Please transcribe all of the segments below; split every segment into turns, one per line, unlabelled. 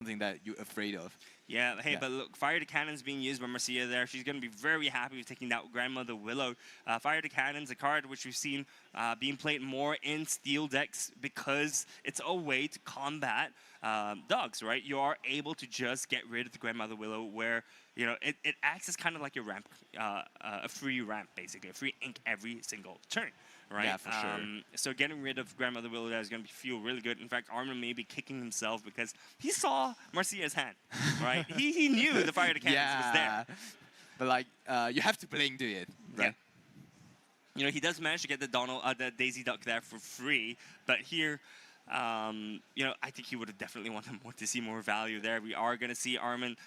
something that you're afraid of.
Yeah, hey,
Yeah.
but look, Fire the Cannon's being used by Marcia there. She's going to be very happy with taking that Grandmother Willow. Fire the Cannon's a card which we've seen being played more in steel decks because it's a way to combat dogs, right? You are able to just get rid of the Grandmother Willow where, you know, it acts as kind of like a ramp, a free ramp, basically, a free ink every single turn. Right?
Yeah, for sure.
So getting rid of Grandmother Willow there is going to feel really good. In fact, Armin may be kicking himself because he saw Marcia's hand, right? he knew the Fire the Cannons was there.
But like, you have to play into it, right?
Yeah. You know, he does manage to get the Daisy Duck there for free, but here, you know, I think he would have definitely wanted to see more value there. We are going to see Armin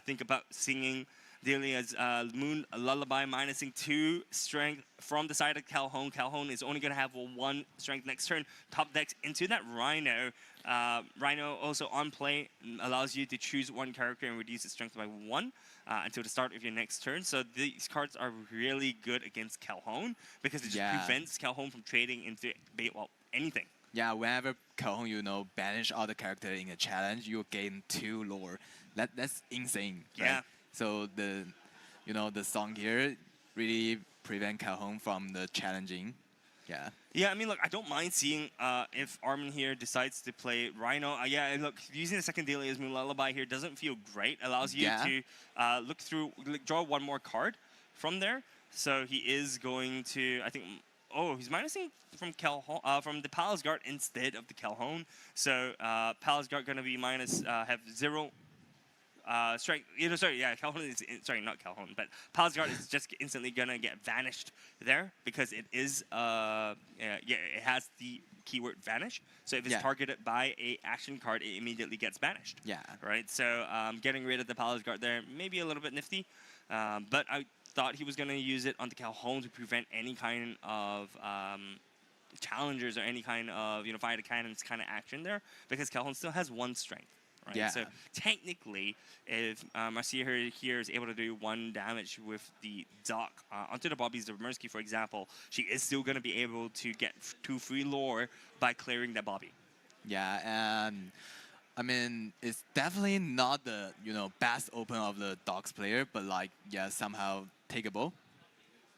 think about singing Delia's Moon Lullaby, minusing 2 strength from the side of Calhoun. Calhoun is only going to have 1 strength next turn. Top decks into that Rhino. Rhino also on play allows you to choose 1 character and reduce its strength by 1 until the start of your next turn. So these cards are really good against Calhoun because it just prevents Calhoun from trading into, well, anything.
Yeah, whenever Calhoun, you know, banish other character in a challenge, you gain 2 lore. That's insane. Right?
Yeah.
So the, you know, the song here really prevent Calhoun from the challenging. Yeah.
Yeah, I mean, look, I don't mind seeing if Armin here decides to play Rhino. Yeah, and look, using the second Delia's Moon Lullaby here doesn't feel great. Allows you to look through, draw 1 more card from there. So he is going to, I think. Oh, he's minusing from Calhoun, from the Palace Guard instead of the Calhoun. So Palace Guard going to be have 0 strength. You know, sorry, yeah, Calhoun is sorry, not Calhoun, but Palace Guard is just instantly going to get vanished there because it is it has the keyword vanish. So if it's targeted by a action card, it immediately gets banished.
Yeah.
Right. So getting rid of the Palace Guard there maybe a little bit nifty, but I thought he was going to use it on the Calhoun to prevent any kind of challengers or any kind of, you know, Fire the Cannons kind of action there because Calhoun still has 1 strength. Right?
Yeah.
So technically, if Marcia here is able to do 1 damage with the Dock onto the Bobby's Zamersky, for example, she is still going to be able to get 2 free lore by clearing that Bobby.
Yeah, and I mean, it's definitely not the, you know, best open of the Dogs player, but like, yeah, somehow takeable.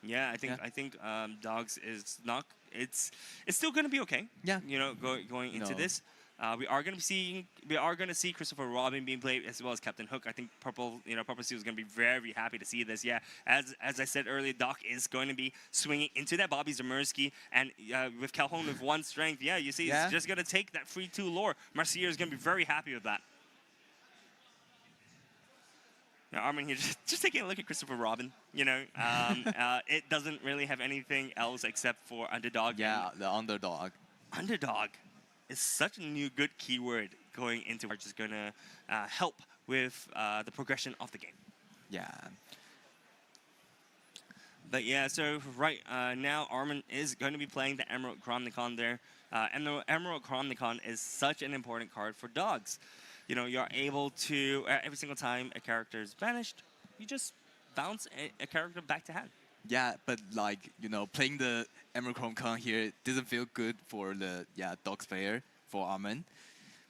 Yeah, I think Dogs is not. It's still going to be okay.
Yeah.
You know, going into this. We are going to see Christopher Robin being played as well as Captain Hook. I think Purple Seal is going to be very happy to see this. Yeah, as I said earlier, Doc is going to be swinging into that Bobby Zamersky, and with Calhoun with 1 strength, yeah, you see, he's just going to take that free 2 lore. Marcia is going to be very happy with that. Now, Armin here, just taking a look at Christopher Robin. You know, it doesn't really have anything else except for underdog.
Yeah, the underdog.
Underdog is such a new good keyword going into which is going to help with the progression of the game.
Yeah.
But yeah, so right now Armin is going to be playing the Emerald Chronicon there. And the Emerald Chronicon is such an important card for dogs. You know, you're able to, every single time a character is banished, you just bounce a character back to hand.
Yeah, but like, you know, playing the Emerald Chronicon here doesn't feel good for the Dogs player, for Armin.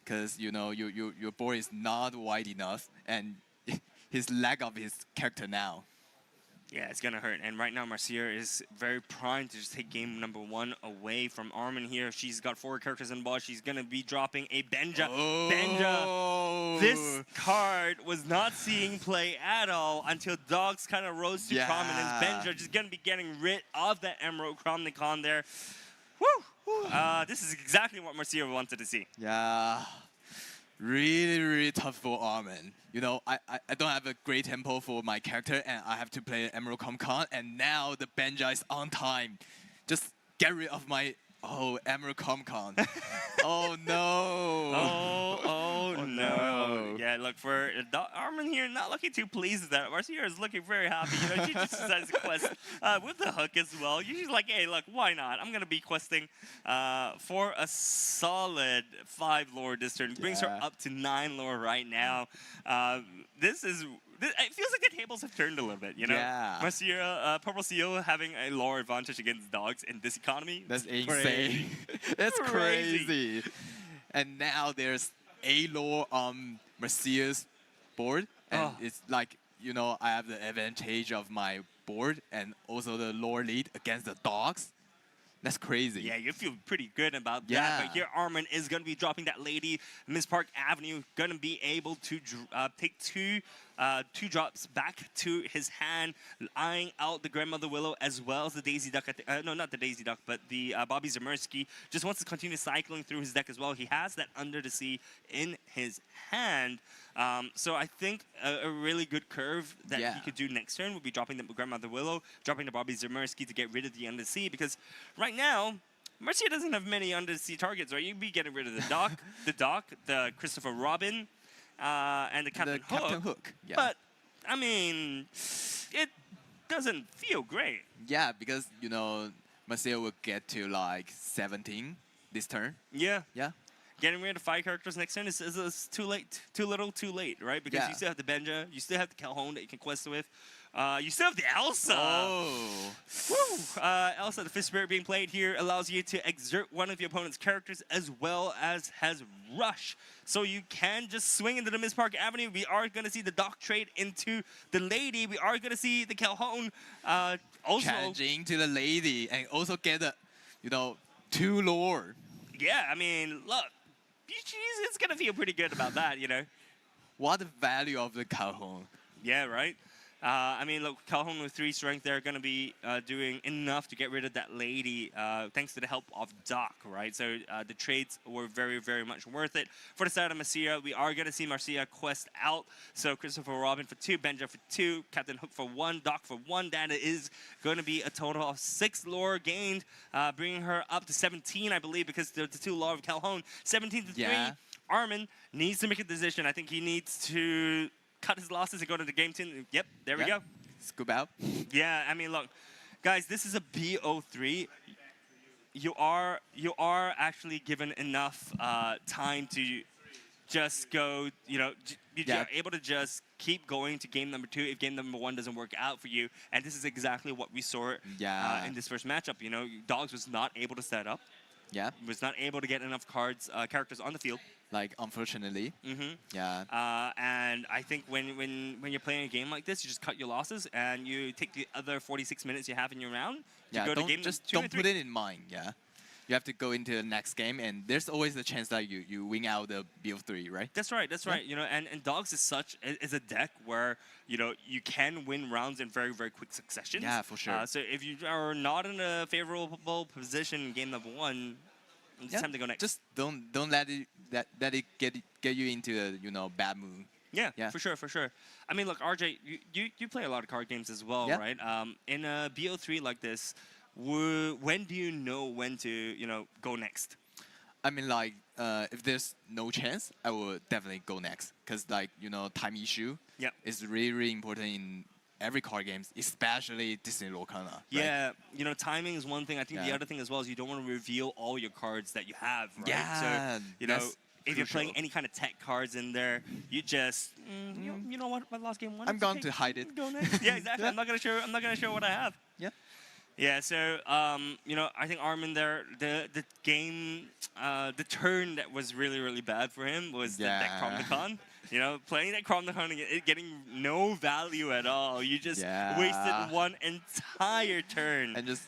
Because, you know, your board is not wide enough, and his lack of his character now.
Yeah, it's going to hurt. And right now, Marcia is very primed to just take game number 1 away from Armin here. She's got 4 characters in the board. She's going to be dropping a Benja.
Oh.
Benja, this card was not seeing play at all until Dogs kind of rose to prominence. Benja just going to be getting rid of the Emerald Chronicon there. Woo! This is exactly what Marcia wanted to see.
Yeah. Really tough for Armin. You know, I don't have a great tempo for my character, and I have to play Emerald Chronicon, and now the Benja is on time. Just get rid of my Emerald Chronicon. Oh no!
Oh no! Yeah, look, for Armin here, not looking too pleased with that. Marcia is looking very happy. You know, she just decides to quest with the Hook as well. She's like, hey, look, why not? I'm gonna be questing for a solid 5 lore this turn. Brings her up to 9 lore right now. It feels like the tables have turned a little bit, you know?
Yeah.
Marcia, Purple Seal having a lore advantage against dogs in this economy.
That's insane. That's crazy. And now there's a lore on Marcia's board, and
Oh.
it's like I have the advantage of my board and also the lore lead against the dogs. That's crazy.
Yeah, you feel pretty good about that.
Yeah.
But here, Armin is going to be dropping that lady. Miss Park Avenue going to be able to take two drops back to his hand, eyeing out the Grandmother Willow as well as the Daisy Duck. No, not the Daisy Duck, but the Bobby Zamersky. Just wants to continue cycling through his deck as well. He has that Under the Sea in his hand. So I think a really good curve that he could do next turn would be dropping the Grandmother Willow, dropping the Bobby Zamersky to get rid of the Under the Sea, because right now, Marcia doesn't have many Under the Sea targets, right? You'd be getting rid of the Doc, the Christopher Robin, and the Captain Hook.
Captain Hook. Yeah.
But, I mean, it doesn't feel great.
Yeah, because, Marcia will get to like 17 this turn.
Yeah.
Yeah.
Getting rid of 5 characters next turn is too late. Too little, too late, right? Because you still have the Benja, you still have the Calhoun that you can quest with. You still have the Elsa.
Oh.
Woo! Elsa, the Fish Spirit being played here, allows you to exert one of your opponent's characters as well as has Rush. So you can just swing into the Miss Park Avenue. We are going to see the Doc trade into the Lady. We are going to see the Calhoun also
challenging to the Lady and also get a, 2 lore.
Yeah, I mean, look, it's going to feel pretty good about that,
What the value of the Calhoun?
Yeah, right? I mean, look, Calhoun with 3 strength, they're going to be doing enough to get rid of that Lady, thanks to the help of Doc, right? So the trades were very, very much worth it. For the side of Marcia, we are going to see Marcia quest out. So Christopher Robin for 2, Benja for 2, Captain Hook for 1, Doc for 1. That is going to be a total of 6 lore gained, bringing her up to 17, I believe, because the 2 lore of Calhoun. 17 to 3. Armin needs to make a decision. I think he needs to cut his losses and go to the game team. Yep, there we go.
Scoop out.
Yeah, I mean, look, guys, this is a BO3. You are actually given enough time to just go, you're able to just keep going to game number 2 if game number 1 doesn't work out for you. And this is exactly what we saw in this first matchup. Dogs was not able to set up.
Yeah.
Was not able to get enough characters on the field.
Like, unfortunately. Yeah.
And I think when you're playing a game like this, you just cut your losses and you take the other 46 minutes you have in your round to go to game
just
2
don't put it in mind. Yeah. You have to go into the next game, and there's always the chance that you win out the BO3, right?
That's right. That's right. And Dogs is a deck where you can win rounds in very, very quick succession.
Yeah, for sure.
So if you are not in a favorable position in game number 1, it's time to go next.
Just don't let it get you into a bad mood.
Yeah, for sure. I mean, look, RJ, you play a lot of card games as well, right? In a BO3 like this, when do you know when to go next?
I mean, like, if there's no chance, I will definitely go next, because time issue is really, really important in every card games, especially Disney Lorcana. Right?
Yeah, timing is one thing. I think the other thing as well is you don't want to reveal all your cards that you have, right?
Yeah,
so, if you're playing any kind of tech cards in there, you just, you know what? My last game 1.
I'm going to hide it.
Go next. Yeah, exactly. I'm not gonna show what I have.
Yeah.
Yeah. So, I think Armin there, the game, the turn that was really, really bad for him was that Cromnicon. Playing that Cromnicon and getting no value at all. You just wasted one entire turn.
And just,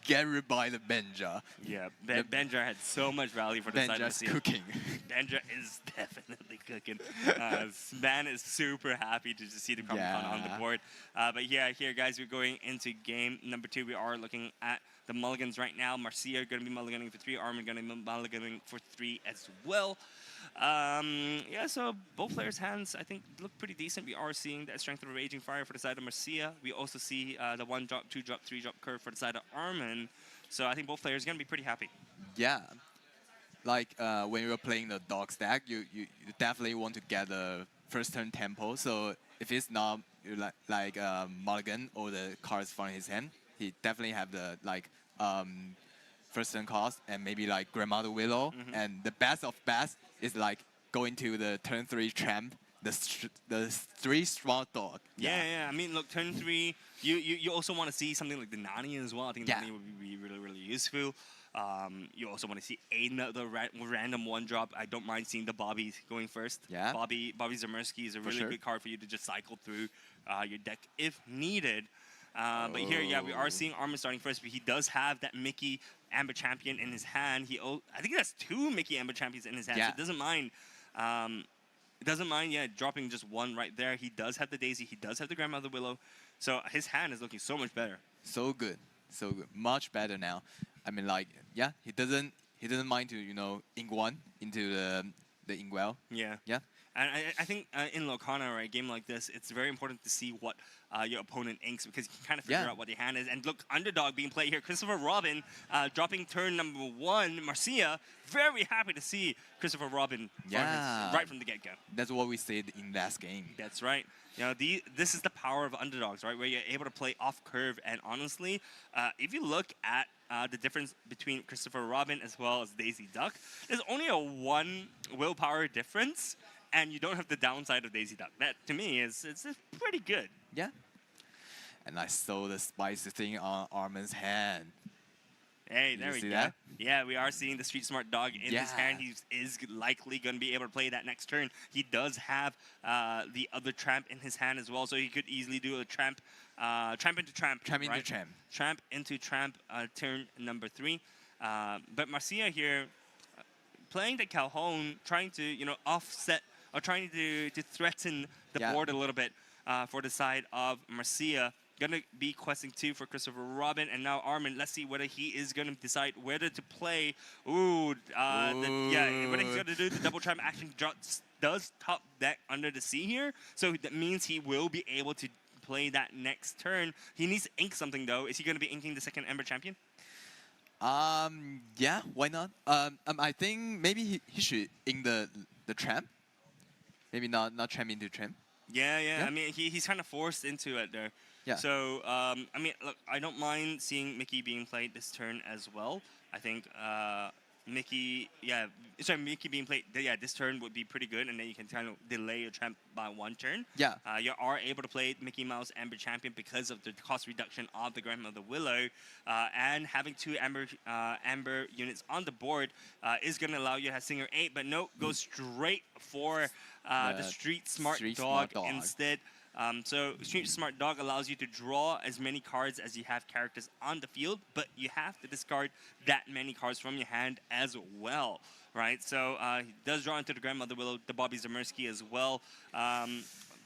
get rid by the Benja.
Yeah, Benja had so much value for the side of the
Benja's
scene.
cooking.
Benja is definitely cooking. Man is super happy to see the Cromnicon on the board. But yeah, here, guys, we're going into game number 2. We are looking at the mulligans right now. Marcia going to be mulliganing for 3. Armin going to be mulliganing for 3 as well. So both players' hands, I think, look pretty decent. We are seeing that Strength of Raging Fire for the side of Marcia. We also see the 1-drop, 2-drop, 3-drop curve for the side of Armin. So I think both players are going to be pretty happy.
Yeah. Like, when you're playing the dog stack, you definitely want to get the first turn tempo. So if it's not like mulligan or the cards from his hand, he definitely have the first turn cost and maybe like Grandmother Willow. And the best of best is like going to the turn 3 tramp, the 3 small dog.
Yeah. I mean, look, turn 3, you also want to see something like the Nani as well. I think Nani would be really, really useful. You also want to see another random one drop. I don't mind seeing the Bobby going first.
Yeah.
Bobby Zemersky is a really
sure.
good card for you to just cycle through your deck if needed. But here, yeah, we are seeing Armin starting first, but he does have that Mickey Amber Champion in his hand. I think that's 2 Mickey Amber Champions in his hand, so it doesn't mind. Yeah, dropping just one right there. He does have the Daisy. He does have the Grandmother Willow. So his hand is looking so much better.
So good, much better now. I mean, like, yeah, he doesn't mind to ink one into the inkwell.
Yeah.
Yeah.
And I think in Locana, or a game like this, it's very important to see what your opponent inks, because you can kind of figure out what your hand is. And look, underdog being played here. Christopher Robin dropping turn number 1. Marcia, very happy to see Christopher Robin right from the get-go.
That's what we said in last game.
That's right. This is the power of underdogs, right? Where you're able to play off curve. And honestly, if you look at the difference between Christopher Robin as well as Daisy Duck, there's only a 1 willpower difference. And you don't have the downside of Daisy Duck. That, to me, it's pretty good.
Yeah. And I saw the spicy thing on Armin's hand.
Hey, there we go.
That?
Yeah, we are seeing the Street Smart Dog in his hand. He is likely going to be able to play that next turn. He does have the other Tramp in his hand as well, so he could easily do a Tramp into Tramp.
Tramp into Tramp.
Tramp into Tramp, turn number 3. But Marcia here, playing the Calhoun, trying to offset, or trying to threaten the board a little bit for the side of Marcia. Gonna be questing 2 for Christopher Robin, and now Armin. Let's see whether he is gonna decide whether to play. Whether he's gonna do the double Tramp action. Does top deck Under the Sea here, so that means he will be able to play that next turn. He needs to ink something though. Is he gonna be inking the second Ember Champion?
Yeah, why not? I think maybe he should ink the Tramp. Maybe not Tramp into Tramp.
Yeah. I mean, he's kind of forced into it there.
Yeah.
So, I mean, look, I don't mind seeing Mickey being played this turn as well. I think Mickey being played, this turn would be pretty good, and then you can kind of delay your Tramp by 1 turn.
Yeah.
You are able to play Mickey Mouse Amber Champion because of the cost reduction of the Grandmother Willow, and having 2 Amber units on the board is going to allow you to have Singer 8, but no, go straight for the Street Smart Dog instead. So Street Smart Dog allows you to draw as many cards as you have characters on the field, but you have to discard that many cards from your hand as well, right? So he does draw into the Grandmother Willow, the Bobby Zemersky as well.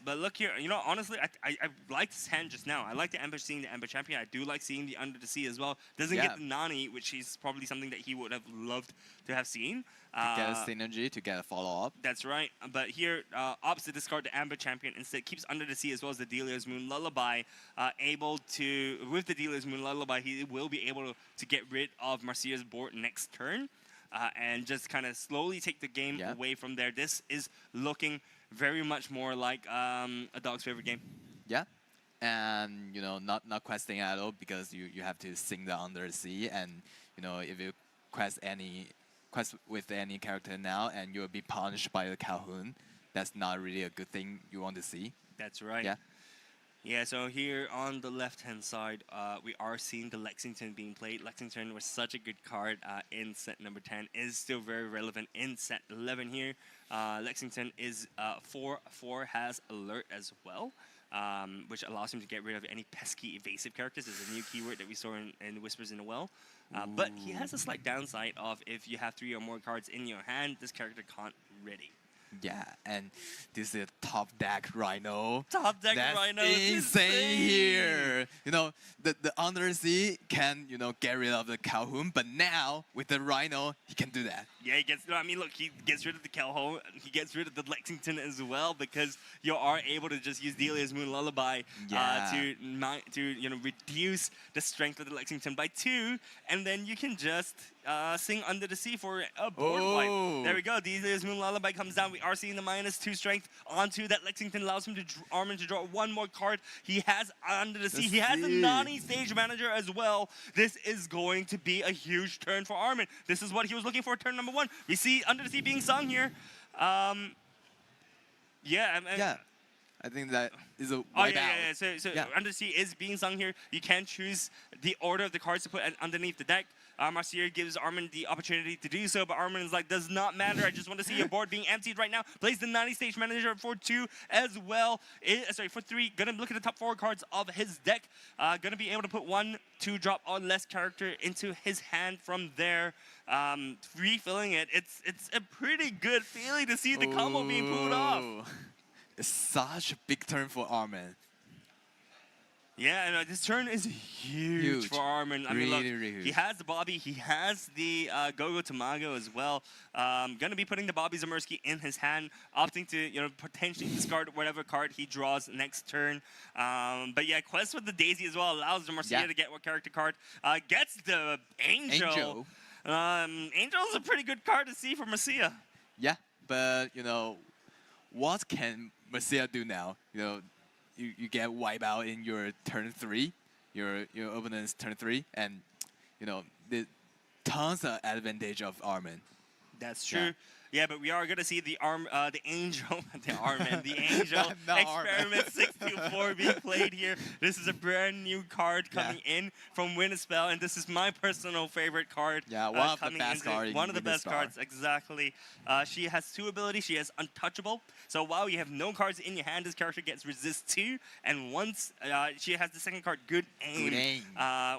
But look here, honestly, I liked his hand just now. I like seeing the Ember Champion. I do like seeing the Under the Sea as well. Doesn't get the Nani, which is probably something that he would have loved to have seen.
To get a synergy, to get a follow-up.
That's right. But here, opts to discard the Amber Champion. Instead, keeps Under the Sea as well as the Delia's Moon Lullaby. With the Delia's Moon Lullaby, he will be able to get rid of Marcia's board next turn. And just kind of slowly take the game away from there. This is looking very much more like a dog's favorite game.
Yeah. And, not questing at all, because you have to sing the Under the Sea. And, if you quest with any character now, and you'll be punished by the Calhoun, that's not really a good thing you want to see.
That's right.
Yeah.
Yeah, so here on the left-hand side, we are seeing the Lexington being played. Lexington was such a good card in set number 10. Is still very relevant in set 11 here. Lexington is 4/4, has Alert as well, which allows him to get rid of any pesky evasive characters. This is a new keyword that we saw in Whispers in the Well. But he has a slight downside of if you have 3 or more cards in your hand, this character can't ready.
Yeah, and this is a top deck Rhino.
Top deck
That's
Rhino.
insane here. The Under the Sea can, get rid of the Calhoun, but now with the Rhino, he can do that.
Yeah, he gets rid of the Calhoun. He gets rid of the Lexington as well, because you are able to just use Delia's Moon Lullaby to reduce the strength of the Lexington by 2, and then you can just sing Under the Sea for a board wipe. There we go. Delia's Moon Lullaby comes down. We are seeing the -2 strength onto that Lexington, allows him to Armin to draw 1 more card. He has Under the Sea. He has a Nani Stage Manager as well. This is going to be a huge turn for Armin. This is what he was looking for, turn number 1. We see Under the Sea being sung here.
I think that is a wipe out.
So Under the Sea is being sung here. You can choose the order of the cards to put underneath the deck. Marcia gives Armin the opportunity to do so, but Armin is like, does not matter. I just want to see your board being emptied right now. Plays the 90 stage manager for 2 as well. For 3. Gonna look at the top 4 cards of his deck. Gonna be able to put 1 2-drop or less character into his hand from there. Refilling it. It's a pretty good feeling to see the combo being pulled off.
It's such a big turn for Armin.
Yeah, and this turn is huge for Armin. I mean, look,
really
he has the Bobby, he has the Go-Go Tamago as well. Gonna be putting the Bobby Zamersky in his hand, opting to potentially discard whatever card he draws next turn. But yeah, Quest with the Daisy as well allows the Marcia to get what character card. Gets the Angel. Angel is a pretty good card to see for Marcia.
Yeah, but what can Marcia do now? You get wipe out in your turn 3, your opponent's turn 3, and the tons of advantage of Armin.
That's true. Yeah, but we are gonna see the Angel, the Angel Experiment 624 being played here. This is a brand new card coming in from Win a Spell, and this is my personal favorite card.
Yeah, one of the best cards.
One of the best cards, exactly. She has 2 abilities. She has Untouchable. So while you have no cards in your hand, this character gets Resist 2, and once she has the second card, Good Aim.
Good Aim.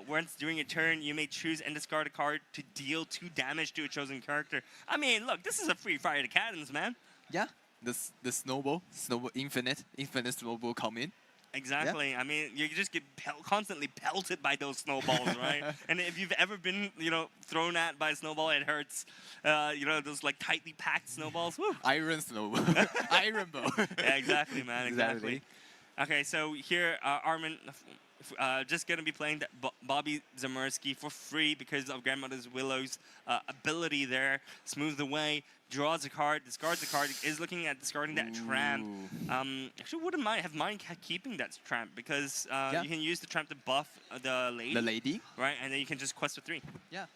Once during a turn, you may choose and discard a card to deal 2 damage to a chosen character. I mean, look, this is a free fire to cannons, man.
Yeah, the snowball, infinite snowball come in.
Exactly. Yeah. I mean, you just get constantly pelted by those snowballs, right? And if you've ever been, thrown at by a snowball, it hurts. Those like tightly packed snowballs. Woo.
Iron snowball. Iron ball.
Yeah, exactly, man. Exactly. Okay, so here, Armin. Just going to be playing that Bobby Zamersky for free because of Grandmother's Willow's ability there. Smooth the way, draws a card, discards a card, is looking at discarding that tramp. Actually, wouldn't have mind keeping that tramp because you can use the tramp to buff the lady.
The lady?
Right, and then you can just quest for 3.
Yeah.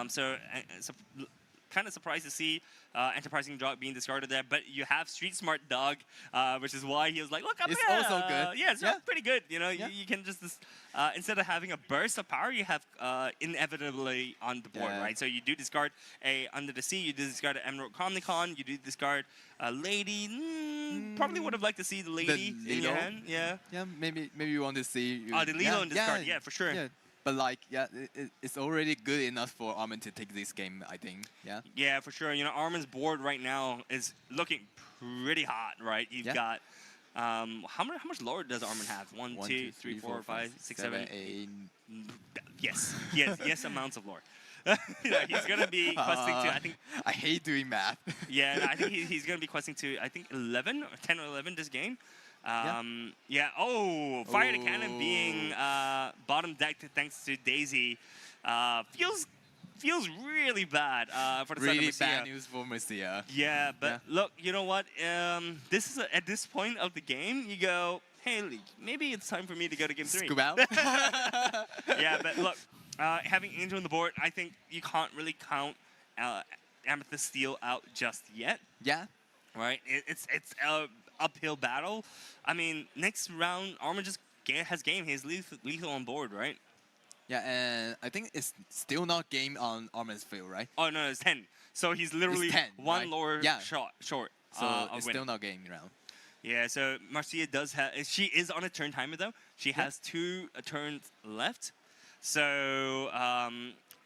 So kind of surprised to see Enterprising Dog being discarded there, but you have Street Smart Dog, which is why he was like, look,
it's also good.
Yeah, it's pretty good. You can just, instead of having a burst of power, you have inevitably on the board, right? So you do discard a Under the Sea, you do discard an Emerald Comnicon, you do discard a Lady. Probably would have liked to see the Lady in your hand. Yeah.
Yeah, maybe you want to see.
The Lilo in discard, yeah, for sure.
Yeah. But it's already good enough for Armin to take this game, I think. Yeah.
Yeah, for sure. Armin's board right now is looking pretty hot, right? You've got how much lore does Armin have? 1, 2, 3, 4, 5, 6, 7, 8. Yes, amounts of lore. He's gonna be questing to. I think.
I hate doing math.
Yeah, I think he's gonna be questing to. I think 11 or 10 or 11 this game. Fire to Cannon being bottom deck thanks to Daisy feels really bad for the side of Marcia.
Bad news for Marcia.
Yeah, but look, you know what? This is at this point of the game, you go, hey, maybe it's time for me to go to game 3.
Scoop out.
Yeah, but look, having Angel on the board, I think you can't really count Amethyst Steel out just yet.
Yeah.
Right? It's uphill battle. I mean, next round, Armin just has game. He's lethal on board, right?
Yeah, and I think it's still not game on Armin's field, right?
Oh, no, it's 10. So he's literally
10,
one
right?
lower short.
So it's still not game round.
Yeah, so Marcia does have... She is on a turn timer, though. She has 2 turns left. So...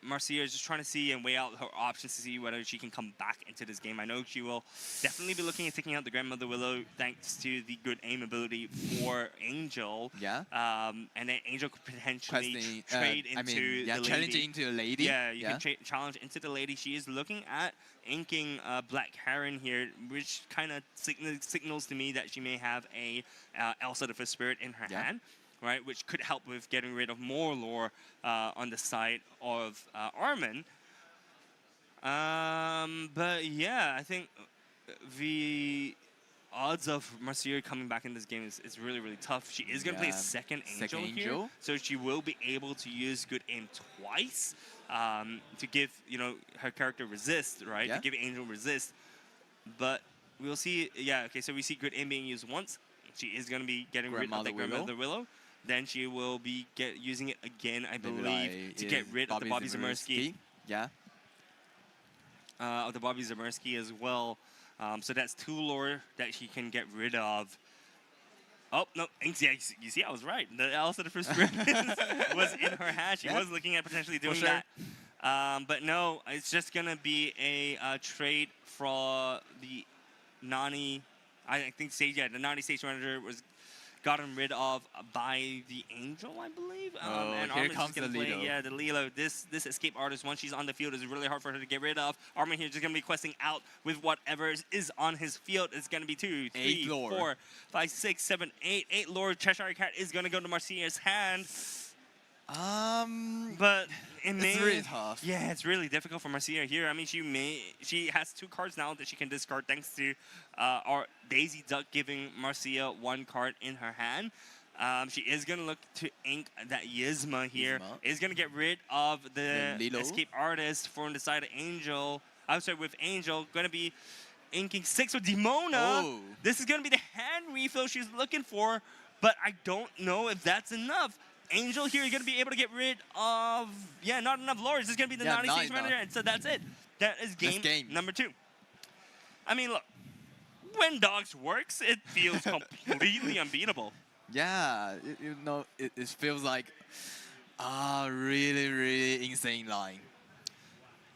Marcia is just trying to see and weigh out her options to see whether she can come back into this game. I know she will definitely be looking at taking out the Grandmother Willow thanks to the good aim ability for Angel.
Yeah.
And then Angel could potentially trade into the lady.
Challenging into a lady.
Yeah, you can challenge into the lady. She is looking at inking Black Heron here, which kind of signals to me that she may have a Elsa the Fifth Spirit in her hand. Right, which could help with getting rid of more lore on the side of Armin. But yeah, I think the odds of Marcia coming back in this game is really, really tough. She is going to play second Angel here, so she will be able to use Good Aim twice to give her character resist, right? To give Angel resist. But we'll see. Yeah, okay, so we see Good Aim being used once. She is going to be getting rid of the Grandmother Willow. Then she will be using it again, I
Maybe
believe,
like
to get rid of the Bobby Zamersky.
Yeah.
Of the Bobby Zamersky as well. So that's 2 lore that she can get rid of. Oh, no, yeah, you see, I was right. Also, the first was in her hand. She was looking at potentially doing that. But no, it's just going to be a trade for the Nani. I think the Nani stage manager was gotten rid of by the Angel, I believe.
And here comes the Lilo.
Yeah, the Lilo. This escape artist, once she's on the field, is really hard for her to get rid of. Armin here just going to be questing out with whatever is on his field. It's going to be 2, 3, 4, 5, 6, 7, 8. 8 lore. Cheshire Cat is going to go to Marcia's hand. But it's
really tough.
Yeah, it's really difficult for Marcia here. I mean, she has 2 cards now that she can discard thanks to our Daisy Duck giving Marcia 1 card in her hand. She is going to look to ink that Yzma here. Is going to get rid of the escape artist from the side of Angel. I'm sorry, with Angel, going to be inking 6 with Demona.
Oh.
This is going to be the hand refill she's looking for, but I don't know if that's enough. Angel here is going to be able to get rid of, not enough lords. This is going to be the Nani stage manager, and so that's it. That is game number 2. I mean, look, when Dogs works, it feels completely unbeatable.
Yeah, it feels like really, really insane line.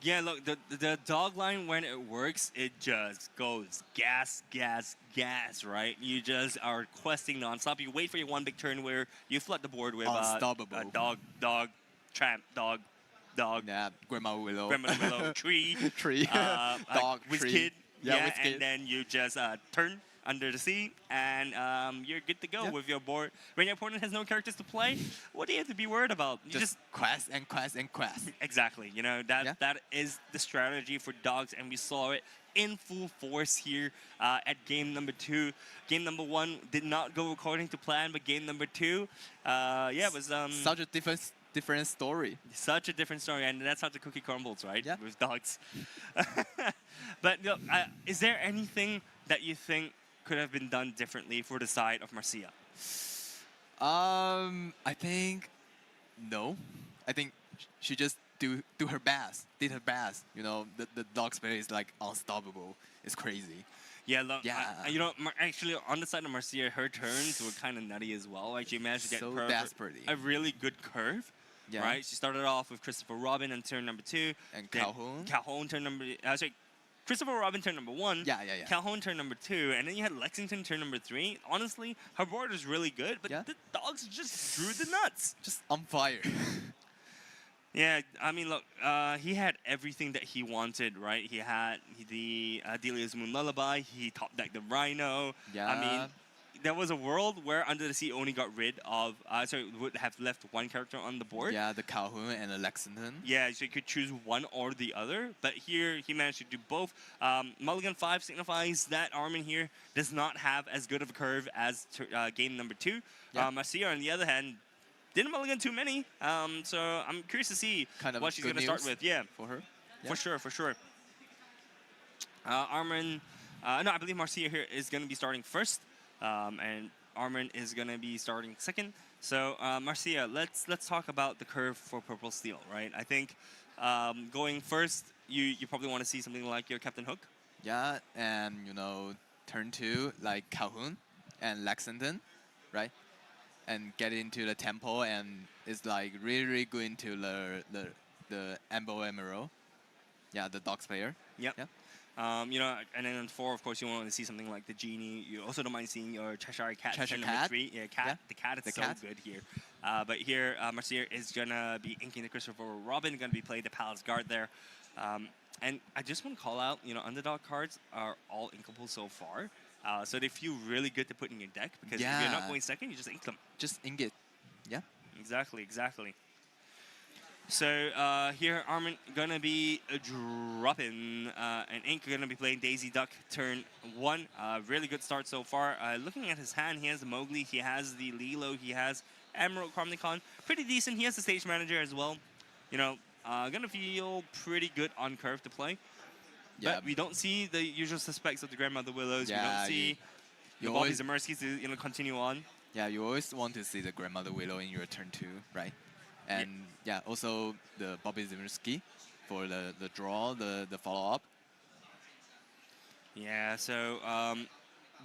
Yeah, look, the dog line, when it works, it just goes gas, gas, gas, right? You just are questing nonstop. You wait for your 1 big turn where you flood the board with
unstoppable.
Dog, tramp, dog.
Yeah, Grandma Willow.
Tree.
Dog,
Kid.
Yeah,
and then you just turn under the sea, and you're good to go with your board. When your opponent has no characters to play, what do you have to be worried about? You just
quest and quest and quest.
Exactly. You know, that is the strategy for Dogs, and we saw it in full force here at game number 2. Game number 1 did not go according to plan, but game number 2, it was
such a different story.
Such a different story, and that's how the cookie crumbles, right?
Yeah.
With Dogs. But is there anything that you think could have been done differently for the side of Marcia?
I think no. I think she just did her best. You know, the Dog's play is like unstoppable. It's crazy.
Yeah, look, you know, actually on the side of Marcia, her turns were kind of nutty as well. Like she managed to get a really good curve. Yeah. Right? She started off with Christopher Robin on turn number 2.
And Calhoun.
Calhoun turn number... Christopher Robin turn number 1.
Yeah.
Calhoun turn number 2. And then you had Lexington turn number 3. Honestly, her board is really good, but the Dogs just drew the nuts.
Just on fire.
Yeah, I mean, look, he had everything that he wanted, right? He had the Delia's Moon Lullaby. He top decked the Rhino.
Yeah.
I mean, there was a world where Under the Sea only got rid of, would have left 1 character on the board.
Yeah, the Calhoun and the Lexington.
Yeah, so you could choose one or the other. But here, he managed to do both. Mulligan 5 signifies that Armin here does not have as good of a curve as game number 2.
Yeah.
Marcia, on the other hand, didn't mulligan too many. So I'm curious to see what she's going to start with. Yeah,
for her.
Yeah. For sure. Armin, no, I believe Marcia here is going to be starting first. And Armin is going to be starting second. So, Marcia, let's talk about the curve for Purple Steel, right? I think going first, you probably want to see something like your Captain Hook.
Yeah, and, you know, turn 2, like Calhoun and Lexington, right? And get into the tempo, and it's like really good into the Ambo Emerald. Yeah, the Dogs player.
Yep. Yeah. You know, and then on 4, of course, you want to see something like the Genie. You also don't mind seeing your Cheshire Cat. Number 3. Yeah, Cat. Yeah. The Cat is good here. But here, Marcia is going to be inking the Christopher Robin, going to be playing the Palace Guard there. And I just want to call out, you know, underdog cards are all inkable so far. So they feel really good to put in your deck, because if you're not going second, you just ink them.
Just ink it. Yeah.
Exactly. So here, Armin gonna be dropping an ink. Gonna be playing Daisy Duck turn 1. Really good start so far. Looking at his hand, he has the Mowgli, he has the Lilo, he has Emerald Chromnicon. Pretty decent. He has the Stage Manager as well. You know, gonna feel pretty good on curve to play. Yeah. But we don't see the usual suspects of the Grandmother Willows. We don't see the Bobby Zamersky to continue on.
Yeah, you always want to see the Grandmother Willow in your turn 2, right? And yeah, also the Bobby Zimmerski for the draw, the follow-up.
Yeah, so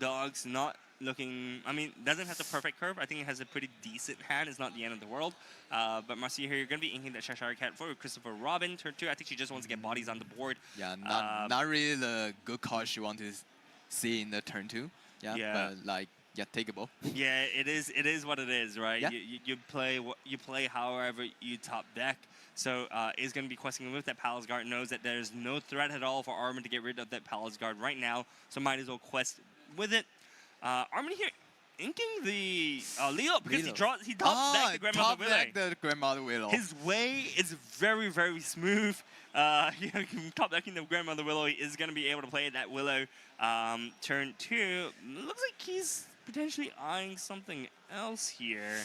Dog's not looking. I mean, doesn't have the perfect curve. I think it has a pretty decent hand. It's not the end of the world. But Marcia here, you're going to be inking that Cheshire Cat for Christopher Robin, turn 2. I think she just wants to get bodies on the board.
Yeah, not really the good card she wants to see in the turn 2. Yeah, but like, yeah, takeable.
Yeah, it is what it is, right?
Yeah.
You play however you top deck. So is going to be questing with that Palace Guard. Knows that there's no threat at all for Armin to get rid of that Palace Guard right now. So might as well quest with it. Armin here inking the Leo because he top decked the Grandmother Willow.
The Grandmother Willow.
His way is very, very smooth. Top decking the Grandmother Willow, he is going to be able to play that Willow. Turn 2. Looks like he's potentially eyeing something else here.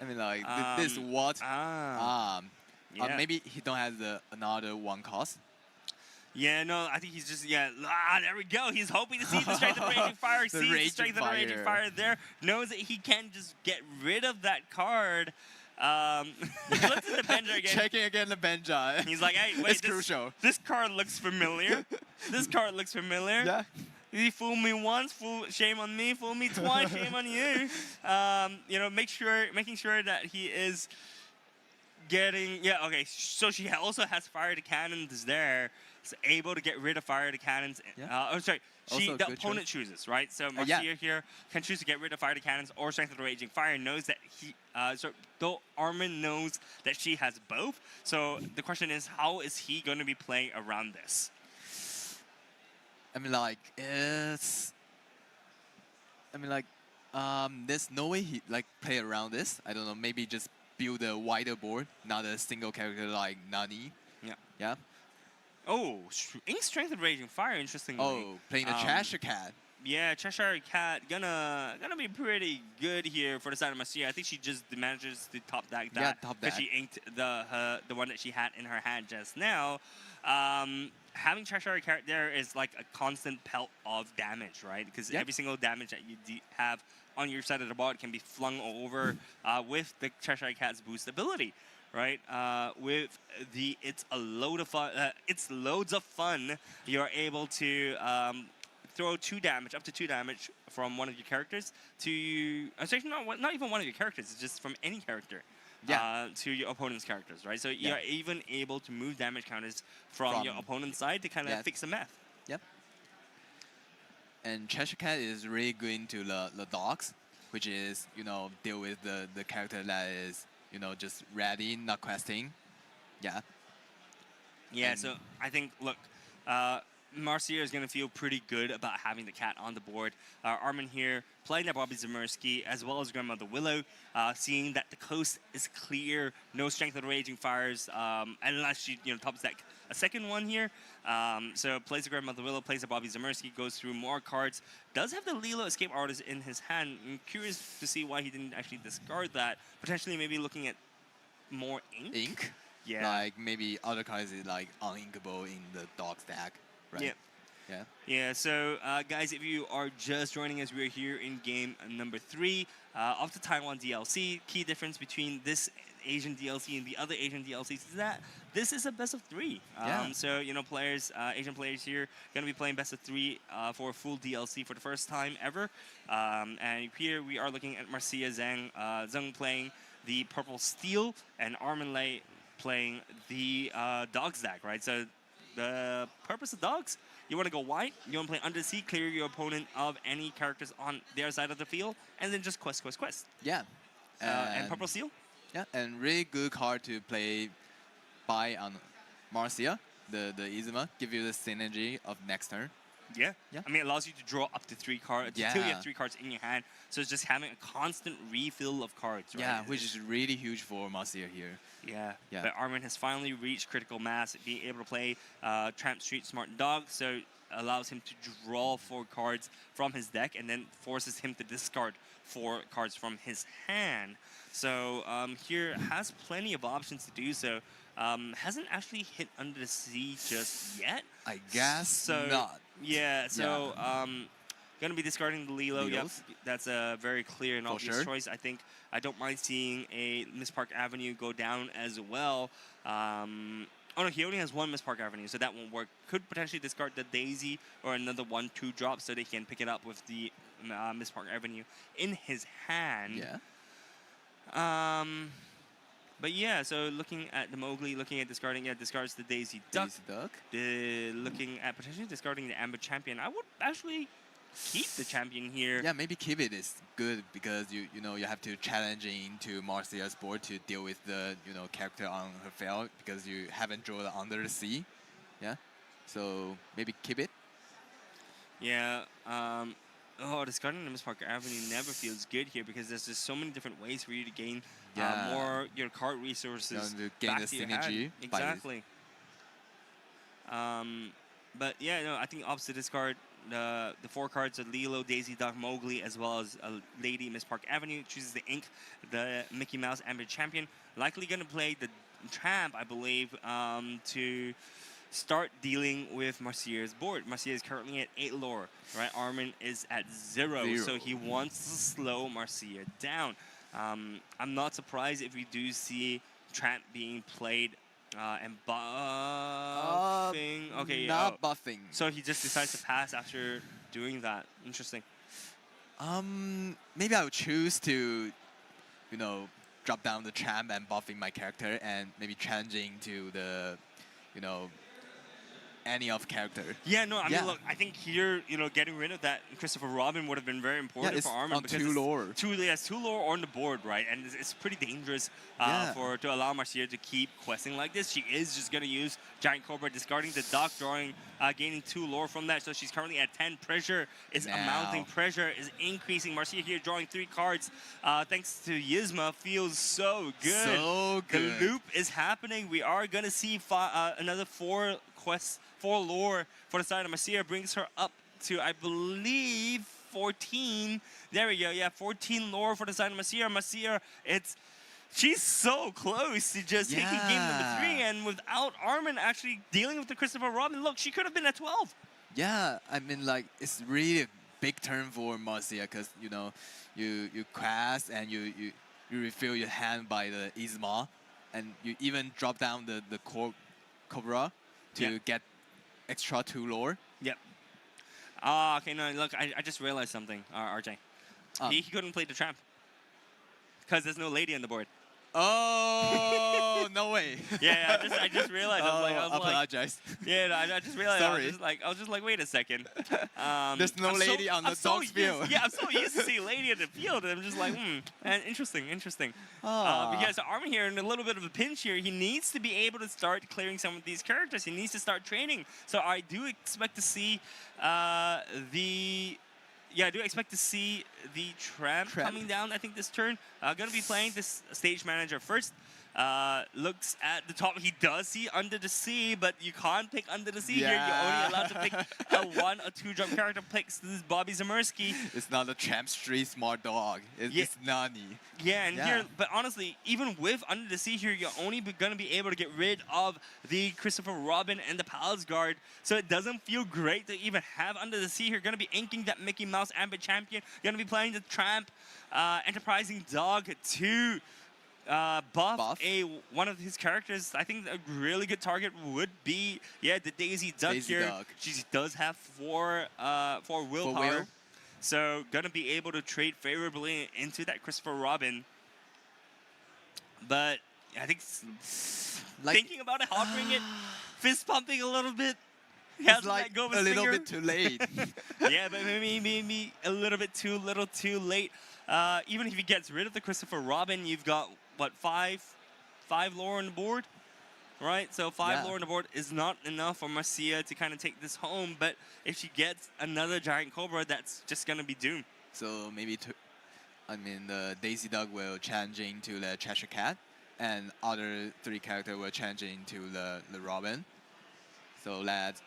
I mean, like, this what? Maybe he don't have another 1 cost.
Yeah, no, I think he's just, there we go. He's hoping to see the Strength of Raging Fire. Sees the Strength of Raging Fire there. Knows that he can just get rid of that card. He looks at the Benja again.
Checking again the Benja.
He's like, hey, wait,
it's crucial.
This card looks familiar. This card looks familiar.
Yeah.
He fooled me once, shame on me. Fool me twice, shame on you. Making sure that he is getting. Yeah, okay. So she also has fire to cannons there. Is able to get rid of fire to cannons. The opponent chooses, right? So Marcia here can choose to get rid of fire to cannons or Strength of the Raging Fire. Knows that though Armin knows that she has both. So the question is, how is he going to be playing around this?
I mean, like, there's no way he play around this. I don't know. Maybe just build a wider board, not a single character like Nani. Yeah.
Oh, Ink Strength of Raging Fire, interestingly.
Oh, playing the Cheshire Cat.
Yeah, Cheshire Cat gonna be pretty good here for the side of Marcia. I think she just manages to top deck that.
Yeah, top deck.
Because she inked the one that she had in her hand just now. Having Cheshire Cat there is like a constant pelt of damage, right? Because every single damage that you have on your side of the board can be flung over with the Cheshire Cat's boost ability. Right, with it's loads of fun. You're able to throw up to 2 damage from one of your characters to. Actually, not even one of your characters. It's just from any character. To your opponent's characters, right? So you're even able to move damage counters from your opponent's side to kind of fix the math.
Yep. And Cheshire Cat is really good into the dogs, which is deal with the character that is. Just ready, not questing. Yeah.
Yeah, and so I think, look, Marcia is going to feel pretty good about having the cat on the board. Armin here playing that Bobby Zamersky as well as Grandmother Willow, seeing that the coast is clear, no Strength of the Raging Fires, unless she tops deck a second one here. So plays the Grandmother Willow, plays the Bobby Zamersky, goes through more cards. Does have the Lilo Escape Artist in his hand. I'm curious to see why he didn't actually discard that. Potentially maybe looking at more ink. Yeah.
Like maybe other cards is like uninkable in the dog stack, right? Yeah.
So guys, if you are just joining us, we're here in game number 3 of the Taiwan DLC. Key difference between this Asian DLC and the other Asian DLCs is that this is a best of 3. So players, Asian players here, gonna be playing best of 3 for a full DLC for the first time ever. And here we are looking at Marcia Zheng playing the Purple Steel and Armin Lei playing the Dogs deck, right? So the purpose of Dogs, you want to go white, you want to play under the sea, clear your opponent of any characters on their side of the field, and then just quest.
Yeah.
And Purple Steel?
Yeah, and really good card to play by on Marcia, the Izuma, give you the synergy of next turn.
Yeah. I mean, it allows you to draw up to 3 cards until you have 3 cards in your hand. So it's just having a constant refill of cards, right?
Yeah, which is really huge for Marcia here.
Yeah. But Armin has finally reached critical mass, being able to play Tramp Street Smart Dog, so allows him to draw 4 cards from his deck and then forces him to discard 4 cards from his hand. So here has plenty of options to do so. Hasn't actually hit Under the Sea just yet.
I guess so, not.
Yeah, so going to be discarding the Lilo. Yep, that's a very clear and obvious choice. I think I don't mind seeing a Miss Park Avenue go down as well. Oh no, he only has one Miss Park Avenue, so that won't work. Could potentially discard the Daisy or another 1/2 drop so they can pick it up with the Miss Park Avenue in his hand.
Yeah.
But yeah, so looking at the Mowgli, looking at discarding, discards the Daisy Duck. Looking at potentially discarding the Amber Champion. I would actually keep the champion here.
Yeah, maybe keep it is good because you have to challenge into Marcia's board to deal with the character on her field because you haven't drawn Under the Sea. Yeah, so maybe keep it.
Yeah. Discarding the Miss Parker Avenue never feels good here because there's just so many different ways for you to gain more your card resources.
To gain the synergy.
Exactly. But yeah, no, I think opposite discard the 4 cards are Lilo, Daisy Duck, Mowgli, as well as a Lady Miss Park Avenue. Chooses the Ink, the Mickey Mouse Amber Champion. Likely going to play the Tramp, I believe, to start dealing with Marcia's board. Marcia is currently at 8 lore, right? Armin is at 0, so he wants to slow Marcia down. I'm not surprised if we do see Tramp being played and buffing. Okay,
not buffing.
So he just decides to pass after doing that. Interesting.
Maybe I would choose to, drop down the Tramp and buffing my character and maybe challenging to the, any of character.
Yeah, no, I mean, look, I think here, getting rid of that Christopher Robin would have been very important for Armin
because 2 lore.
2 lore on the board, right? And it's pretty dangerous to allow Marcia to keep questing like this. She is just going to use Giant Cobra, discarding the Duck, gaining 2 lore from that. So she's currently at 10. Pressure is mounting. Pressure is increasing. Marcia here drawing 3 cards. Thanks to Yzma, feels so good.
So good.
The loop is happening. We are going to see another 4 quests. 4 lore for the side of Marcia brings her up to, I believe, 14. There we go. Yeah, 14 lore for the side of Marcia. Marcia, she's so close to just taking game number 3, and without Armin actually dealing with the Christopher Robin, look, she could have been at 12.
Yeah, I mean, like, it's really a big turn for Marcia because, you cast and you refill your hand by the Yzma, and you even drop down the Cobra to get extra 2 lore.
Yep. Okay, no, look, I just realized something, RJ. He couldn't play the Tramp because there's no lady on the board.
Oh, no way.
Yeah, I just realized. I
apologize.
I just realized.
Sorry.
I was just like, wait a second.
There's no lady on the dog's field.
Yeah, I'm so used to seeing a lady in the field, and I'm just like, and interesting. Because Armin here in a little bit of a pinch here, he needs to be able to start clearing some of these characters. He needs to start training. So I do expect to see I do expect to see the Tramp coming down, I think, this turn. Going to be playing this stage manager first. Looks at the top. He does see Under the Sea, but you can't pick Under the Sea here. You're only allowed to pick a 1 or 2 jump character. Picks this is Bobby Zamirsky.
It's not a Tramp Street Smart Dog. It's Nani.
Yeah, and here, but honestly, even with Under the Sea here, you're only going to be able to get rid of the Christopher Robin and the Palace Guard. So it doesn't feel great to even have Under the Sea here. Going to be inking that Mickey Mouse Ambit Champion. Going to be playing the Tramp Enterprising Dog to buff one of his characters. I think a really good target would be the Daisy Duck here. She does have 4 willpower, so gonna be able to trade favorably into that Christopher Robin. But I think thinking about it, hovering it, fist pumping a little bit.
It's like a little bit too late.
Yeah, but maybe a little bit too late. Even if he gets rid of the Christopher Robin, you've got what, 5 lore on the board, right? So 5 lore on the board is not enough for Marcia to kind of take this home. But if she gets another Giant Cobra, that's just gonna be doomed.
So maybe the Daisy Duck will change into the Cheshire Cat, and other 3 characters will change into the Robin. So let's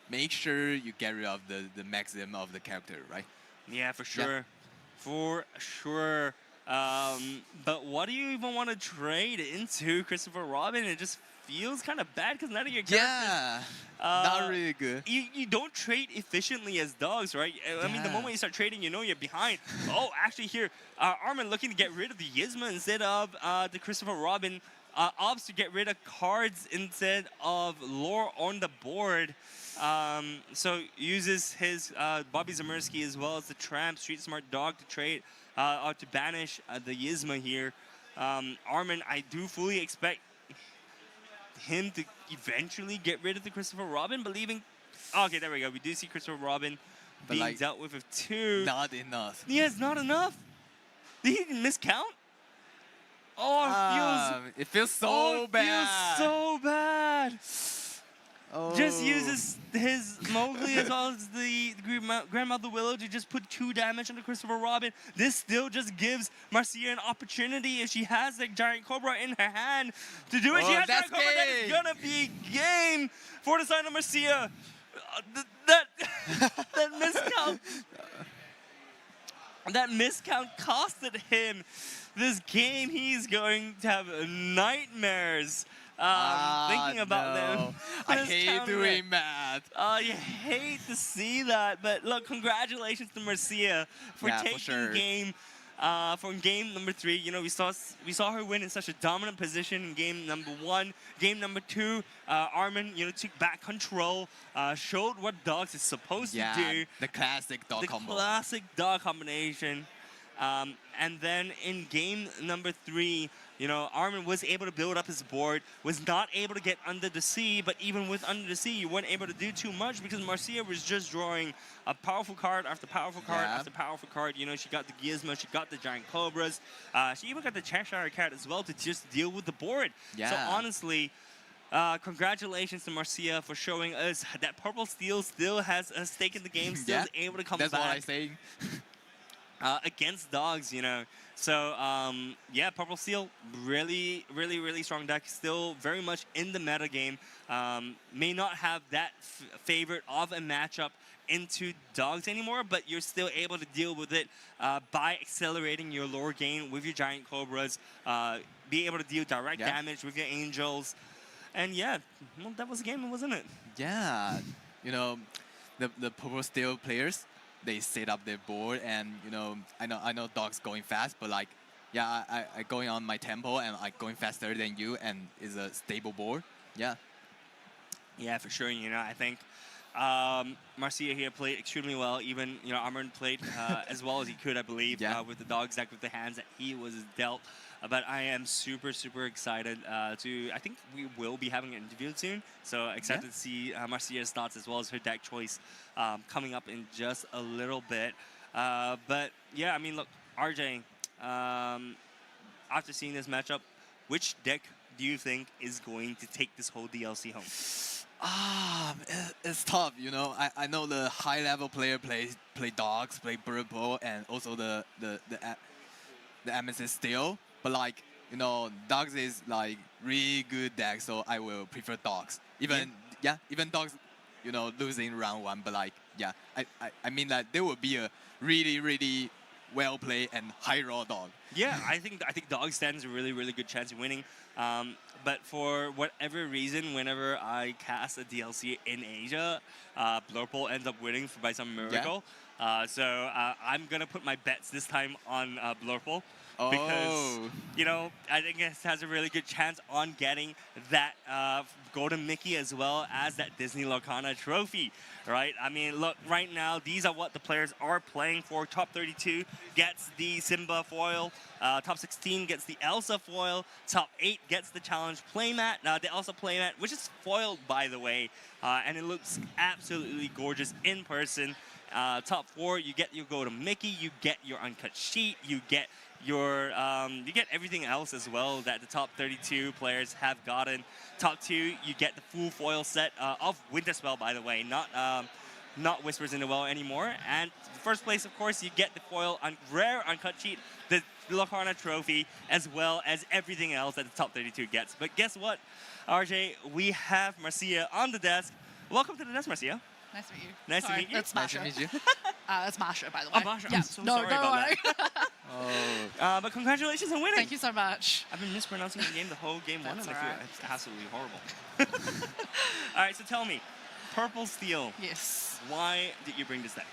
make sure you get rid of the maximum of the character, right?
Yeah, for sure. Yeah. For sure. But what do you even want to trade into Christopher Robin? It just feels kind of bad because none of your characters.
Yeah, not really good.
You don't trade efficiently as dogs, right? I mean, the moment you start trading, you know you're behind. Oh, actually here, Armin looking to get rid of the Yzma instead of the Christopher Robin. Opts to get rid of cards instead of lore on the board. So uses his Bobby Zamersky as well as the Tramp, Street Smart Dog to trade, or to banish the Yzma here. Armin, I do fully expect him to eventually get rid of the Christopher Robin, believing... Okay, there we go. We do see Christopher Robin being like, dealt with 2.
Not enough.
Yes, not enough. Did he miscount? Oh,
it feels so bad.
It feels so bad.
Oh.
Just uses his Mowgli as well as the Grandmother Willow to just put 2 damage on the Christopher Robin. This still just gives Marcia an opportunity if she has the Giant Cobra in her hand to do it. She has Giant Cobra. That is gonna be game for the side of Marcia. That miscount. That miscount costed him this game. He's going to have nightmares thinking about them.
I hate doing math.
You hate to see that, but look, congratulations to Marcia for taking game. For game number 3, you know, we saw her win in such a dominant position in game number 1. Game number 2, Armin, you know, took back control, showed what dogs is supposed to do.
The classic dog combo.
The classic dog combination. And then in game number 3, you know, Armin was able to build up his board, was not able to get under the sea, but even with under the sea, you weren't able to do too much because Marcia was just drawing a powerful card after powerful card after powerful card. You know, she got the Gizmo, she got the Giant Cobras, she even got the Cheshire Cat as well to just deal with the board. So honestly, congratulations to Marcia for showing us that Purple Steel still has a stake in the game, still able to come back.
That's what I'm saying.
Against dogs, you know. So, yeah, Purple Steel, really, really, really strong deck. Still very much in the meta game. May not have that favorite of a matchup into dogs anymore, but you're still able to deal with it by accelerating your lore gain with your Giant Cobras, be able to deal direct damage with your Angels. And yeah, well, that was a game, wasn't it?
Yeah, you know, the Purple Steel players, they set up their board, and you know, I know dogs going fast, but like, yeah, I going on my tempo and like going faster than you, and is a stable board. Yeah.
Yeah, for sure. You know, I think Marcia here played extremely well. Even, you know, Armin played as well as he could, I believe, with the dogs deck, with the hands that he was dealt. But I am super, super excited to... I think we will be having an interview soon. So excited to see Marcia's thoughts as well as her deck choice coming up in just a little bit. But yeah, I mean, look, RJ, after seeing this matchup, which deck do you think is going to take this whole DLC home?
It's tough, you know. I know the high-level player play dogs, play purple, and also the Amethyst Steel. But like, you know, dogs is like really good deck, so I will prefer dogs. Even dogs, you know, losing round 1. But like, yeah, I mean that there will be a really, really well played and high raw dog.
Yeah, I think dog stands a really, really good chance of winning. But for whatever reason, whenever I cast a DLC in Asia, Blurple ends up winning by some miracle. So I'm gonna put my bets this time on Blurple. Because, you know, I think it has a really good chance on getting that Golden Mickey as well as that Disney Lorcana trophy, right? I mean, look, right now, these are what the players are playing for. Top 32 gets the Simba foil. Top 16 gets the Elsa foil. Top 8 gets the Challenge playmat. The Elsa playmat, which is foiled, by the way, and it looks absolutely gorgeous in person. Top 4, you get your Golden Mickey, you get your Uncut Sheet, you get your you get everything else as well that the top 32 players have gotten. Top 2, you get the full foil set of Winterspell, by the way, not Whispers in the Well anymore. And first place, of course, you get the foil on rare Uncut Sheet, the Lorcana trophy, as well as everything else that the top 32 gets. But guess what, RJ? We have Marcia on the desk. Welcome to the desk, Marcia.
Nice to meet you.
Nice to meet you.
That's
nice to meet you.
It's Marsha, by the way.
Oh, Marsha, I'm so sorry
don't
about
worry.
Oh.
But congratulations on winning.
Thank you so much.
I've been mispronouncing the game the whole game one,
That's
and I feel
alright.
it's absolutely horrible. All right, so tell me, Purple Steel.
Yes.
Why did you bring this deck?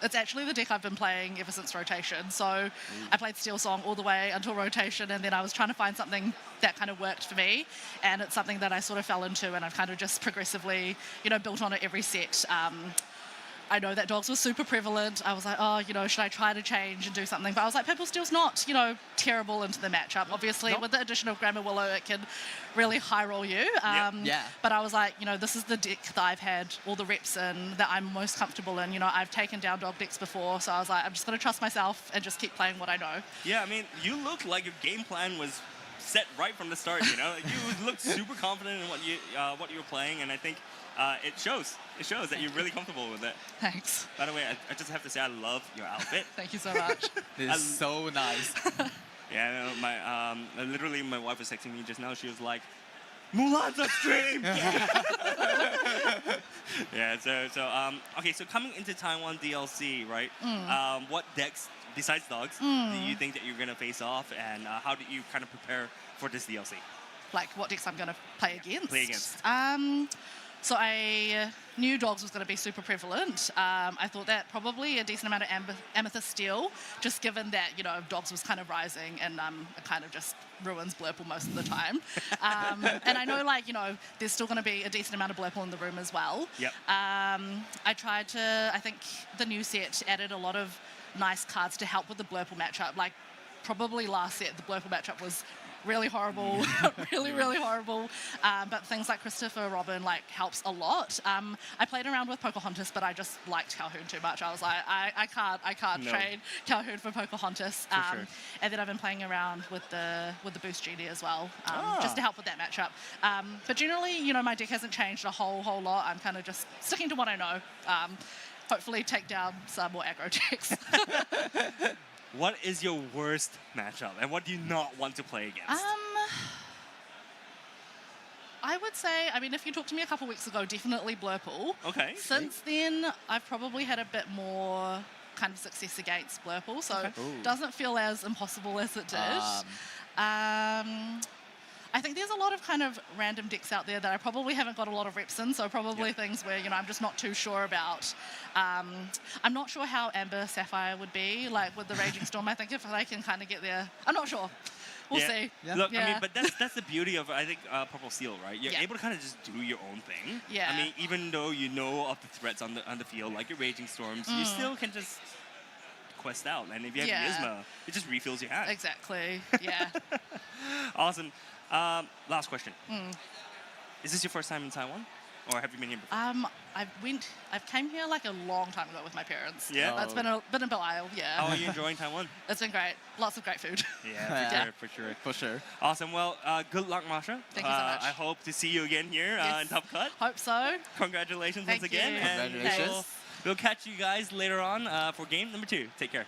It's actually the deck I've been playing ever since rotation. So I played Steel Song all the way until rotation, and then I was trying to find something that kind of worked for me, and it's something that I sort of fell into, and I've kind of just progressively, built on it every set. I know that dogs were super prevalent. I was like, oh, should I try to change and do something? But I was like, Purple Steel's not, terrible into the matchup. Obviously,
Nope.
with the addition of Grammar Willow, it can really high roll you.
Yeah.
But I was like, this is the deck that I've had all the reps in, that I'm most comfortable in. I've taken down dog decks before, so I was like, I'm just going to trust myself and just keep playing what I know.
Yeah, I mean, you look like your game plan was set right from the start. You looked super confident in what you were playing, and I think it shows. It shows that you're really comfortable with it.
Thanks.
By the way, I just have to say I love your outfit.
Thank you so much.
It's so nice.
Yeah, literally my wife was texting me just now. She was like, Mulan's on stream! Yeah, okay, so coming into Taiwan DLC, right? What decks, besides dogs, do you think that you're going to face off, and how do you kind of prepare for this DLC?
Like what decks I'm going to play against?
Play against.
So I knew dogs was going to be super prevalent. I thought that probably a decent amount of Amethyst Steel, just given that, dogs was kind of rising, and it kind of just ruins Blurple most of the time. And I know, there's still going to be a decent amount of Blurple in the room as well.
Yep.
I think the new set added a lot of nice cards to help with the Blurple matchup. Like, probably last set, the Blurple matchup was really horrible, really horrible. But things like Christopher Robin helps a lot. I played around with Pocahontas, but I just liked Calhoun too much. I was like, I can't trade Calhoun for Pocahontas.
Sure.
And then I've been playing around with the Boost Genie as well, just to help with that matchup. But generally, my deck hasn't changed a whole lot. I'm kind of just sticking to what I know. Hopefully take down some more aggro decks.
What is your worst matchup, and what do you not want to play against?
I would say, if you talked to me a couple weeks ago, definitely Blurple.
Okay.
Since then, I've probably had a bit more kind of success against Blurple, so
Okay.
it doesn't feel as impossible as it did. I think there's a lot of kind of random decks out there that I probably haven't got a lot of reps in, so probably things where, I'm just not too sure about. I'm not sure how Amber Sapphire would be, with the Raging Storm. I think if they can kind of get there, I'm not sure. We'll see.
Yeah.
Look, but that's the beauty of, I think, Purple Steel, right? You're
Yeah.
able to kind of just do your own thing.
Yeah.
Even though you know of the threats on the field, like your Raging Storms, you still can just quest out. And if you have Miasma, it just refills your hand.
Exactly, yeah.
Awesome. Last question. Is this your first time in Taiwan, or have you been here before?
I came here a long time ago with my parents.
Yeah?
That's been a while, yeah.
How are you enjoying Taiwan?
It's been great. Lots of great food.
Yeah, for sure.
For sure.
Awesome. Well, good luck, Marsha.
Thank you so much.
I hope to see you again here
Yes.
in Top Cut.
Hope so.
Congratulations
Thank
once again.
you.
And
Congratulations.
we'll catch you guys later on for game number 2. Take care.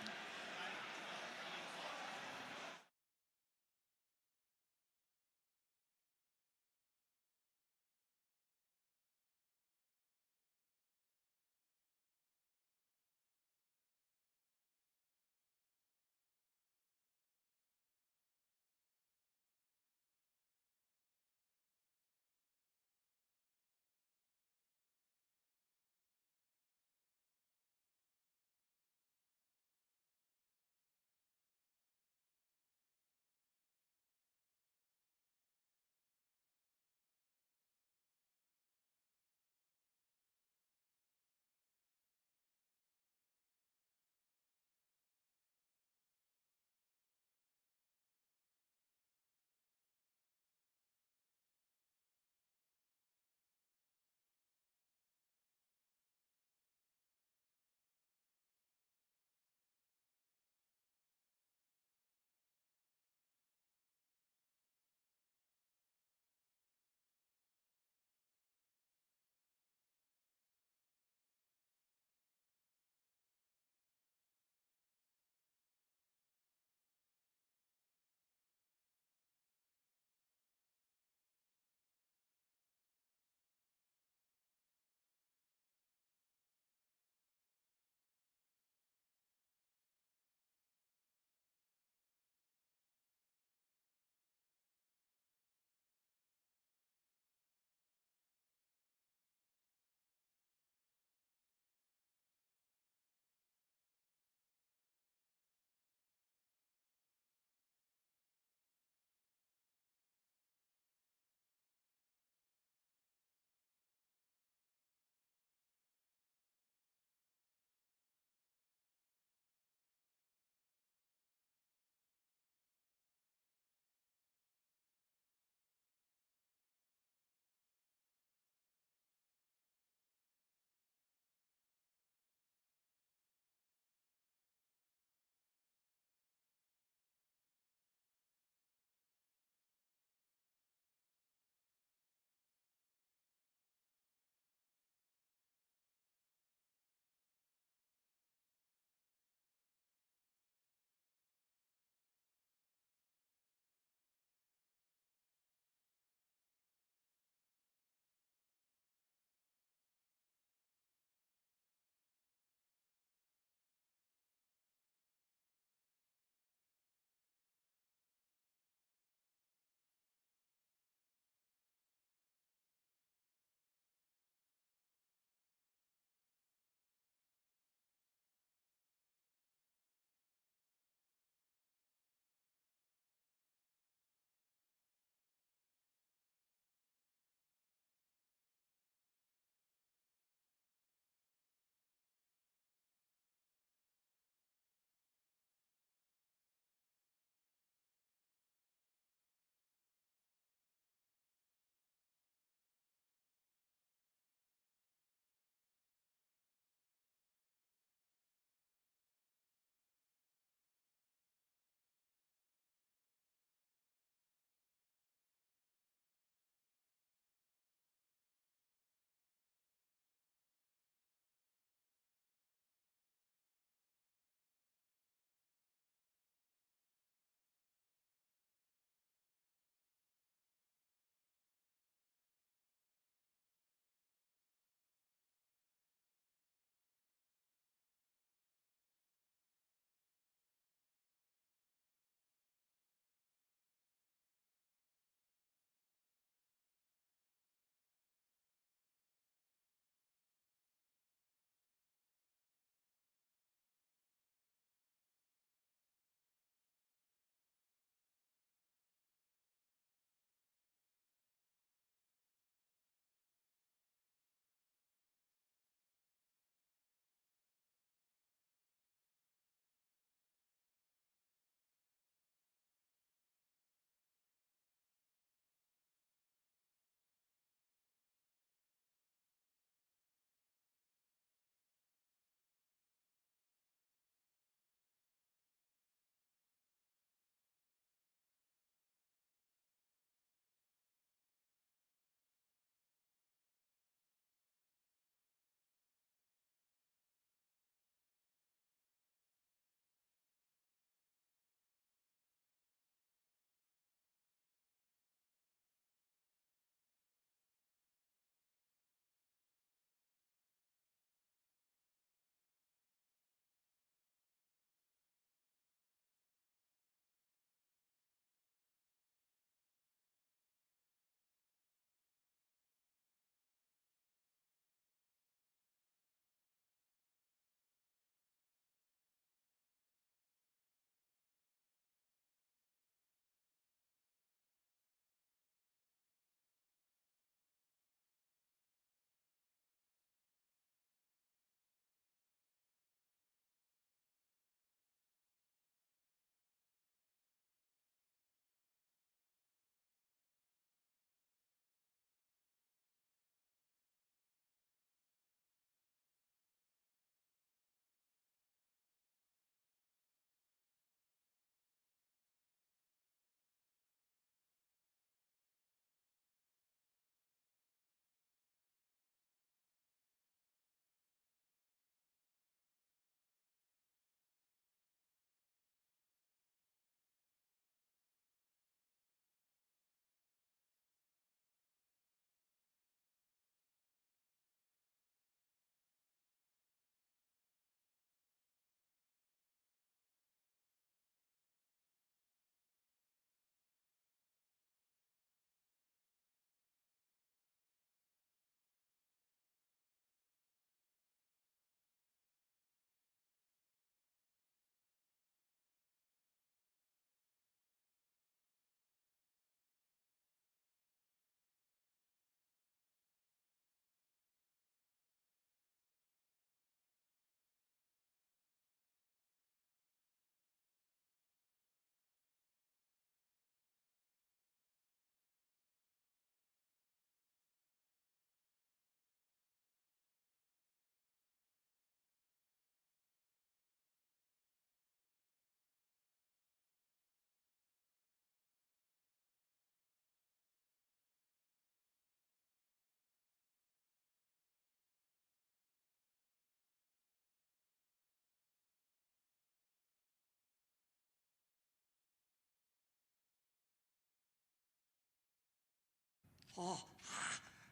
Oh,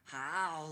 how?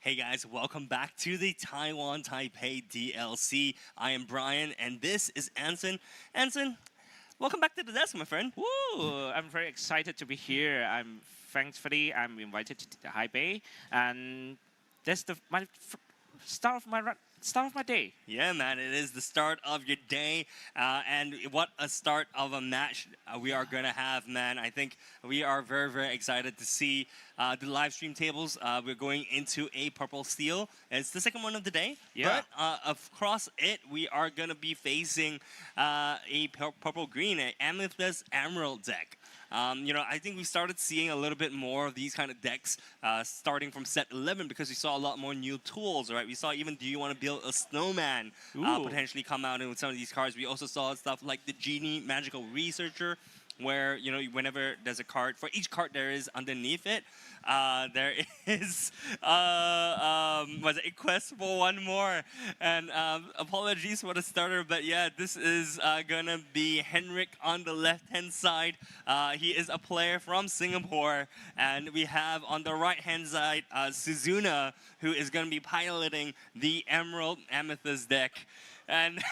Hey guys, welcome back to the Taiwan Taipei DLC. I am Brian, and this is Anson. Anson, welcome back to the desk, my friend.
Woo! I'm very excited to be here. Thankfully I'm invited to Taipei, and that's my start of my day.
Yeah, man, it is the start of your day, and what a start of a match we are gonna have, man. I think we are very, very excited to see the live stream tables. We're going into a purple steel. It's the second one of the day,
Yeah.
but across it, we are gonna be facing a purple green, an Amethyst Emerald deck. I think we started seeing a little bit more of these kind of decks starting from set 11 because we saw a lot more new tools, right? We saw even Do You Want to Build a Snowman potentially come out with some of these cards. We also saw stuff like the Genie Magical Researcher, where whenever there's a card, for each card there is underneath it, there is was it a quest for one more. And apologies for the starter, but yeah, this is gonna be Henrik on the left hand side. He is a player from Singapore, and we have on the right hand side Suzuna, who is gonna be piloting the Emerald Amethyst deck. And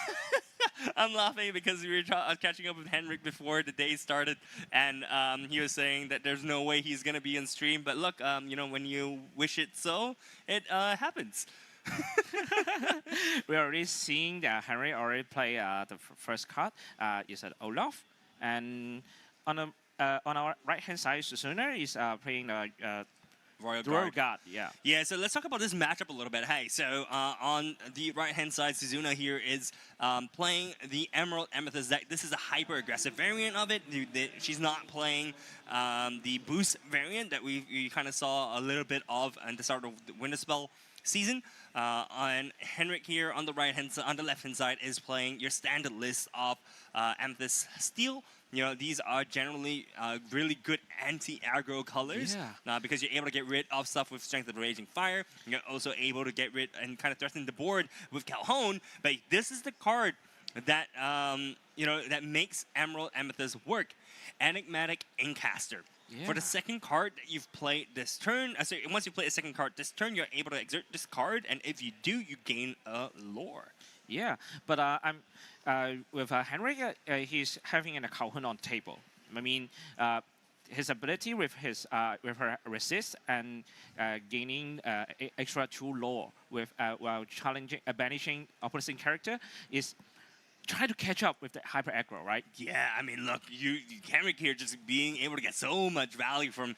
I'm laughing because we were catching up with Henrik before the day started, and he was saying that there's no way he's gonna be on stream. But look, when you wish it so, it happens.
We're already seeing that Henry already play the first card. Is an Olaf, and on our right hand side, Susuna is playing the
Royal
Royal
Guard.
Guard. Yeah.
Yeah, so let's talk about this matchup a little bit. Hey, so on the right-hand side, Suzuna here is playing the Emerald Amethyst deck. This is a hyper-aggressive variant of it. She's not playing the boost variant that we kind of saw a little bit of at the start of the Winter Spell season. And Henrik here on the left-hand side is playing your standard list of Amethyst Steel. These are generally really good anti-aggro colors because you're able to get rid of stuff with Strength of the Raging Fire. You're also able to get rid and kind of threaten the board with Calhoun. But this is the card that that makes Emerald Amethyst work. Enigmatic Inkcaster.
Yeah.
For the second card that you've played this turn, once you play a second card this turn, you're able to exert this card, and if you do, you gain a lore.
Yeah, but I'm with Henrik. He's having a Calhoun on table. I mean, his ability with her resist and gaining extra 2 lore with while banishing opposing character is try to catch up with the hyper aggro, right?
Yeah, I mean, look, Henrik here just being able to get so much value from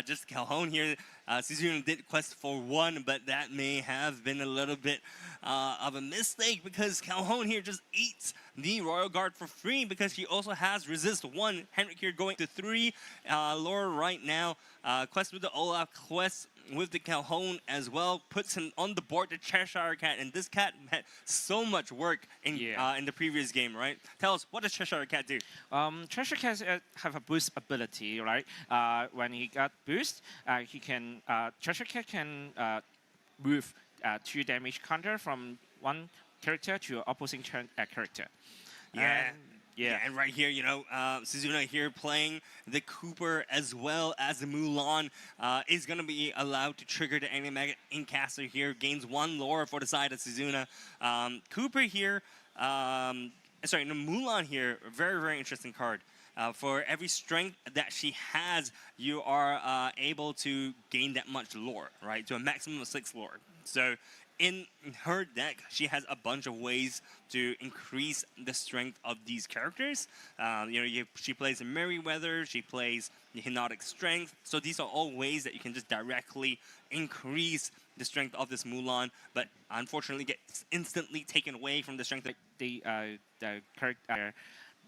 just Calhoun here. Suzuna did quest for 1, but that may have been a little bit of a mistake because Calhoun here just eats the Royal Guard for free because she also has resist 1. Henrik here going to 3 lore right now. Quest with the Olaf, quest with the Calhoun as well, puts him on the board, the Cheshire Cat, and this cat had so much work in the previous game, right? Tell us, what does Cheshire Cat do?
Cheshire Cat have a boost ability, right? When he got boost, he can Cheshire Cat can move 2 damage counter from one character to opposing character.
Yeah. Yeah, and right here, Suzuna here playing the Cooper as well as the Mulan is going to be allowed to trigger the Enigmatic Inkcaster here. Gains 1 lore for the side of Suzuna. Cooper here, Mulan here, very, very interesting card. For every strength that she has, you are able to gain that much lore, right? To a maximum of 6 lore. So in her deck, she has a bunch of ways to increase the strength of these characters. She plays a Merryweather, she plays the Hypnotic Strength. So these are all ways that you can just directly increase the strength of this Mulan, but unfortunately gets instantly taken away from the strength.
The character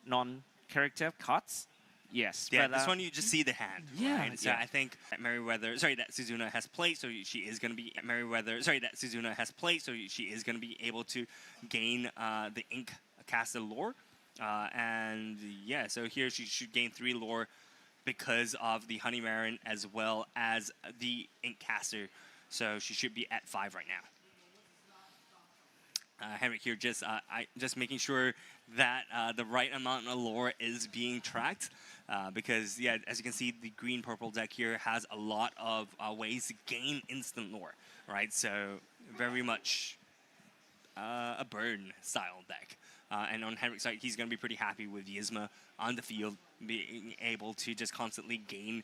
non-character cards. Yes.
Yeah,
but,
this one you just see the hand.
Yeah,
Right? So
yeah.
I think that that Suzuna has played, so she is going to be that Suzuna has played, so she is going to be able to gain the Ink Caster lore, and yeah, so here she should gain 3 lore because of the Honey Marin as well as the Ink Caster, so she should be at 5 right now. Henrik here just making sure that the right amount of lore is being tracked. Because, yeah, as you can see, the green-purple deck here has a lot of ways to gain instant lore, right? So very much a burn-style deck. And on Henrik's side, he's going to be pretty happy with Yzma on the field, being able to just constantly gain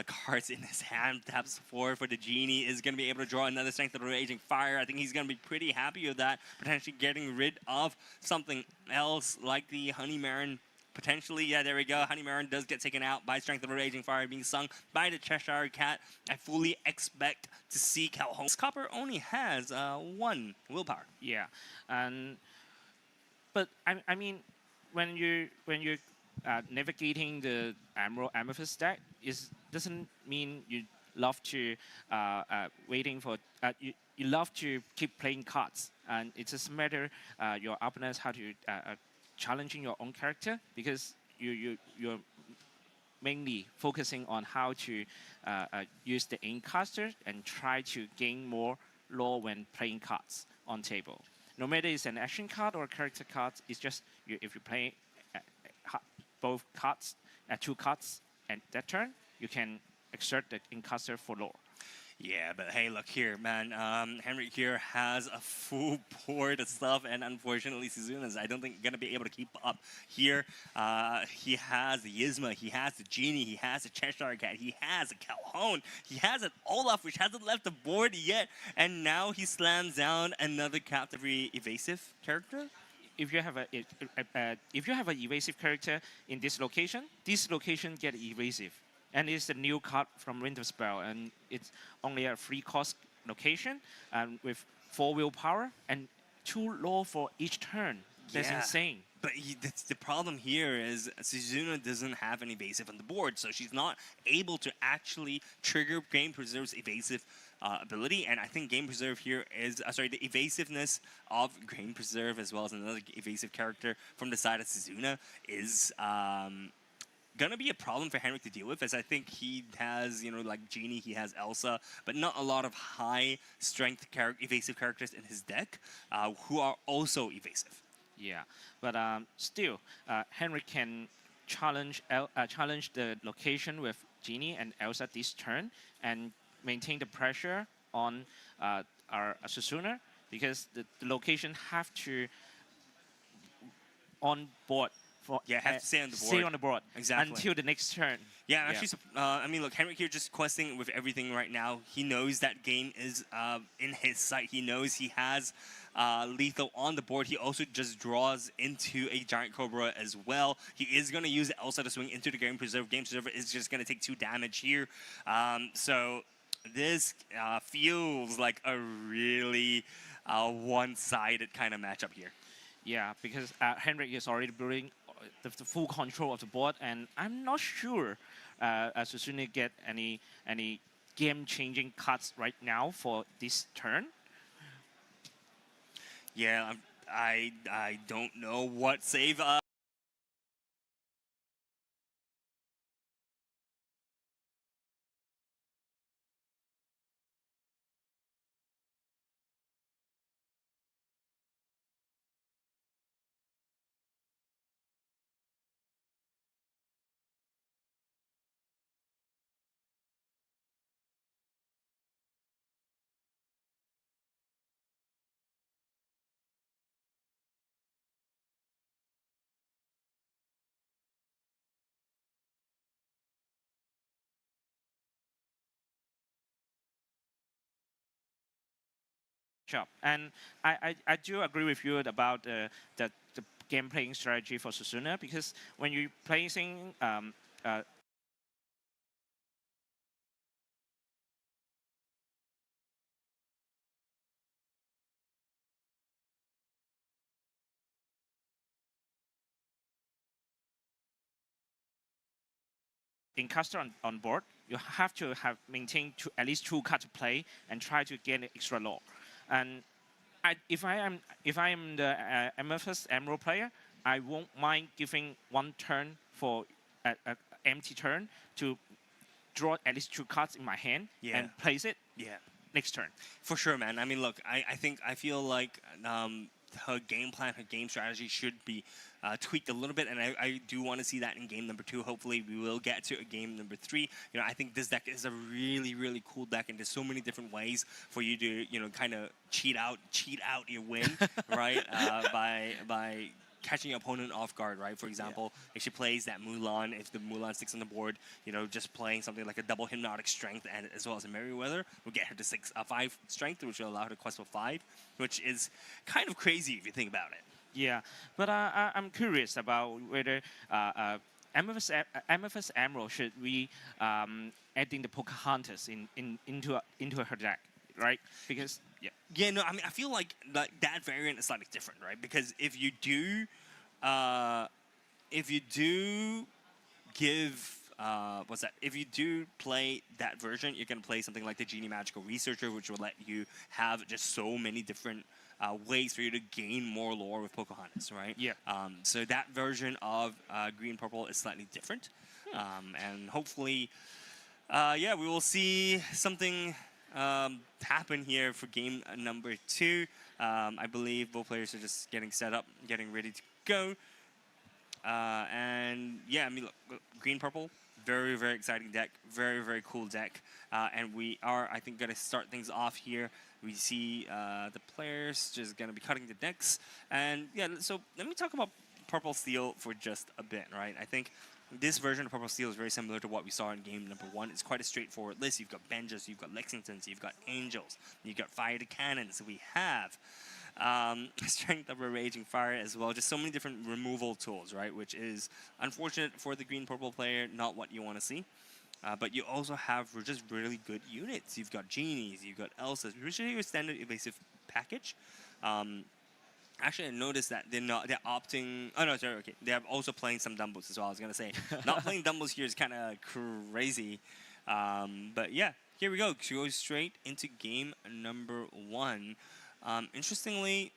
cards in his hand. Taps 4 for the Genie, is going to be able to draw another Strength of the Raging Fire. I think he's going to be pretty happy with that, potentially getting rid of something else like the Honey Marin. Potentially, yeah, there we go. Honey Marin does get taken out by Strength of the Raging Fire, being sung by the Cheshire Cat. I fully expect to see Calhoun. Copper only has 1 willpower.
Yeah, and but I mean, when you navigating the Emerald Amethyst deck, doesn't mean you love to waiting for you love to keep playing cards, and it just matter your opponents how to challenging your own character, because you're mainly focusing on how to use the Inkcaster and try to gain more lore when playing cards on table. No matter it's an action card or a character card, it's just if you play both cards, 2 cards at that turn, you can exert the Inkcaster for lore.
Yeah, but hey, look here, man. Henrik here has a full board of stuff, and unfortunately, Suzuna's, I don't think, going to be able to keep up here. He has the Yzma, he has the Genie, he has the Cheshire Cat, he has a Calhoun, he has an Olaf, which hasn't left the board yet, and now he slams down another captivity evasive character.
If you have an evasive character in this location get evasive. And it's a new card from Winterspell, and it's only a 3-cost location, and with 4 willpower and 2 lore for each turn. That's insane.
But the problem here is Suzuna doesn't have an evasive on the board, so she's not able to actually trigger Game Preserve's evasive ability. And I think Game Preserve here is, the evasiveness of Game Preserve, as well as another evasive character from the side of Suzuna, is gonna be a problem for Henrik to deal with, as I think he has, like Genie, he has Elsa, but not a lot of high strength evasive characters in his deck who are also evasive.
Yeah, but still, Henrik can challenge the location with Genie and Elsa this turn and maintain the pressure on our Susuna, because the location have to on board.
Have to stay on the board.
Stay on the board
exactly
until the next turn.
Yeah, actually, I mean, look, Henrik here just questing with everything right now. He knows that game is in his sight. He knows he has lethal on the board. He also just draws into a Giant Cobra as well. He is going to use Elsa to swing into the Game Preserve. Game Preserve is just going to take 2 damage here. So this feels like a really one-sided kind of matchup here.
Yeah, because Henrik is already building the full control of the board, and I'm not sure Susuna get any game-changing cards right now for this turn.
Yeah, I don't know what save.
And I do agree with you about the game playing strategy for Susuna, because when you're placing Incaster on board, you have to maintain at least 2 cards to play and try to get extra lore. And if I am the Amethyst Emerald player, I won't mind giving 1 turn for an empty turn to draw at least 2 cards in my hand and place it next turn.
For sure, man. I mean, look, I feel like her game plan, her game strategy should be tweaked a little bit, and I do want to see that in game number 2. Hopefully, we will get to a game number 3. I think this deck is a really, really cool deck, and there's so many different ways for you to, kind of cheat out your win, right? By catching your opponent off guard, right? For example, if she plays that Mulan, if the Mulan sticks on the board, just playing something like a double Hypnotic Strength and as well as a Merryweather will get her to 5 Strength, which will allow her to quest for 5, which is kind of crazy if you think about it.
Yeah, but I'm curious about whether Amethyst Emerald should we adding the Pocahontas into her deck, right? Because
No, I mean, I feel like that variant is slightly different, right? Because if you do give if you do play that version, you're gonna play something like the Genie Magical Researcher, which will let you have just so many different ways for you to gain more lore with Pocahontas, right?
Yeah.
So that version of green purple is slightly different, and hopefully, we will see something happen here for game number 2. I believe both players are just getting set up, getting ready to go. And yeah, I mean, look, green purple, very, very exciting deck, very, very cool deck. And we are, I think, going to start things off here. We see the players just going to be cutting the decks. And yeah, so let me talk about Purple Steel for just a bit, right? I think this version of Purple Steel is very similar to what we saw in game number 1. It's quite a straightforward list. You've got Benjas, you've got Lexingtons, you've got Angels, you've got Fire to Cannons. We have Strength of a Raging Fire as well. Just so many different removal tools, right? Which is unfortunate for the green-purple player, not what you want to see. But you also have just really good units. You've got Genies, you've got Elsas, which are your standard evasive package. Actually, I noticed that they're opting. Oh no, sorry. Okay, they're also playing some Dumbos as well. I was gonna say, not playing Dumbos here is kind of crazy. But yeah, here we go. She goes straight into game number 1. Interestingly,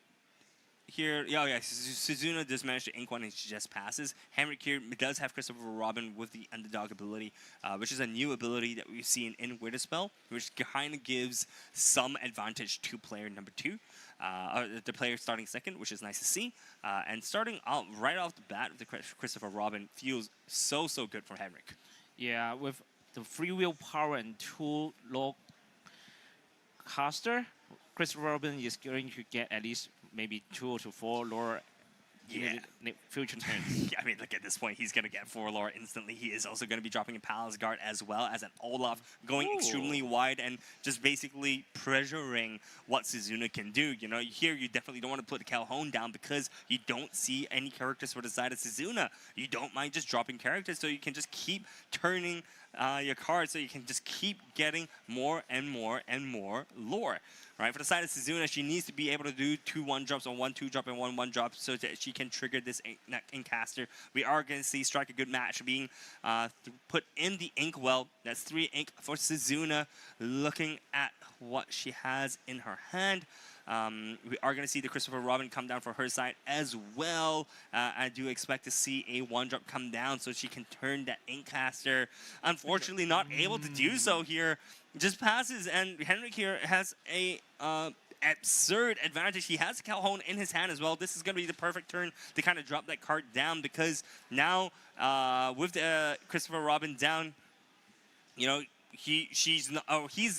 here, Suzuna does manage to ink one and she just passes. Henrik here does have Christopher Robin with the Underdog ability, which is a new ability that we've seen in Winterspell, which kind of gives some advantage to player number 2. Or the player starting second, which is nice to see. And starting out right off the bat with the Christopher Robin feels so good for Henrik.
Yeah, with the free will power and 2 low caster, Christopher Robin is going to get at least maybe 2 to 4 lore in the future turns.
I mean, look, at this point, he's going to get 4 lore instantly. He is also going to be dropping a Palace Guard as well as an Olaf, going extremely wide and just basically pressuring what Suzuna can do. Here you definitely don't want to put Calhoun down because you don't see any characters for the side of Suzuna. You don't mind just dropping characters so you can just keep turning your cards so you can just keep getting more and more and more lore. Right, for the side of Suzuna, she needs to be able to do 2 1-drops and 1 2-drop and 1 1-drop so that she can trigger this Inkcaster. We are going to see Strike a Good Match being put in the Inkwell. That's 3 ink for Suzuna. Looking at what she has in her hand. We are going to see the Christopher Robin come down for her side as well. I do expect to see a 1-drop come down so she can turn that Inkcaster. Unfortunately, not able to do so here. Just passes, and Henrik here has a absurd advantage. He has Calhoun in his hand as well. This is going to be the perfect turn to kind of drop that card down because now with the Christopher Robin down, he's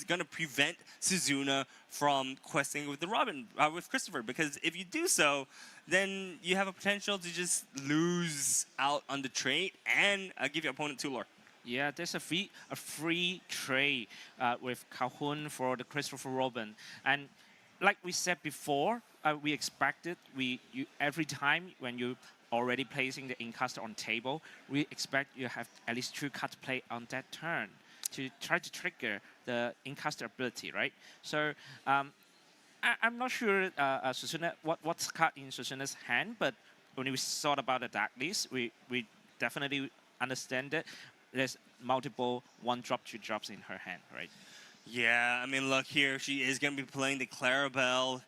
going to prevent Suzuna from questing with the Robin with Christopher, because if you do so, then you have a potential to just lose out on the trade and give your opponent 2 lore.
Yeah, there's a free trade with Calhoun for the Christopher Robin, and like we said before, we expected every time when you already placing the Inkcaster on table, we expect you have at least 2 cards play on that turn to try to trigger the Inkcaster ability, right? So I'm not sure Suzuna what's card in Suzuna's hand, but when we thought about the deck list, we definitely understand it. There's multiple 1-drop, 2-drops in her hand, right?
Yeah, I mean, look here. She is going to be playing the Clarabelle.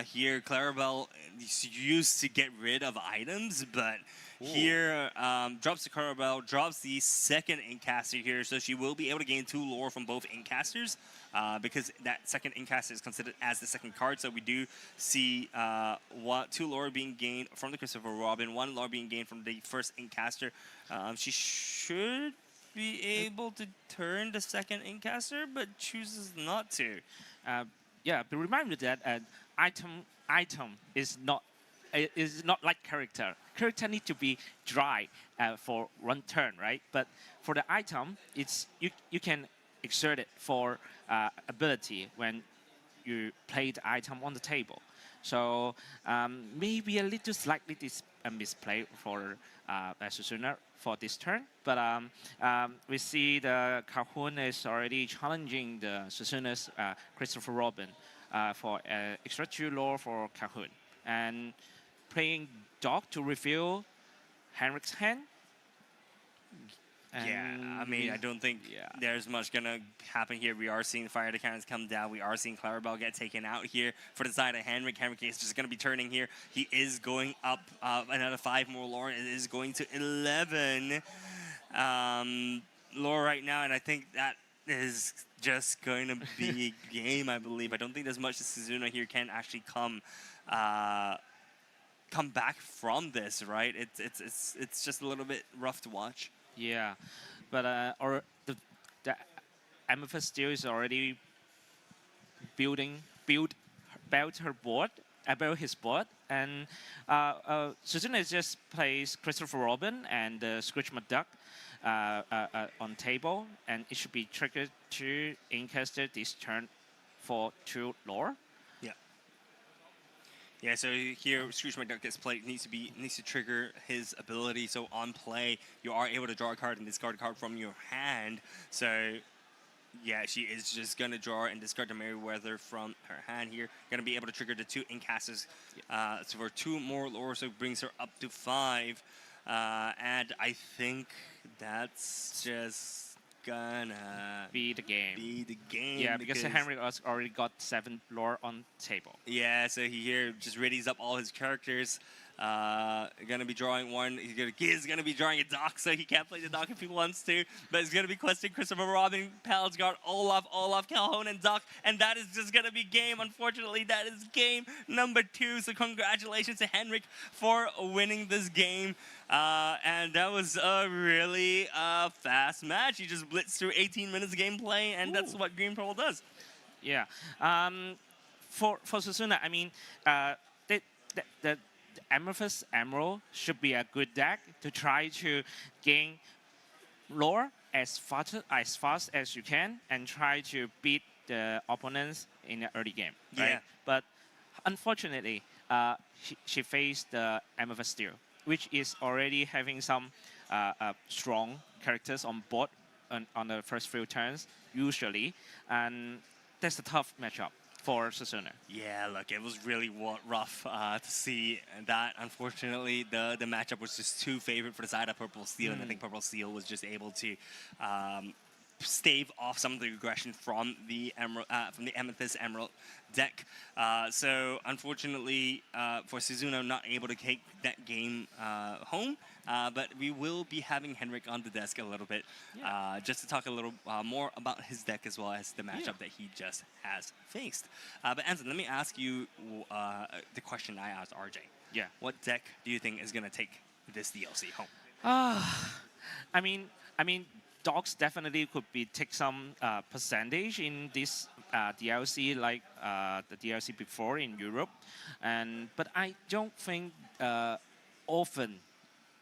Here, Clarabelle is used to get rid of items, but here drops the Clarabelle, drops the second Incaster here, so she will be able to gain 2 lore from both Incasters because that second Incaster is considered as the second card. So we do see 2 lore being gained from the Christopher Robin, 1 lore being gained from the first Incaster. She should be able to turn the second Incaster, but chooses not to.
Yeah, but remember that item is not like character. Character need to be dry for 1 turn, right? But for the item, it's you can exert it for ability when you play the item on the table. So maybe a little slightly misplay for Susuna for this turn. But we see the Calhoun is already challenging the Susuna's Christopher Robin for extra 2 lore for Calhoun. And playing Dog to reveal Henrik's hand.
Yeah, I mean, I don't think there's much gonna happen here. We are seeing the Fire the Cannons come down. We are seeing Clarabelle get taken out here for the side of Henrik. Henrik is just gonna be turning here. He is going up another 5 more lore. It is going to 11 lore right now, and I think that is just going to be a game, I believe. I don't think there's much that Suzuna here can actually come back from this, right? It's just a little bit rough to watch.
Yeah, but the Amethyst still is already built her board, about his board, and Suzuna just plays Christopher Robin and Scrooge McDuck on table, and it should be triggered to Incaster this turn for 2 lore.
Yeah, so here Scrooge McDuck gets played, needs to trigger his ability. So on play, you are able to draw a card and discard a card from your hand. So yeah, she is just gonna draw and discard the Merryweather from her hand here. Gonna be able to trigger the 2 Incasters so for 2 more lore, so it brings her up to 5. And I think that's just gonna
be the game.
Yeah,
because Henry has already got 7 lore on table.
Yeah, so he here just readies up all his characters. Gonna be drawing one. He's gonna be drawing a dock, so he can't play the dock if he wants to. But he's gonna be questing Christopher Robin, Palsgard, Olaf, Calhoun, and Doc, and that is just gonna be game. Unfortunately, that is game number 2. So congratulations to Henrik for winning this game. And that was a really fast match. He just blitzed through 18 minutes of gameplay, and that's what Green Pearl does.
Yeah. For Susuna, I mean, the Amethyst Emerald should be a good deck to try to gain lore as fast as you can and try to beat the opponents in the early game. Right?
Yeah.
But unfortunately, she faced the Amethyst Steel, which is already having some strong characters on board on the first few turns, usually. And that's a tough matchup for Susuna.
Yeah, look, it was really rough to see that. Unfortunately, the matchup was just too favored for the side of Purple Steel, and I think Purple Steel was just able to stave off some of the aggression from the Amethyst Emerald deck. So unfortunately for Suzuno, not able to take that game home. But we will be having Henrik on the desk a little bit, just to talk a little more about his deck as well as the matchup that he just has faced. But Anson, let me ask you the question I asked RJ.
Yeah.
What deck do you think is going to take this DLC home?
I mean, dogs definitely could be take some percentage in this DLC, like the DLC before in Europe, but I don't think often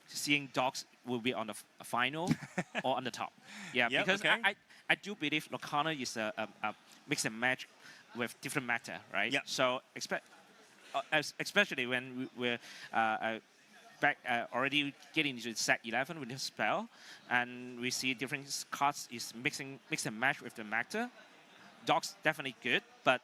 seeing dogs will be on the final or on the top. Yeah,
Yep,
because
okay.
I do believe Locana is a mix and match with different meta, right?
Yep.
So especially when we're already getting into set 11 with this spell, and we see different cards is mix and match with the meta. Dogs definitely good, but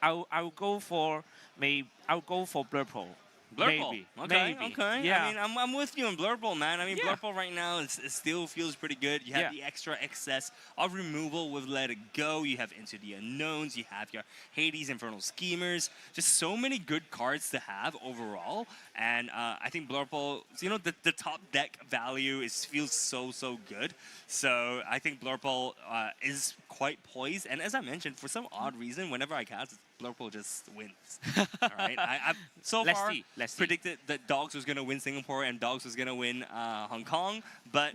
I'll go for Blurple
Blurple.
Maybe.
Okay,
Maybe.
okay.
Yeah.
I mean, I'm with you on Blurple, man. I mean,
Yeah.
Blurple right now it still feels pretty good. You have
Yeah.
the extra excess of removal with Let It Go. You have Into the Unknowns. You have your Hades Infernal Schemers. Just so many good cards to have overall. And I think Blurple, you know, the top deck value feels so good. So I think Blurple is quite poised. And as I mentioned, for some odd reason, whenever I cast, Blurple just wins. All right. I've so
Let's
far
see, let's see.
predicted that Dogs was going to win Singapore and Dogs was going to win Hong Kong. But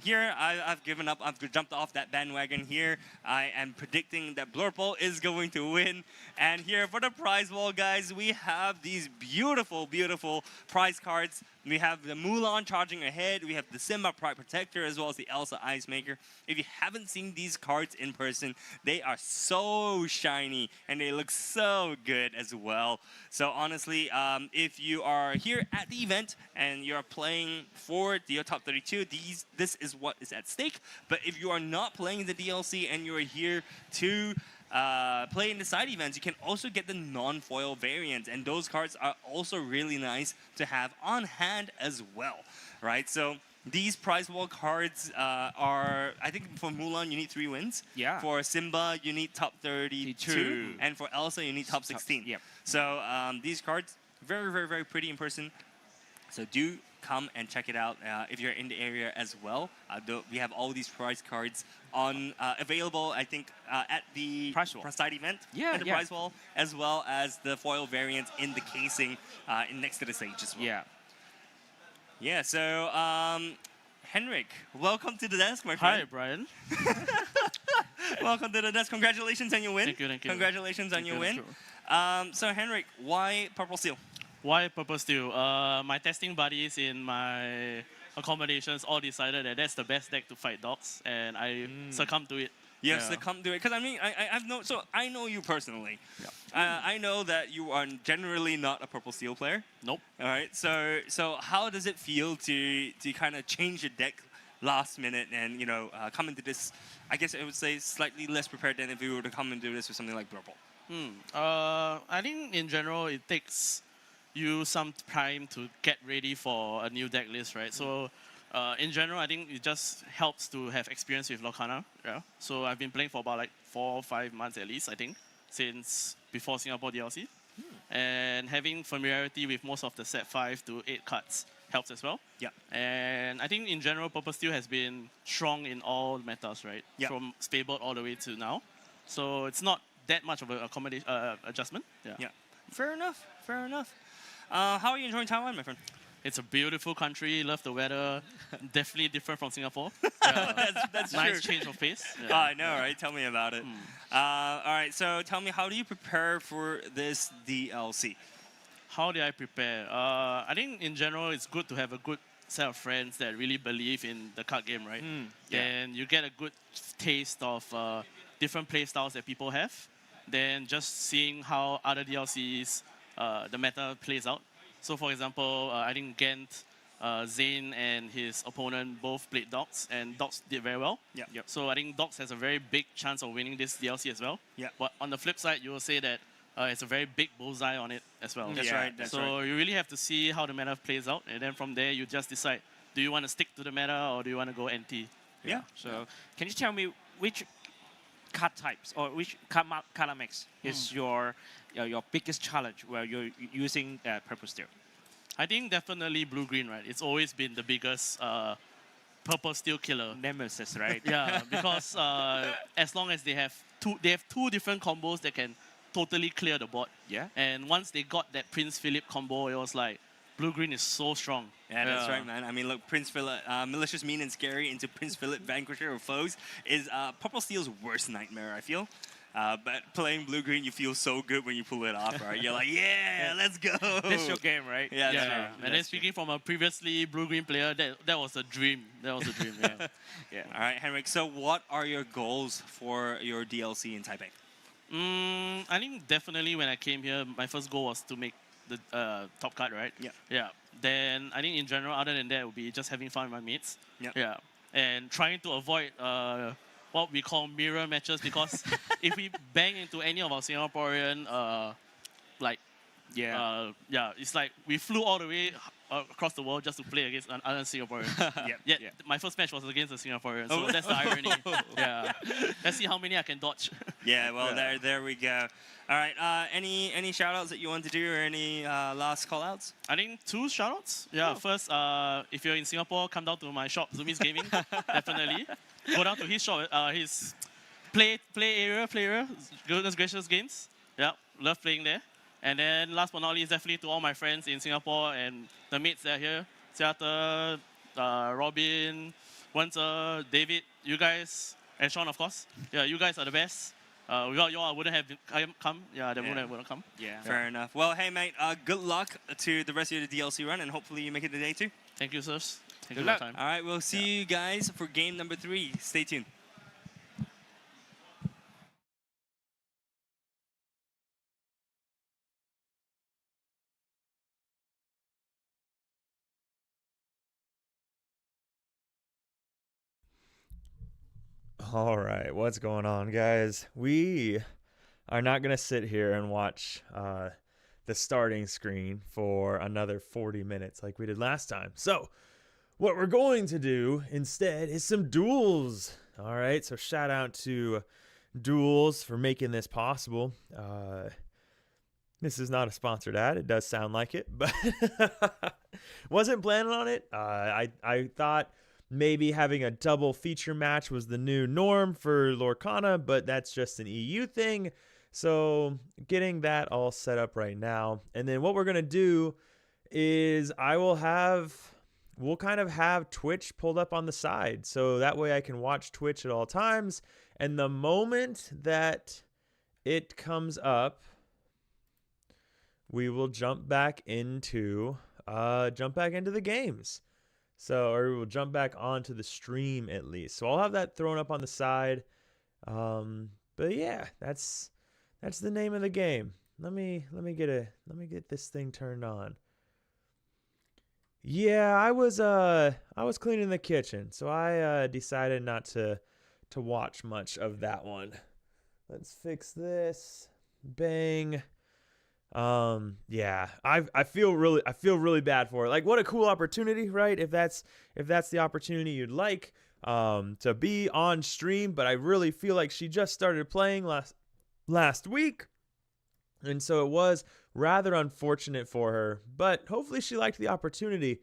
here, I've given up. I've jumped off that bandwagon here. I am predicting that Blurple is going to win. And here for the prize wall, guys, we have these beautiful, beautiful prize cards. We have the Mulan charging ahead. We have the Simba Pride Protector as well as the Elsa Ice Maker. If you haven't seen these cards in person, they are so shiny and they look so good as well. So honestly, if you are here at the event and you're playing for the top 32, this is what is at stake. But if you are not playing the DLC and you are here to play in the side events, you can also get the non-foil variants, and those cards are also really nice to have on hand as well, right? So these prize wall cards are, I think for Mulan you need 3 wins.
Yeah.
For Simba you need top 32,
32.
and for Elsa you need top 16.
Yep.
So these cards very pretty in person. So do come and check it out if you're in the area as well. We have all these prize cards on available, I think, at the
Prize wall.
side event,
Yeah,
at the
yeah.
prize wall, as well as the foil variants in the casing next to the stage as well.
Yeah.
Yeah. So Henrik, welcome to the desk, my
Hi,
friend.
Brian.
Welcome to the desk. Congratulations on your win.
Thank you, thank you.
Congratulations on
Thank
your
you,
win.
thank you.
So Henrik, why Purple Seal?
Why Purple Steel? My testing buddies in my accommodations all decided that that's the best deck to fight dogs, and I succumbed to it.
Yes,
Yeah.
to come do it. Because I mean, I know you personally.
Yeah.
I know that you are generally not a Purple Steel player.
Nope.
All right. So how does it feel to kind of change your deck last minute and come into this? I guess I would say slightly less prepared than if you were to come and do this with something like Purple.
I think in general it takes you some time to get ready for a new deck list, right? So in general, I think it just helps to have experience with Lorcana. Yeah. So I've been playing for about like 4 or 5 months at least, I think, since before Singapore DLC. And having familiarity with most of the set 5 to 8 cards helps as well.
Yeah.
And I think in general, Purple Steel has been strong in all metas, right?
Yeah.
From Spayboard all the way to now. So it's not that much of an adjustment. Yeah.
Yeah. Fair enough. Fair enough. How are you enjoying Taiwan, my friend?
It's a beautiful country. Love the weather. Definitely different from Singapore.
That's
Nice
true.
change of pace.
Oh, I know, right? Tell me about it. All right, so tell me, how do you prepare for this DLC?
How did I prepare? I think in general, it's good to have a good set of friends that really believe in the card game, right?
Yeah.
And you get a good taste of different play styles that people have. Then just seeing how other DLCs, the meta plays out. So for example, I think Gent, Zane and his opponent both played Dogs, and Dogs did very well.
Yeah. Yep.
So I think Dogs has a very big chance of winning this DLC as well.
Yeah.
But on the flip side, you will say that it's a very big bullseye on it as well.
That's Yeah, right. That's
So
right.
you really have to see how the meta plays out, and then from there you just decide: do you want to stick to the meta or do you want to go NT?
Yeah.
So can you tell me which card types or which color mix is your biggest challenge where you're using Purple Steel?
I think definitely blue green, right? It's always been the biggest Purple Steel killer.
Nemesis, right?
Yeah, because as long as they have two different combos that can totally clear the board.
Yeah.
And once they got that Prince Philip combo, it was like blue green is so strong.
Yeah, that's right, man. I mean, look, Prince Philip, malicious, mean, and scary into Prince Philip, Vanquisher of Foes is Purple Steel's worst nightmare, I feel. But playing blue-green, you feel so good when you pull it off, right? You're like, yeah, let's go.
This your game, right?
Yeah, that's
Yeah,
true.
and then speaking from a previously blue-green player, that was a dream. That was a dream, yeah.
Yeah.
All right, Henrik, so what are your goals for your DLC in Taipei?
I think definitely when I came here, my first goal was to make the top card, right?
Yeah.
Yeah. Then I think in general, other than that, would be just having fun with my mates.
Yeah.
Yeah. And trying to avoid what we call mirror matches, because if we bang into any of our Singaporean like
Yeah.
Yeah, it's like we flew all the way across the world just to play against another Singaporean.
Yep.
My first match was against a Singaporean, so that's the irony. Yeah, let's see how many I can dodge.
Yeah, well, there we go. All right, any shout-outs that you want to do or any last call-outs?
I think 2 shoutouts. Yeah, first, if you're in Singapore, come down to my shop, Zoomies Gaming, definitely. Go down to his shop, his play area, Goodness Gracious Games. Yeah, love playing there. And then last but not least, definitely to all my friends in Singapore and the mates that are here, Seattle, Robin, Wenzer, David, you guys, and Sean, of course. Yeah, you guys are the best. Without you all, I wouldn't have come. Yeah, they wouldn't come.
Yeah, fair enough. Well, hey, mate, good luck to the rest of the DLC run, and hopefully you make it today, too.
Thank you, sirs. Thank you
Good
for your
luck.
time.
All right, we'll see you guys for game number 3. Stay tuned.
All right, what's going on, guys? We are not going to sit here and watch the starting screen for another 40 minutes like we did last time. So, what we're going to do instead is some duels. All right, so shout out to Duels for making this possible. This is not a sponsored ad. It does sound like it, but wasn't planning on it. I thought maybe having a double feature match was the new norm for Lorcana, but that's just an EU thing. So getting that all set up right now. And then what we're going to do is we'll kind of have Twitch pulled up on the side. So that way I can watch Twitch at all times. And the moment that it comes up, we will jump back into the games. So, or we'll jump back onto the stream at least. So I'll have that thrown up on the side. But yeah, that's the name of the game. Let me get this thing turned on. Yeah, I was cleaning the kitchen, so I decided not to watch much of that one. Let's fix this. Bang. Yeah, I feel really bad for it. Like, what a cool opportunity, right? If that's the opportunity you'd like, to be on stream, but I really feel like she just started playing last week. And so it was rather unfortunate for her, but hopefully she liked the opportunity.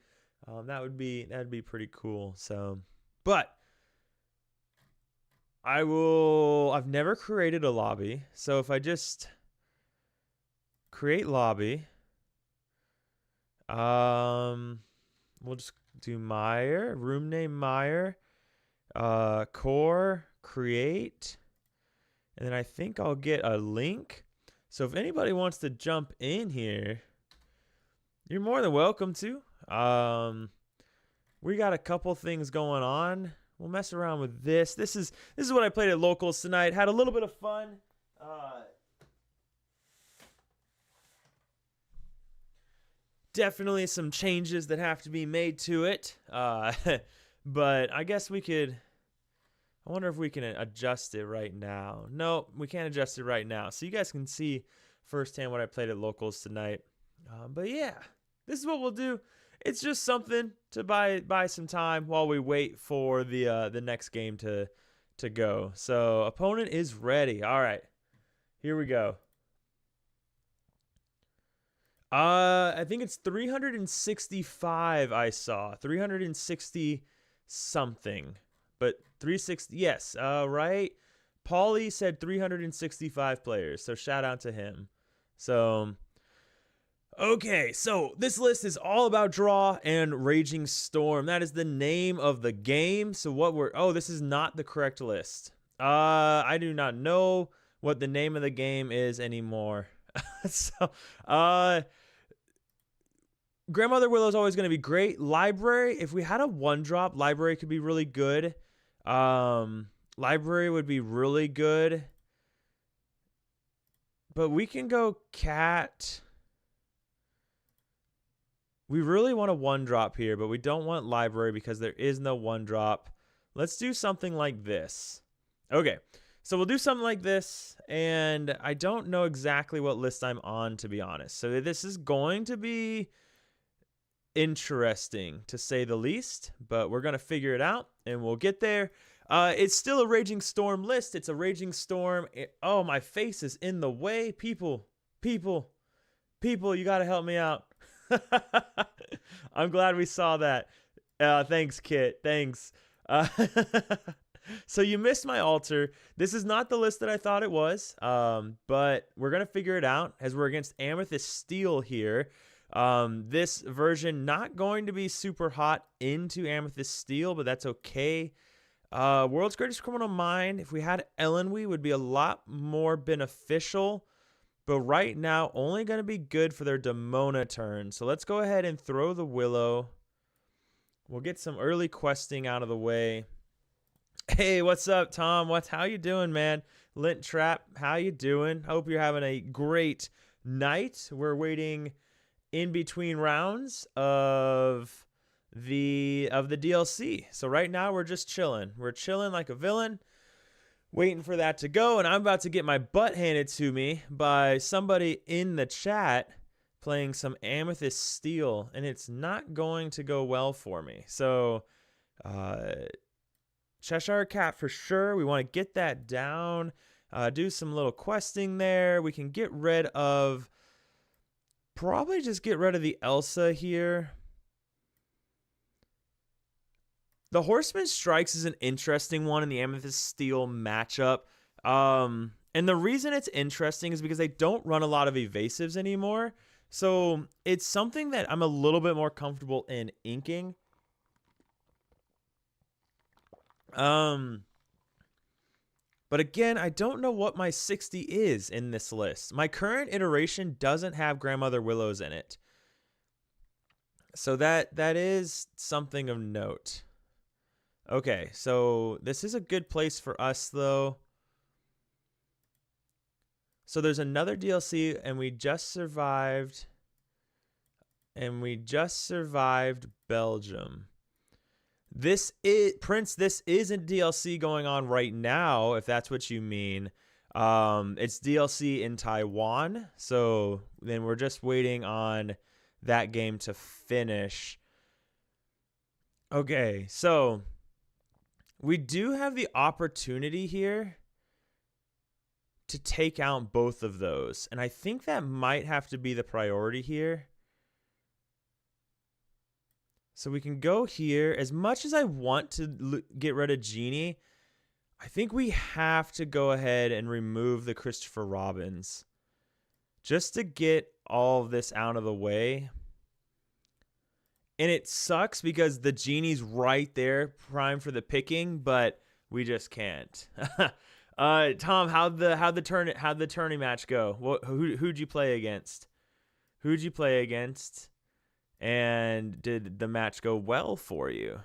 That'd be pretty cool. So, but I've never created a lobby. So if I just create lobby. We'll just do Meyer, room name Meyer, core, create, and then I think I'll get a link. So if anybody wants to jump in here, you're more than welcome to. We got a couple things going on. We'll mess around with this. This is what I played at locals tonight. Had a little bit of fun. Definitely some changes that have to be made to it. But I guess we could. I wonder if we can adjust it right now. No, we can't adjust it right now. So you guys can see firsthand what I played at locals tonight. But yeah, this is what we'll do. It's just something to buy some time while we wait for the next game to go. So opponent is ready. All right, here we go. I think it's 365. I saw 360 something, but 360. Yes. Right. Paulie said 365 players. So shout out to him. So. Okay, so this list is all about Draw and Raging Storm. That is the name of the game. So this is not the correct list. I do not know what the name of the game is anymore. So, Grandmother Willow is always going to be great. Library, if we had a 1-drop, Library could be really good. Library would be really good. But we can go Cat. We really want a 1-drop here, but we don't want Library because there is no 1-drop. Let's do something like this. Okay, So we'll do something like this, and I don't know exactly what list I'm on, to be honest. So this is going to be interesting, to say the least, but we're going to figure it out, and we'll get there. It's still a Raging Storm list. It's a Raging Storm. Oh, my face is in the way. People, you got to help me out. I'm glad we saw that. Thanks, Kit. Thanks. So you missed my altar. This is not the list that I thought it was, but we're going to figure it out as we're against Amethyst Steel here. This version not going to be super hot into Amethyst Steel, but that's okay. World's Greatest Criminal Mind, if we had Ellenwe, would be a lot more beneficial, but right now only going to be good for their Demona turn. So let's go ahead and throw the Willow. We'll get some early questing out of the way. Hey, what's up, Tom? How you doing, man? Lint Trap, how you doing? Hope you're having a great night. We're waiting in between rounds of the DLC. So right now we're just chilling. We're chilling like a villain, waiting for that to go, and I'm about to get my butt handed to me by somebody in the chat playing some Amethyst Steel, and it's not going to go well for me. So Cheshire Cat for sure. We want to get that down, do some little questing there. We can get rid of, probably just get rid of the Elsa here. The Horseman Strikes is an interesting one in the Amethyst Steel matchup. And the reason it's interesting is because they don't run a lot of evasives anymore. So it's something that I'm a little bit more comfortable in inking. But again, I don't know what my 60 is in this list. My current iteration doesn't have Grandmother Willows in it. So that is something of note. Okay, so this is a good place for us, though. So there's another DLC, and we just survived. Belgium. This is Prince. This isn't DLC going on right now, if that's what you mean. It's DLC in Taiwan. So then we're just waiting on that game to finish. Okay, so we do have the opportunity here to take out both of those. And I think that might have to be the priority here. So we can go here. As much as I want to get rid of Genie, I think we have to go ahead and remove the Christopher Robins just to get all of this out of the way. And it sucks because the Genie's right there, prime for the picking, but we just can't. Tom, how'd the tourney match go? Who'd you play against? And did the match go well for you?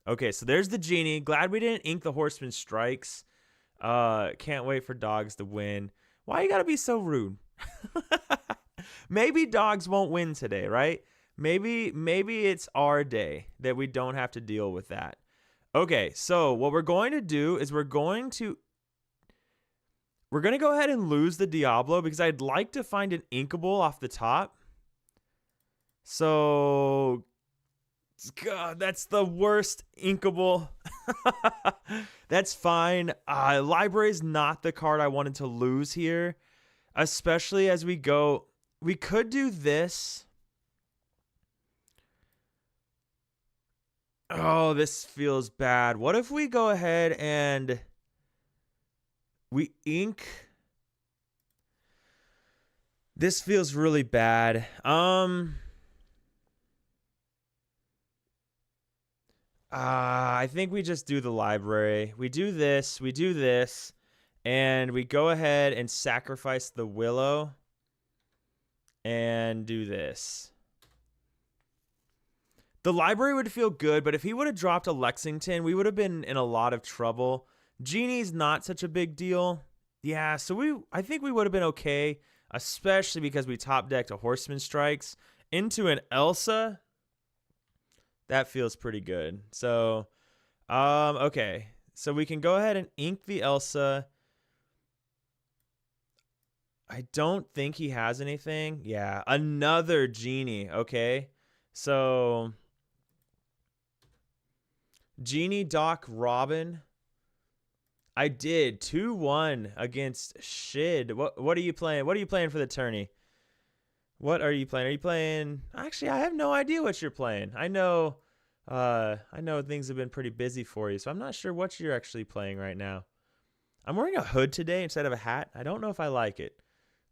Okay, so there's the Genie. Glad we didn't ink the Horseman Strikes. Can't wait for dogs to win. Why you gotta be so rude? Maybe dogs won't win today, right? Maybe it's our day that we don't have to deal with that. Okay, so what we're going to do is we're going to go ahead and lose the Diablo because I'd like to find an inkable off the top. So, God, that's the worst inkable. That's fine. Library is not the card I wanted to lose here, especially as we go. We could do this. Oh, this feels bad. What if we go ahead and we ink? This feels really bad. I think we just do the library. We do this, and we go ahead and sacrifice the Willow and do this. The library would feel good, but if he would have dropped a Lexington, we would have been in a lot of trouble. Genie's not such a big deal. Yeah, so I think we would have been okay, especially because we top decked a Horseman Strikes into an Elsa. That feels pretty good. So, okay. So we can go ahead and ink the Elsa. I don't think he has anything. Yeah, another Genie. Okay. So Genie, Doc, Robin. I did 2-1 against Shid. What are you playing? What are you playing for the tourney? What are you playing? Are you playing? Actually, I have no idea what you're playing. I know things have been pretty busy for you, so I'm not sure what you're actually playing right now. I'm wearing a hood today instead of a hat. I don't know if I like it.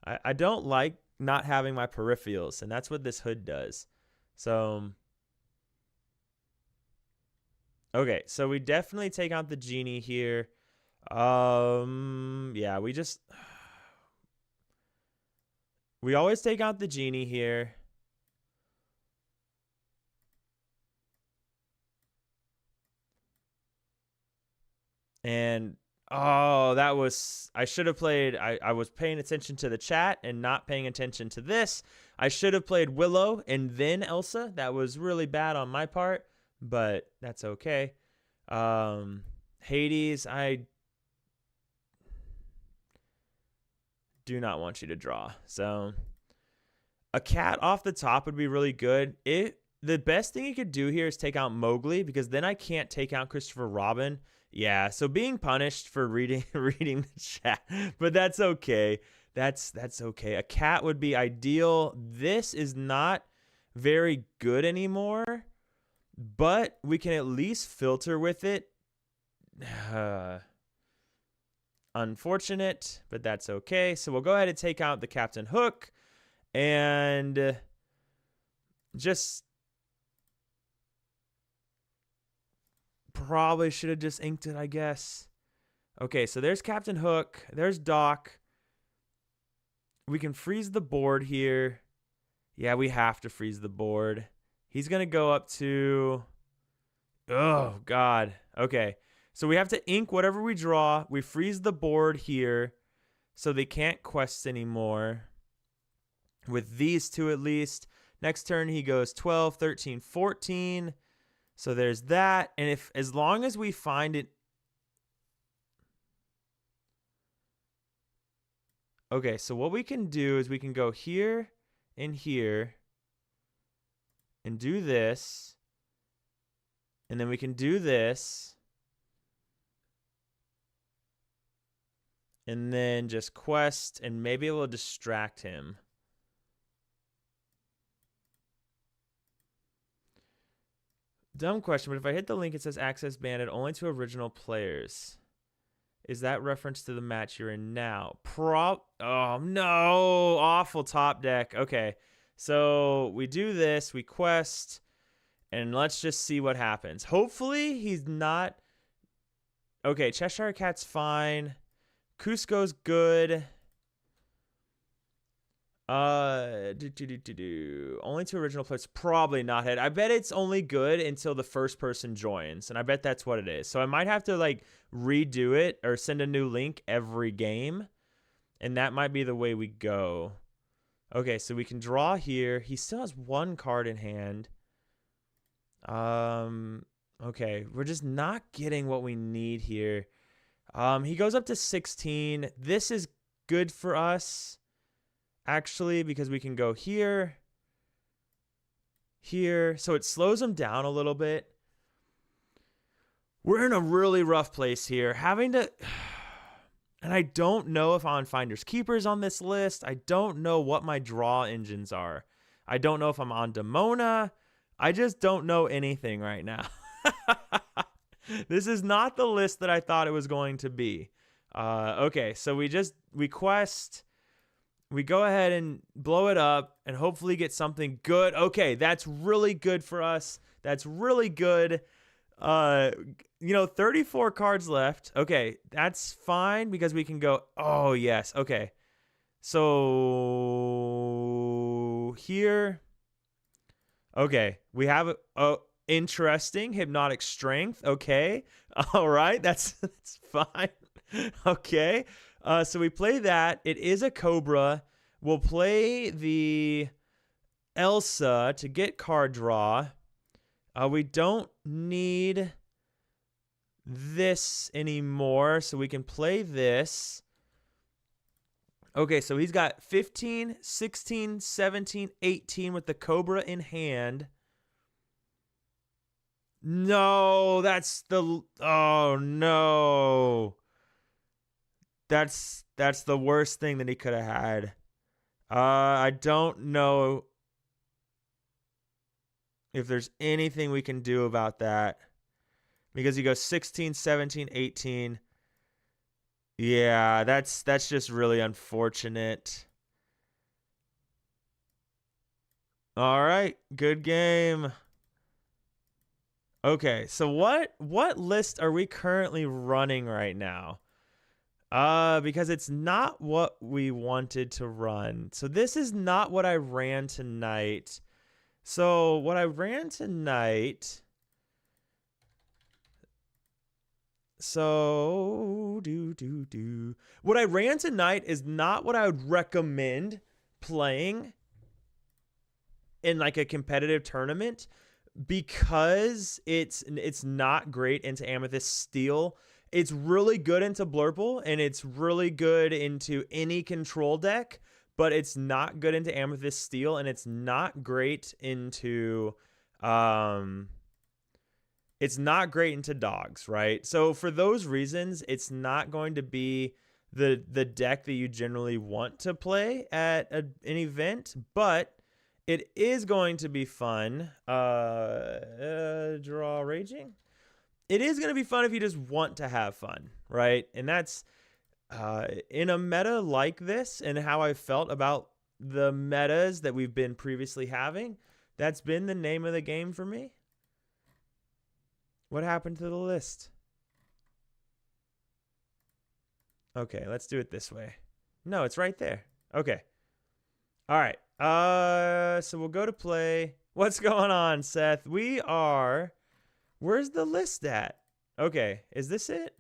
I don't like not having my peripherals, and that's what this hood does. So, okay, so we definitely take out the Genie here. Yeah, we always take out the Genie here. And oh, I should have played, I was paying attention to the chat and not paying attention to this. I should have played Willow and then Elsa. That was really bad on my part, but that's okay. Hades, I do not want you to draw. So a cat off the top would be really good. The best thing you could do here is take out Mowgli, because then I can't take out Christopher Robin. Yeah, so being punished for reading the chat, but that's okay. That's okay. A cat would be ideal. This is not very good anymore, but we can at least filter with it. Unfortunate, but that's okay. So we'll go ahead and take out the Captain Hook and just probably should have just inked it, I guess. Okay, so there's Captain Hook. There's Doc. We can freeze the board here. Yeah, we have to freeze the board. He's going to go up to... Oh, God. Okay. So we have to ink whatever we draw. We freeze the board here so they can't quest anymore. With these two at least. Next turn he goes 12, 13, 14. So there's that. And as long as we find it... Okay, so what we can do is we can go here and here and do this. And then we can do this. And then just quest, and maybe it will distract him. Dumb question, but if I hit the link, it says access banded only to original players. Is that reference to the match you're in now? Oh, no. Awful top deck. Okay. So we do this. We quest. And let's just see what happens. Hopefully he's not... Okay, Cheshire Cat's fine. Cusco's good. Only two original players. Probably not hit. I bet it's only good until the first person joins, and I bet that's what it is. So I might have to like redo it or send a new link every game, and that might be the way we go. Okay, so we can draw here. He still has one card in hand. Okay, we're just not getting what we need here. He goes up to 16. This is good for us, actually, because we can go here, here. So it slows him down a little bit. We're in a really rough place here. Having to... And I don't know if I'm on Finders Keepers on this list. I don't know what my draw engines are. I don't know if I'm on Demona. I just don't know anything right now. This is not the list that I thought it was going to be. Okay, so we quest. We go ahead and blow it up and hopefully get something good. Okay, that's really good for us. That's really good. 34 cards left. Okay, that's fine because we can go. Oh, yes. Okay. So here. Okay, we have interesting hypnotic strength. Okay. All right. That's fine. Okay. So we play that. It is a Cobra. We'll play the Elsa to get card draw. We don't need this anymore, so we can play this. Okay, so he's got 15, 16, 17, 18 with the Cobra in hand. No, that's the... Oh, no. That's the worst thing that he could have had. I don't know if there's anything we can do about that. Because he goes 16, 17, 18. Yeah, that's just really unfortunate. All right, good game. Okay, so what list are we currently running right now? Because it's not what we wanted to run. So this is not what I ran tonight. So what I ran tonight... So, what I ran tonight is not what I would recommend playing in like a competitive tournament because it's not great into Amethyst Steel. It's really good into Blurple and it's really good into any control deck, but it's not good into Amethyst Steel and it's not great into it's not great into dogs, right? So for those reasons, it's not going to be the deck that you generally want to play at an event, but it is going to be fun. Draw Raging. It is going to be fun if you just want to have fun, right? And that's in a meta like this and how I felt about the metas that we've been previously having, that's been the name of the game for me. What happened to the list? Okay, let's do it this way. No, it's right there. Okay. All right. So we'll go to play. What's going on, Seth? Where's the list at? Okay, is this it?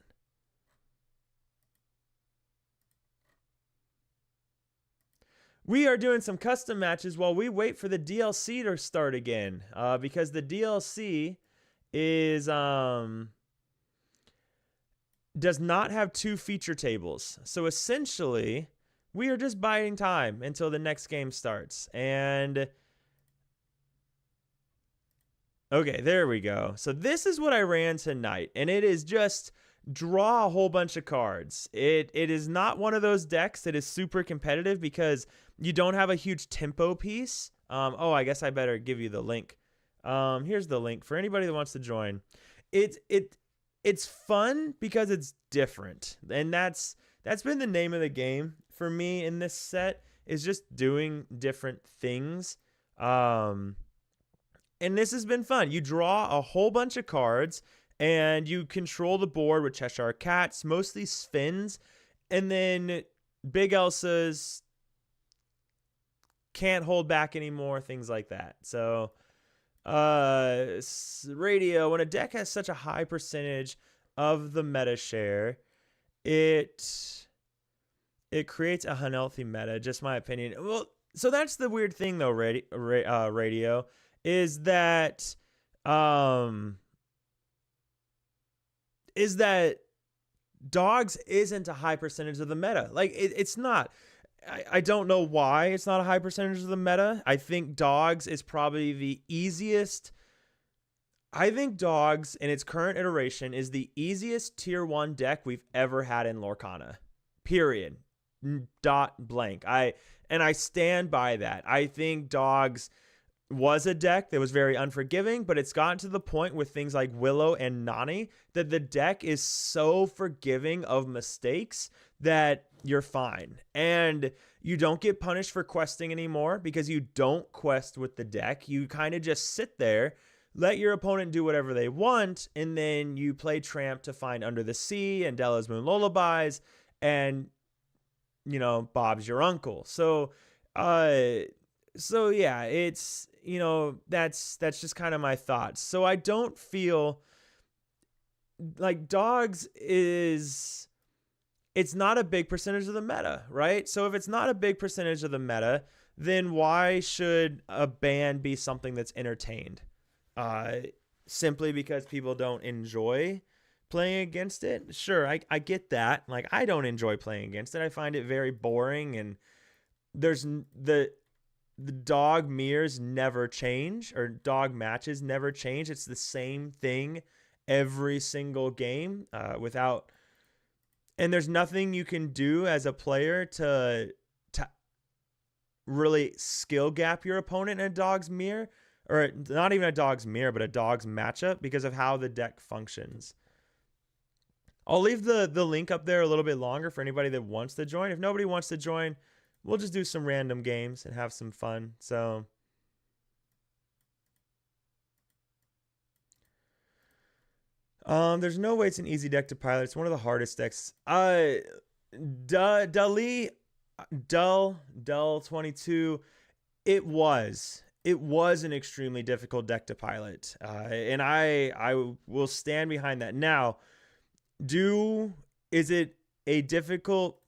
We are doing some custom matches while we wait for the DLC to start again. Because the DLC is does not have 2 feature tables. So essentially, we are just biding time until the next game starts. And okay, there we go. So this is what I ran tonight, and it is just draw a whole bunch of cards. It is not one of those decks that is super competitive because you don't have a huge tempo piece. Oh, I guess I better give you the link. Here's the link for anybody that wants to join. It's fun because it's different, and that's been the name of the game for me in this set, is just doing different things. And this has been fun. You draw a whole bunch of cards, and you control the board with Cheshire Cats, mostly Spins, and then Big Elsa's can't hold back anymore, things like that. So radio, when a deck has such a high percentage of the meta share, it creates a unhealthy meta, just my opinion. Well, so that's the weird thing though, radio, is that dogs isn't a high percentage of the meta. Like it's not. I don't know why it's not a high percentage of the meta. I think dogs is probably the easiest. I think dogs in its current iteration is the easiest tier 1 deck we've ever had in Lorcana. Period. Dot blank. I stand by that. I think dogs was a deck that was very unforgiving, but it's gotten to the point with things like Willow and Nani that the deck is so forgiving of mistakes that you're fine. And you don't get punished for questing anymore because you don't quest with the deck. You kind of just sit there, let your opponent do whatever they want, and then you play Tramp to find Under the Sea and Della's Moon Lullabies, and, you know, Bob's your uncle. So yeah, it's, you know, that's just kind of my thoughts. So I don't feel like dogs is, it's not a big percentage of the meta, right? So if it's not a big percentage of the meta, then why should a ban be something that's entertained? Simply because people don't enjoy playing against it. Sure, I get that. Like, I don't enjoy playing against it. I find it very boring, and there's the dog mirrors never change, or dog matches never change. It's the same thing every single game without, and there's nothing you can do as a player to really skill gap your opponent in a dog's mirror, or not even a dog's mirror, but a dog's matchup, because of how the deck functions. I'll leave the link up there a little bit longer for anybody that wants to join. If nobody wants to join, we'll just do some random games and have some fun. So there's no way it's an easy deck to pilot. It's one of the hardest decks. Dull 22. It was an extremely difficult deck to pilot, and I will stand behind that. Now, is it a difficult?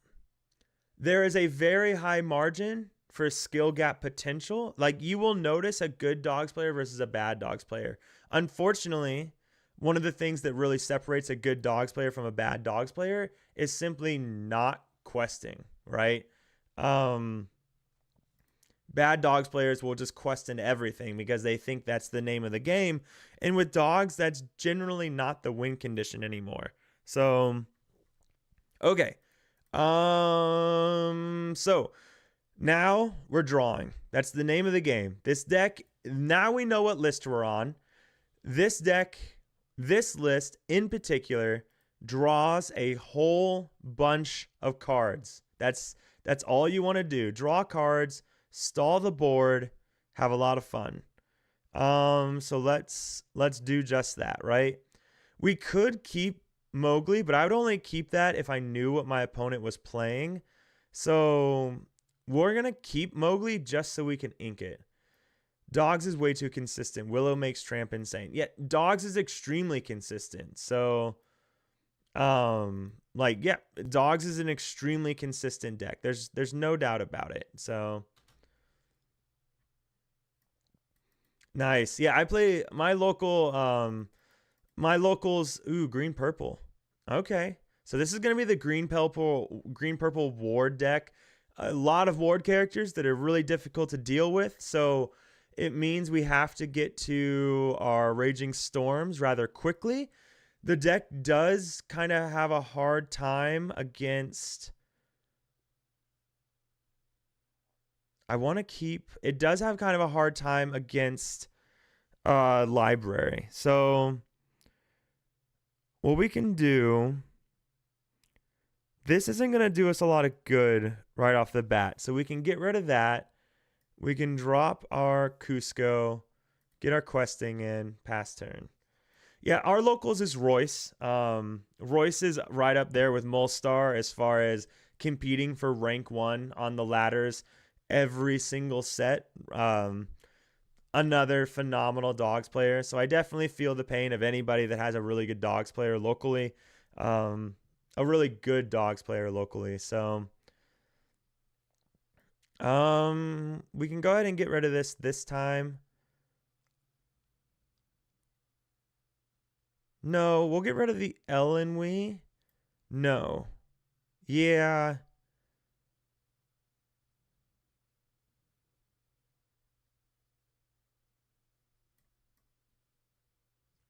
There is a very high margin for skill gap potential. Like, you will notice a good dogs player versus a bad dogs player. Unfortunately, one of the things that really separates a good dogs player from a bad dogs player is simply not questing, right? Bad dogs players will just question everything because they think that's the name of the game. And with dogs, that's generally not the win condition anymore. So, okay. So now we're drawing. That's the name of the game. This deck, now we know what list we're on. This deck, this list in particular, draws a whole bunch of cards. That's all you want to do. Draw cards, stall the board, have a lot of fun. So let's do just that, right? We could keep Mowgli, but I would only keep that if I knew what my opponent was playing. So we're going to keep Mowgli just so we can ink it. Dogs is way too consistent. Willow makes Tramp insane. Yeah, Dogs is extremely consistent. So, yeah, Dogs is an extremely consistent deck. There's no doubt about it. So, nice. Yeah, I play my locals. Ooh, green purple. Okay, so this is gonna be the green purple ward deck. A lot of ward characters that are really difficult to deal with. So it means we have to get to our Raging Storms rather quickly. The deck does kind of have a hard time against... It does have kind of a hard time against Library. So what we can do... This isn't going to do us a lot of good right off the bat. So we can get rid of that. We can drop our Cusco, get our questing in, pass turn. Yeah, our locals is Royce. Royce is right up there with Molstar as far as competing for rank 1 on the ladders every single set. Another phenomenal dogs player. So I definitely feel the pain of anybody that has a really good dogs player locally. A really good dogs player locally. So we can go ahead and get rid of this time. No, we'll get rid of the Ellen we. No. Yeah.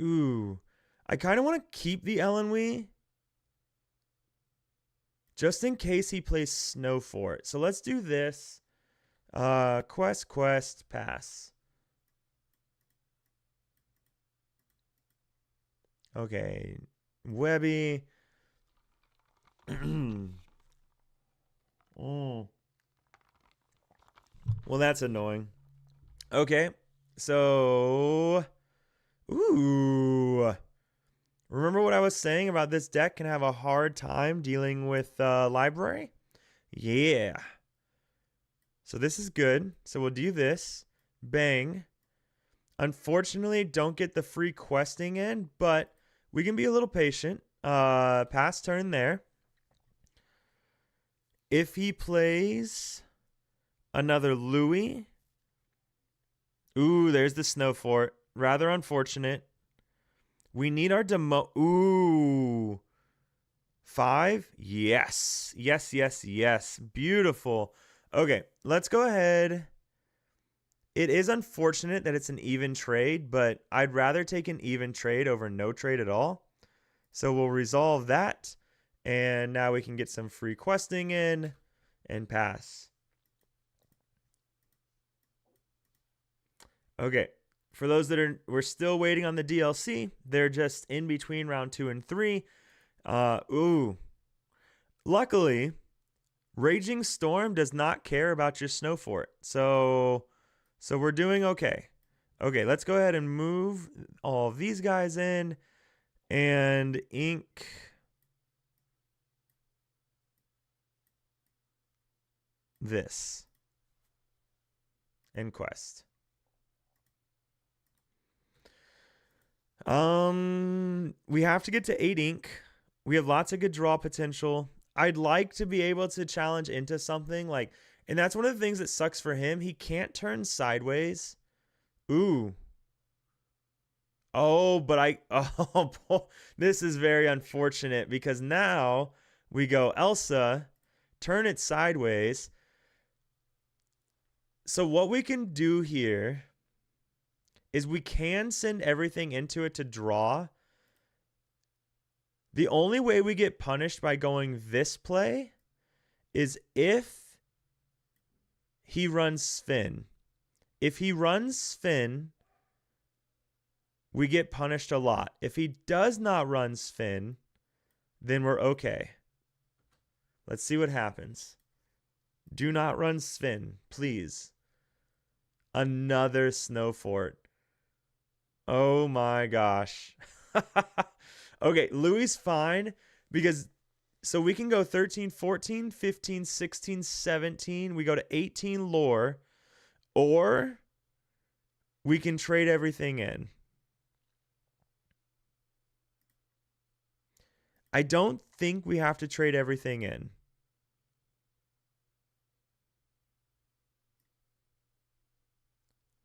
Ooh. I kind of want to keep the Ellen we, just in case he plays Snow Fort. So let's do this. Quest, pass. Okay. Webby. Oh. Well, that's annoying. Okay. So... Ooh. Remember what I was saying about this deck can have a hard time dealing with Library? Yeah. So this is good. So we'll do this. Bang. Unfortunately, don't get the free questing in, but we can be a little patient. Pass turn there. If he plays another Louis. Ooh, there's the Snow Fort. Rather unfortunate. We need our demo. Ooh. 5? Yes. Yes, yes, yes. Beautiful. Okay, let's go ahead. It is unfortunate that it's an even trade, but I'd rather take an even trade over no trade at all. So we'll resolve that. And now we can get some free questing in and pass. Okay. For those that we're still waiting on the DLC, they're just in between round 2 and 3. Luckily, Raging Storm does not care about your snow fort. So we're doing okay. Okay, let's go ahead and move all of these guys in and ink this and quest. We have to get to 8 ink. We have lots of good draw potential. I'd like to be able to challenge into something like, and that's one of the things that sucks for him. He can't turn sideways. Ooh. Oh, but this is very unfortunate because now we go Elsa, turn it sideways. So what we can do here is we can send everything into it to draw. The only way we get punished by going this play is if he runs Sven. If he runs Sven, we get punished a lot. If he does not run Sven, then we're okay. Let's see what happens. Do not run Sven, please. Another snow fort. Oh my gosh. Okay, Louis fine because so we can go 13, 14, 15, 16, 17. We go to 18 lore, or we can trade everything in. I don't think we have to trade everything in.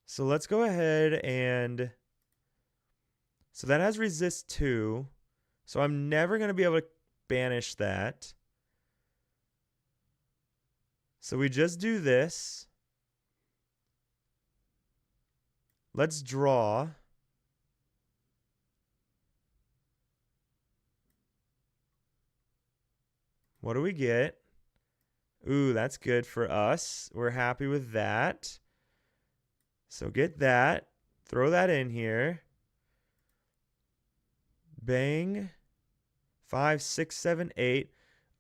So let's go ahead and... So that has resist 2. So I'm never going to be able to banish that. So we just do this. Let's draw. What do we get? Ooh, that's good for us. We're happy with that. So get that. Throw that in here. Bang. 5, 6, 7, 8.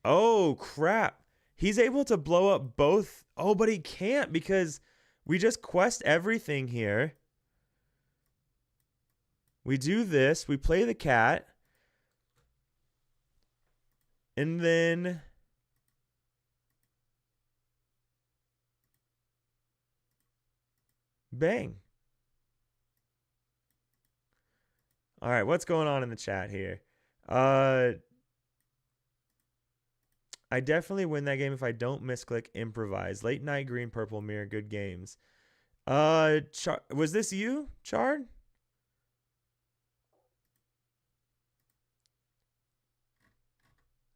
Oh, crap. He's able to blow up both. Oh, but he can't because we just quest everything here. We do this. We play the cat. And then... Bang. All right, what's going on in the chat here? I definitely win that game if I don't misclick improvise. Late night green purple mirror, good games. Was this you, Chard?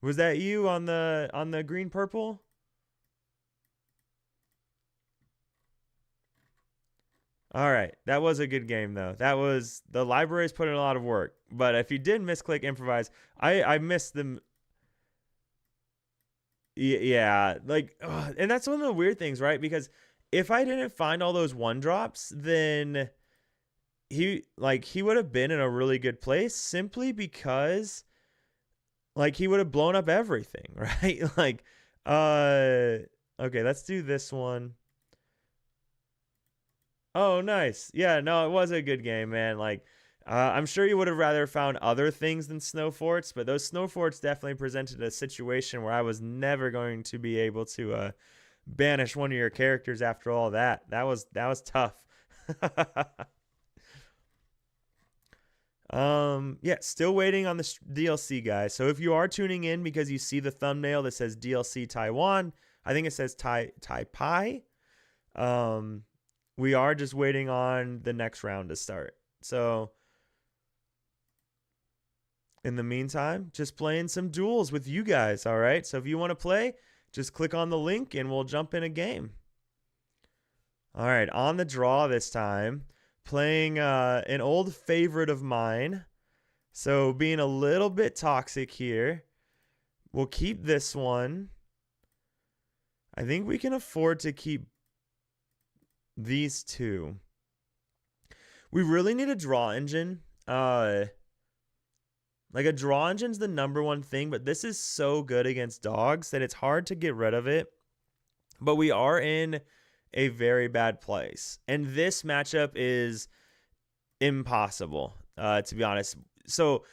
Was that you on the green purple? All right, that was a good game though. That was the library's put in a lot of work. But if you did misclick improvise, I missed them. Yeah, like, and that's one of the weird things, right? Because if I didn't find all those 1-drops, then he would have been in a really good place simply because like he would have blown up everything, right? Like, okay, let's do this one. Oh, nice. Yeah, no, it was a good game, man. Like, I'm sure you would have rather found other things than snow forts, but those snow forts definitely presented a situation where I was never going to be able to banish one of your characters after all that. That was tough. Yeah, still waiting on the DLC, guys. So if you are tuning in because you see the thumbnail that says DLC Taiwan, I think it says Taipei. We are just waiting on the next round to start. So in the meantime, just playing some duels with you guys, all right? So if you want to play, just click on the link and we'll jump in a game. All right, on the draw this time, playing an old favorite of mine. So being a little bit toxic here. We'll keep this one. I think we can afford to keep these two. We really need a draw engine. Like a draw engine's the #1 thing, but this is so good against dogs that it's hard to get rid of it. But we are in a very bad place. And this matchup is impossible, to be honest. So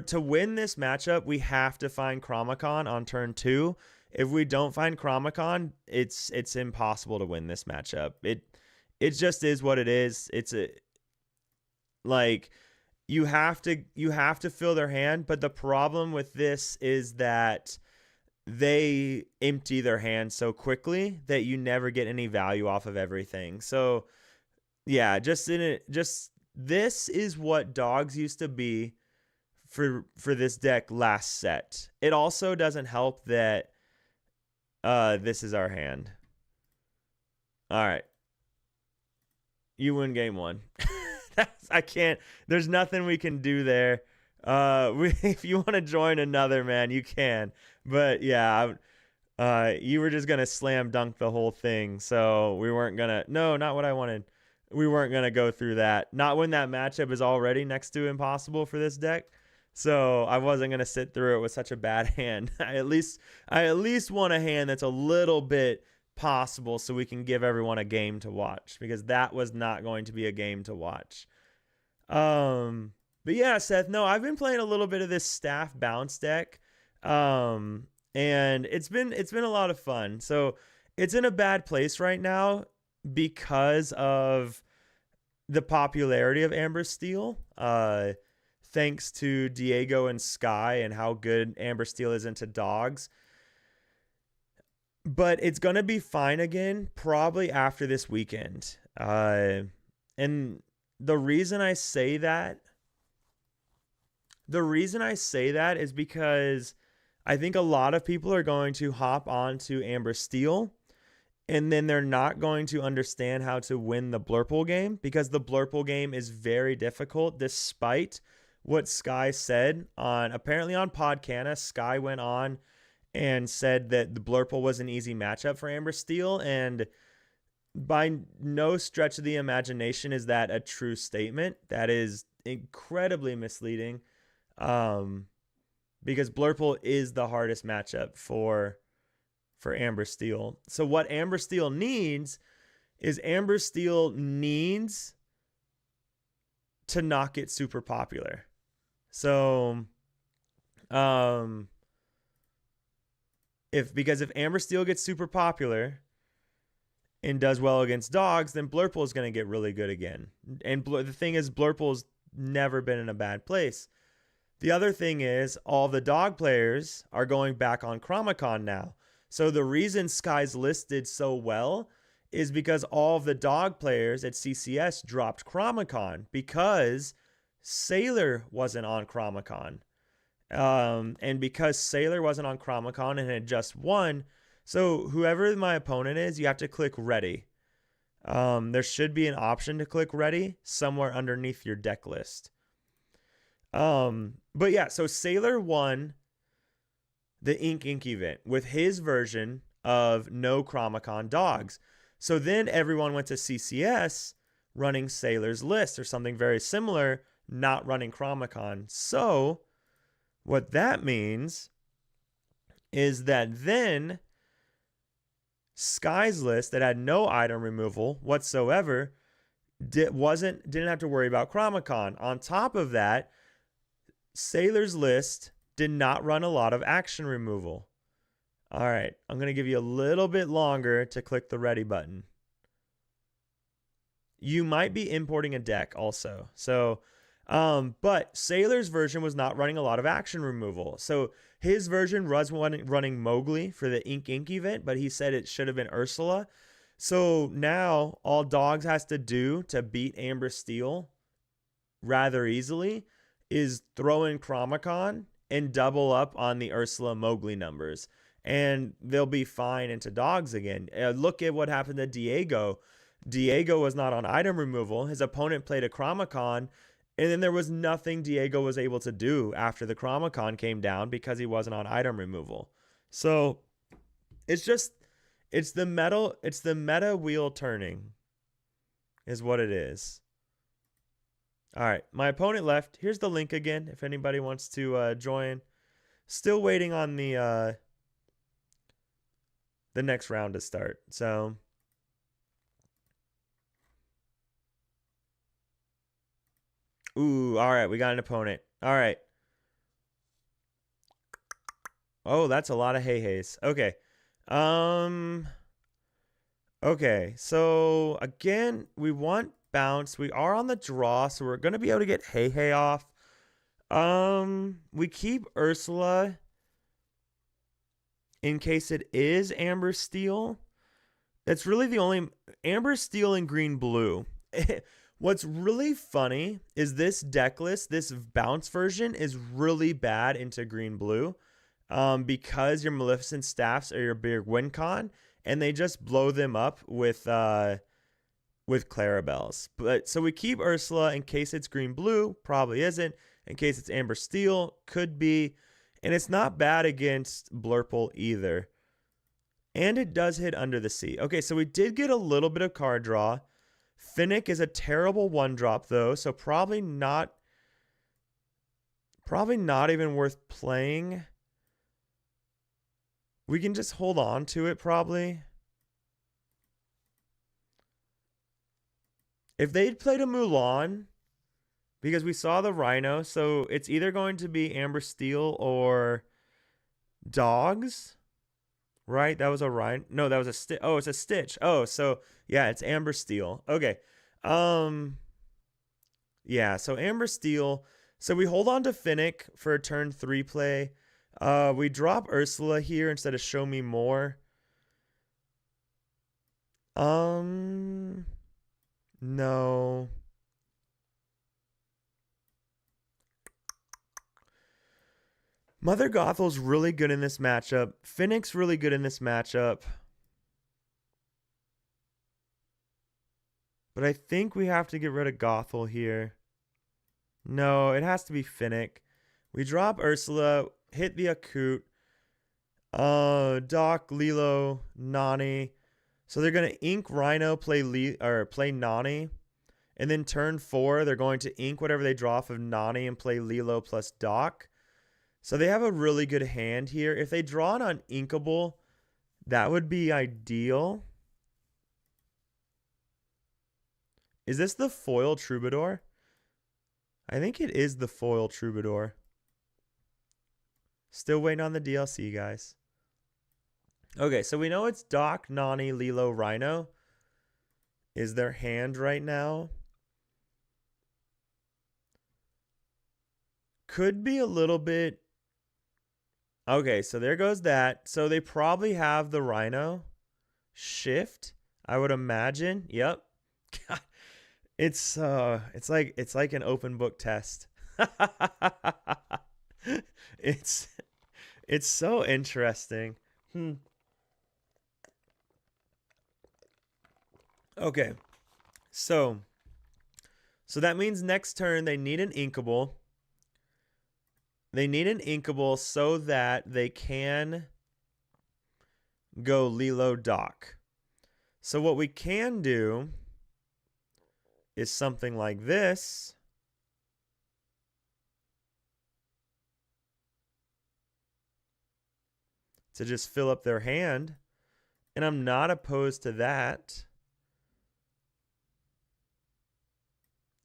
to win this matchup, we have to find Chromacon on turn 2. If we don't find Chromacon, it's impossible to win this matchup. It just is what it is. It's a like you have to fill their hand, but the problem with this is that they empty their hand so quickly that you never get any value off of everything. So yeah, this is what dogs used to be for this deck last set. It also doesn't help that this is our hand. All right. You win game 1. I can't. There's nothing we can do there. If you want to join another, man, you can. But yeah, you were just gonna slam dunk the whole thing, so we weren't gonna. No, not what I wanted. We weren't gonna go through that. Not when that matchup is already next to impossible for this deck. So I wasn't gonna sit through it with such a bad hand. I at least want a hand that's a little bit possible, so we can give everyone a game to watch, because that was not going to be a game to watch. But yeah, Seth, no, I've been playing a little bit of this staff bounce deck. And it's been a lot of fun. So it's in a bad place right now because of the popularity of Amber Steel. Thanks to Diego and Sky and how good Amber Steel is into dogs. But it's going to be fine again, probably after this weekend. And the reason I say that is because I think a lot of people are going to hop onto Amber Steel, and then they're not going to understand how to win the Blurple game, because the Blurple game is very difficult, despite what Sky said apparently on Podcana. Sky went on and said that the Blurple was an easy matchup for Amber Steel, and by no stretch of the imagination is that a true statement. That is incredibly misleading, because Blurple is the hardest matchup for Amber Steel. So what Amber Steel needs is to not get super popular. So if Amber Steel gets super popular and does well against dogs, then Blurple is going to get really good again. And the thing is, Blurple's never been in a bad place. The other thing is, all the dog players are going back on Chromacon now. So the reason Sky's listed so well is because all of the dog players at CCS dropped Chromacon because Sailor wasn't on Chromacon. And because Sailor wasn't on Chromacon and had just won, so whoever my opponent is, you have to click ready. There should be an option to click ready somewhere underneath your deck list. But yeah, so Sailor won the Ink event with his version of no Chromacon dogs. So then everyone went to CCS running Sailor's list or something very similar, not running Chromacon. So what that means is that then Sky's list that had no item removal whatsoever didn't have to worry about Chromacon. On top of that, Sailor's list did not run a lot of action removal. All right, I'm going to give you a little bit longer to click the ready button. You might be importing a deck also. So, but Sailor's version was not running a lot of action removal. So his version was running Mowgli for the Ink event, but he said it should have been Ursula. So now all Dogs has to do to beat Amber Steel rather easily is throw in Chromacon and double up on the Ursula Mowgli numbers, and they'll be fine into dogs again. Look at what happened to Diego. Diego was not on item removal. His opponent played a Chromacon, and then there was nothing Diego was able to do after the Chromacon came down because he wasn't on item removal. So it's the meta wheel turning is what it is. All right, my opponent left. Here's the link again if anybody wants to join. Still waiting on the next round to start. So ooh, all right, we got an opponent. All right. Oh, that's a lot of hey-heys. Okay. Okay, so again, we want bounce. We are on the draw, so we're going to be able to get hey-hey off. We keep Ursula in case it is Amber Steel. That's really the only Amber Steel and green blue. What's really funny is this deck list, this bounce version is really bad into green blue because your Maleficent Staffs are your big win con, and they just blow them up with Clarabelle's. But so we keep Ursula in case it's green blue, probably isn't. In case it's Amber Steel, could be. And it's not bad against Blurple either. And it does hit Under the Sea. Okay, so we did get a little bit of card draw. Finnick is a terrible 1-drop though, so probably not even worth playing. We can just hold on to it probably. If they'd played a Mulan, because we saw the Rhino, so it's either going to be Amber Steel or Dogs, right? That was a Rhino. No, that was a Stitch. Oh, it's a Stitch. Oh, so yeah, it's Amber Steel. Okay. Yeah, so Amber Steel. So we hold on to Finnick for a turn 3 play. We drop Ursula here instead of Show Me More. No. Mother Gothel's really good in this matchup. Finnick's really good in this matchup. But I think we have to get rid of Gothel here. No, it has to be Finnick. We drop Ursula, hit the Akut. Doc, Lilo, Nani. So they're going to ink Rhino, play Nani. And then turn 4, they're going to ink whatever they draw off of Nani and play Lilo plus Doc. So they have a really good hand here. If they draw an uninkable, that would be ideal. Is this the foil Troubadour? I think it is the foil Troubadour. Still waiting on the DLC, guys. Okay, so we know it's Doc, Nani, Lilo, Rhino is their hand right now. Could be a little bit... Okay, so there goes that. So they probably have the Rhino shift, I would imagine. Yep. God, it's like an open book test. It's so interesting. Okay. So that means next turn they need an inkable. They need an inkable so that they can go Lilo Doc. So what we can do is something like this. To just fill up their hand. And I'm not opposed to that.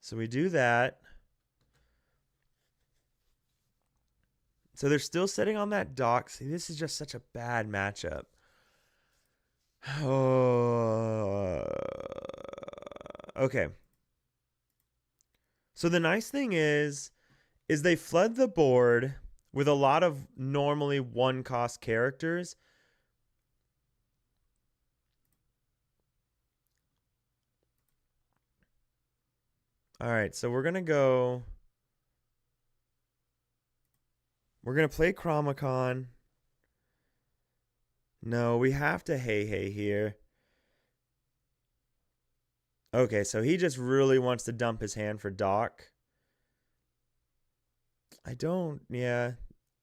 So we do that. So they're still sitting on that Doc. See, this is just such a bad matchup. Oh, okay. So the nice thing is they flood the board with a lot of normally 1-cost characters. All right, so we're going to go... We're going to play Chromacon. No, we have to Hey here. Okay, so he just really wants to dump his hand for Doc. Yeah.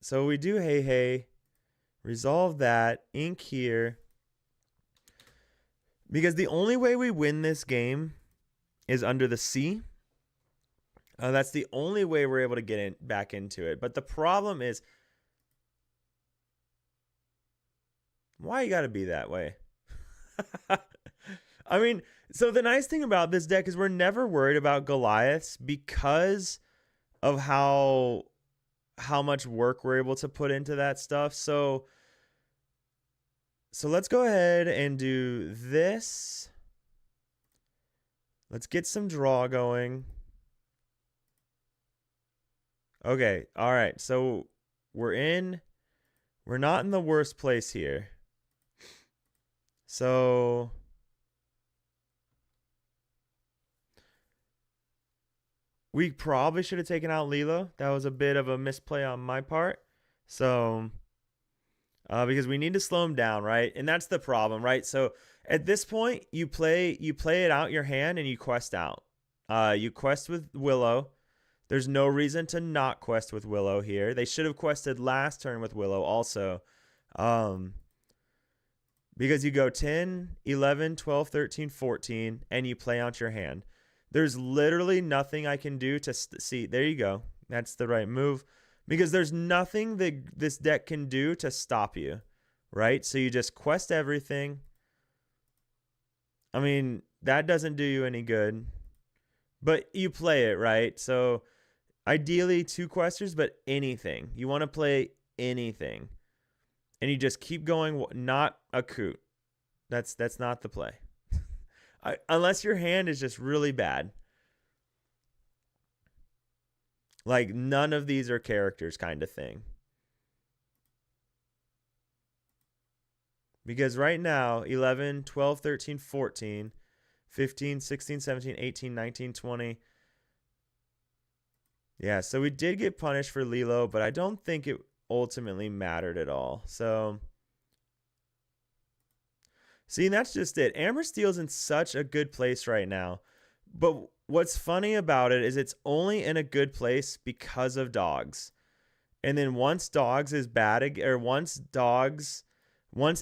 So we do Hey. Resolve that. Ink here. Because the only way we win this game is under the C. That's the only way we're able to get back into it. But the problem is, why you gotta be that way? I mean, so the nice thing about this deck is we're never worried about Goliaths because of how much work we're able to put into that stuff. So let's go ahead and do this. Let's get some draw going. Okay, all right. So we're not in the worst place here. So we probably should have taken out Lilo. That was a bit of a misplay on my part. So because we need to slow him down, right? And that's the problem, right? So at this point, you play it out your hand and you quest out. You quest with Willow. There's no reason to not quest with Willow here. They should have quested last turn with Willow also. Because you go 10, 11, 12, 13, 14, and you play out your hand. There's literally nothing I can do to see. There you go. That's the right move. Because there's nothing that this deck can do to stop you, right? So you just quest everything. I mean, that doesn't do you any good. But you play it, right? So ideally 2 questers, but anything. You want to play anything. And you just keep going, not a coot. That's not the play. Unless your hand is just really bad. Like none of these are characters kind of thing. Because right now, 11, 12, 13, 14, 15, 16, 17, 18, 19, 20. Yeah, so we did get punished for Lilo, but I don't think it ultimately mattered at all. So, see, that's just it. Amber Steel's in such a good place right now. But what's funny about it is it's only in a good place because of dogs. And then once dogs is bad, or once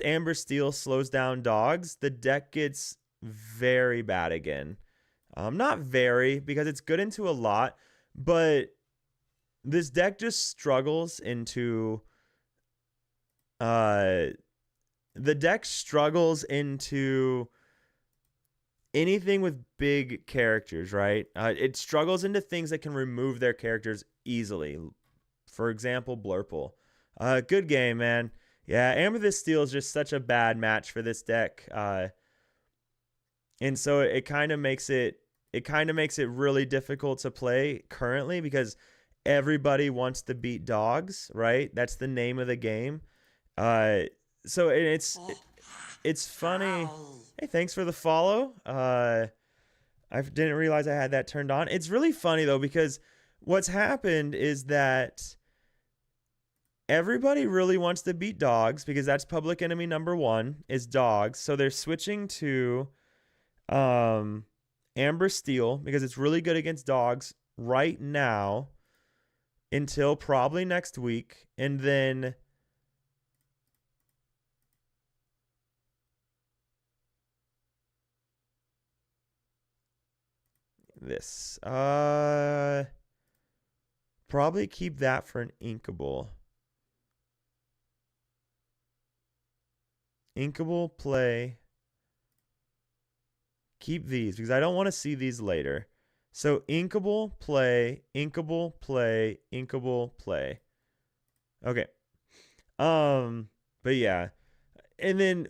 Amber Steel slows down dogs, the deck gets very bad again. Not very, because it's good into a lot, but this deck just struggles into the deck struggles into anything with big characters, right? It struggles into things that can remove their characters easily. For example, Blurple. Good game, man. Yeah, Amethyst Steel is just such a bad match for this deck. And so it kind of makes it really difficult to play currently because everybody wants to beat dogs, right? That's the name of the game. So it's funny. Hey, thanks for the follow. I didn't realize I had that turned on. It's really funny though, because what's happened is that everybody really wants to beat dogs because that's public enemy number 1 is dogs. So they're switching to Amber Steel because it's really good against dogs right now until probably next week. And then this. Probably keep that for an Inkable. Inkable, play. Keep these because I don't want to see these later. So Inkable, play, Inkable, play, Inkable, play. Okay. But yeah. And then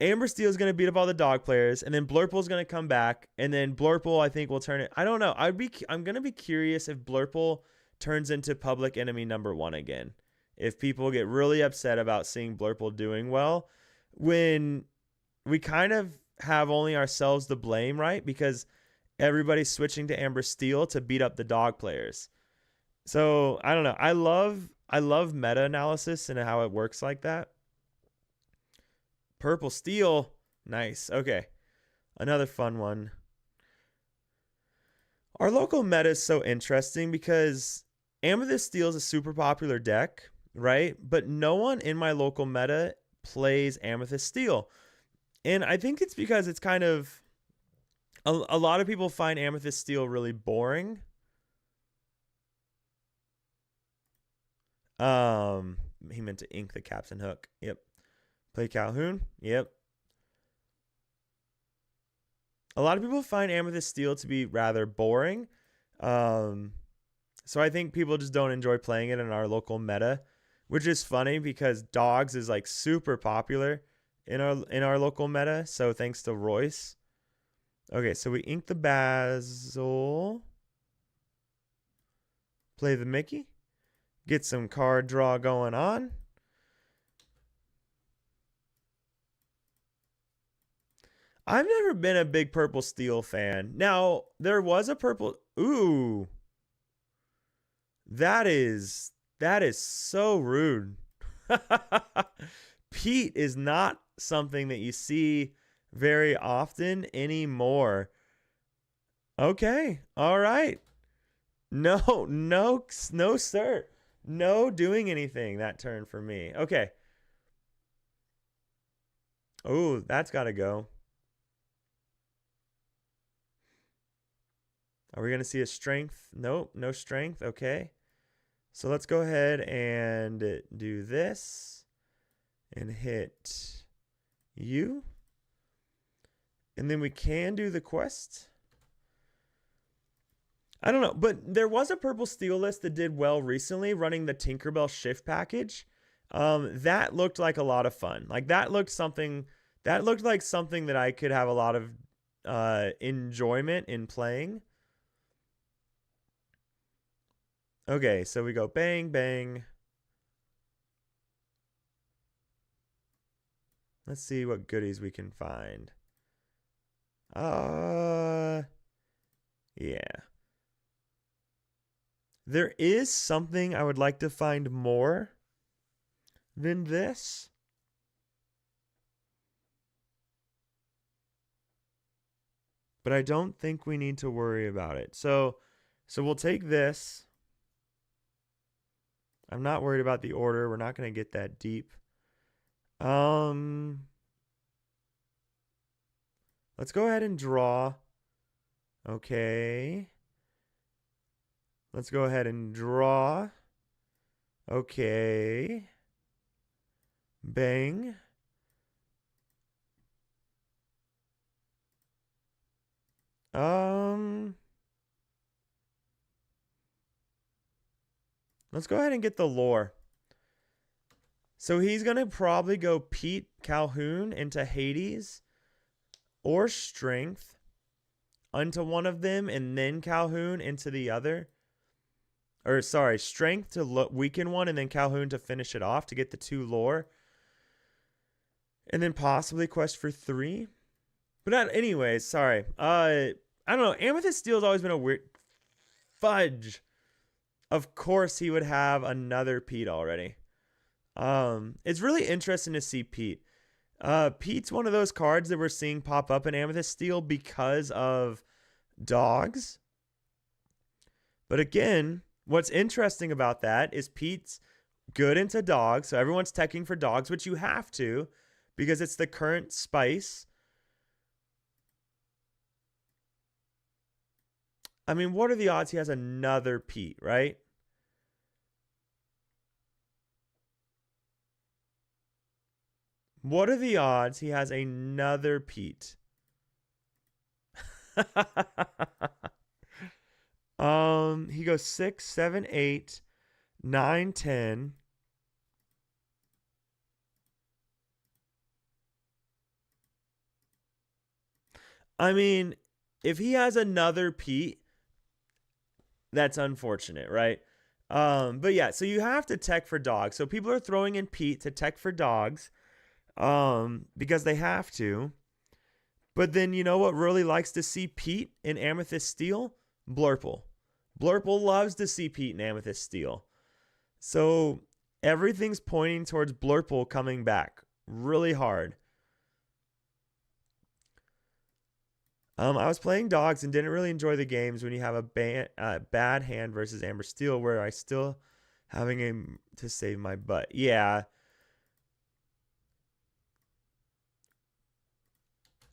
Amber Steel is going to beat up all the dog players, and then Blurple is going to come back, and then Blurple I think will turn it. I don't know. I'm going to be curious if Blurple turns into public enemy number 1 again. If people get really upset about seeing Blurple doing well, when we kind of have only ourselves to blame, right? Because everybody's switching to Amber Steel to beat up the dog players. So I don't know. I love meta analysis and how it works like that. Purple steel. Nice. Okay. Another fun one. Our local meta is so interesting because Amethyst Steel is a super popular deck, right? But no one in my local meta plays Amethyst Steel. And I think it's because it's kind of a lot of people find Amethyst Steel really boring. He meant to ink the Captain Hook. Yep. Play Calhoun. Yep. A lot of people find Amethyst Steel to be rather boring. So I think people just don't enjoy playing it in our local meta, which is funny because Dogs is like super popular in our local meta. So thanks to Royce. Okay, so we ink the Basil. Play the Mickey. Get some card draw going on. I've never been a big purple steel fan. Now, there was a purple... Ooh. That is so rude. Pete is not something that you see very often anymore. Okay. All right. No, sir. No doing anything that turn for me. Okay. Oh, that's got to go. Are we going to see a strength? Nope, no strength. Okay. So let's go ahead and do this and hit you. And then we can do the quest. I don't know, but there was a purple steel list that did well recently running the Tinkerbell shift package. That looked like a lot of fun. Like that looked like something that I could have a lot of enjoyment in playing. Okay, so we go bang, bang. Let's see what goodies we can find. Yeah. There is something I would like to find more than this. But I don't think we need to worry about it. So we'll take this. I'm not worried about the order. We're not going to get that deep. Let's go ahead and draw. Okay. Let's go ahead and draw. Okay. Bang. Let's go ahead and get the lore. So he's going to probably go Pete Calhoun into Hades or Strength onto one of them and then Calhoun into the other. Or sorry, Strength to weaken one and then Calhoun to finish it off to get the 2 lore. And then possibly quest for 3. But anyways, sorry. I don't know. Amethyst Steel's always been a weird... Fudge. Of course he would have another Pete already. It's really interesting to see Pete. Pete's one of those cards that we're seeing pop up in Amethyst Steel because of Dogs. But again, what's interesting about that is Pete's good into Dogs. So everyone's teching for Dogs, which you have to because it's the current spice. I mean, what are the odds he has another Pete, right? What are the odds he has another Pete? He goes 6, 7, 8, 9, 10. I mean, if he has another Pete, that's unfortunate, right? But yeah, so you have to tech for Dogs. So people are throwing in Pete to tech for Dogs because they have to. But then you know what really likes to see Pete in Amethyst Steel? Blurple. Blurple loves to see Pete and Amethyst steal. So everything's pointing towards Blurple coming back really hard. I was playing dogs and didn't really enjoy the games when you have a bad hand versus Amber Steel, where I still having him to save my butt. Yeah.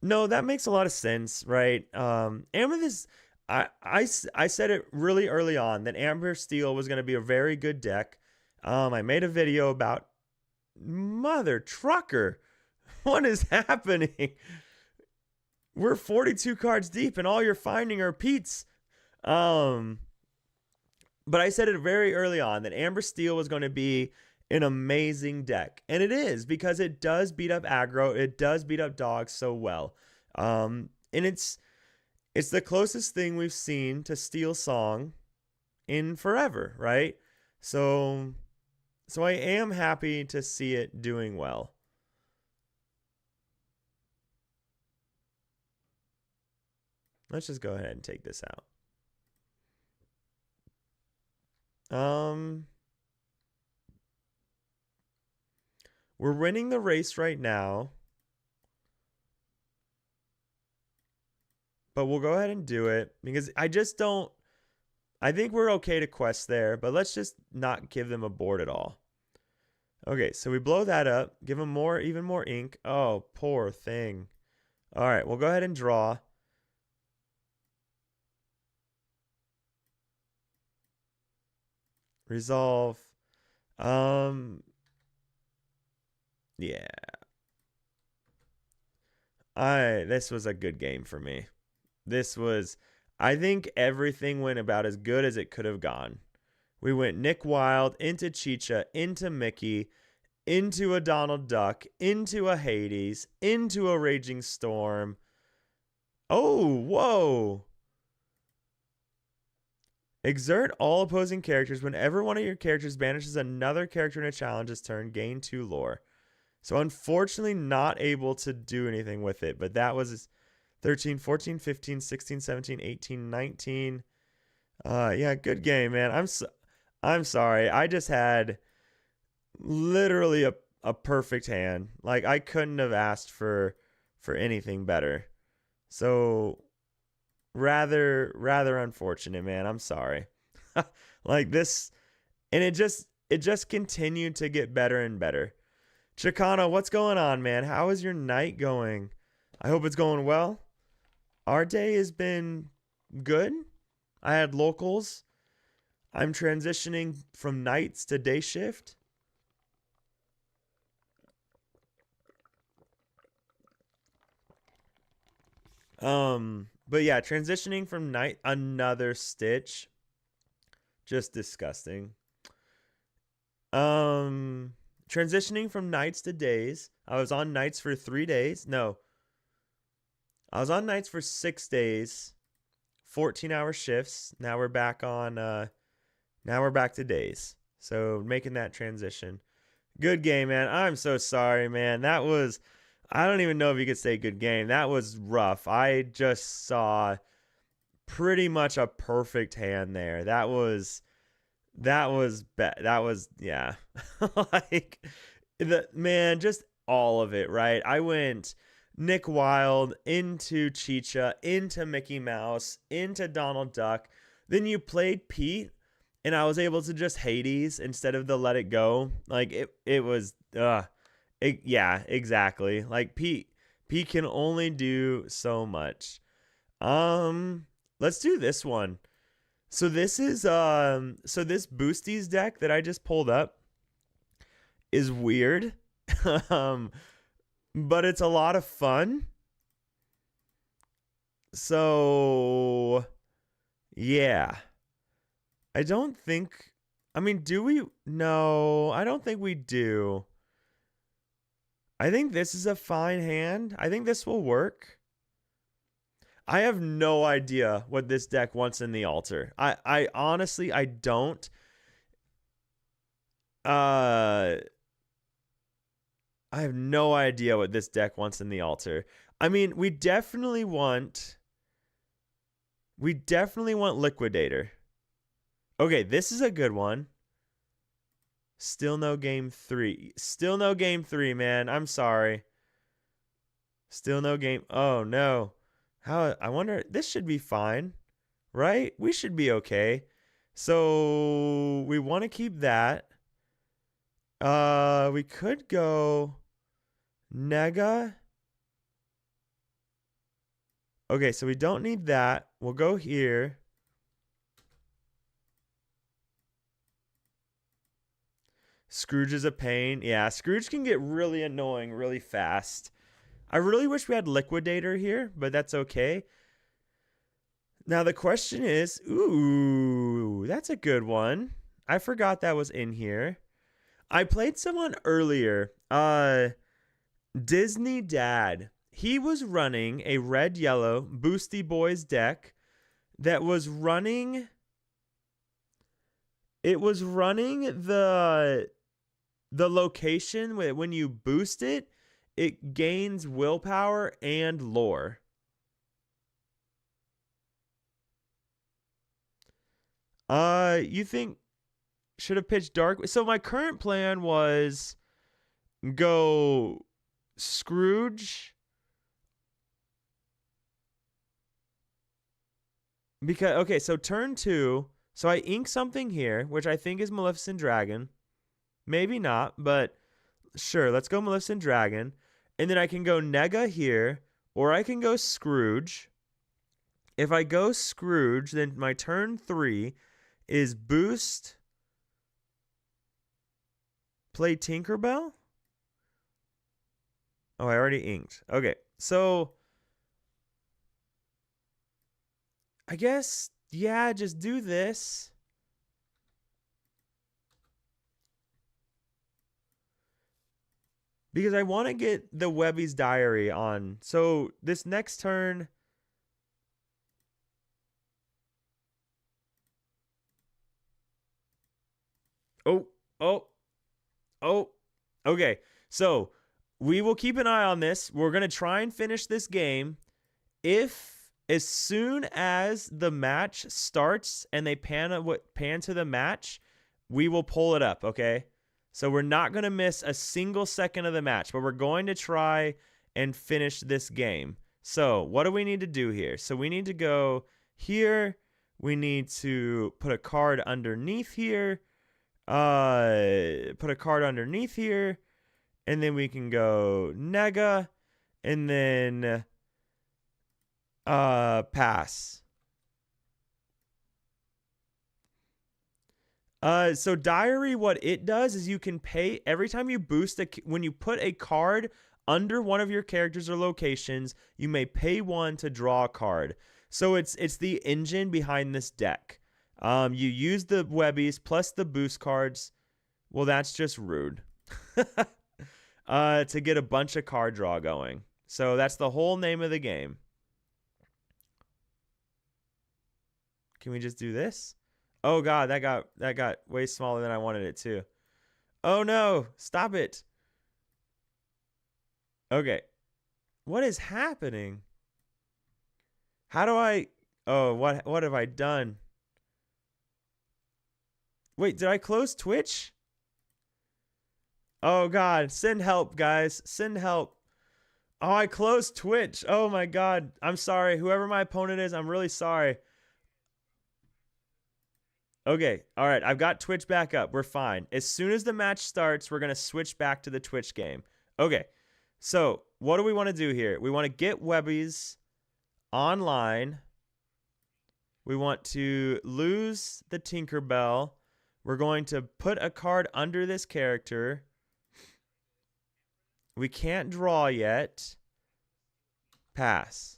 No, that makes a lot of sense, right? Amethyst, I said it really early on that Amber Steel was going to be a very good deck. I made a video about mother trucker. What is happening? We're 42 cards deep and all you're finding are Pete's. But I said it very early on that Amber Steel was going to be an amazing deck. And it is, because it does beat up aggro. It does beat up dogs so well. And it's the closest thing we've seen to Steel Song in forever, right? So I am happy to see it doing well. Let's just go ahead and take this out. We're winning the race right now. But we'll go ahead and do it because I think we're okay to quest there, but let's just not give them a board at all. Okay, so we blow that up, give them even more ink. Oh, poor thing. All right, we'll go ahead and draw. Resolve. Yeah. This was a good game for me. I think everything went about as good as it could have gone. We went Nick Wilde into Chicha, into Mickey, into a Donald Duck, into a Hades, into a Raging Storm. Oh, whoa. Exert all opposing characters. Whenever one of your characters banishes another character in a challenge's turn, gain 2 lore. So unfortunately not able to do anything with it, but that was 13, 14, 15, 16, 17, 18, 19. Yeah, good game, man. I'm sorry. I just had literally a perfect hand. Like, I couldn't have asked for anything better. So rather unfortunate, man. I'm sorry. Like this, and it just continued to get better and better. Chicano, what's going on, man? How is your night going? I hope it's going well. Our day has been good. I had locals. I'm transitioning from nights to day shift. But yeah, transitioning from night, another stitch. Just disgusting. Transitioning from nights to days. I was on nights for 3 days. No. I was on nights for 6 days. 14-hour shifts. Now we're back to days. So making that transition. Good game, man. I'm so sorry, man. I don't even know if you could say good game. That was rough. I just saw pretty much a perfect hand there. That was yeah. Like just all of it, right? I went Nick Wilde into Chicha, into Mickey Mouse, into Donald Duck. Then you played Pete, and I was able to just Hades instead of the Let It Go. Like it was yeah, exactly. Like Pete can only do so much. Let's do this one. So this is this Boosties deck that I just pulled up is weird. But it's a lot of fun. So yeah. I don't think do we? No, I don't think we do. I think this is a fine hand. I think this will work. I have no idea what this deck wants in the altar. I honestly, I don't. I have no idea what this deck wants in the altar. I mean, we definitely want Liquidator. Okay, this is a good one. Still no game 3. Still no game 3, man. I'm sorry. Still no game. Oh, no. How? I wonder. This should be fine, right? We should be okay. So we want to keep that. We could go Nega. Okay, so we don't need that. We'll go here. Scrooge is a pain. Yeah, Scrooge can get really annoying really fast. I really wish we had Liquidator here, but that's okay. Now the question is, ooh, that's a good one. I forgot that was in here. I played someone earlier. Disney Dad. He was running a red-yellow Boosty Boys deck that was running. It was running the location when you boost it, it gains willpower and lore. You think should have pitched Dark? So my current plan was go Scrooge. Because okay, so turn 2. So I ink something here, which I think is Maleficent Dragon. Maybe not, but sure, let's go Maleficent Dragon. And then I can go Nega here, or I can go Scrooge. If I go Scrooge, then my turn 3 is boost, play Tinkerbell. Oh, I already inked. Okay, so I guess, yeah, just do this. Because I want to get the Webby's Diary on. So this next turn. Oh. Okay. So we will keep an eye on this. We're going to try and finish this game. If as soon as the match starts and they pan to the match, we will pull it up, okay? So we're not going to miss a single second of the match, but we're going to try and finish this game. So what do we need to do here? So we need to go here. We need to put a card underneath here. Put a card underneath here. And then we can go Nega. And then pass. So Diary, what it does is you can pay every time you boost when you put a card under one of your characters or locations, you may pay 1 to draw a card. So it's the engine behind this deck. You use the Webbies plus the boost cards. Well, that's just rude. To get a bunch of card draw going. So that's the whole name of the game. Can we just do this? Oh god, that got way smaller than I wanted it to. Oh no, stop it. Okay. What is happening? How do I what have I done? Wait, did I close Twitch? Oh god, send help, guys. Send help. Oh, I closed Twitch. Oh my god. I'm sorry. Whoever my opponent is, I'm really sorry. Okay, all right, I've got Twitch back up. We're fine. As soon as the match starts, we're going to switch back to the Twitch game. Okay, so what do we want to do here? We want to get Webbies online. We want to lose the Tinkerbell. We're going to put a card under this character. We can't draw yet. Pass.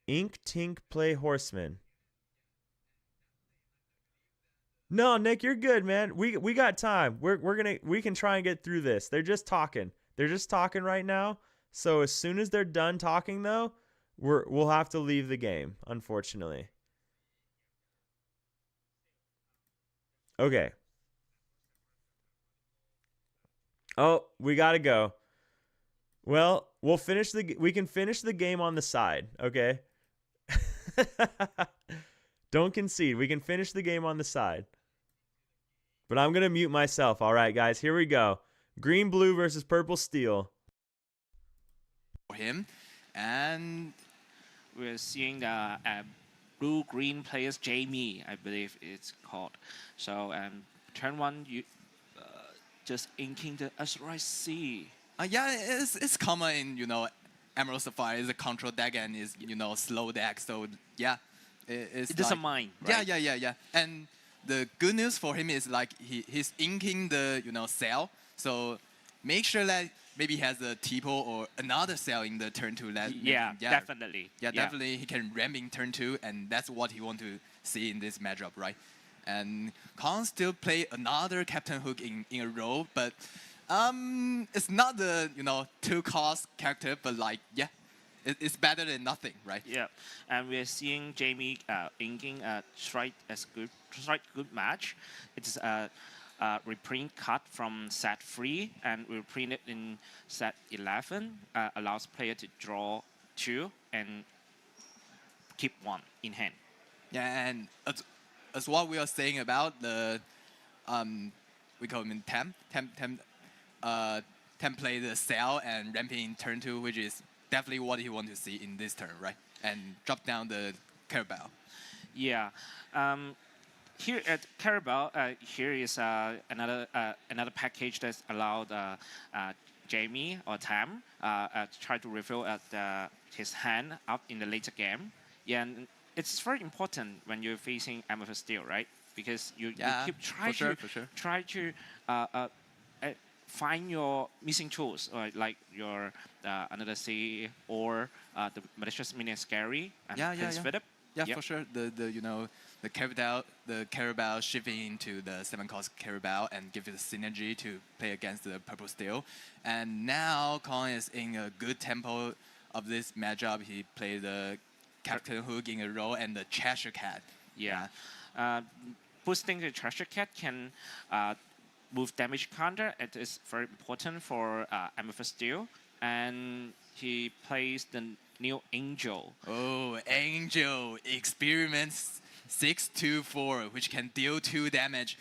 Ink, Tink, play Horseman. No, Nick, you're good, man. We got time. We can try and get through this. They're just talking. They're just talking right now. So as soon as they're done talking, though, we'll have to leave the game, unfortunately. Okay. Oh, we gotta go. Well, we can finish the game on the side, okay? Don't concede. We can finish the game on the side. But I'm going to mute myself. All right, guys, here we go. Green blue versus purple steel.
For him, and
We're seeing the blue-green players, Jamie, I believe it's called. So turn one, you just inking the Azure Sea.
yeah, it's common in Emerald Sapphire is a control deck and is slow deck. So yeah, it's
It doesn't
like,
mind, right?
Yeah. And the good news for him is like he's inking the cell. So make sure that maybe he has a Tipo or another cell in the turn 2. That
Yeah, definitely.
Yeah, definitely he can ramp in turn 2, and that's what he want to see in this matchup, right? And Kong still play another Captain Hook in a row, but it's not the 2-cost character, but like it's better than nothing, right?
Yeah, and we're seeing Jamie inking strike good match. It's a reprint cut from set 3 and we reprint it in set 11. Allows player to draw 2 and keep 1 in hand.
Yeah, and as what we are saying about the we call him Tem play the cell and ramping in turn 2, which is definitely what he wants to see in this turn, right? And drop down the Carabao.
Yeah. Here at Carabao, here is another package that's allowed Jamie or Tam try to refill his hand up in the later game. Yeah, and it's very important when you're facing Amethyst Steel, right? Because you keep trying to find your missing tools, like your another C or the malicious minion scary and Prince Philip.
Yeah, for sure. The Carabao shifting into the 7-cost Carabao and give it a synergy to play against the purple steel. And now Kong is in a good tempo of this matchup. He played the Captain Hook in a row and the Cheshire Cat.
Yeah. Boosting the Cheshire Cat can move damage counter. It is very important for Amethyst Steel. And he plays the new Angel.
Oh, Angel experiments 6/2/4, which can deal 2 damage.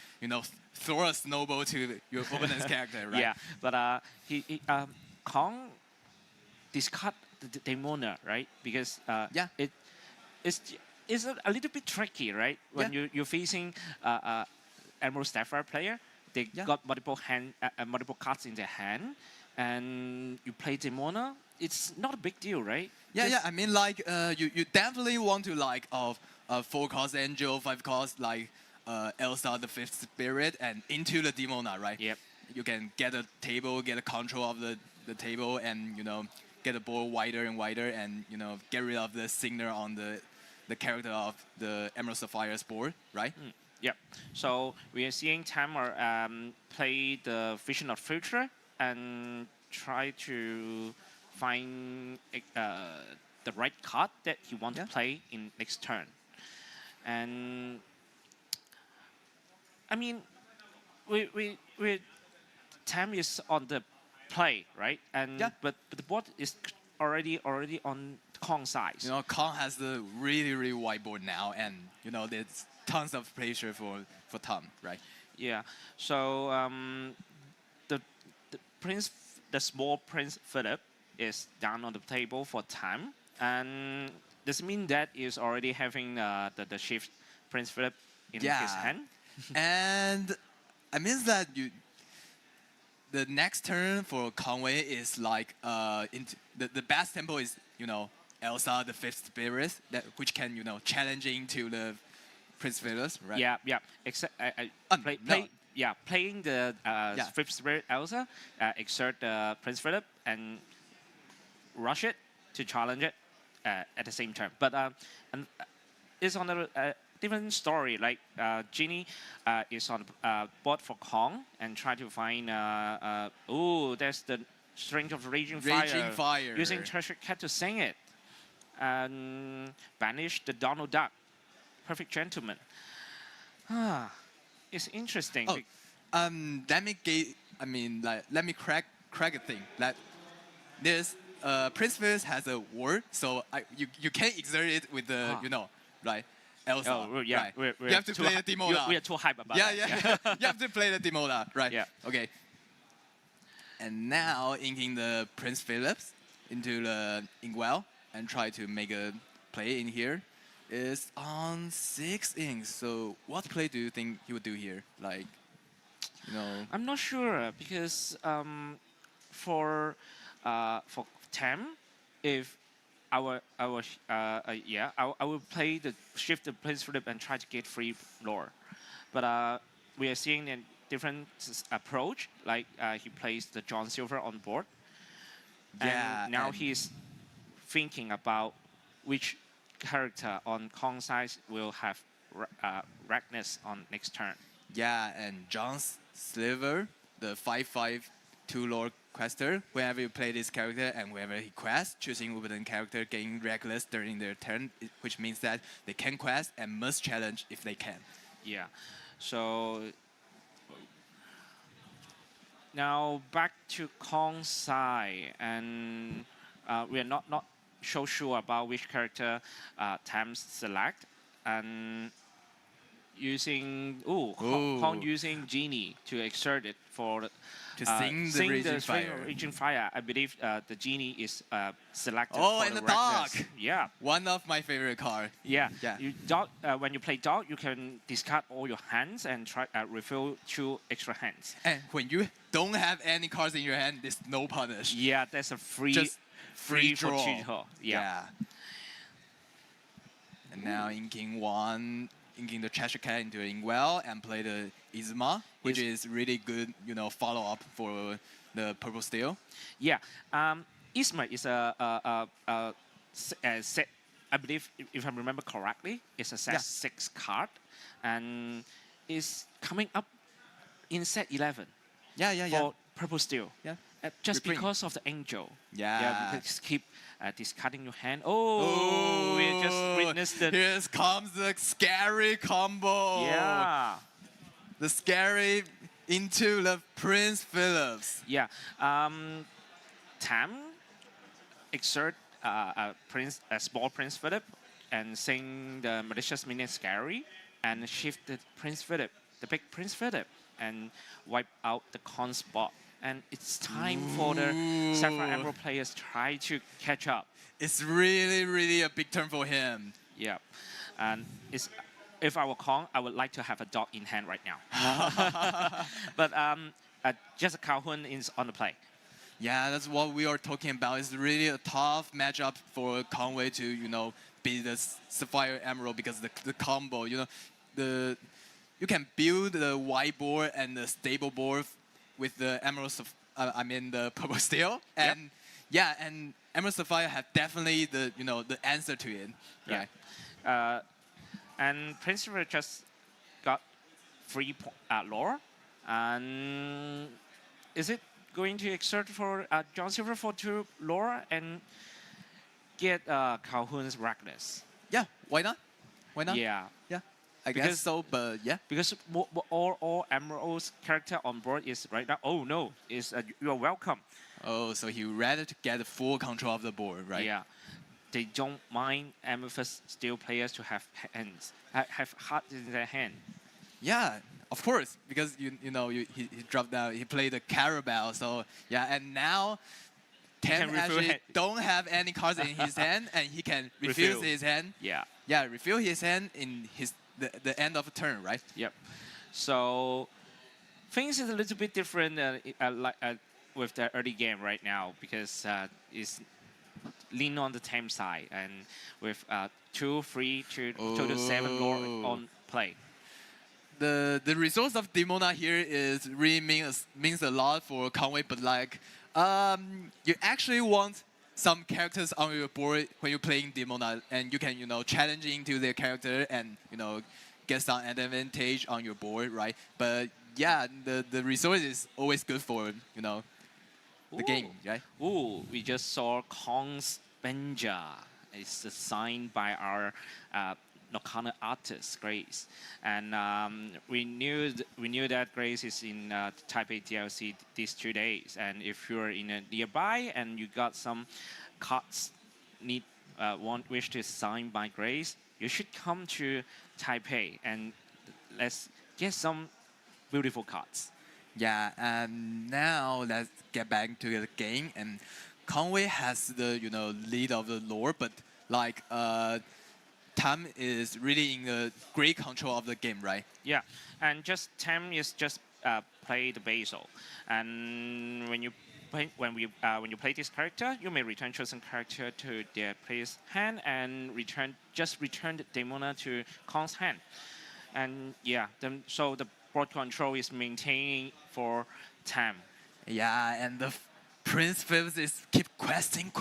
Throw a snowball to your opponent's character, right?
Yeah, but Kong discard the Demona, right? Because it's a little bit tricky, right? When you're facing Emerald Sapphire player, they got multiple cards in their hand, and you play Demona. It's not a big deal, right?
Yeah. I mean, like, you definitely want to like 4-cost Angel, 5-cost like Elsa the 5th Spirit, and into the Demona, right?
Yep.
You can get a table, get a control of the table, and get the board wider and wider, and get rid of the signer on the character of the Emerald Sapphire's board, right?
Yep. So we are seeing Tamer play the Vision of Future and try to find the right card that he wants to play in next turn. And I mean, we Tam is on the play, right? And but the board is already on Kong's side.
Kong has the really wide board now, and there's tons of pressure for Tom, right?
Yeah. So the small Prince Philip is down on the table for Tam, and does it mean that is already having the shift Prince Philip in his hand?
And I mean that the next turn for Conway is like the best tempo is Elsa the 5th Spirit which can challenge into the Prince Philip, right?
Yeah. Except playing the 5th Spirit Elsa, exert the Prince Philip and rush it to challenge it at the same time. But it's on a different story. Like Genie is on board for Kong and try to find. There's the Strength of Raging Fire. Using Treasure Cat to sing it and banish the Donald Duck. Perfect Gentleman. It's interesting.
Let me crack a thing. That there's Prince Phyllis has a ward, so you can't exert it with the right Elsa.
Oh, yeah.
Right.
We're
You have to
too
play
hy-
the Demona.
We are too hype about
Yeah,
that.
yeah. You have to play the Demona, right?
Yeah.
Okay. And now inking the Prince Phillips into the Inkwell and try to make a play in here is on 6 inks. So what play do you think he would do here? Like,
I'm not sure because for Tam, if I will play the shift the Prince Philip and try to get free lore, but we are seeing a different approach. Like he plays the John Silver on board, and now he's thinking about which character on Kong side will have Ragnas on next turn.
Yeah, and John's Sliver, the 5/5 2-lord quester, whenever you play this character and whenever he quests, choosing Wooden character getting reckless during their turn, which means that they can quest and must challenge if they can.
Yeah, so now back to Kong side, and we are not so sure about which character Tam select, and using Kong using Genie to exert it for
To sing the Raging Fire.
Raging Fire. I believe the Genie is selected
Oh,
for
and the
Ragnas.
dog.
Yeah.
One of my favorite cards.
Yeah.
Yeah.
When you play dog, you can discard all your hands and try refill 2 extra hands.
And when you don't have any cards in your hand, there's no punish.
Yeah, that's a free
Just free
for
draw.
draw. Yeah.
And now inking the Cheshire Cat into Inkwell and play the Izuma, which is really good, follow-up for the Purple Steel.
Yeah. Isma is a set, I believe, if I remember correctly, it's a set 6 card, and is coming up in set 11.
Yeah.
For Purple Steel.
Yeah.
Just
Reprint.
because of the angel.
Yeah.
Because keep discarding your hand. Oh, we just witnessed it.
Here comes the scary combo.
Yeah.
The scary into the Prince Phillips.
Yeah. Tam exert a small Prince Philip and sing the malicious minion scary and shift the Prince Philip, the big Prince Philip, and wipe out the con spot. And it's time for the Sapphire Emerald players try to catch up.
It's really, really a big turn for him.
Yeah. And if I were Kong, I would like to have a dog in hand right now. But just a Calhoun is on the play.
Yeah, that's what we are talking about. It's really a tough matchup for Conway to, beat the Sapphire Emerald because the combo, you can build the white board and the stable board with the the Purple Steel, and and Emerald Sapphire have definitely the answer to it. Right?
Yeah. And Prince River just got free lore, and is it going to exert for John Silver for 2 lore and get Calhoun's Reckless?
Yeah, why not? Why not?
Yeah.
Yeah. I guess so, but yeah.
Because all Emerald's character on board is right now. Oh no, is you are welcome.
Oh, so he rather to get the full control of the board, right?
Yeah, they don't mind Amethyst Steel players to have hands, have hearts in their hand.
Yeah, of course, because he dropped down. He played the Carabao, so yeah, and now Tam actually don't have any cards in his hand, and he can refill his hand.
Yeah.
Yeah, refill his hand in the end of a turn, right?
Yep. So things is a little bit different with the early game right now because it's lean on the Tam side and with 2, 3 to total 7 lore on play.
The resource of Demona here is really means a lot for Conway, but you actually want some characters on your board when you're playing Demona, and you can challenge into their character and get some advantage on your board, right? But yeah, the resource is always good for the game, right?
Ooh, we just saw Kong's Benja. It's signed by our Nokana artist Grace, and we knew that Grace is in Taipei DLC these 2 days, and if you're in a nearby and you got some cards wish to sign by Grace, you should come to Taipei and let's get some beautiful cards.
Yeah, and now let's get back to the game. And Conway has the lead of the lore, but like Tam is really in a great control of the game, right?
Yeah, and Tam is just play the basil, and when you play this character, you may return chosen character to their player's hand and return the Demona to Kong's hand, and yeah, so the board control is maintaining for Tam.
Yeah, and the Prince Phipps is keep questing.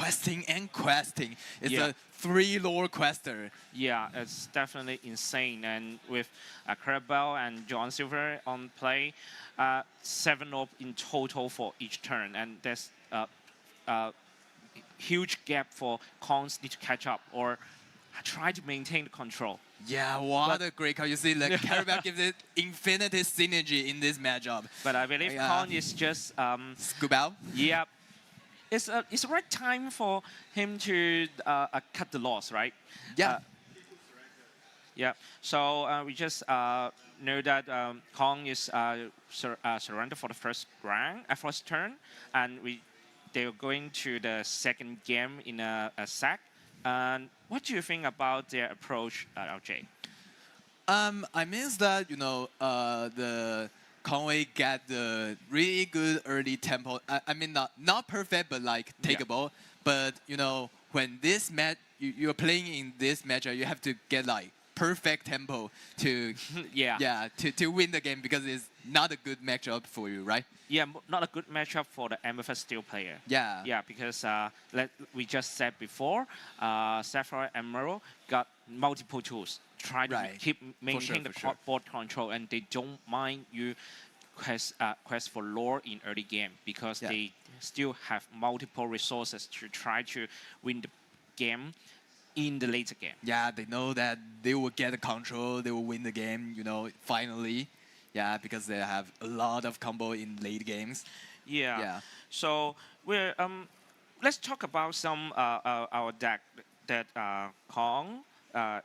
It's
Yeah.
a 3 lore quester.
Yeah, it's definitely insane. And with Carabelle and John Silver on play, 7 up in total for each turn. And there's a huge gap for Cons need to catch up or try to maintain the control.
Yeah, what a great card. You see, like Carabelle gives it infinity synergy in this matchup.
But I believe
Yeah.
Con is just...
Scoop out?
yeah. It's the right time for him to cut the loss, right?
Yeah.
Yeah. So we just know that Kong is surrendered for the first turn, and they're going to the second game in a sack. And what do you think about their approach, LJ?
I mean that the Conway get the really good early tempo. I mean not perfect, but like takeable. But when this match you're playing in this matchup, you have to get like perfect tempo to to win the game because it's not a good matchup for you, right?
Yeah, not a good matchup for the Amethyst Steel player.
Yeah.
Yeah, because we just said before, Sapphire Emerald got multiple tools. Try to
Right.
keep maintain
For sure.
board control, and they don't mind you quest for lore in early game because
Yeah.
they still have multiple resources to try to win the game in the later game.
Yeah, they know that they will get the control, they will win the game, finally. Yeah, because they have a lot of combo in late games.
Yeah.
Yeah.
So we're let's talk about some our deck that Kong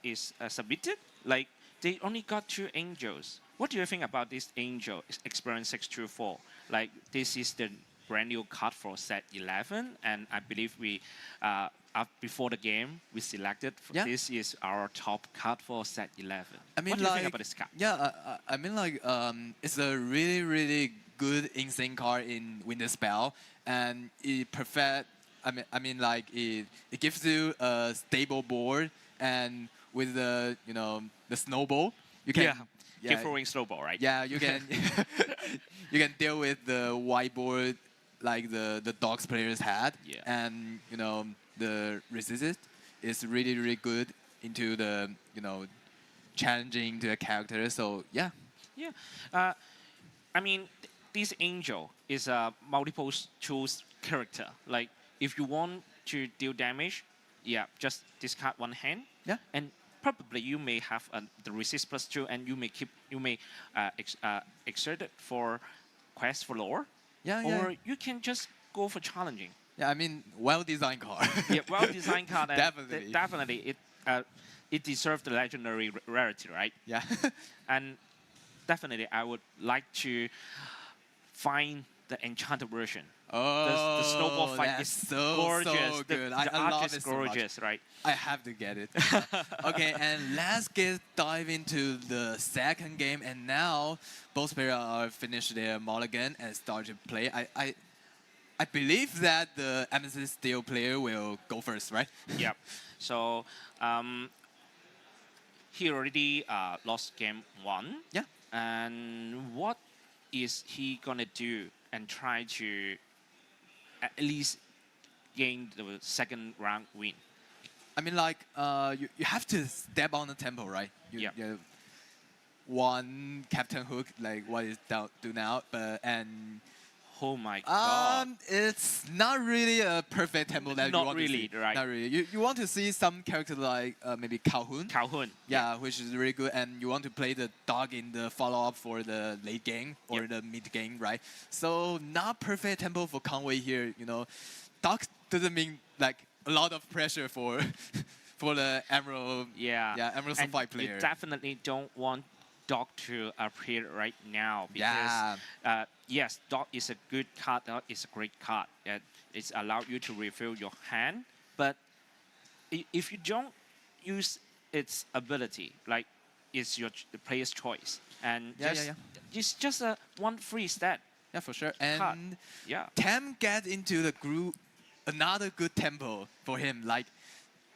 is submitted. Like they only got 2 angels. What do you think about this angel experience 624? Like this is the brand new card for set 11, and I believe we before the game we selected.
Yeah.
This is our top card for set 11.
I mean,
what do you think
like,
about this card?
Yeah, I mean, like, it's a really, really good insane card in Winter Spell, and it perfect. I mean, like, it gives you a stable board, and with the the snowball, you can
Keep throwing snowball, right?
yeah, you can you can deal with the whiteboard like the dogs players had,
Yeah.
and the resist is really, really good into the challenging to the character. So yeah.
Yeah. I mean, this angel is a multiple tools character. Like, if you want to deal damage, yeah, just discard 1 hand.
Yeah.
And probably you may have the resist +2, and you may exert it for quest for lore.
Yeah,
Or
yeah.
you can just go for challenging.
Yeah, I mean, well-designed card.
Yeah, well-designed card. And
Definitely.
Definitely, it deserves the legendary rarity, right?
Yeah.
And definitely, I would like to find the enchanted version.
Oh,
The snowball fight
that's
is
so,
gorgeous.
so
The
good. I
art
love
is
it so much.
gorgeous, right?
I have to get it. Okay, and let's dive into the second game. And now both players are finished their mulligan and start to play. I believe that the Amethyst Steel player will go first, right?
Yep. So he already lost game 1.
Yeah.
And what is he gonna do and try to at least gain the second round win?
I mean, like, you have to step on the tempo, right?
Yeah.
You have 1 Captain Hook, like what is do now, and
Oh my god.
It's not really a perfect tempo that you
Not
want
really,
to see.
right.
Not really. You want to see some character like maybe Calhoun.
Calhoun.
Yeah, which is really good, and you want to play the dog in the follow-up for the late game or
Yep.
the mid game, right? So not perfect tempo for Conway here. You know, dog doesn't mean like a lot of pressure for for the Emerald.
Yeah.
Yeah, Emerald
And
Sapphire player.
you definitely don't want Dog to appear right now because
Yeah.
yes, Dog is a good card. Dog is a great card. It's allowed you to refill your hand, but if you don't use its ability, like it's the player's choice, and it's just a one free stat.
Yeah, for sure.
Card.
And
Yeah.
Tam gets into the groove, another good tempo for him, like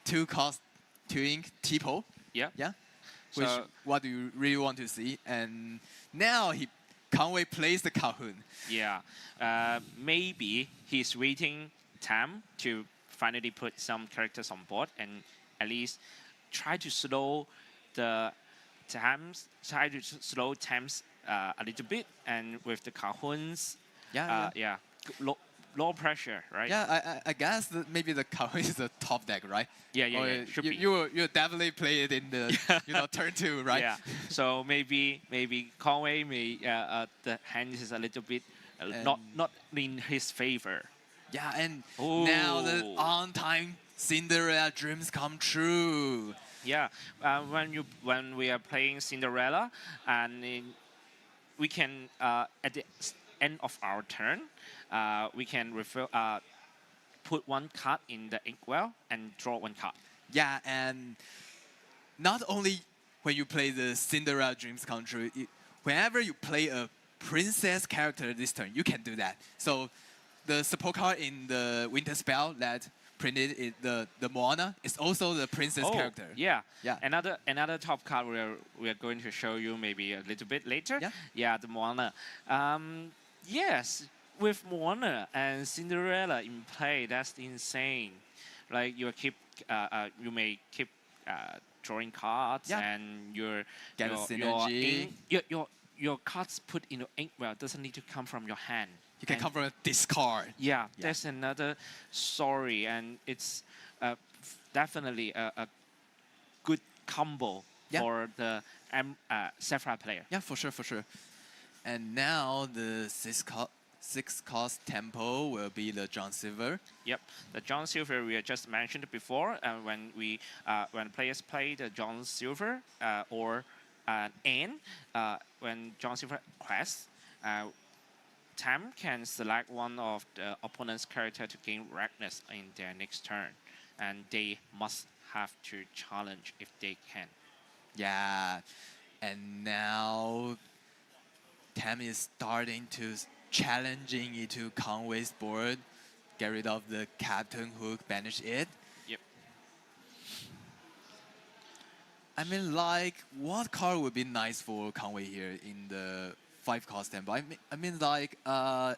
2-cost, 2-ink Tipo.
Yeah.
Yeah. Which
So-
what do you really want to see? And now Conway plays the Calhoun.
Yeah, maybe he's waiting Tam to finally put some characters on board and at least try to slow Tam's a little bit, and with the Calhoun's low pressure, right?
Yeah, I guess that maybe the Calhoun is the top deck, right?
Yeah, should be.
You definitely play it in the turn 2, right?
Yeah. So maybe Conway the hand is a little bit not in his favor.
Yeah, and now the on-time Cinderella dreams come true.
Yeah, when we are playing Cinderella, and we can at the end of our turn, we can put one card in the inkwell and draw one card.
Yeah, and not only when you play the Cinderella dreams come true, whenever you play a princess character this turn, you can do that. So the support card in the winter spell that printed the Moana is also the princess character.
Yeah.
Yeah.
Another top card we are going to show you maybe a little bit later.
Yeah.
Yeah, the Moana. Yes, with Moana and Cinderella in play, that's insane. Like you may keep drawing cards,
Yeah.
and your
Get a synergy.
your cards put in your inkwell doesn't need to come from your hand.
You can
And
come from a discard.
yeah, that's another story, and it's definitely a good combo for the Sapphire player.
Yeah, for sure. And now the 6-cost tempo will be the John Silver.
Yep, the John Silver we just mentioned before. When players play the John Silver or N, when John Silver quests, Tam can select one of the opponent's character to gain reckless in their next turn, and they must have to challenge if they can.
Yeah, and now Tam is starting to challenging into Conway's board. Get rid of the Captain Hook, banish it.
Yep.
I mean, like, what card would be nice for Conway here in the 5-cost tempo? I mean, like,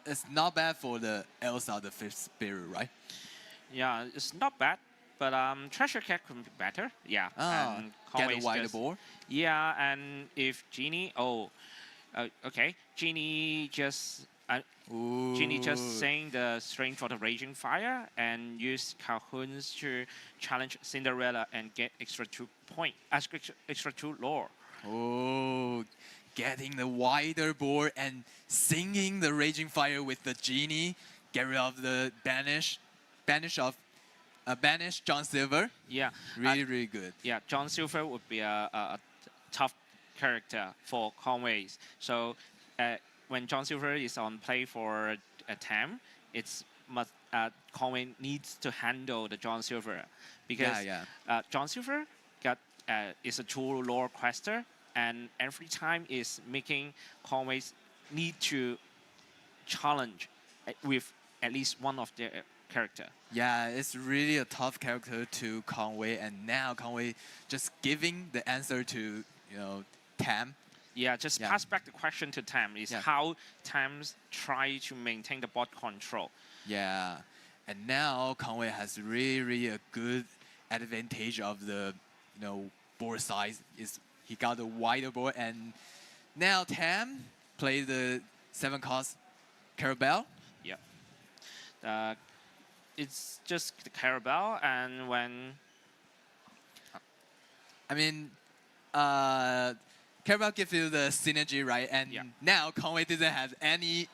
it's not bad for the Elsa, the 5th spirit, right?
Yeah, it's not bad, but Treasure Cat could be better. Yeah. And
Get a
Conway's
wider
just-
board.
Yeah, and if Genie, okay, Genie just saying the Strain for the Raging Fire and use Calhoun's to challenge Cinderella and get extra 2 point, extra 2 lore.
Oh, getting the wider board and singing the Raging Fire with the Genie. Get rid of the banish John Silver.
Yeah.
Really good.
Yeah, John Silver would be a tough character for Conway's. So when John Silver is on play for a Tam, Conway needs to handle the John Silver because John Silver is a true lore quester, and every time is making Conway's need to challenge with at least one of their character.
Yeah, it's really a tough character to Conway, and now Conway just giving the answer to Tam.
Yeah, just pass back the question to Tam. Is how Tam's try to maintain the board control.
Yeah, and now Conway has really a good advantage of the board size. He got a wider board, and now Tam play the 7-cost Carabao.
Yeah. It's just the Carabao, and when
I mean, Carabao gives you the synergy, right? And
Yeah.
now Conway doesn't have any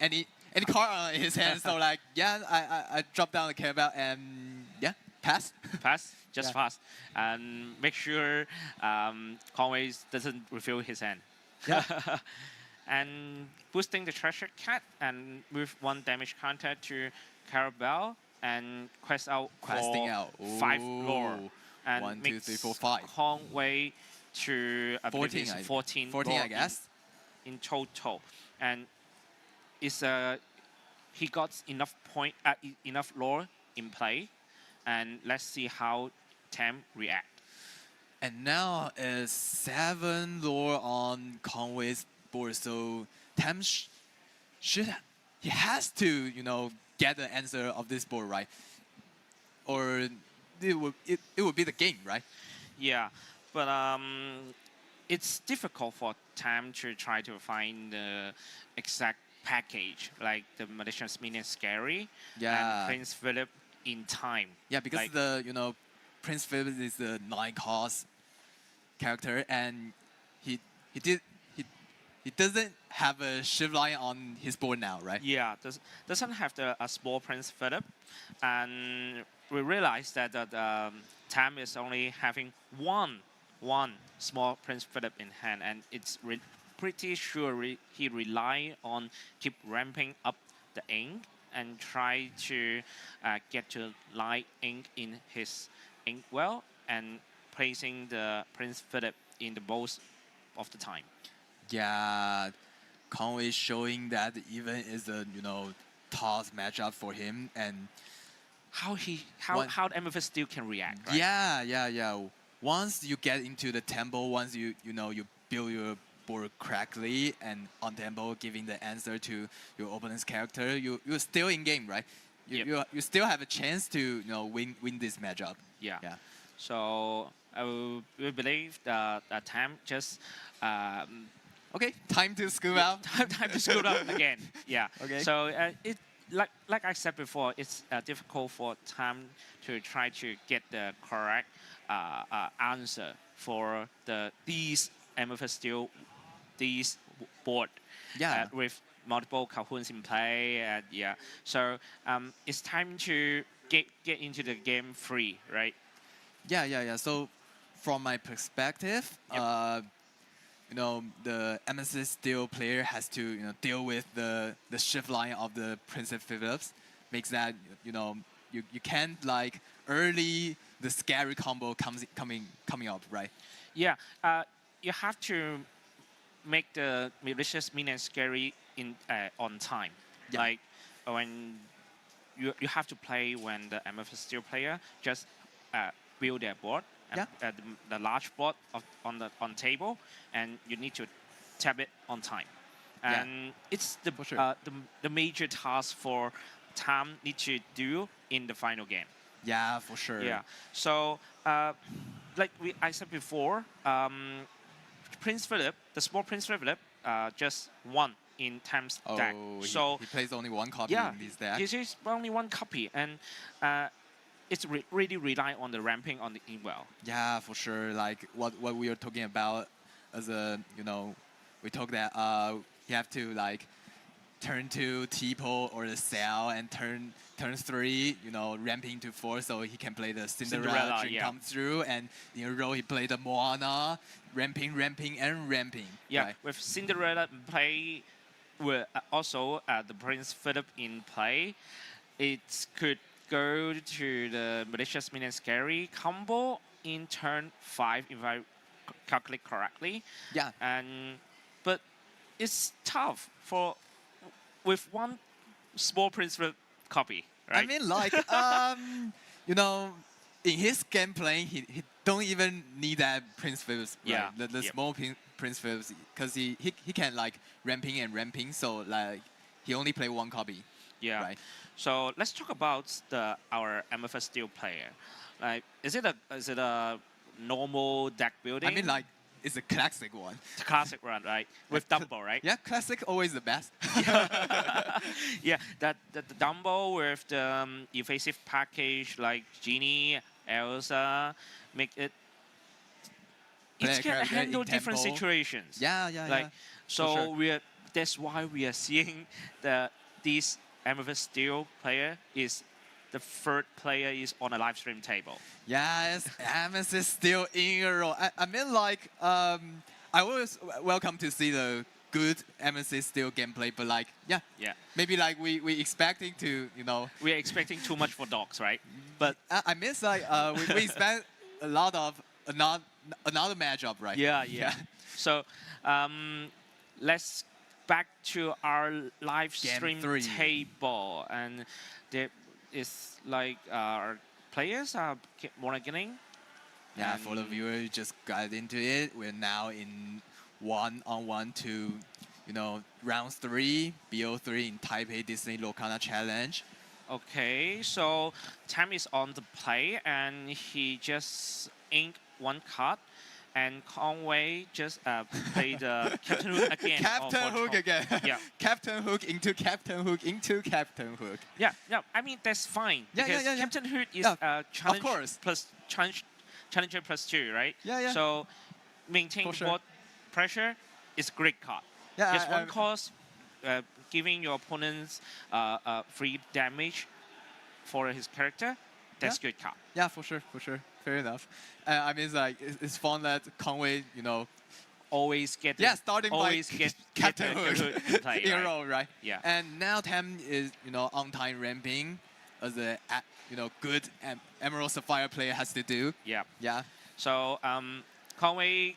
card on his hand, so like, yeah, I drop down the Carabao and yeah, pass.
pass, just
Yeah.
pass, and make sure Conway doesn't refill his hand.
Yeah.
And boosting the treasure cat and move 1 damage counter to Carabao and quest out
Questing
for
out.
5 lore.
Ooh.
And
1, 2,
makes
3, 4, 5.
Conway to I believe
14,
it's
I-
14,
14,
lore
I guess.
in total. And it's he got enough enough lore in play, and let's see how Tam react.
And now is 7 lore on Conway's board, so Tam he has to, get the answer of this board, right? Or it would be the game, right?
Yeah, but it's difficult for Tam to try to find the exact package, like the Malicious Minion Scary
Yeah.
and Prince Philip in time.
Yeah, because
Like-
the Prince Philip is the 9-cost character, and he doesn't have a shift line on his board now, right?
Yeah, doesn't have a small Prince Philip, and we realized that Tam is only having one small Prince Philip in hand, and it's pretty sure he rely on keep ramping up the ink and try to get to light ink in his inkwell and placing the Prince Philip in the most of the time.
Yeah, Conway showing that even is a toss matchup for him, and
How
One-
the Amethyst still can react, right?
yeah. Once you get into the tempo, once you build your board correctly and on tempo, giving the answer to your opponent's character, you're still in game, right? You still have a chance to win this matchup.
Yeah.
Yeah.
So we believe that Tam just
Okay, time to scoop out.
time to scoot up again. Yeah.
Okay.
So it like I said before, it's difficult for Tam to try to get the correct answer for these Amethyst Steel these board.
Yeah.
With multiple Cahoons in play, and yeah. So it's time to get into the game free, right?
Yeah. So, from my perspective,
Yep.
the Amethyst Steel player has to, deal with the shift line of the Prince Philips, makes that, you can't like early the scary combo coming up, right?
Yeah. You have to make the Malicious Minion Scary in on time.
Yeah.
Like when you have to play when the Amethyst Steel player just build their board and the large board on table, and you need to tap it on time.
Yeah.
And it's the
For sure.
the major task for Tam need to do in the final game.
Yeah, for sure.
Yeah. So like I said before, Prince Philip, the small Prince Philip, just won in Tam's deck.
Oh,
So
he plays only one copy
yeah,
in this deck.
this is only one copy, and it's really rely on the ramping on the inkwell.
Yeah, for sure. Like what we are talking about as a, we talk that you have to like turn 2 T-pole or the cell and turn 3, ramping to 4 so he can play the Cinderella dream
yeah.
come through, and in a row he played the Moana, ramping and ramping.
Yeah,
right?
with Cinderella in play, with also the Prince Philip in play, it could go to the Malicious Minion Scary combo in turn 5 if I calculate correctly.
Yeah.
But it's tough with one small Prince Philip copy, right?
I mean, like, in his gameplay, he don't even need that Prince Phillips, right?
Yeah.
The
Yep.
small Prince Phillips, because he can like ramping, so like he only play one copy.
Yeah.
Right.
So let's talk about our Amethyst Steel player. Like, is it a normal deck building?
I mean, like, is a classic one.
The classic run, right? With Dumbo, right?
Yeah, classic always the best.
Yeah, that the Dumbo with the evasive package like Genie, Elsa, make it.
Play
It
a
can
character
handle
in
different
tempo.
situations.
Yeah, yeah,
Like
yeah.
so,
sure.
that's why we are seeing this Amethyst Steel player is the third player is on a live stream table.
Yes, Amethyst still in a row. I mean, like, I always welcome to see the good Amethyst still gameplay, but like, yeah,
Yeah,
maybe like we expecting to,
we are expecting too much for dogs, right? But
I miss like we expect a lot of another matchup, right?
yeah. So let's back to our live
Game
stream
3.
table, and there is like our players are getting.
Yeah, for the viewer who just got into it, we're now in 1-on-1 to, round 3, BO3 in Taipei Disney Lorcana Challenge.
Okay, so Tam is on the play, and he just inked one card, and Conway just played Captain Hook again.
Captain Hook again.
Yeah.
Captain Hook into Captain Hook into Captain Hook.
Yeah, I mean that's fine
Yeah,
because
yeah.
Captain Hook is
Yeah,
challenge
course.
plus challenger plus 2, right?
Yeah.
So maintain
For sure.
board pressure is a great card.
Yeah,
Just one cost, giving your opponents free damage for his character. That's good card.
Yeah, for sure. Fair enough. I mean, it's like it's fun that Conway,
Always get
starting
always
by
get
Captain
get
Hook
in play,
in a
right?
row, right?
Yeah.
And now Tam is, on time ramping, as a good Emerald Sapphire player has to do.
Yeah.
Yeah.
So Conway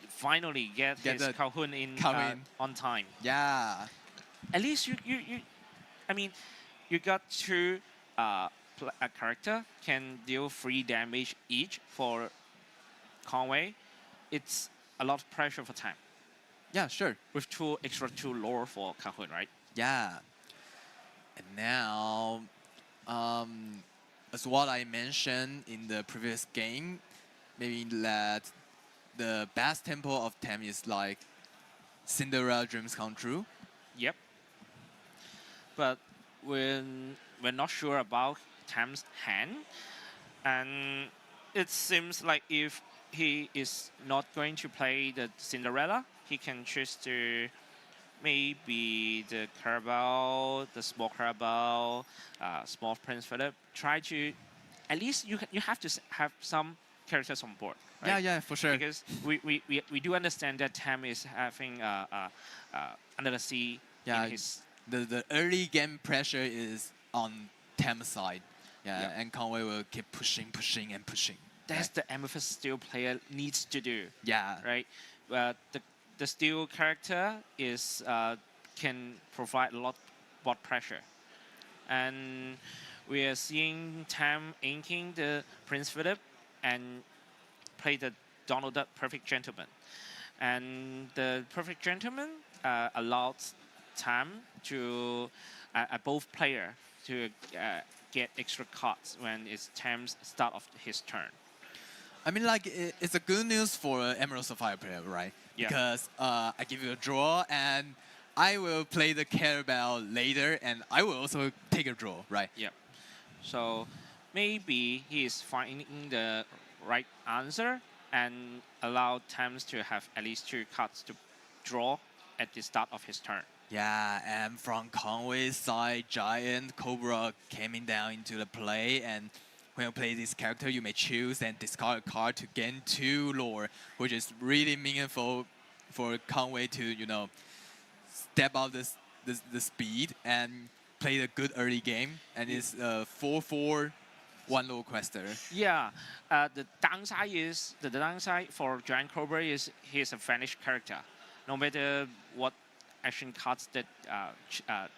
finally get his
the
Calhoun in
Calhoun.
on time.
Yeah.
At least I mean, you got two a character can deal 3 damage each for Conway. It's a lot of pressure for time.
Yeah, sure.
With extra 2 lore for Calhoun, right?
Yeah. And now, as what I mentioned in the previous game, maybe that the best tempo of Tam is like Cinderella Dreams Come True.
Yep. But we're not sure about Tam's hand, and it seems like if he is not going to play the Cinderella, he can choose to maybe the Carabao, the small Carabao, small Prince Philip. Try to, at least you have to have some characters on board. Right?
Yeah, for sure.
Because we do understand that Tam is having under the sea in his.
The early game pressure is on Tam's side. Yeah, and Conway will keep pushing.
That's the Amethyst Steel player needs to do.
Yeah.
Right. The Steel character is can provide a lot board pressure, and we are seeing Tam inking the Prince Philip and play the Donald Duck Perfect Gentleman, and the Perfect Gentleman allows Tam to both player to get extra cards when it's Tam's start of his turn.
I mean, like, it's a good news for Emerald Sapphire player, right?
Yeah.
Because I give you a draw, and I will play the Carabao later, and I will also take a draw, right?
Yeah. So maybe he is finding the right answer and allow Tams to have at least 2 cards to draw at the start of his turn.
Yeah, and from Conway's side, Giant Cobra coming down into the play, and when you play this character, you may choose and discard a card to gain 2 lore, which is really meaningful for Conway to, step out the speed and play a good early game. And it's 4/4, 1 lore quester.
Yeah, the downside for Giant Cobra is he's a vanished character. No matter what action cards that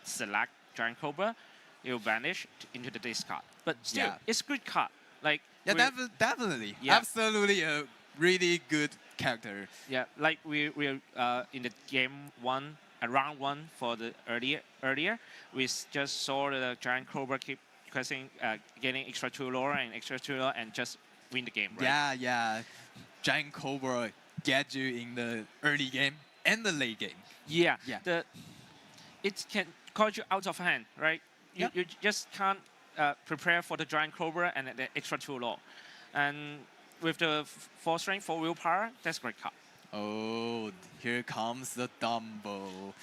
select Giant Cobra, it will vanish into the discard. But still, it's a good card. Like
Definitely.
Yeah.
Absolutely a really good character.
Yeah, like we in the game 1, round 1 for the earlier, we just saw the Giant Cobra keep questing, getting extra 2 lore and extra 2 lore and just win the game, right?
Yeah. Giant Cobra get you in the early game and the late game.
Yeah,
Yeah.
it can cause you out of hand, right?
Yep.
You just can't prepare for the giant cobra and the extra 2 law, and with the 4 strength, 4 willpower, that's great card.
Oh, here comes the Dumbo.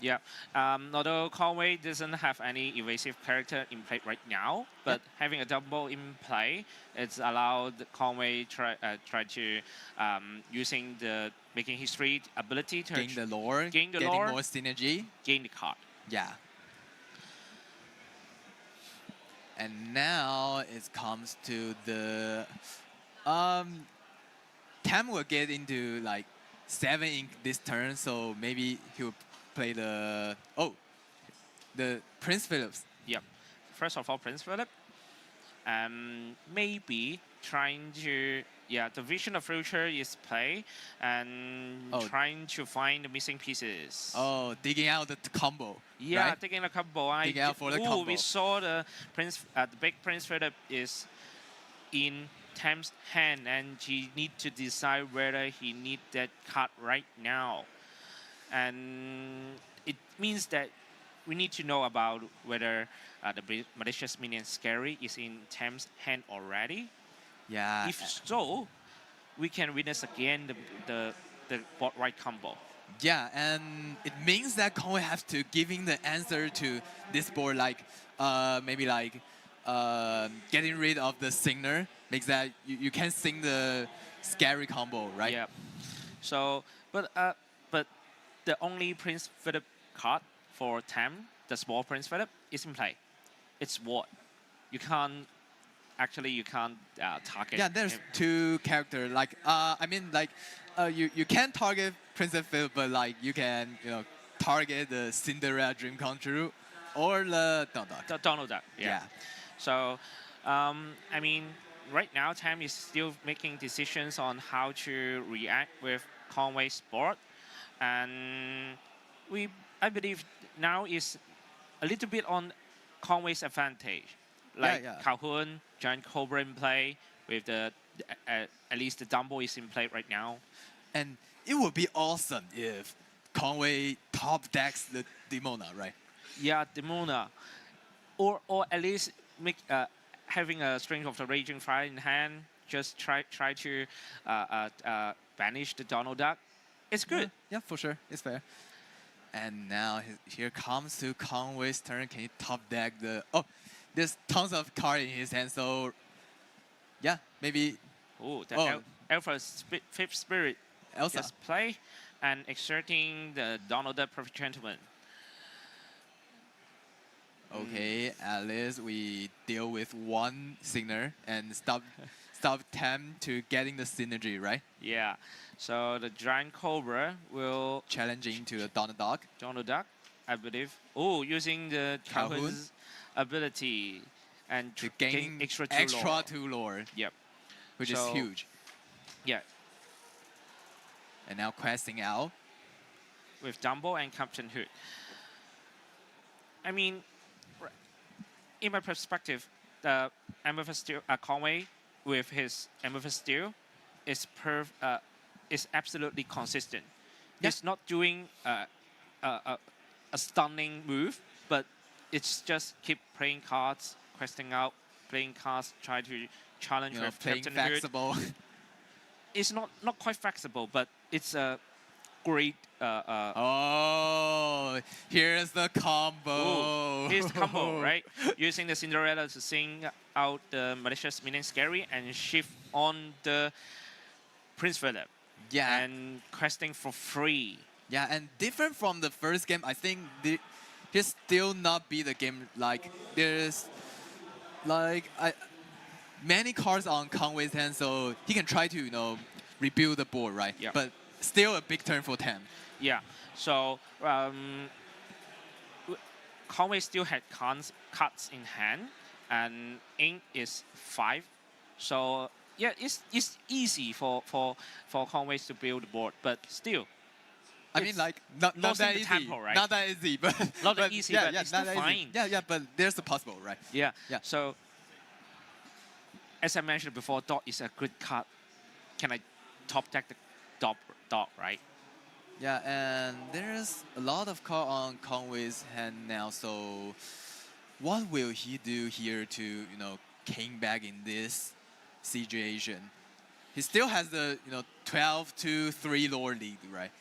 Yeah, although Conway doesn't have any evasive character in play right now, but having a double in play, it's allowed Conway try to using the making history ability to
Gain the lore,
gain the
getting
lore,
more synergy.
gain the card.
Yeah. And now it comes to the Tam will get into like 7 in this turn, so maybe he'll play the Prince Phillips.
Yep. First of all, Prince Philip, maybe trying to the Vision of Future is play and trying to find the missing pieces.
Oh, digging out the combo.
Yeah,
right?
taking a combo.
Digging out for the combo.
We saw the big Prince Philip is in Tam's hand, and he need to decide whether he need that card right now, and it means that we need to know about whether the malicious minion Scary is in Tam's hand already.
Yeah.
If so, we can witness again the bot right combo.
Yeah, and it means that Conway has to giving the answer to this board, like maybe like getting rid of the singer makes that you can sing the Scary combo, right?
Yeah. So, but the only Prince Philip card for Tam, the small Prince Philip, is in play. It's Ward. You can't target.
Yeah, there's
him.
2 characters. Like I mean, like you can target Princess Philip, but like you can target the Cinderella Dream Come True or the Donald Duck.
Donald Duck.
Yeah.
So, I mean, right now, Tam is still making decisions on how to react with Conway's board, and I believe now is a little bit on Conway's advantage. Like Calhoun, Giant Cobra in play with the at least the Dumbo is in play right now.
And it would be awesome if Conway top decks the Demona, right?
Yeah, Demona, or at least make having a Strength of the Raging Fire in hand. Just try to banish the Donald Duck. It's good.
Yeah, for sure. It's fair. And now here comes to Conway's turn. Can he top deck the... Oh, there's tons of cards in his hand, so... Yeah, maybe...
Oh, the Alpha's 5th Spirit.
Elsa.
Just play and exerting the Donald Duck Perfect Gentleman.
Okay, at least we deal with 1 singer and stop Tam to getting the synergy, right?
Yeah. So the Giant Cobra will
challenging to the Donald Duck.
Donald Duck, I believe. Oh, using the Calhoun's ability and
to gain
extra
2 lore.
Yep.
Which is huge.
Yeah.
And now questing out
with Dumbo and Captain Hood. I mean, in my perspective, the Amethyst Steel, Conway with his Amethyst Steel is absolutely consistent.
Yeah.
It's not doing a stunning move, but it's just keep playing cards, questing out, playing cards, try to challenge with
playing
Captain
flexible.
Hood. It's not quite flexible, but it's a great.
Oh, here's the combo.
Here's the combo, right? Using the Cinderella to sing out the malicious minion Scary and shift on the Prince Philip.
Yeah.
And questing for free.
Yeah, and different from the first game, I think he's still not beat the game. Like there's many cards on Conway's hand, so he can try to rebuild the board, right?
Yeah.
But still a big turn for Tam.
Yeah. So Conway still had cards in hand, and ink is 5. So yeah, it's easy for Conway to build the board, but still.
I mean, like not that easy.
Tempo, right?
Not that easy, but
not that easy, but it's still
not
fine.
Easy. Yeah, but there's a possible, right?
Yeah.
Yeah.
So as I mentioned before, Dot is a good card. Can I top deck dog, right?
Yeah, and there's a lot of card on Conway's hand now. So, what will he do here to came back in this situation? He still has the 12 to 3 lore lead, right?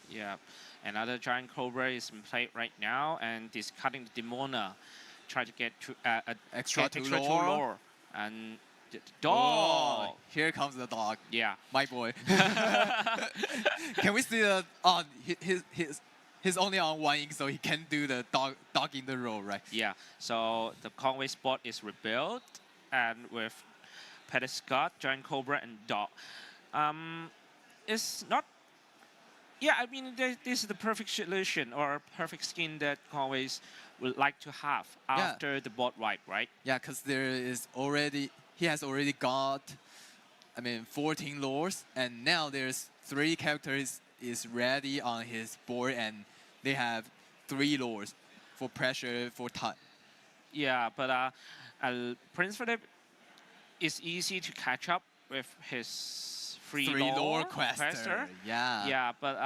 Yeah, another giant cobra is in play right now, and discarding the demona, try to get to
Extra
get
two
extra two
lore.
lore, and the
Oh,
dog.
here comes the dog.
Yeah.
My boy. Can we see the he's only on 1 ink, so he can do the dog in the row, right?
Yeah. So the Conway spot is rebuilt, and with Scott, giant cobra, and dog. It's not. Yeah, I mean, this is the perfect solution or perfect skin that Conway's would like to have after the board wipe, right?
Yeah, because he has already got, 14 lores, and now there's 3 characters is ready on his board, and they have 3 lores for pressure for time.
Yeah, but Prince Philip is easy to catch up with his 3 lore quester.
Yeah.
Yeah, but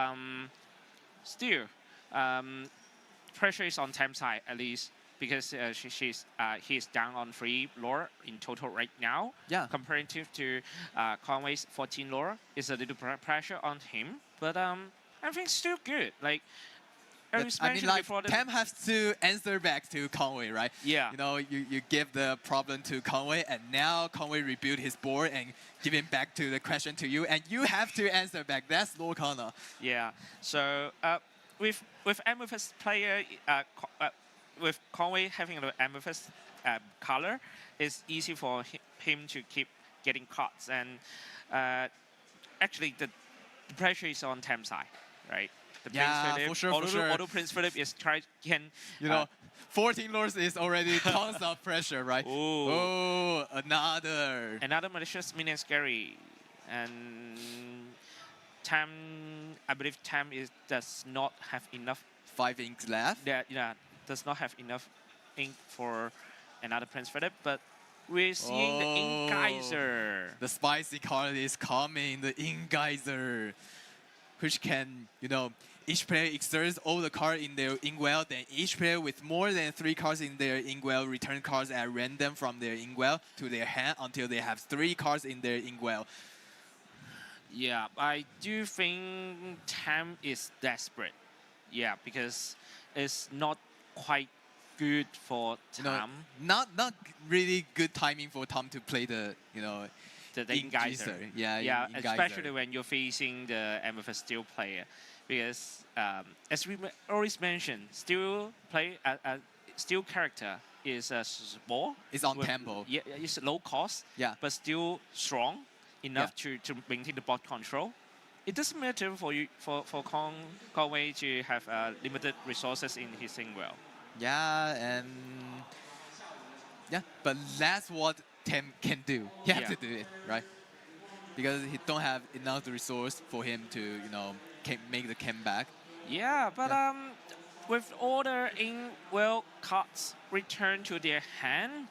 still, pressure is on Tam's side at least because he's down on 3 lore in total right now.
Yeah.
Comparative to Conway's 14 lore, is a little pressure on him, but I think still good. Like as mentioned before,
Tam has to answer back to Conway, right?
Yeah.
You give the problem to Conway, and now Conway rebuild his board and give him back to the question to you, and you have to answer back. That's Lorcana.
Yeah. So with Amethyst player, with Conway having an Amethyst color, it's easy for him to keep getting cards, and actually the pressure is on Tam's side, right? The
Yeah, for sure.
Auto Prince Philip is
14 lords is already tons of pressure, right?
Ooh.
Oh, another.
Another malicious minion scary, and Tam, I believe Tam does not have enough.
5 inks left.
Yeah, does not have enough ink for another Prince Philip, but we're seeing the ink geyser.
The spicy card is coming, the ink geyser, which can, each player exerts all the cards in their inkwell, then each player with more than 3 cards in their inkwell return cards at random from their inkwell to their hand until they have 3 cards in their inkwell.
Yeah, I do think Tam is desperate. Yeah, because it's not quite good for Tam.
Not really good timing for Tom to play the
ink geyser.
Yeah,
especially when you're facing the Amethyst Steel player, because as we always mentioned, Steel character is small.
It's on tempo.
Yeah, it's low cost.
Yeah.
But still strong enough to maintain the bot control. It doesn't matter for Conway to have limited resources in his inkwell.
Yeah, but that's what Tim can do. He has to do it, right? Because he don't have enough resource for him to, make the comeback.
Yeah, but with all the inkwell cards returned to their hand,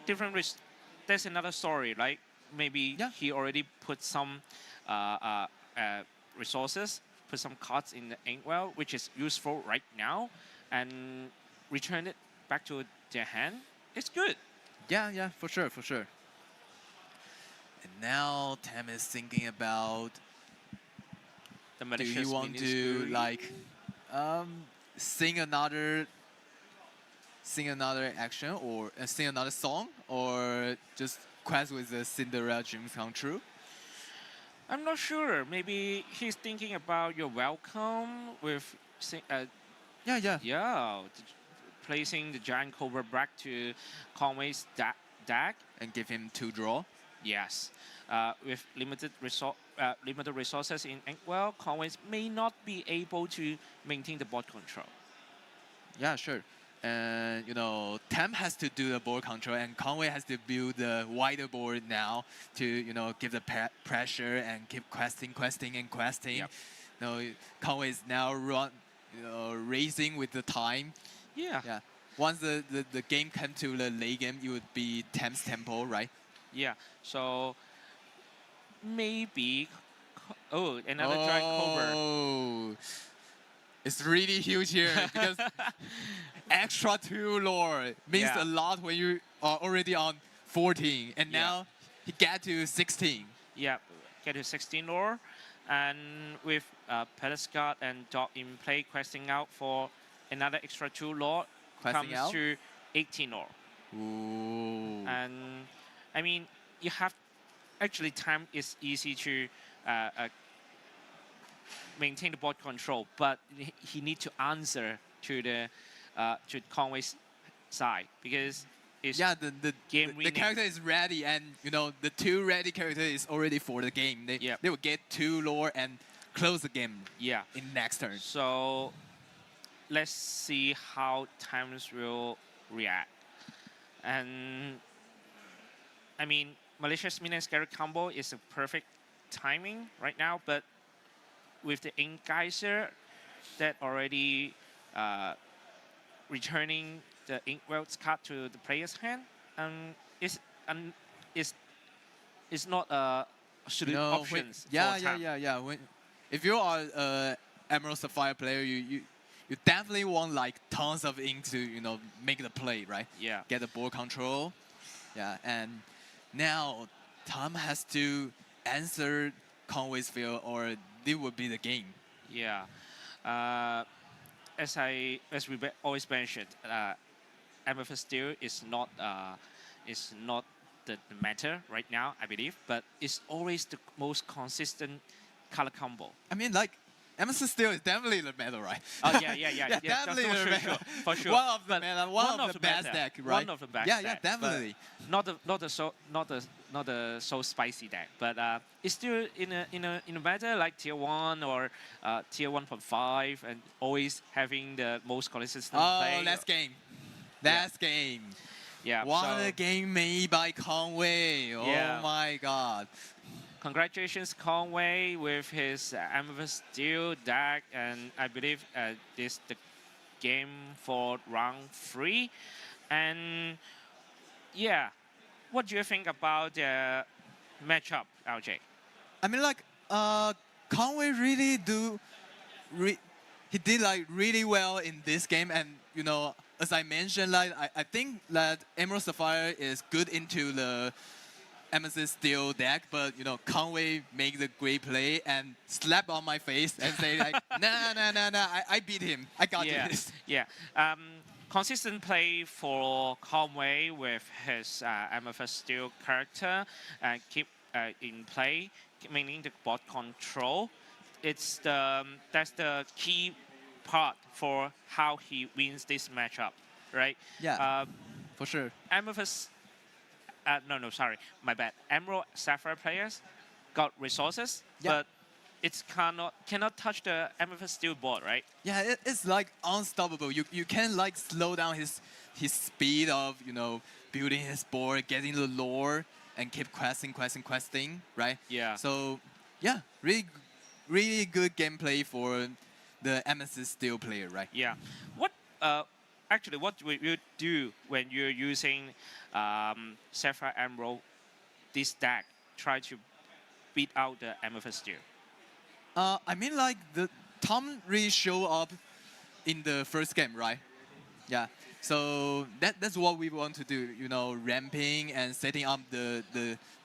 there's another story, right? Maybe he already put some resources, put some cards in the inkwell, which is useful right now, and return it back to their hand. It's good.
Yeah, for sure. And now Tam is thinking about, do you want to sing another action or sing another song, or just quest with the Cinderella dreams come true?
I'm not sure. Maybe he's thinking about your welcome with placing the giant cobra back to Conway's deck
and give him 2 draw.
Yes, with limited resources in inkwell, Conway may not be able to maintain the board control.
Yeah, sure. And Tam has to do the board control, and Conway has to build the wider board now to give the pressure and keep questing.
Yep.
Conway is now racing with the time.
Yeah.
Once the game comes to the late game, it would be Tam's tempo, right?
Yeah. So maybe Oh, another giant cobra.
Oh, it's really huge here because extra 2 lore means
Yeah.
a lot when you are already on 14, and
Yeah.
now he get to 16.
Yeah, get to 16 lore. And with Pedescott and Dog in play questing out for another extra 2 lore,
Questing
comes
out?
to 18 lore.
Ooh.
And I mean, you have actually time is easy to maintain the board control, but he need to answer to the to Conway's side because it's
Yeah, the
game
the
winning.
character is ready, and you know the 2 ready character is already for the game.
Yep.
They will get 2 lore and close the game
Yeah.
in next turn.
So let's see how times will react. And I mean, malicious minion scary combo is a perfect timing right now, but with the ink geyser that already returning the ink welts card to the player's hand, is is not a absolute options.
Yeah,
for
yeah,
time.
yeah. If you are Emerald Sapphire player, you definitely want like tons of ink to make the play, right?
Yeah.
Get the board control. Yeah, and now Tom has to answer Conway's field, or it would be the game.
Yeah. As we always mentioned, Amethyst Steel is not the matter right now, I believe, but it's always the most consistent color combo.
I mean, like, Emerson Steel is definitely the meta, right?
Oh yeah,
definitely
for
the
sure,
meta.
for sure.
One of the
But
meta, one of the best
better,
deck, right?
One of the best.
Yeah,
deck,
definitely.
but not the so spicy deck, but it's still in a meta like tier 1 or tier 1.5, and always having the most consistent play.
Oh, last game. Last game.
Yeah.
What
so
a game made by Conway. Oh
Yeah.
my god.
congratulations, Conway, with his Amethyst Steel deck, and I believe this the game for round 3. And yeah, what do you think about the matchup, LJ?
I mean, like, Conway really he did like really well in this game, and as I mentioned, like I think that Emerald Sapphire is good into the Amethyst Steel deck, but Conway make the great play and slap on my face and say like, nah, I beat him. I got this.
Yeah. Consistent play for Conway with his Amethyst Steel character and keep in play, meaning the board control. That's the key part for how he wins this matchup, right?
Yeah, for sure.
Amethyst. No, sorry, my bad. Emerald Sapphire players got resources,
Yeah.
but it's cannot touch the Amethyst Steel board, right?
Yeah, it's like unstoppable. You can like slow down his speed of building his board, getting the lore, and keep questing, right?
Yeah.
So yeah, really good gameplay for the Amethyst Steel player, right?
Yeah. What actually what will you do when you're using Sapphire Emerald this deck? Try to beat out the Amethyst Steel.
I mean, like the Tom really show up in the first game, right? Yeah. So that's what we want to do. Ramping and setting up the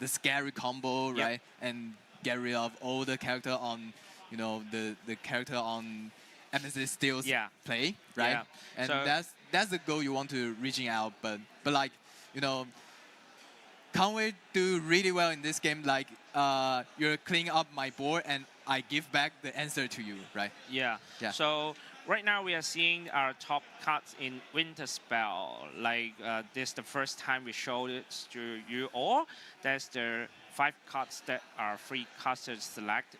scary combo,
Yep.
right? And get rid of all the character on, the character on Amethyst Steel's
Yeah.
play, right?
Yeah.
And
So-
that's the goal you want to reaching out. But like, Conway do really well in this game. Like, you're cleaning up my board and I give back the answer to you, right?
Yeah.
Yeah.
So right now we are seeing our top cards in Winter Spell. Like this is the first time we showed it to you all. That's the 5 cards that are free casters select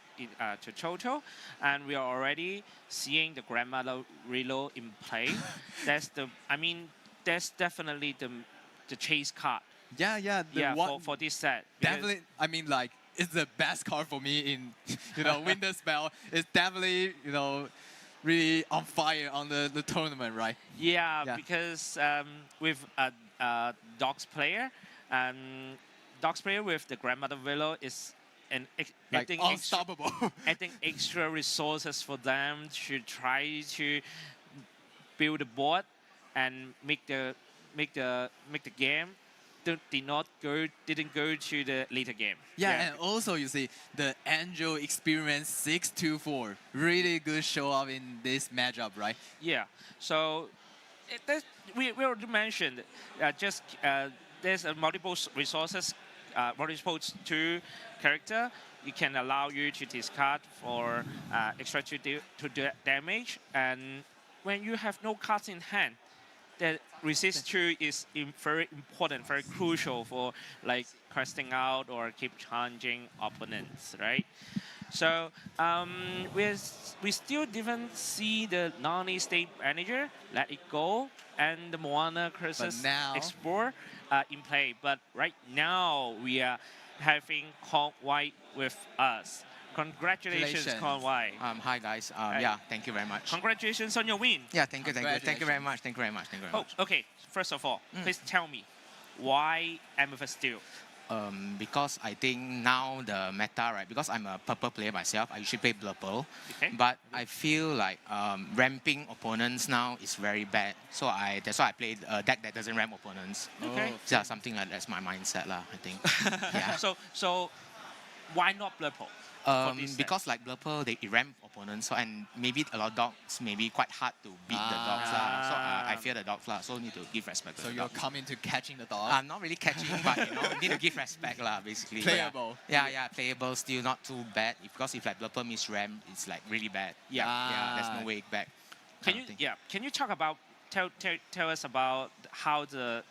to total, and we are already seeing the Grandmother Reload in play. That's definitely the chase card.
Yeah.
For this set. Because-
Definitely, I mean, like, it's the best card for me in, Winter Spell. It's definitely, really on fire on the tournament, right?
Yeah,
Yeah.
because with Dogs player with the Grandmother Willow is
Like
adding
unstoppable.
adding extra resources for them to try to build the board and make the game didn't go to the later game.
Yeah, and also you see the Angel Experience 624 really good show up in this matchup, right?
Yeah. So we already mentioned there's multiple resources, multiple two character. It can allow you to discard for extra to damage, and when you have no cards in hand, that resist 2 is very important, very crucial for like casting out or keep challenging opponents, right? So we still didn't see the Nani State Manager, Let It Go, and the Moana Curses
now-
Explore in play. But right now we are having Con White with us. Congratulations,
Congratulations.
Con White.
Hi guys.
Hi.
Yeah, thank you very much.
Congratulations on your win.
Yeah, thank you very much. Thank you very
Congratulations.
much. Thank you very
Oh,
much.
okay. First of all, please tell me why Amethyst Steel?
Because I think now the meta, right? Because I'm a purple player myself, I usually play purple.
Okay.
But I feel like ramping opponents now is very bad. So that's why I play a deck that doesn't ramp opponents.
Okay.
Yeah, something like that's my mindset lah, I think. Yeah.
So why not purple? For this set?
Because like Blurple, they ramp opponents, so and maybe a lot of dogs maybe quite hard to beat the dogs lah. So I fear the dogs lah. So need to give respect. To
So
the
you're
dogs.
coming to catching the dog.
I'm not really catching, but need to give respect lah, basically.
Playable.
Yeah, playable. Still not too bad. Because if like Blurple miss ram, it's like really bad. Yeah, there's no way back.
Can you talk about tell us about how the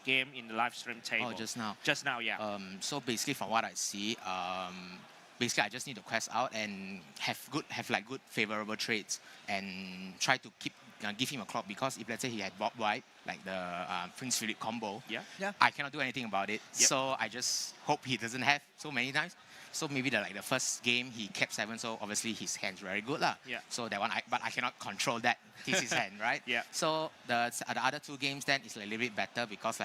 game in the live stream table?
Oh, just now.
Just now, yeah.
So basically, from what I see, basically I just need to quest out and have good favorable trades and try to give him a clock, because if let's say he had Bob White, like the Prince Philip combo,
Yeah.
I cannot do anything about it. So I just hope he doesn't have so many times. So maybe the first game he kept 7, so obviously his hand's very good lah.
Yeah.
So that one, but I cannot control that. He's his hand, right?
Yeah.
So the other 2 games then is a little bit better, because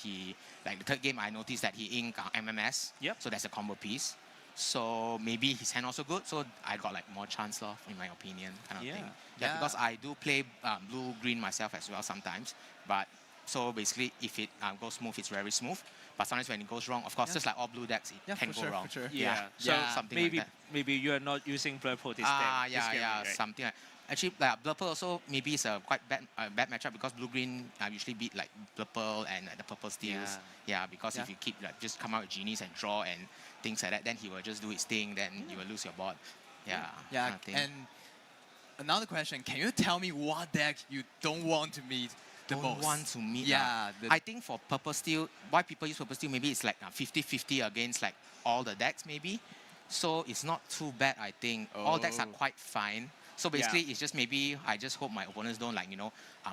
he the third game I noticed that he inked MMS.
Yep.
So that's a combo piece. So maybe his hand also good. So I got like more chance lor, in my opinion, kind of
Yeah.
thing.
Yeah.
Because I do play blue green myself as well sometimes. But so basically, if it goes smooth, it's very smooth. But sometimes when it goes wrong, of course, just like all blue decks, it can go wrong.
for sure.
Yeah.
So
So
something
maybe
like that.
maybe you are not using purple this game. this game, right?
Something like. Actually, Blurple also maybe it's a quite bad matchup, because blue green usually beat like Blurple and the purple steals. Yeah, because if you keep just come out with genies and draw and things like that, then he will just do his thing. Then you will lose your board. Yeah.
Yeah,
kind of thing.
and another question, can you tell me what deck you don't want to meet the
Don't
most?
want to meet.
Yeah, the-
I think for purple steel, why people use purple steel, maybe it's like 50-50 against like all the decks maybe. So it's not too bad, I think. All decks are
Oh.
quite fine. So basically, it's just maybe I just hope my opponents don't like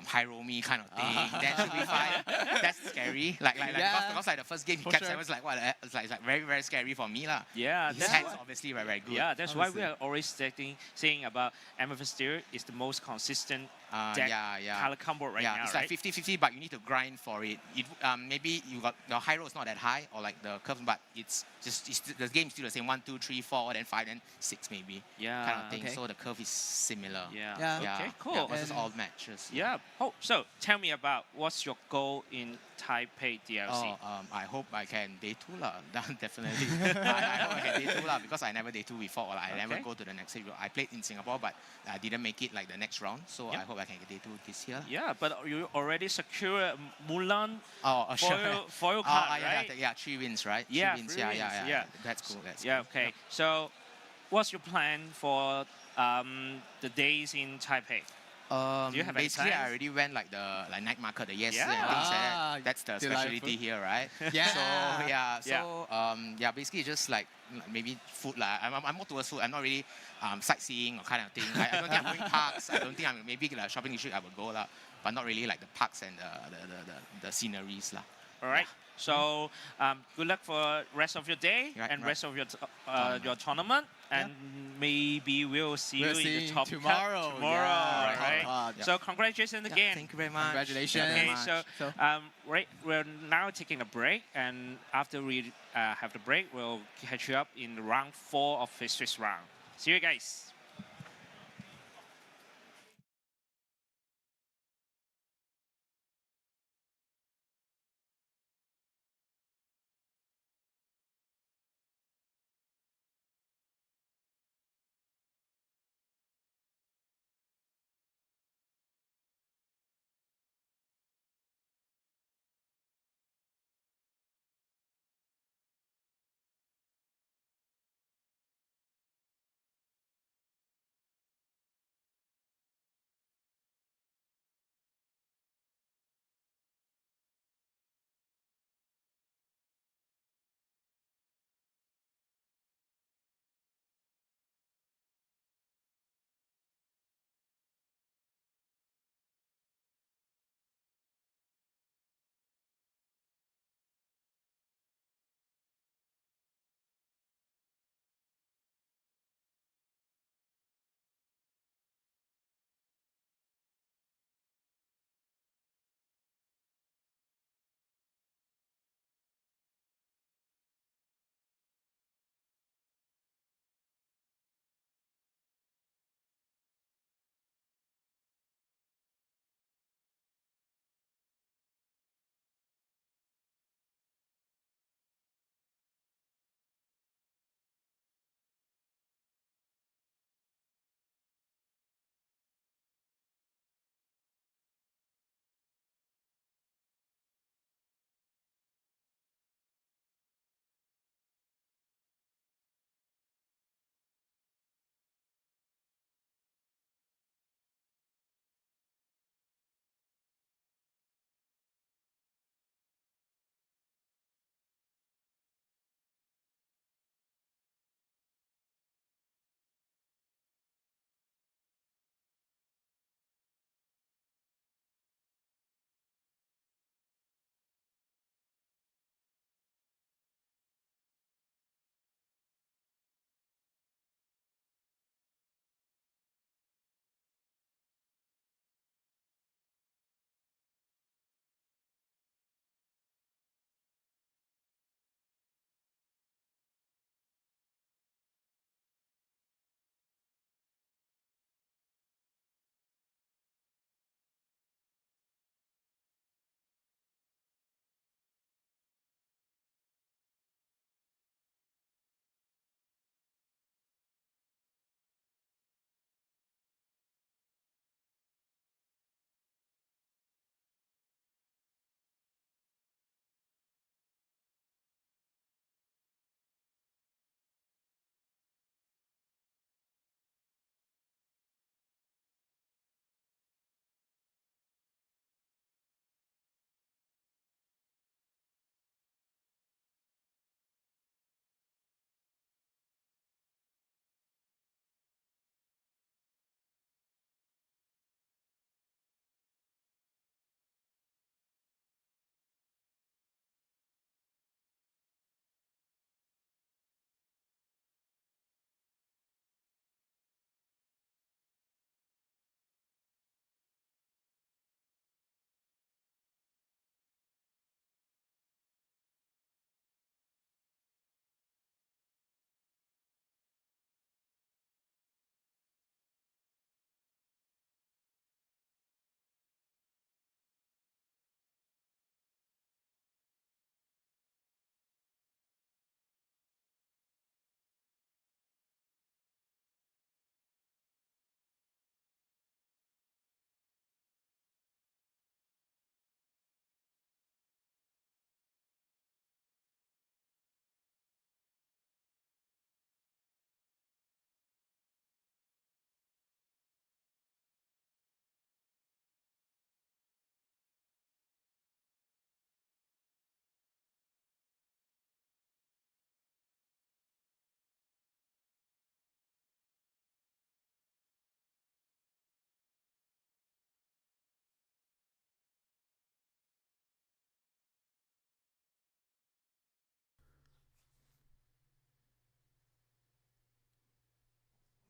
high roll me kind of thing. That should be fine. That's scary.
Yeah.
Because like the first game he
For
kept
sure.
7, it's like what? It's like very very scary for me lah.
Yeah,
His
that's
hands
why-
obviously very good.
Yeah, that's why we
Obviously.
are always saying about Amethyst Steel is the most consistent deck
yeah.
color combo right
yeah,
now,
it's
right?
like 50-50, but you need to grind for it. Maybe you got the high roll is not that high, or like the curve, but it's the game's still the same: 1, 2, 3, 4, then 5, then 6 maybe.
Yeah,
kind of thing.
okay.
So the curve is similar.
Yeah.
Yeah.
Okay, cool.
Yeah, versus
And-
all matches.
Yeah. Oh, so tell me about what's your goal in Taipei DLC?
I hope I can day 2 lah. Definitely. I hope I can day 2 lah, because I never day 2 before. Or I never
Okay.
go to the next stage. I played in Singapore, but I didn't make it like the next round. So
Yep.
I hope I can get day 2 this year.
Yeah, but you already secure Mulan
Sure.
foil card,
yeah,
right?
yeah, 3 wins, right?
Yeah,
3 wins.
3 wins,
Yeah.
yeah.
That's cool. That's
Yeah,
cool.
okay. So what's your plan for the days in Taipei? Do you have any
Basically, I
plans?
already went like the night market, the yes
Yeah.
and things like
Ah,
that. That's the
delightful.
specialty here, right?
Yeah.
So basically just like maybe food lah. I'm more towards food. I'm not really sightseeing or kind of thing. I don't think I'm going parks. I don't think I'm maybe like shopping district I would go lah, but not really like the parks and the sceneries lah.
All right. So good luck for rest of your day and rest of your tournament. And maybe we'll see you in the top cut
tomorrow.
tomorrow,
Yeah,
right?
top cut.
So congratulations again.
Thank you very much.
Congratulations.
Okay,
Thank you
so
very much.
we're now taking a break, and after we have the break, we'll catch you up in round 4 of this round. See you guys.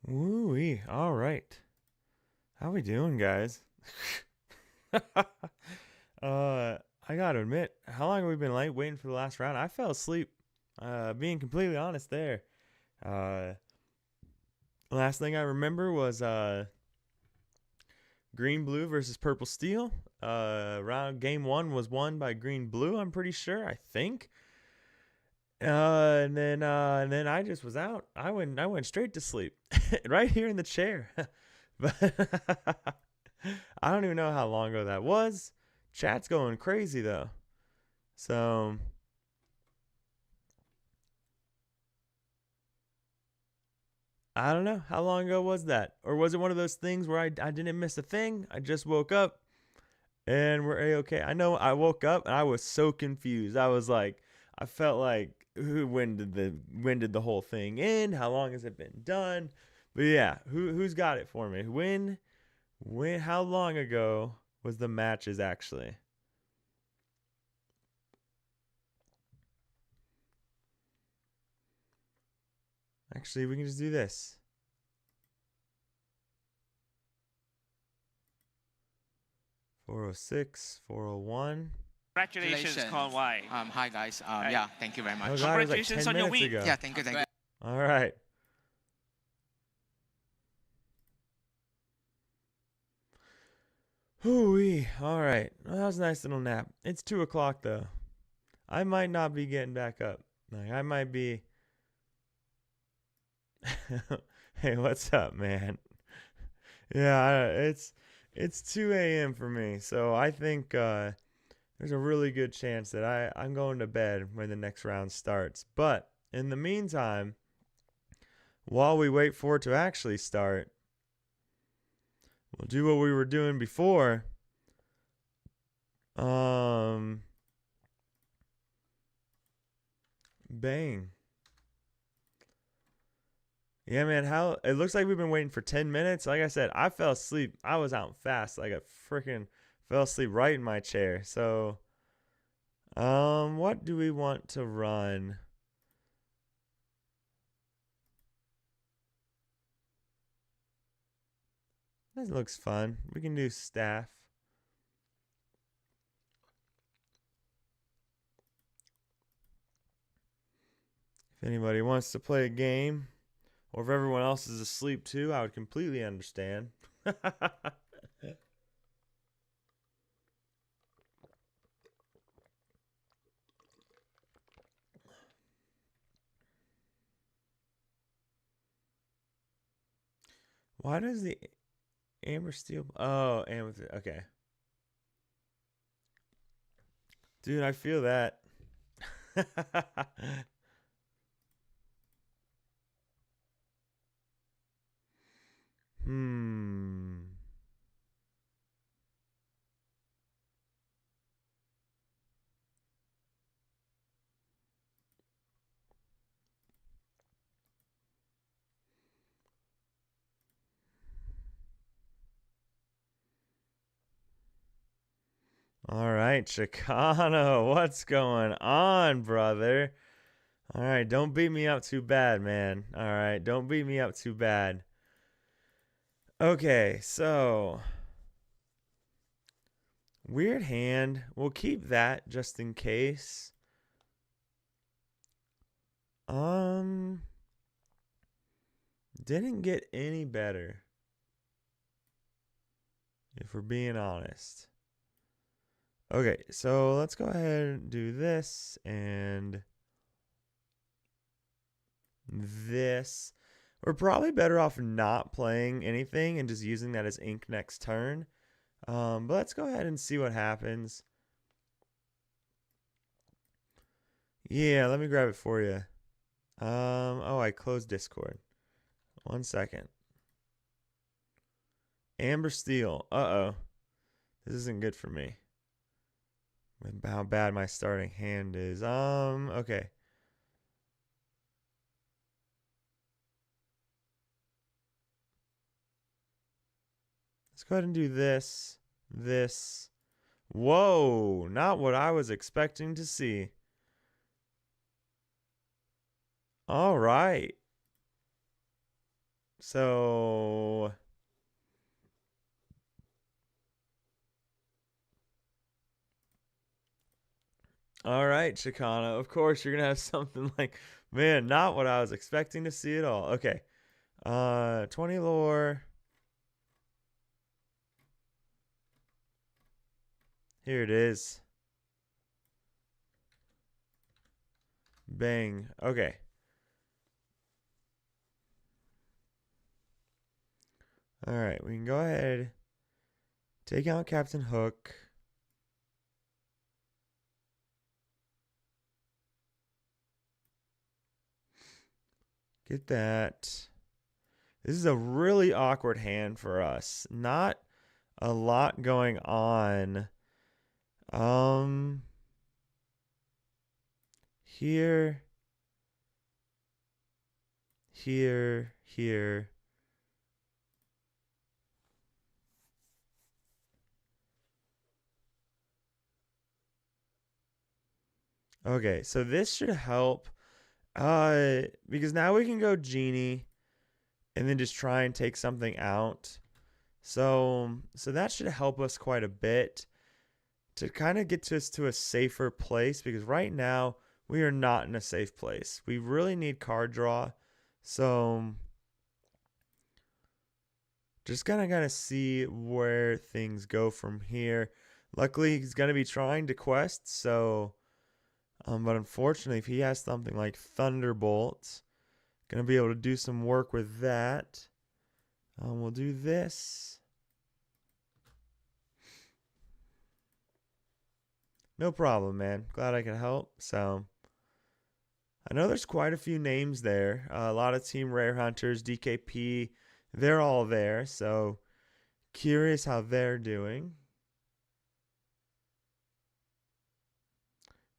Ooh-wee. All right. How we doing, guys? I gotta admit, how long have we been late waiting for the last round? I fell asleep. Being completely honest there. Last thing I remember was green blue versus purple steel. Game 1 was won by green blue, I'm pretty sure, I think. And then I just was out. I went straight to sleep. Right here in the chair. But I don't even know how long ago that was. Chat's going crazy though. So I don't know. How long ago was that? Or was it one of those things where I didn't miss a thing? I just woke up and we're A-okay. I know I woke up and I was so confused. I was like, I felt like, when did the whole thing end? How long has it been done? But yeah, who's got it for me? How long ago was the matches actually? Actually, we can just do this. $406, $401.
Congratulations, Con Y.
Hi guys. Yeah, thank you very much.
Oh God, it was like
Congratulations
10
on your
minutes
win.
ago.
Yeah, thank you.
All right. Hooey. All right. Well, that was a nice little nap. It's 2 o'clock though. I might not be getting back up. Like I might be. Hey, what's up, man? Yeah, it's 2 a.m. for me, so I think there's a really good chance that I'm going to bed when the next round starts. But in the meantime, while we wait for it to actually start, we'll do what we were doing before. Bang. Yeah, man, how it looks like we've been waiting for 10 minutes. Like I said, I fell asleep. I was out fast. Like a freaking fell asleep right in my chair. So, what do we want to run? This looks fun. We can do staff. If anybody wants to play a game, or if everyone else is asleep too, I would completely understand. Why does the Amber Steel... Oh, Amethyst. Okay. Dude, I feel that. All right, Chicano, what's going on, brother? All right, don't beat me up too bad, man. All right, don't beat me up too bad. Okay, so weird hand. We'll keep that just in case. Didn't get any better, if we're being honest. Okay, so let's go ahead and do this and this. We're probably better off not playing anything and just using that as ink next turn. But let's go ahead and see what happens. Yeah, let me grab it for you. Oh, I closed Discord. 1 second. Amber Steel. Uh-oh. This isn't good for me. With how bad my starting hand is. Okay. Let's go ahead and do this. This. Whoa, not what I was expecting to see. All right. So all right, Chicana. Of course, you're gonna have something like, man, not what I was expecting to see at all. Okay, 20 lore. Here it is. Bang. Okay. All right, we can go ahead. Take out Captain Hook. Get that. This is a really awkward hand for us. Not a lot going on. Here. Here. Okay, so this should help. Because now we can go Genie and then just try and take something out. So that should help us quite a bit to kind of get us to a safer place, because right now we are not in a safe place. We really need card draw. So just gotta see where things go from here. Luckily, he's gonna be trying to quest, so but unfortunately, if he has something like Thunderbolt, gonna be able to do some work with that. We'll do this. No problem, man. Glad I can help. So I know there's quite a few names there. A lot of Team Rare Hunters, DKP, they're all there. So curious how they're doing.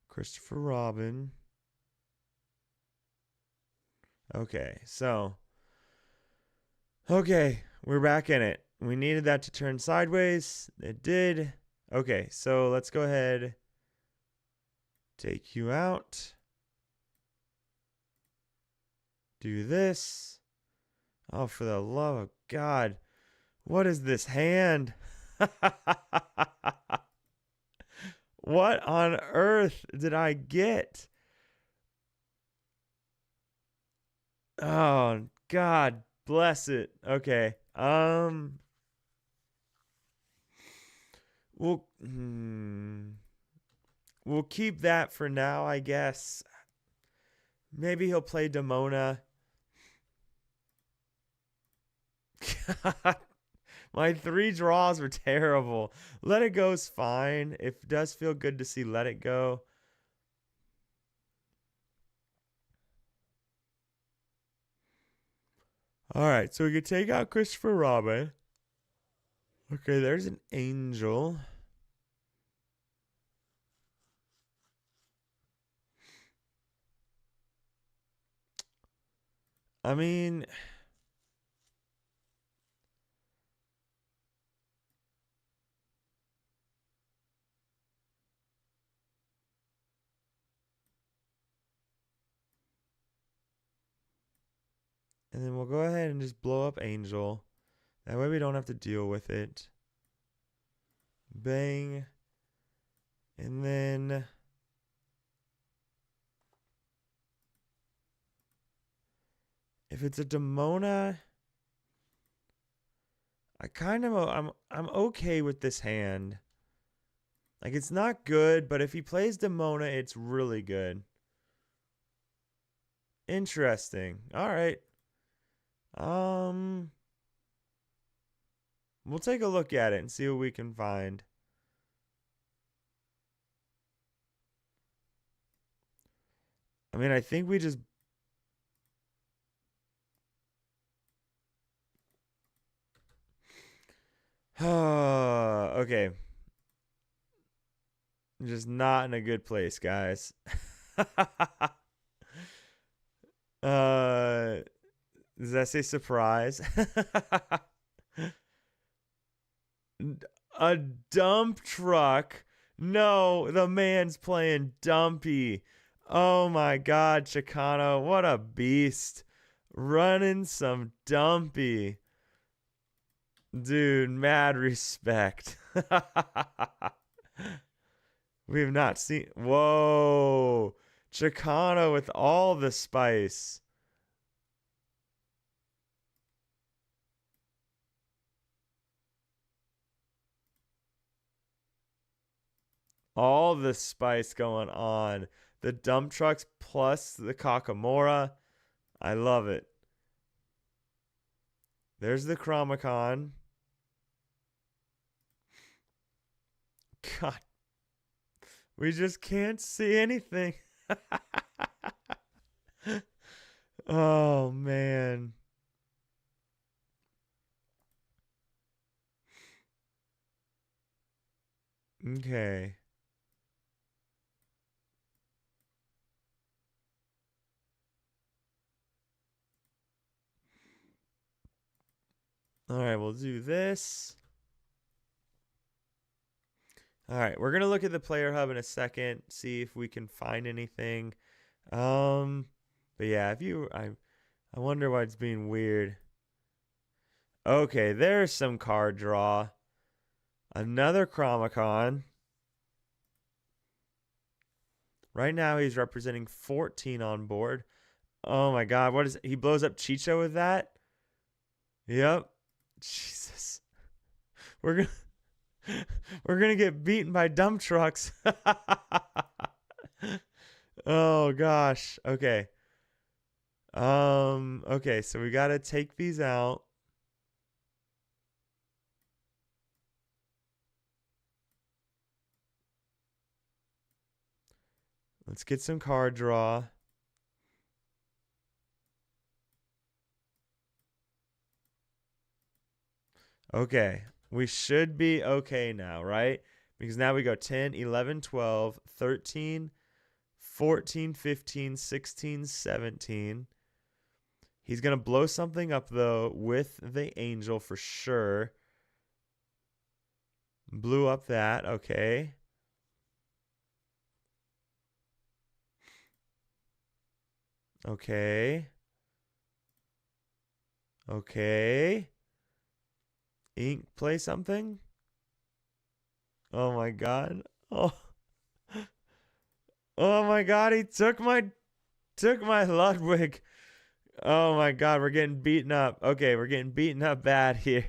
Christopher Robin. Okay, so. Okay, we're back in it. We needed that to turn sideways. It did. Okay, so let's go ahead. Take you out. Do this. Oh, for the love of God. What is this hand? What on earth did I get? Oh, God bless it. Okay. We'll keep that for now, I guess. Maybe he'll play Demona. God, my 3 draws were terrible. Let It Go's fine. It does feel good to see Let It Go. All right, so we can take out Christopher Robin. Okay, there's an angel. I mean, and then we'll go ahead and just blow up Angel. That way we don't have to deal with it. Bang. And then if it's a Demona, I'm okay with this hand. Like, it's not good, but if he plays Demona, it's really good. Interesting. All right. We'll take a look at it and see what we can find. I mean, I think we just okay. Just not in a good place, guys. Does that say surprise? A dump truck. No, the man's playing Dumpy. Oh my God, Chicano, what a beast. Running some dumpy. Dude, mad respect. We have not seen. Whoa. Chicano with all the spice. All the spice going on. The dump trucks plus the Kakamora. I love it. There's the Chromicon. God. We just can't see anything. Oh, man. Okay. All right, we'll do this. All right, we're going to look at the player hub in a second, see if we can find anything. But yeah, I wonder why it's being weird. Okay, there's some card draw. Another Chromicon. Right now he's representing 14 on board. Oh my god, what is he blows up Chicho with that? Yep. Jesus. We're gonna get beaten by dump trucks. Oh gosh. Okay. Okay, so we gotta take these out. Let's get some card draw. Okay, we should be okay now, right? Because now we go 10, 11, 12, 13, 14, 15, 16, 17. He's going to blow something up, though, with the angel for sure. Blew up that, okay. Okay. Okay. Ink play something? Oh my god. Oh. Oh my god, he took my Ludwig. Oh my god, we're getting beaten up. Okay, we're getting beaten up bad here.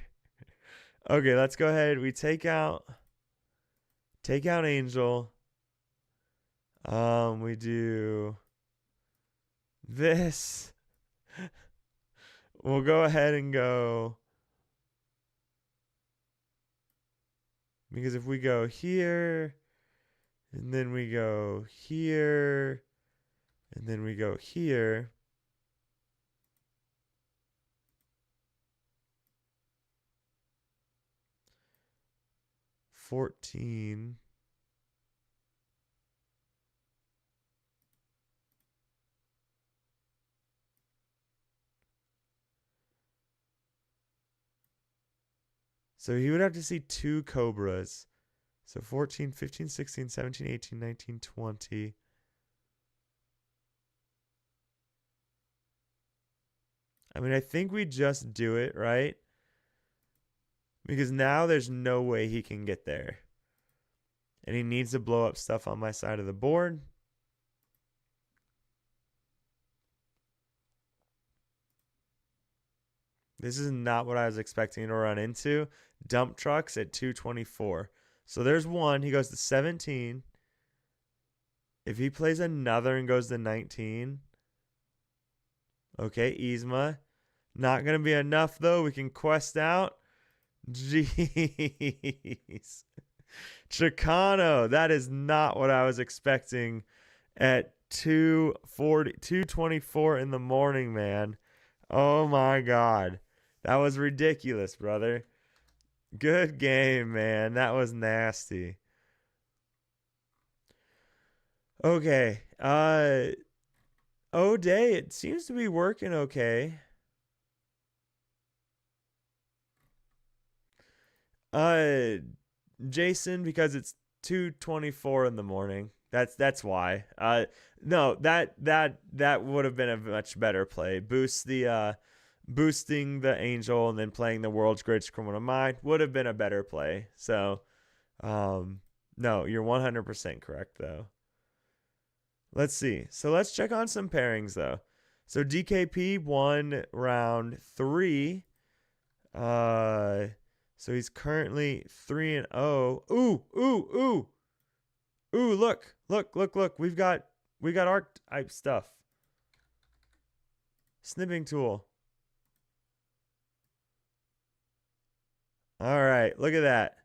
Okay, let's go ahead. We take out Angel. We do this. We'll go ahead and go. Because if we go here, and then we go here, and then we go here. $14. So he would have to see two Cobras. So 14, 15, 16, 17, 18, 19, 20. I mean, I think we just do it, right? Because now there's no way he can get there. And he needs to blow up stuff on my side of the board. This is not what I was expecting to run into. Dump trucks at 224. So there's one. He goes to 17. If he plays another and goes to 19. Okay, Yzma. Not going to be enough, though. We can quest out. Jeez. Chicano. That is not what I was expecting at 224 in the morning, man. Oh, my God. That was ridiculous, brother. Good game, man. That was nasty. Okay. O'Day, it seems to be working okay. Jason, because it's 2:24 in the morning. That's why. No, that would have been a much better play. Boosting the angel and then playing the world's greatest criminal mind would have been a better play. So, no, you're 100% correct though. Let's see. So let's check on some pairings though. So DKP won round 3. So he's currently 3-0. Ooh. Look. We've got arc type stuff. Snipping tool. All right, look at that.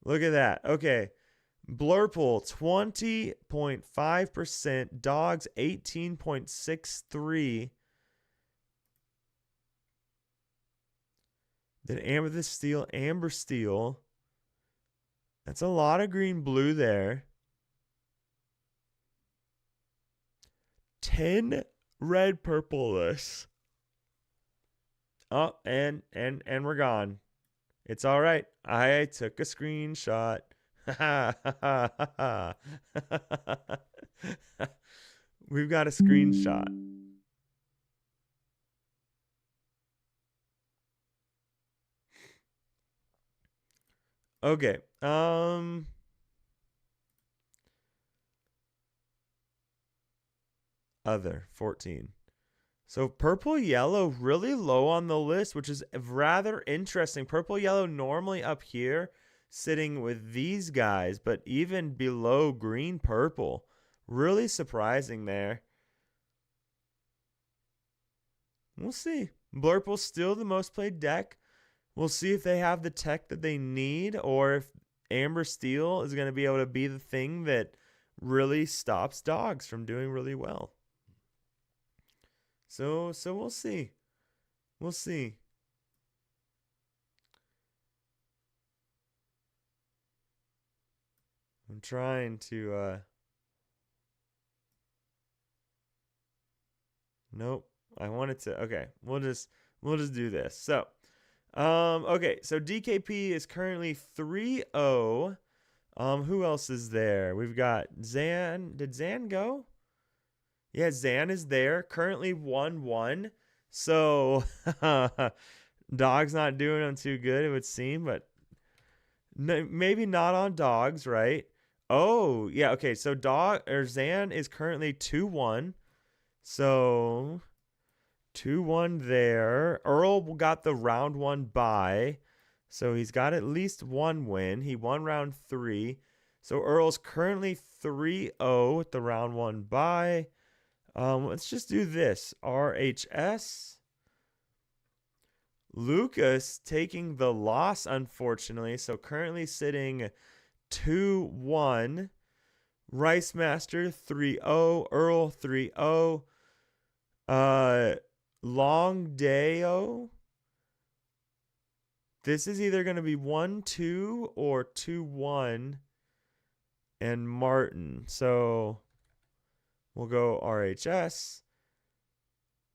Look at that. Okay. Blurple 20.5%, dogs 18.63. Then Amethyst Steel, Amber Steel. That's a lot of green blue there. 10 red purple-less. Oh, and we're gone. It's all right. I took a screenshot. We've got a screenshot. Okay. Other 14. So purple yellow really low on the list, which is rather interesting. Purple yellow normally up here sitting with these guys, but even below green purple. Really surprising there. We'll see. Blurple's still the most played deck. We'll see if they have the tech that they need, or if Amber Steel is going to be able to be the thing that really stops dogs from doing really well. So we'll see. We'll see. I'm trying to nope. I wanted to. Okay. We'll just do this. So, okay. So DKP is currently 3-0. Who else is there? We've got Zan. Did Zan go? Yeah, Zan is there. Currently 1-1. So, Dog's not doing them too good, it would seem, but maybe not on Dogs, right? Oh, yeah, okay. So Zan is currently 2-1. So 2-1 there. Earl got the round 1 bye. So he's got at least one win. He won round 3. So Earl's currently 3-0 with the round 1 bye. Let's just do this. RHS. Lucas taking the loss, unfortunately. So currently sitting 2-1. Rice Master 3-0. Earl 3-0. Longdeo. This is either going to be 1-2 or 2-1. And Martin. So we'll go RHS.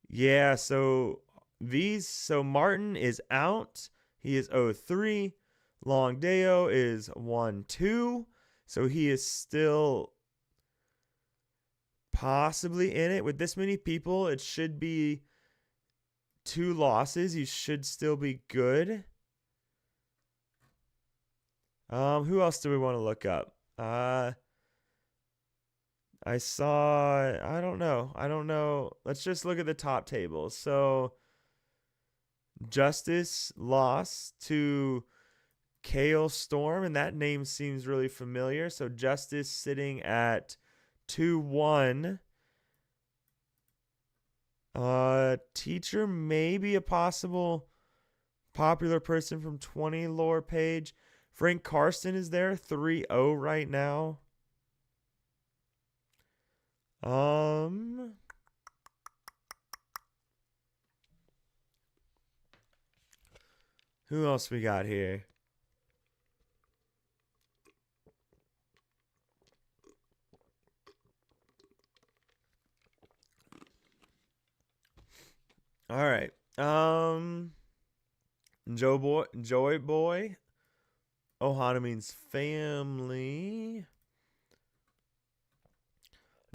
Yeah, so Martin is out. He is 0-3. Longdeo is 1-2. So he is still possibly in it. With this many people, it should be 2 losses. You should still be good. Who else do we want to look up? I don't know. Let's just look at the top tables. So Justice lost to Kale Storm, and that name seems really familiar. So Justice sitting at 2-1. Teacher may be a possible popular person from 20 lore page. Frank Karsten is there, 3-0 right now. Who else we got here? All right. Joy Boy. Ohana means family.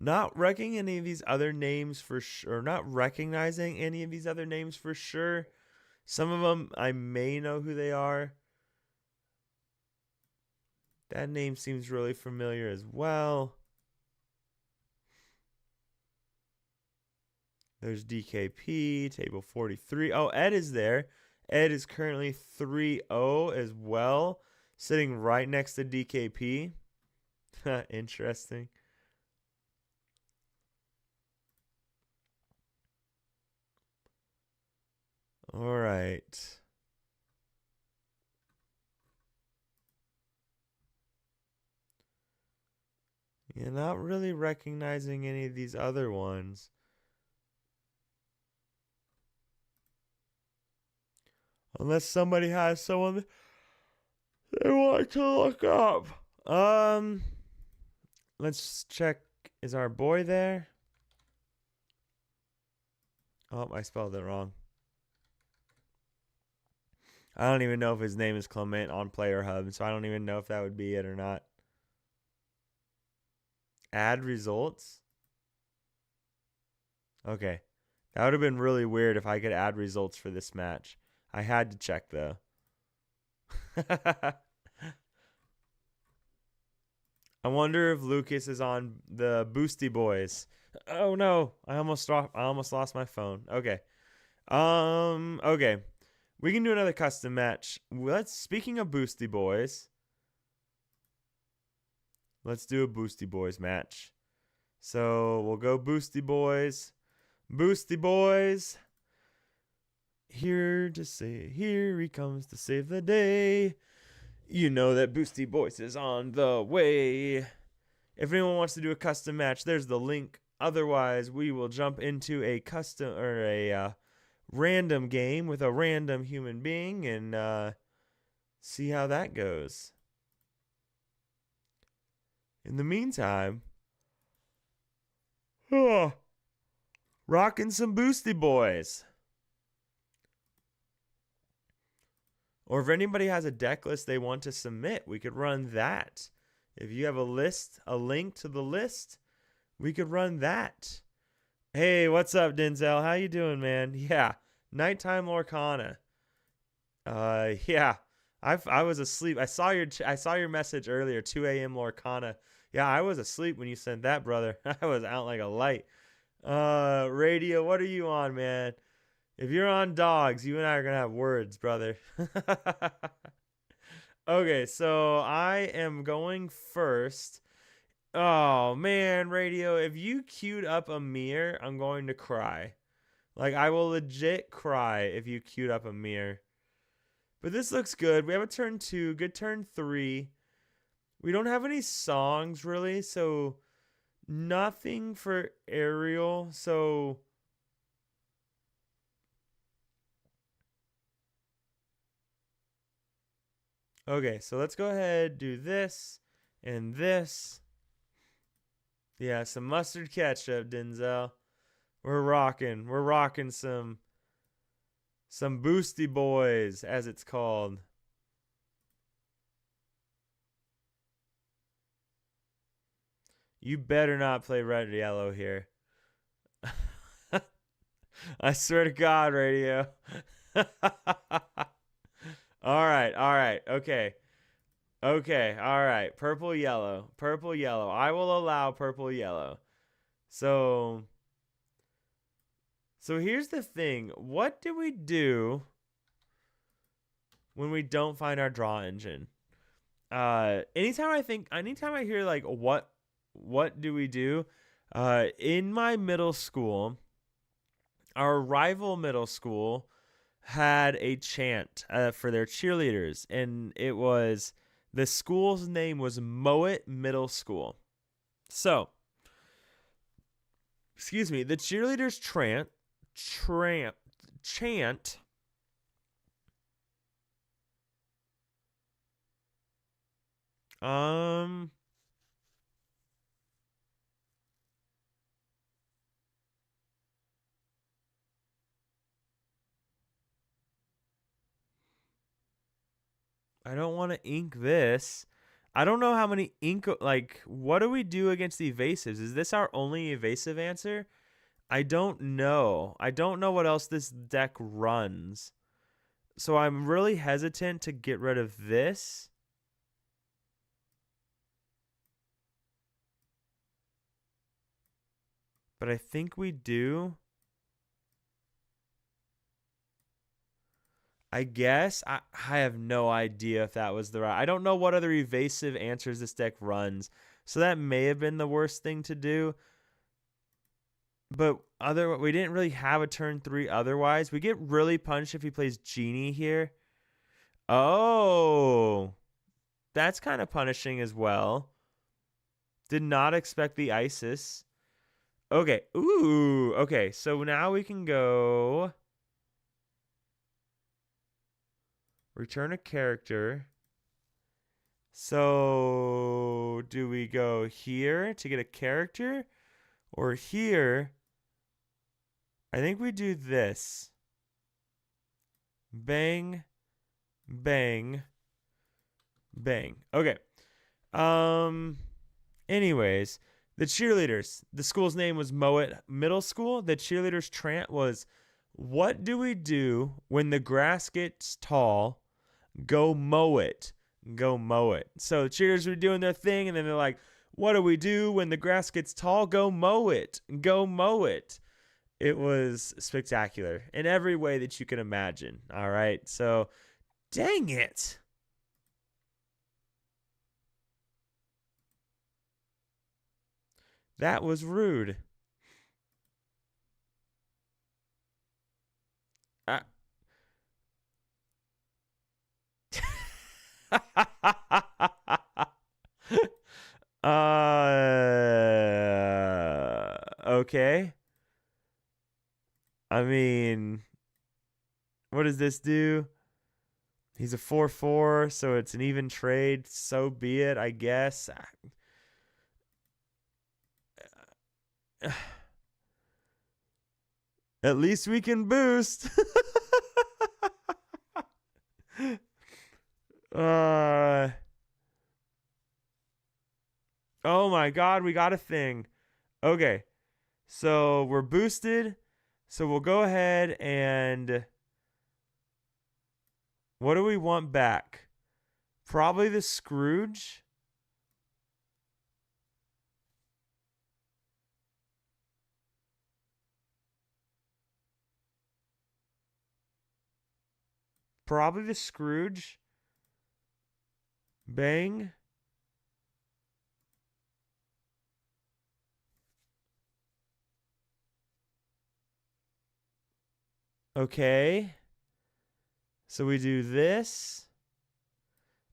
Not recognizing any of these other names for sure. Not recognizing any of these other names for sure. Some of them I may know who they are. That name seems really familiar as well. There's DKP, table 43. Oh, Ed is there. Ed is currently 3-0 as well, sitting right next to DKP. Interesting. All right. You're not really recognizing any of these other ones. Unless somebody has someone they want to look up. Let's check. Is our boy there? Oh, I spelled it wrong. I don't even know if his name is Clement on Player Hub, so I don't even know if that would be it or not. Add results? Okay. That would have been really weird if I could add results for this match. I had to check, though. I wonder if Lucas is on the Boosty Boys. Oh no, I almost lost my phone. Okay. Okay. We can do another custom match. Speaking of Boosty Boys, let's do a Boosty Boys match. So we'll go Boosty Boys. Boosty Boys. Here he comes to save the day. You know that Boosty Boys is on the way. If anyone wants to do a custom match, there's the link. Otherwise, we will jump into a custom or a random game with a random human being and see how that goes. In the meantime, rocking some Boosty Boys. Or if anybody has a deck list they want to submit, we could run that. If you have a link to the list, we could run that. Hey, what's up, Denzel? How you doing, man? Yeah, Nighttime Lorcana. Yeah, I was asleep. I saw your message earlier, 2 a.m. Lorcana. Yeah, I was asleep when you sent that, brother. I was out like a light. Radio, what are you on, man? If you're on dogs, you and I are gonna have words, brother. Okay, so I am going first. Oh man, Radio, if you queued up a mirror, I'm going to cry. Like, I will legit cry if you queued up a mirror. But this looks good. We have a turn 2, good turn 3. We don't have any songs really, so nothing for Ariel. So okay, so let's go ahead, do this and this. Yeah, some mustard ketchup, Denzel. We're rocking some Boosty Boys, as it's called. You better not play red or yellow here. I swear to God, Radio. All right, okay. Okay, all right. Purple, yellow. Purple, yellow. I will allow purple, yellow. So here's the thing. What do we do when we don't find our draw engine? Anytime I hear like what do we do? In my middle school, our rival middle school had a chant for their cheerleaders, and the school's name was Mowat Middle School. So, excuse me, the cheerleaders chant I don't want to ink this. I don't know how many ink, like, what do we do against the evasives? Is this our only evasive answer? I don't know. I don't know what else this deck runs. So I'm really hesitant to get rid of this. But I think we do. I guess. I have no idea if that was the right. I don't know what other evasive answers this deck runs. So that may have been the worst thing to do. But we didn't really have a turn 3 otherwise. We get really punished if he plays Genie here. Oh. That's kind of punishing as well. Did not expect the Isis. Okay. Ooh. Okay. So now we can go return a character. So do we go here to get a character or here? I think we do this. Bang, bang, bang. Okay. Anyways, the cheerleaders. The school's name was Mowat Middle School. The cheerleaders' chant was, "What do we do when the grass gets tall? Go mow it. Go mow it." So the cheerleaders were doing their thing, and then they're like, "What do we do when the grass gets tall? Go mow it. Go mow it." It was spectacular in every way that you can imagine. All right. So, dang it. That was rude. Okay. I mean, what does this do? He's a 4/4, so it's an even trade. So be it, I guess. At least we can boost. Oh my god, we got a thing. Okay. So we're boosted. So we'll go ahead and what do we want back? Probably the Scrooge. Probably the Scrooge. Bang. Okay. So we do this.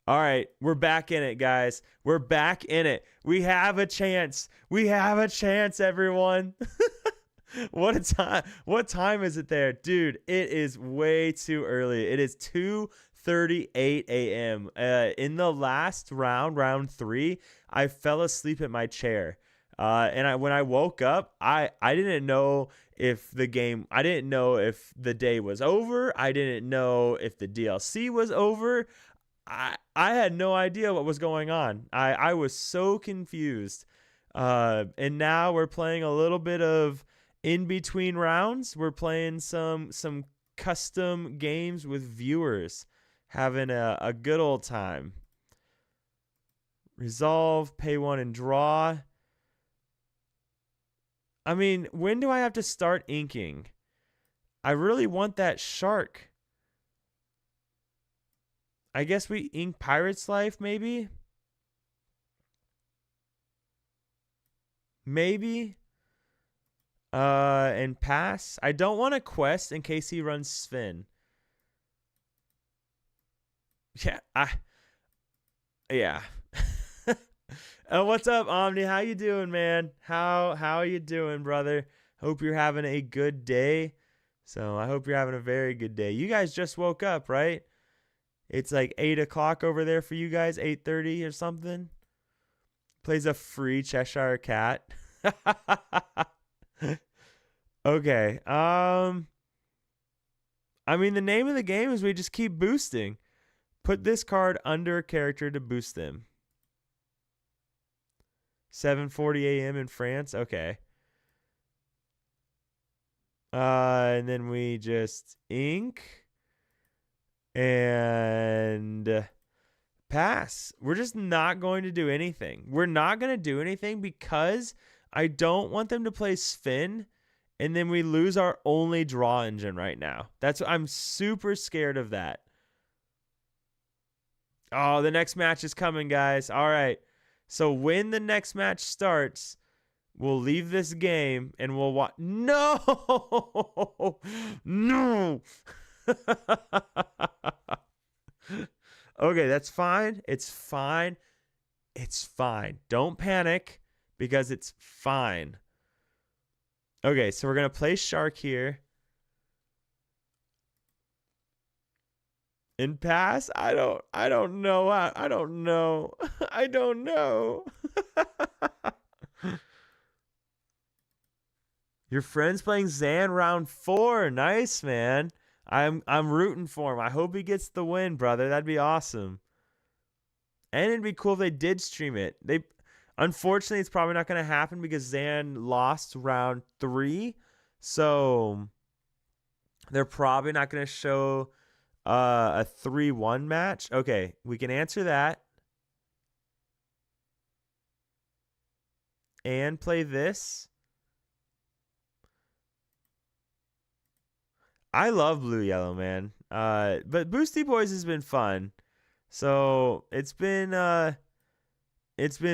All right, we're back in it, guys. We're back in it. We have a chance. We have a chance, everyone. What a time. What time is it there? Dude, it is way too early. It is 2:38 a.m. In the last round, round 3, I fell asleep at my chair. And when I woke up, I didn't know if the game, I didn't know if the day was over. I didn't know if the DLC was over. I had no idea what was going on. I was so confused. And now we're playing a little bit of in between rounds. We're playing some custom games with viewers, having a good old time. Resolve, pay 1 and draw. I mean, when do I have to start inking? I really want that shark. I guess we ink Pirate's Life, maybe? Maybe? And pass. I don't want a quest in case he runs Sven. Yeah. What's up, Omni? How you doing, man? How are you doing, brother? Hope you're having a good day. So I hope you're having a very good day. You guys just woke up, right? It's like 8 o'clock over there for you guys, 8:30 or something. Plays a free Cheshire Cat. Okay. I mean, the name of the game is we just keep boosting. Put this card under a character to boost them. 7:40 a.m. in France. Okay. And then we just ink and pass. We're just not going to do anything. We're not going to do anything because I don't want them to play Sven and then we lose our only draw engine right now. I'm super scared of that. Oh, the next match is coming, guys. All right. So when the next match starts, we'll leave this game and we'll watch. No! No! Okay, that's fine. It's fine. It's fine. Don't panic because it's fine. Okay, so we're going to play Shark here. And pass? I don't know. I don't know. I don't know. Your friend's playing Zan round 4. Nice, man. I'm rooting for him. I hope he gets the win, brother. That'd be awesome. And it'd be cool if they did stream it. Unfortunately, it's probably not going to happen because Zan lost round 3. So they're probably not going to show a 3-1 match. Okay, we can answer that. And play this. I love Blue Yellow, man. But Boosty Boys has been fun. So it's been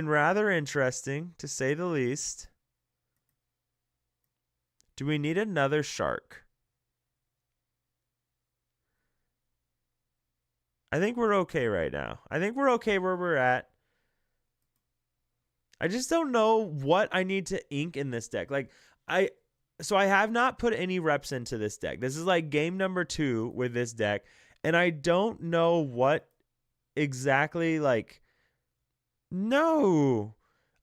rather interesting to say the least. Do we need another shark? I think we're okay right now. I think we're okay where we're at. I just don't know what I need to ink in this deck. So I have not put any reps into this deck. This is like game number 2 with this deck. And I don't know what exactly no.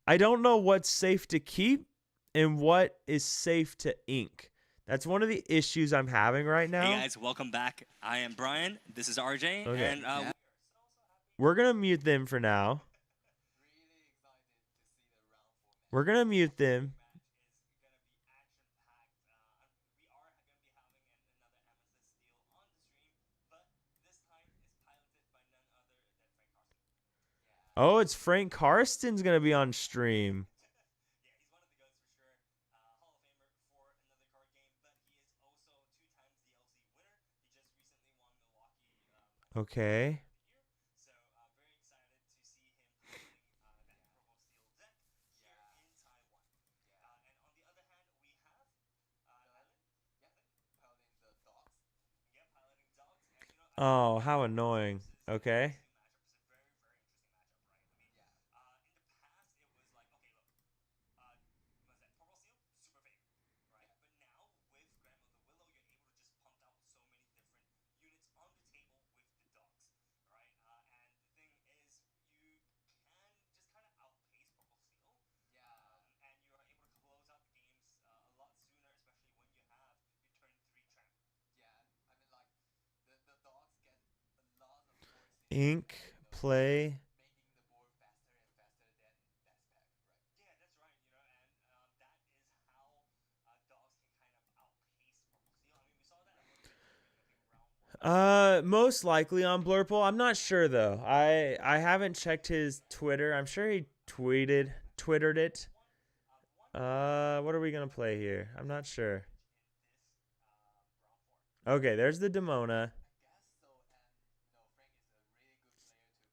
I don't know what's safe to keep and what is safe to ink. That's one of the issues I'm having right now.
Hey guys, welcome back. I am Brian. This is RJ.
Okay.
And
we're going to mute them for now. We're going to mute them. Oh, it's Frank Karsten's going to be on stream. Okay. Oh, how annoying. Okay. Ink, play. Most likely on Blurple. I'm not sure though. I haven't checked his Twitter. I'm sure he twittered it. What are we gonna play here? I'm not sure. Okay, there's the Demona.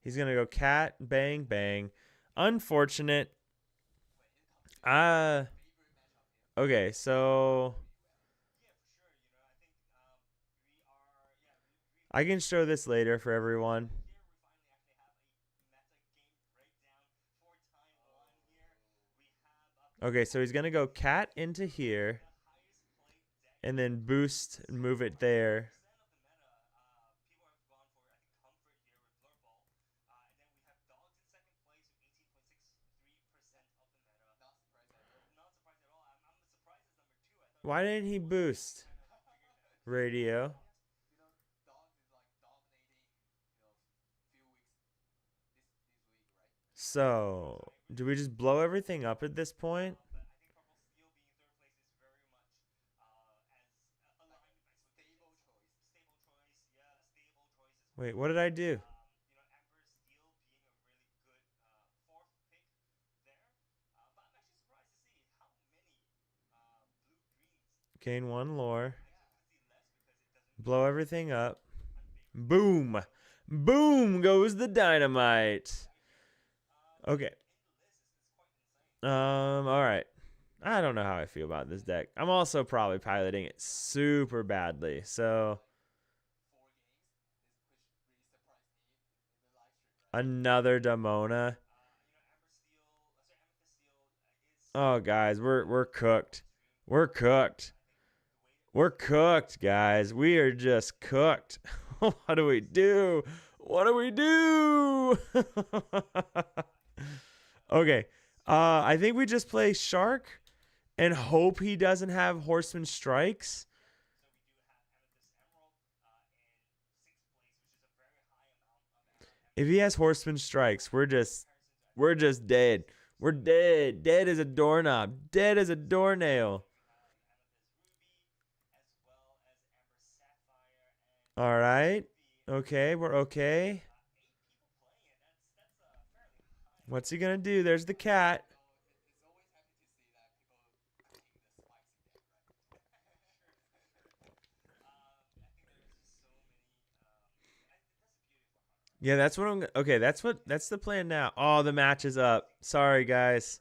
He's gonna go cat, bang, bang. Unfortunate. Okay, so I can show this later for everyone. Okay, so he's gonna go cat into here and then boost and move it there. Why didn't he boost? Radio. So, do we just blow everything up at this point? Wait, what did I do? Gain 1 lore. Blow everything up. Boom! Boom goes the dynamite. Okay. Alright. I don't know how I feel about this deck. I'm also probably piloting it super badly, so... Another Damona. Oh, guys, we're cooked. We're cooked. We're cooked, guys. We are just cooked. What do we do? What do we do? Okay. I think we just play Shark and hope he doesn't have Horseman Strikes. If he has Horseman Strikes, we're just dead. We're dead. Dead as a doorknob. Dead as a doornail. All right. Okay, we're okay. What's he gonna do? There's the cat. Yeah, that's what I'm. Okay, that's the plan now. Oh, the match is up. Sorry, guys.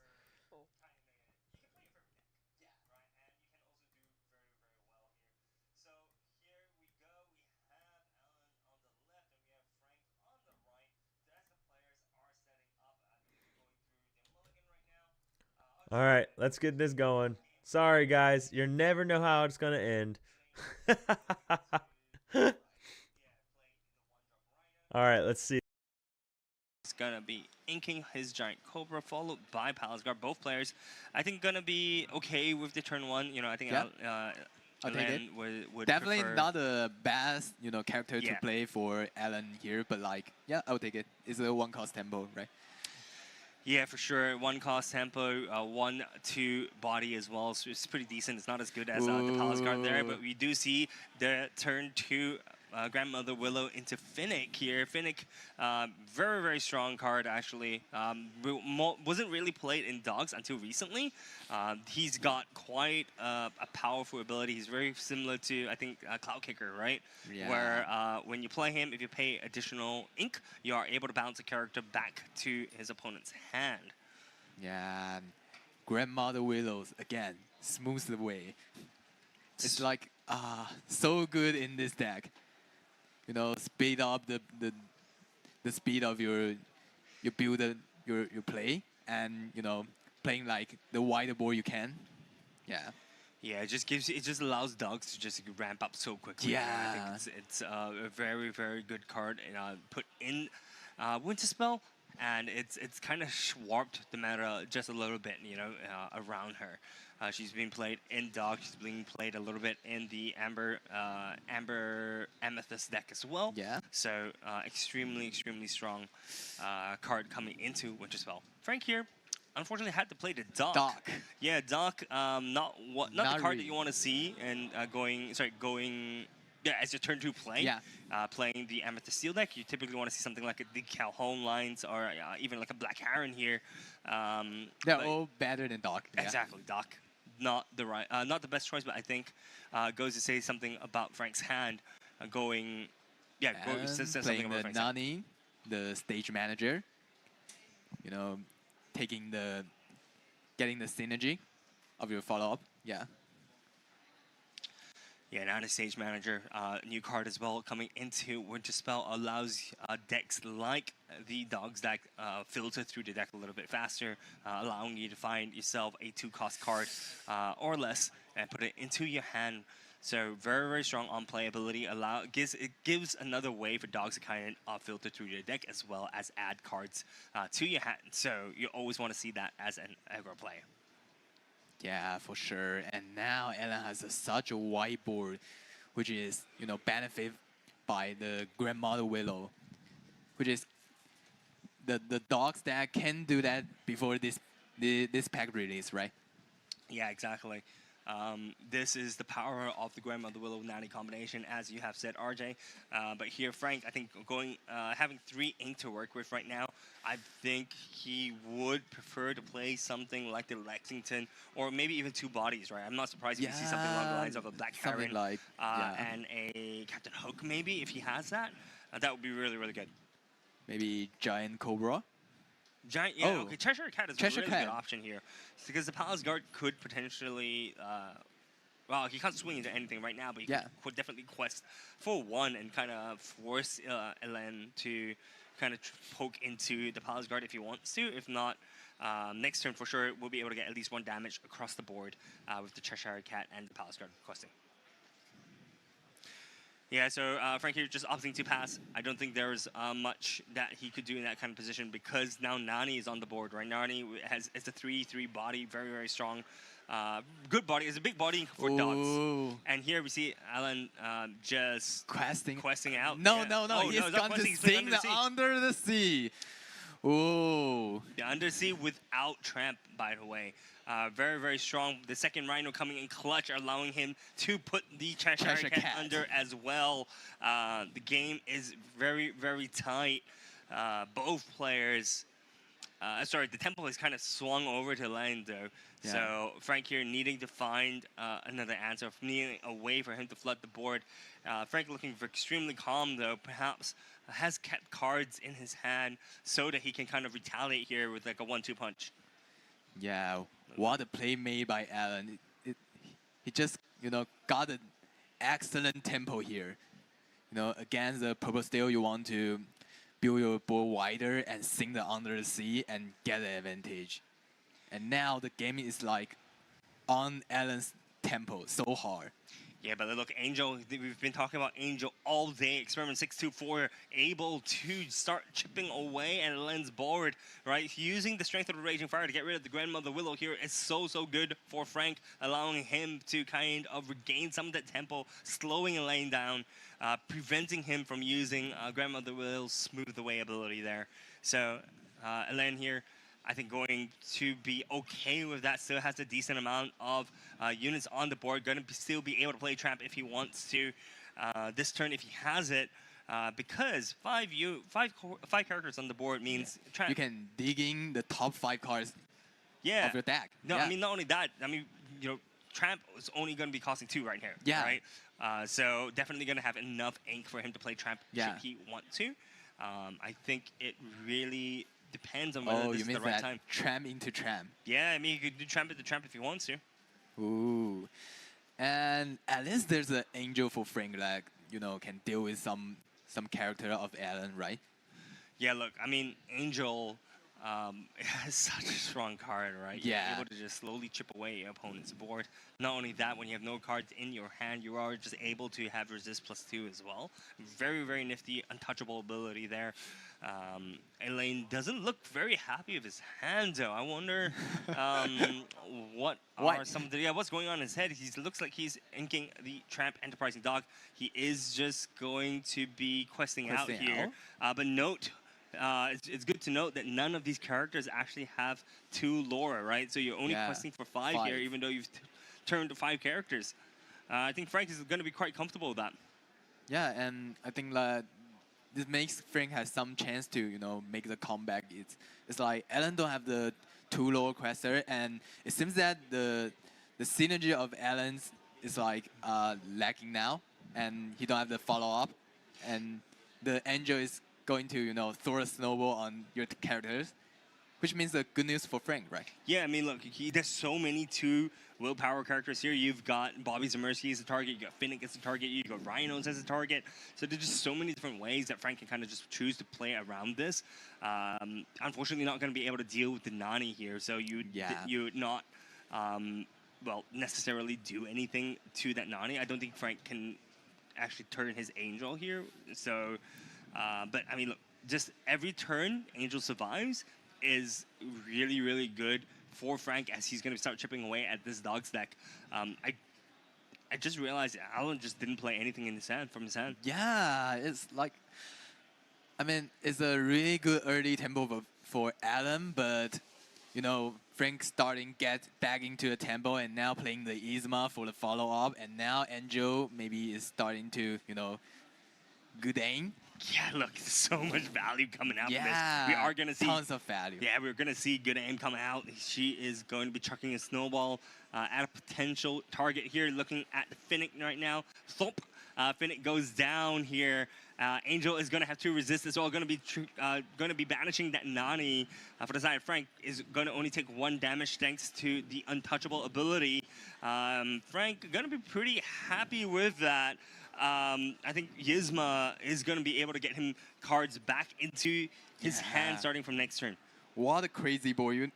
All right, let's get this going. Sorry, guys. You never know how it's gonna end. All right, let's see.
It's gonna be inking his Giant Cobra, followed by Palace Guard. Both players, I think, gonna be okay with the turn one. You know, I think
I'll take it.
would
Definitely
prefer...
not the best, character to play for Alan here, but like, yeah, I'll take it. It's a one-cost tempo, right?
Yeah, for sure. 1 cost tempo, 1/2 body as well. So it's pretty decent. It's not as good as the Palace Guard there, but we do see the turn 2 Grandmother Willow into Finnick here. Finnick, very, very strong card, actually. Wasn't really played in Dogs until recently. He's got quite a powerful ability. He's very similar to, I think, Cloud Kicker, right?
Yeah.
Where when you play him, if you pay additional ink, you are able to bounce a character back to his opponent's hand.
Yeah. Grandmother Willows, again, smooths the way. It's like, so good in this deck. Speed up the speed of your build, your play, and playing like the wider board you can. Yeah.
Yeah, it just allows Dogs to just ramp up so quickly.
Yeah.
I think it's a very, very good card. Put in Winter Spell, and it's kind of warped the meta just a little bit, around her. She's being played in Dog. She's being played a little bit in the Amber Amethyst deck as well.
Yeah.
So extremely, extremely strong card coming into Winter Spell. Frank here, unfortunately, had to play the Doc. Yeah, Doc, not the card
really.
that you want to see, and going as your turn 2 play.
Yeah.
Playing the Amethyst Steel deck, you typically want to see something like the Calhoun lines, or even like a Black Heron here.
They're all better than Doc. Yeah.
Exactly, Doc. Not the best choice, but I think goes to say something about Frank's hand. Says something
Playing
about
the
Frank's hand.
Nani, the stage manager. Getting the synergy of your follow-up. Yeah.
Yeah, Nani Stage Manager, new card as well coming into Winter Spell, allows decks like the Dogs deck filter through the deck a little bit faster, allowing you to find yourself a 2-cost card or less and put it into your hand. So very, very strong on playability. It gives another way for Dogs to kind of filter through your deck, as well as add cards to your hand. So you always want to see that as an aggro play.
Yeah, for sure. And now Alan has such a wide board, which is, benefit by the Grandmother Willow, which is the dogs that can do that before this pack release, right?
Yeah, exactly. This is the power of the Grandmother Willow Nani combination, as you have said, RJ. But here, Frank, I think having 3 ink to work with right now, I think he would prefer to play something like the Lexington, or maybe even 2 bodies, right? I'm not surprised if you see something along the lines of a Black
something
Heron
like,
and a Captain Hook, maybe, if he has that. That would be really, really good.
maybe Giant Cobra.
Giant, yeah,
Oh.
okay. Cheshire Cat is
Cheshire
a really
Cat.
good option here, because the Palace Guard could potentially, well, he can't swing into anything right now, but he could definitely quest for 1 and kind of force Elen to kind of poke into the Palace Guard if he wants to. If not, next turn for sure we'll be able to get at least 1 damage across the board with the Cheshire Cat and the Palace Guard questing. Yeah, so Frank here just opting to pass. I don't think there's much that he could do in that kind of position, because now Nani is on the board, right? Nani is a 3/3 body, very, very strong. Good body. It's a big body for dogs. And here we see Alan just
Questing
out.
No,
Yeah.
no, no.
Oh,
He's
no,
gone to sing the Under the Sea. Ooh.
The Undersea without Tramp, by the way. Very, very strong. The second Rhino coming in clutch, allowing him to put the Cheshire Cat under as well. The game is very, very tight. Both players... sorry, the tempo has kind of swung over to lane, though.
Yeah.
So Frank here needing to find another answer, needing a way for him to flood the board. Frank looking extremely calm, though. Perhaps has kept cards in his hand so that he can kind of retaliate here with like a 1-2 punch.
Yeah, what a play made by Alan. He just, got an excellent tempo here. Against the purple steel, you want to build your board wider and sink the Under the Sea and get the advantage. And now the game is like on Alan's tempo, so hard.
Yeah, but look, Angel, we've been talking about Angel all day. Experiment 624, able to start chipping away at Len's board, right? Using the strength of the Raging Fire to get rid of the Grandmother Willow here is so, so good for Frank, allowing him to kind of regain some of that tempo, slowing Elaine down, preventing him from using Grandmother Willow's Smooth Away ability there. So, Elaine here, I think going to be okay with that. Still has a decent amount of units on the board. Going to still be able to play Tramp if he wants to. This turn, if he has it, because five characters on the board means Tramp.
You can dig in the top 5 cards
Yeah.
of your deck.
No,
yeah.
I mean, not only that. I mean, Tramp is only going to be costing 2 right here.
Yeah.
Right. So definitely going to have enough ink for him to play Tramp should he want to. I think it really depends on whether this is the right time.
Tramp into Tramp.
Yeah, I mean, he could do Tramp into Tramp if he wants to.
Ooh. And at least there's an Angel for Frank that, can deal with some character of Alan, right?
Yeah, look, I mean, Angel has such a strong card, right?
Yeah.
You're able to just slowly chip away your opponent's board. Not only that, when you have no cards in your hand, you are just able to have resist +2 as well. Very, very nifty, untouchable ability there. Elaine doesn't look very happy with his hand, though. I wonder what's going on in his head. He looks like he's inking the Tramp Enterprising Dog. He is just going to be questing out here. But note, it's good to note that none of these characters actually have 2 lore, right? So you're only questing for 5 here, even though you've turned to 5 characters. I think Frank is going to be quite comfortable with that.
Yeah, and I think that this makes Frank has some chance to, make the comeback. It's like Alan don't have the 2 lower quester, and it seems that the synergy of Alan's is like lacking now, and he don't have the follow up, and the Angel is going to throw a snowball on your characters, which means the good news for Frank, right?
Yeah, I mean, look, there's so many 2 willpower characters here. You've got Bobby Zemersky as a target, you got Finnick as a target, you got Rhinos as a target. So there's just so many different ways that Frank can kind of just choose to play around this. Unfortunately, not going to be able to deal with the Nani here, so you not necessarily do anything to that Nani. I don't think Frank can actually turn his Angel here. So, but I mean, look, just every turn Angel survives is really, really good for Frank as he's going to start chipping away at this dog's deck. I just realized Alan just didn't play anything in his hand from his hand.
Yeah, it's like I mean, it's a really good early tempo for Alan, but you know, Frank starting get back into the tempo and now playing the Yzma for the follow up, and now Angel maybe is starting to, you know, good aim.
Yeah, look, so much value coming out from this.
Yeah,
We are going to see
tons of value.
Yeah, we're going to see good aim come out. She is going to be chucking a snowball at a potential target here. Looking at Finnick right now. Thump. Finnick goes down here. Angel is going to have to resist as well. Going to be banishing that Nani for the side. Frank is going to only take 1 damage thanks to the untouchable ability. Frank going to be pretty happy with that. I think Yzma is going to be able to get him cards back into his hand starting from next turn.
What a crazy boy!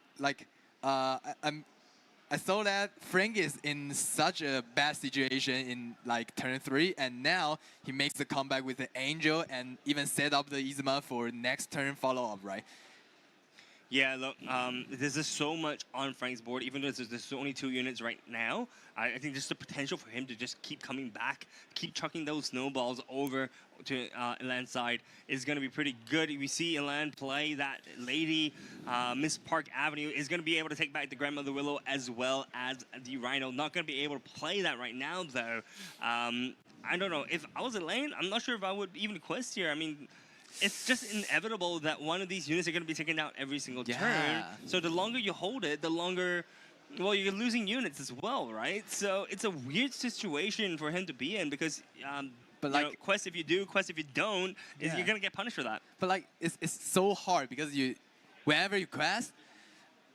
I saw that Frank is in such a bad situation in like turn 3, and now he makes the comeback with the Angel and even set up the Yzma for next turn follow up, right?
Yeah, look, there's just so much on Frank's board, even though there's only 2 units right now. I think just the potential for him to just keep coming back, keep chucking those snowballs over to Elan's side is going to be pretty good. We see Elan play that lady, Miss Park Avenue, is going to be able to take back the Grandmother Willow as well as the Rhino. Not going to be able to play that right now, though. I don't know. If I was Elaine, I'm not sure if I would even quest here. I mean, it's just inevitable that one of these units are going to be taken out every single turn. So the longer you hold it, the longer, well, you're losing units as well, right? So it's a weird situation for him to be in because, but like, you know, quest if you do, quest if you don't, you're going to get punished for that.
But like, it's so hard because whenever you quest,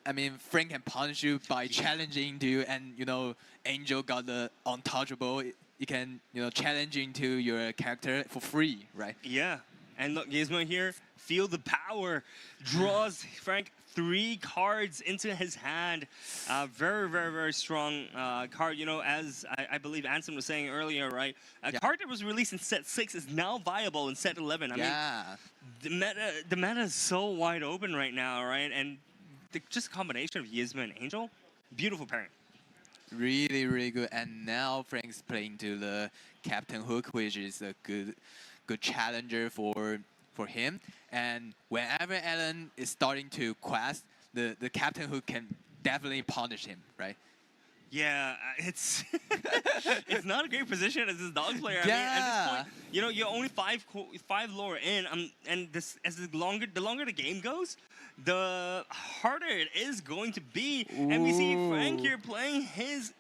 I mean, Frank can punish you by challenging you, and you know, Angel got the untouchable. You can, you know, challenge into your character for free, right?
Yeah. And look, Yzma here, feel the power, draws Frank 3 cards into his hand. Very, very, very strong card. You know, as I believe Ansem was saying earlier, right? A card that was released in set 6 is now viable in set 11. I mean, the meta is so wide open right now, right? And just combination of Yzma and Angel, beautiful pairing.
Really, really good. And now Frank's playing to the Captain Hook, which is a good challenger for him. And whenever Alan is starting to quest, the Captain Hook can definitely punish him, right?
Yeah, it's it's not a great position as this dog player. I mean, at this point, you know, you're only 5 lore in, and the longer the game goes, the harder it is going to be. Ooh. And we see Frank here playing his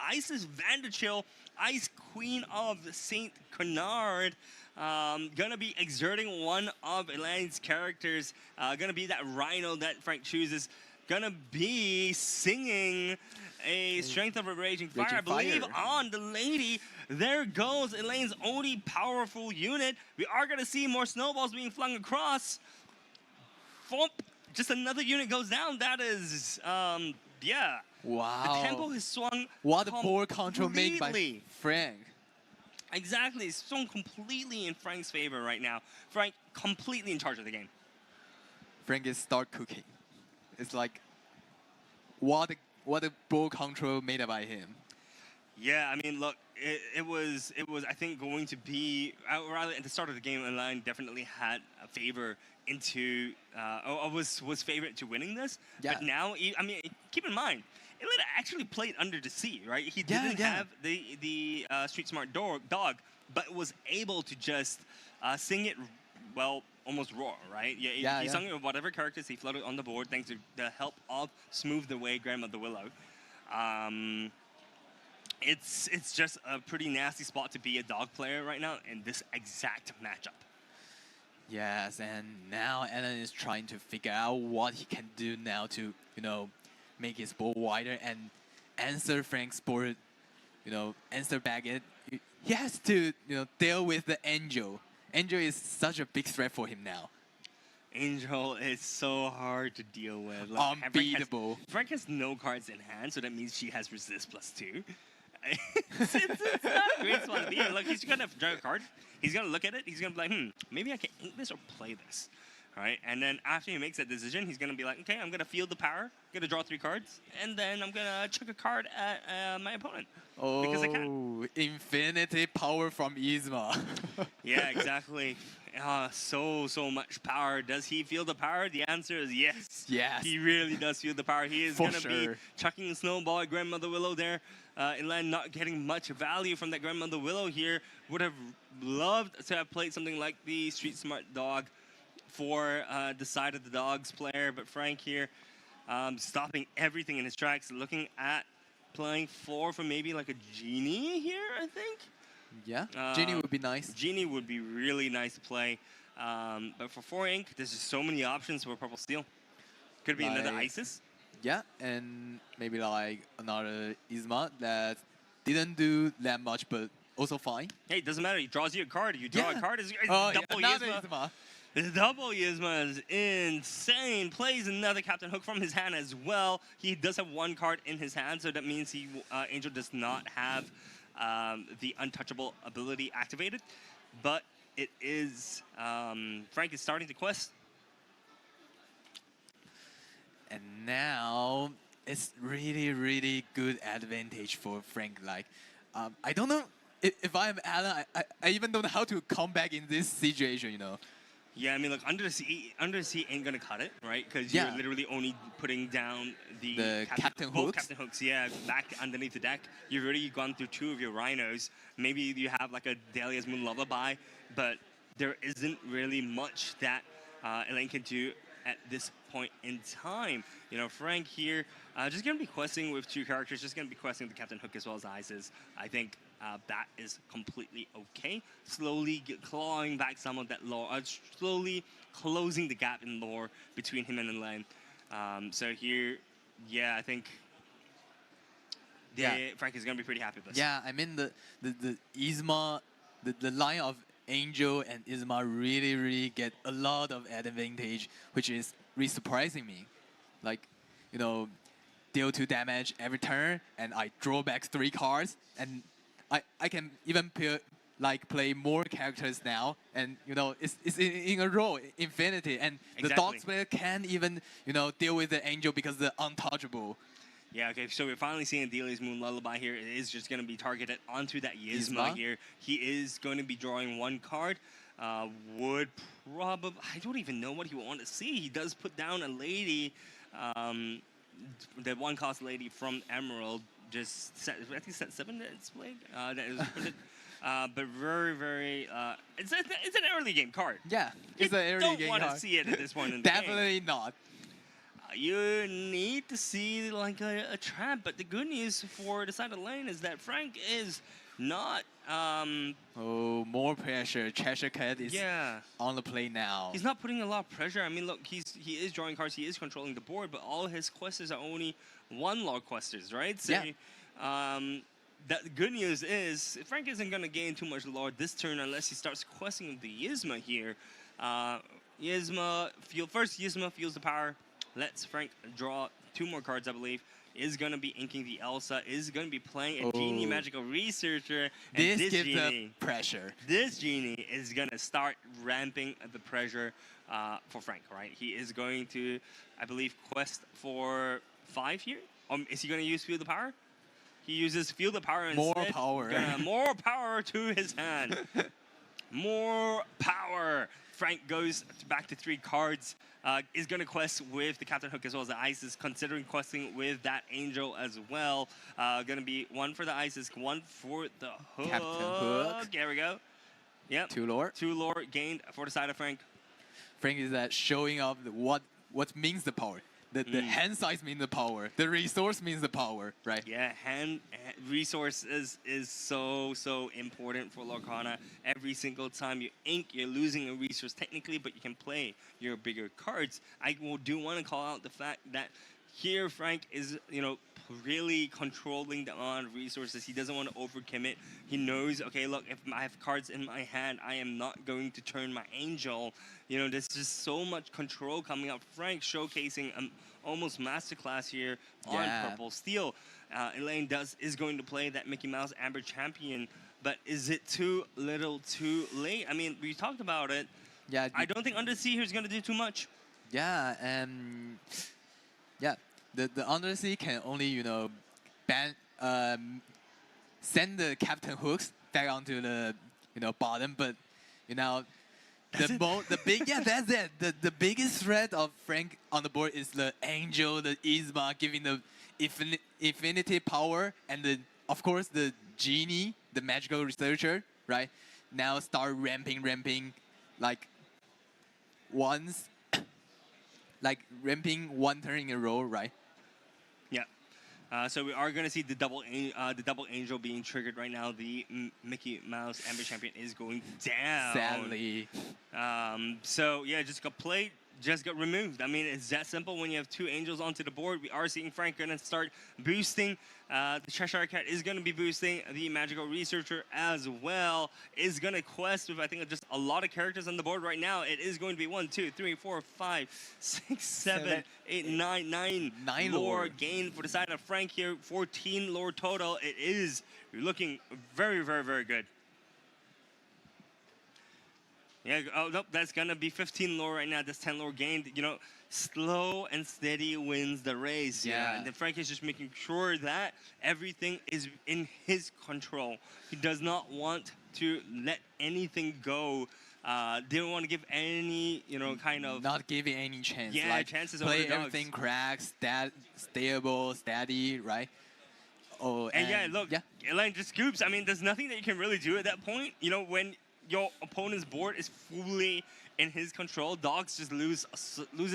Isis Vanderchill, Ice Queen of Saint Canard. Gonna be exerting one of Elaine's characters. Gonna be that Rhino that Frank chooses. Gonna be singing a Strength of a Raging Fire, I believe, on the lady. There goes Elaine's only powerful unit. We are gonna see more snowballs being flung across. Thump. Just another unit goes down. That is, yeah.
Wow.
The tempo is swung.
What a board control made by Frank.
Exactly, it's swung completely in Frank's favor right now. Frank completely in charge of the game.
Frank is start cooking. It's like, what a board control made by him.
Yeah, I mean, look, it was I think going to be rather at the start of the game, Elaine definitely had a favor into was favorite to winning this.
Yeah.
But now, I mean, keep in mind, Elaine actually played Under the Sea, right? He didn't have the Street Smart dog, but was able to just sing it, well, almost raw, right? Yeah, he sung it with whatever characters he floated on the board thanks to the help of Smooth the Way, Grandmother Willow. It's just a pretty nasty spot to be a dog player right now in this exact matchup.
Yes, and now Alan is trying to figure out what he can do now to, you know, make his board wider and answer Frank's board, you know, answer back it. He has to, you know, deal with the Angel. Angel is such a big threat for him now.
Angel is so hard to deal with.
Like, unbeatable.
Frank has no cards in hand, so that means she has resist +2. it's not a great spot to be in. Look, he's going to draw a card. He's going to look at it. He's going to be like, maybe I can ink this or play this. All right? And then after he makes that decision, he's going to be like, okay, I'm going to field the power. I'm going to draw 3 cards. And then I'm going to chuck a card at my opponent. Because I can.
Infinity power from Yzma.
Yeah, exactly. so much power. Does he feel the power? The answer is yes.
Yes.
He really does feel the power. He is
For
going to be
sure.
chucking a snowball at Grandmother Willow there. Inland not getting much value from that Grandmother Willow here. Would have loved to have played something like the Street Smart Dog for the side of the Dogs player. But Frank here stopping everything in his tracks, looking at playing 4 for maybe like a Genie here, I think.
Yeah, Genie would be nice.
Genie would be really nice to play. But for 4 ink, there's just so many options for Purple Steel. Could be another
Like-
Isis.
Yeah, and maybe like another Isma that didn't do that much, but also fine.
Hey, it doesn't matter. He draws you a card. You draw
Yeah.
a card. It's
Oh, yeah,
double
another
Yzma.
Isma.
The double Yzma is insane. Plays another Captain Hook from his hand as well. He does have 1 card in his hand, so that means he Angel does not have the untouchable ability activated. But it is Frank is starting to quest.
And now it's really good advantage for Frank. Like, I don't know if I'm Alan. I even don't know how to come back in this situation. You know.
Yeah, I mean, look, Under the Sea ain't gonna cut it, right? Because
Yeah.
you're literally only putting down
The Captain
both
Hooks.
Captain Hooks, yeah, back underneath the deck. You've already gone through 2 of your Rhinos. Maybe you have like a Dahlia's Moon Lullaby, but there isn't really much that Elaine can do at this point in time. You know, Frank here, just gonna be questing with 2 characters, just gonna be questing the Captain Hook as well as Isis. I think that is completely okay. Slowly clawing back some of that lore, slowly closing the gap in lore between him and Elaine. So here, yeah, I think Frank is gonna be pretty happy with this.
Yeah, I mean the Isma, the line of Angel and Isma really get a lot of advantage, which is really surprising me. Like, you know, deal 2 damage every turn, and I draw back 3 cards, and I can even play more characters now, and you know it's in a row, infinity, and the
Exactly.
Dogs player can't even deal with the Angel because they're untouchable.
Yeah, okay, so we're finally seeing Dahlia's Moon Lullaby here. It is just going to be targeted onto that Yzma
Yzma?
here. He is going to be drawing 1 card. Would probably... I don't even know what he would want to see. He does put down a lady, the 1-cost lady from Emerald. Just set, I think set 7 that it's played. That is printed. But very... it's an early game card.
Yeah, it's an early
Don't
game
want to
card.
see it at this point in the game.
Definitely not.
You need to see like a trap, but the good news for the side of the lane is that Frank is not.
Oh, more pressure. Cheshire Cat is
Yeah,
on the play now.
he's not putting a lot of pressure. I mean, look, he is drawing cards, he is controlling the board, but all his questers are only 1 log questers, right? So,
Yeah.
the good news is Frank isn't gonna gain too much lore this turn unless he starts questing the Yzma here. Yzma feels the power. Lets Frank draw 2 more cards, I believe. Is going to be inking the Elsa. Is going to be playing a Genie
Oh.
Magical Researcher. And
This gives
Genie,
the pressure.
this Genie is going to start ramping the pressure for Frank, right? He is going to, I believe, quest for 5 here. Is he going to use Feel the Power? He uses Feel the Power instead.
More power.
More power to his hand. More power. Frank goes back to 3 cards. Is going to quest with the Captain Hook as well as the Isis, considering questing with that Angel as well. Going to be 1 for the Isis, 1 for the Hook.
Captain Hook.
There we go. Yep.
2 lore.
2 lore gained for the side of Frank.
Frank is that showing off what means the power. The hand size means the power. The resource means the power, right?
Yeah, hand resource is so important for Lorcana. Every single time you ink, you're losing a resource technically, but you can play your bigger cards. I do want to call out the fact that here Frank is, really controlling the amount of resources. He doesn't want to overcommit. He knows, okay, look, if I have cards in my hand, I am not going to turn my Angel. There's just so much control coming up. Frank showcasing almost masterclass here on Purple Steel. Elaine is going to play that Mickey Mouse Amber Champion, but is it too little too late? I mean, we talked about it.
Yeah.
I don't think Undersea here is going to do too much.
Yeah, and yeah, the Undersea can only send the Captain Hooks back onto the bottom, but That's it. The biggest threat of Frank on the board is the Angel, the Yzma giving the infinity power, and of course the Genie, the magical researcher, right? Now start ramping, like once, like ramping one turn in a row, right?
Yeah. So we are going to see the double angel being triggered right now. The Mickey Mouse Amber Champion is going down.
Sadly.
So yeah, just got played, just got removed. I mean, it's that simple. When you have two angels onto the board, we are seeing Frank going to start boosting. The Cheshire Cat is going to be boosting. The Magical Researcher as well is going to quest with, I think, just a lot of characters on the board right now. It is going to be 1, 2, 3, 4, 5, 6, 7, 8, 9 lore gained for the side of Frank here. 14 lore total. It is looking very, very, very good. Yeah, oh, nope, that's going to be 15 lore right now. That's 10 lore gained. You know, slow and steady wins the race.
Yeah.
And then Frank is just making sure that everything is in his control. He does not want to let anything go. Didn't want to give any, you know, kind of...
Not giving any chance.
Yeah,
like,
chances
play
over the
everything cracks, stable, steady, right? Oh,
and yeah, look, Elaine just scoops. I mean, there's nothing that you can really do at that point. You know, when your opponent's board is fully in his control, Dogs just loses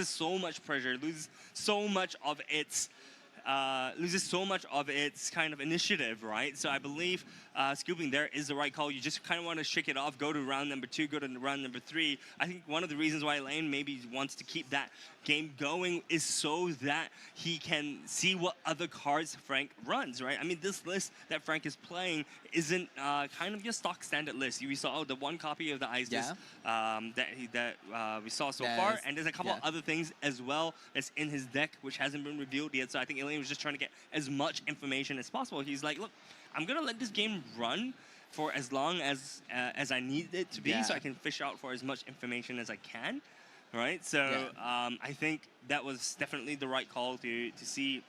so much pressure, loses so much of its kind of initiative, right? So I believe scooping there is the right call. You just kind of want to shake it off, go to round number 2, go to round number 3. I think one of the reasons why Lane maybe wants to keep that game going is so that he can see what other cards Frank runs, right? I mean, this list that Frank is playing isn't kind of your stock standard list. We saw the one copy of the Ice list that we saw so far, and there's a couple of other things as well that's in his deck which hasn't been revealed yet. So I think Elaine was just trying to get as much information as possible. He's like, look, I'm gonna let this game run for as long as I need it to be, so I can fish out for as much information as I can, right? So I think that was definitely the right call to see.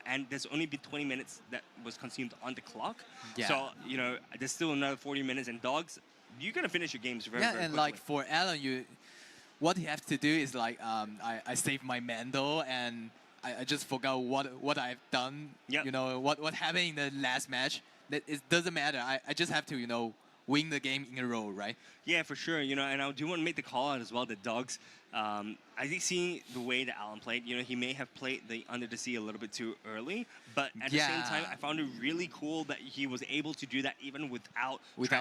And there's only been 20 minutes that was consumed on the clock. Yeah. So, you know, there's still another 40 minutes. And Dogs, you're going to finish your games very, very quickly.
And like for Alan, what you have to do is like, I saved my Mando and I just forgot what I've done. Yep. You know, what happened in the last match. It doesn't matter. I just have to, you know, win the game in a row, right?
Yeah, for sure. You know, and I do want to make the call out as well that Dogs, I think seeing the way that Alan played, you know, he may have played the Under the Sea a little bit too early, but at the same time, I found it really cool that he was able to do that even without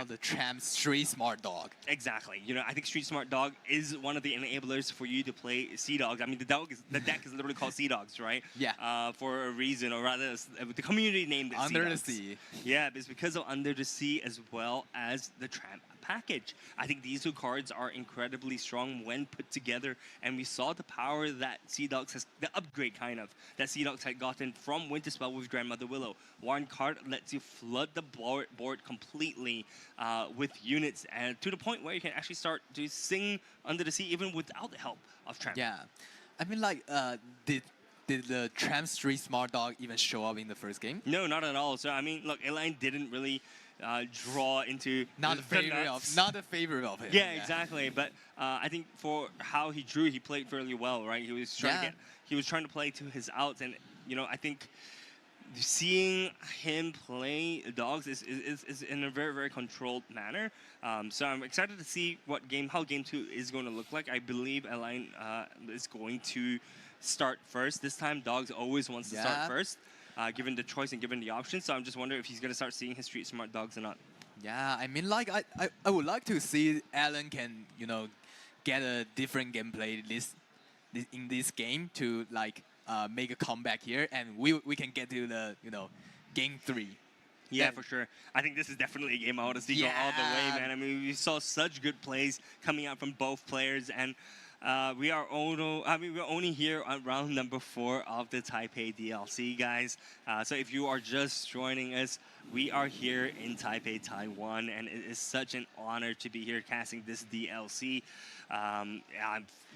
the Tramp Street Smart Dog.
Exactly. You know, I think Street Smart Dog is one of the enablers for you to play Sea Dogs. I mean, the deck is literally called Sea Dogs, right?
Yeah.
For a reason, or rather, the community named it
Under the Sea.
Yeah, it's because of Under the Sea as well as the Tramp package. I think these two cards are incredibly strong when put together, and we saw the power that Sea Dogs has, the upgrade kind of, that Sea Dogs had gotten from Winterspell with Grandmother Willow. One card lets you flood the board completely with units, and to the point where you can actually start to sing Under the Sea even without the help of Tramp.
Yeah. I mean, like, did the Tramp Street Smart Dog even show up in the first game?
No, not at all. So, I mean, look, Elaine didn't really draw into
not a favorite of him.
Yeah, exactly. But I think for how he drew, he played fairly well, right? He was trying to play to his outs, and you know, I think seeing him play Dogs is in a very, very controlled manner. So I'm excited to see how game 2 is going to look like. I believe Elaine is going to start first this time. Dogs always wants to start first. Given the choice and given the option. So I'm just wondering if he's going to start seeing his Street Smart Dogs or not.
Yeah, I mean, like, I would like to see Alan can, you know, get a different gameplay in this game to, like, make a comeback here, and we can get to the, you know, game 3.
Yeah, for sure. I think this is definitely a game I want to see go all the way, man. I mean, we saw such good plays coming out from both players, and we're only here on round number 4 of the Taipei DLC, guys. So if you are just joining us, we are here in Taipei, Taiwan, and it is such an honor to be here casting this DLC.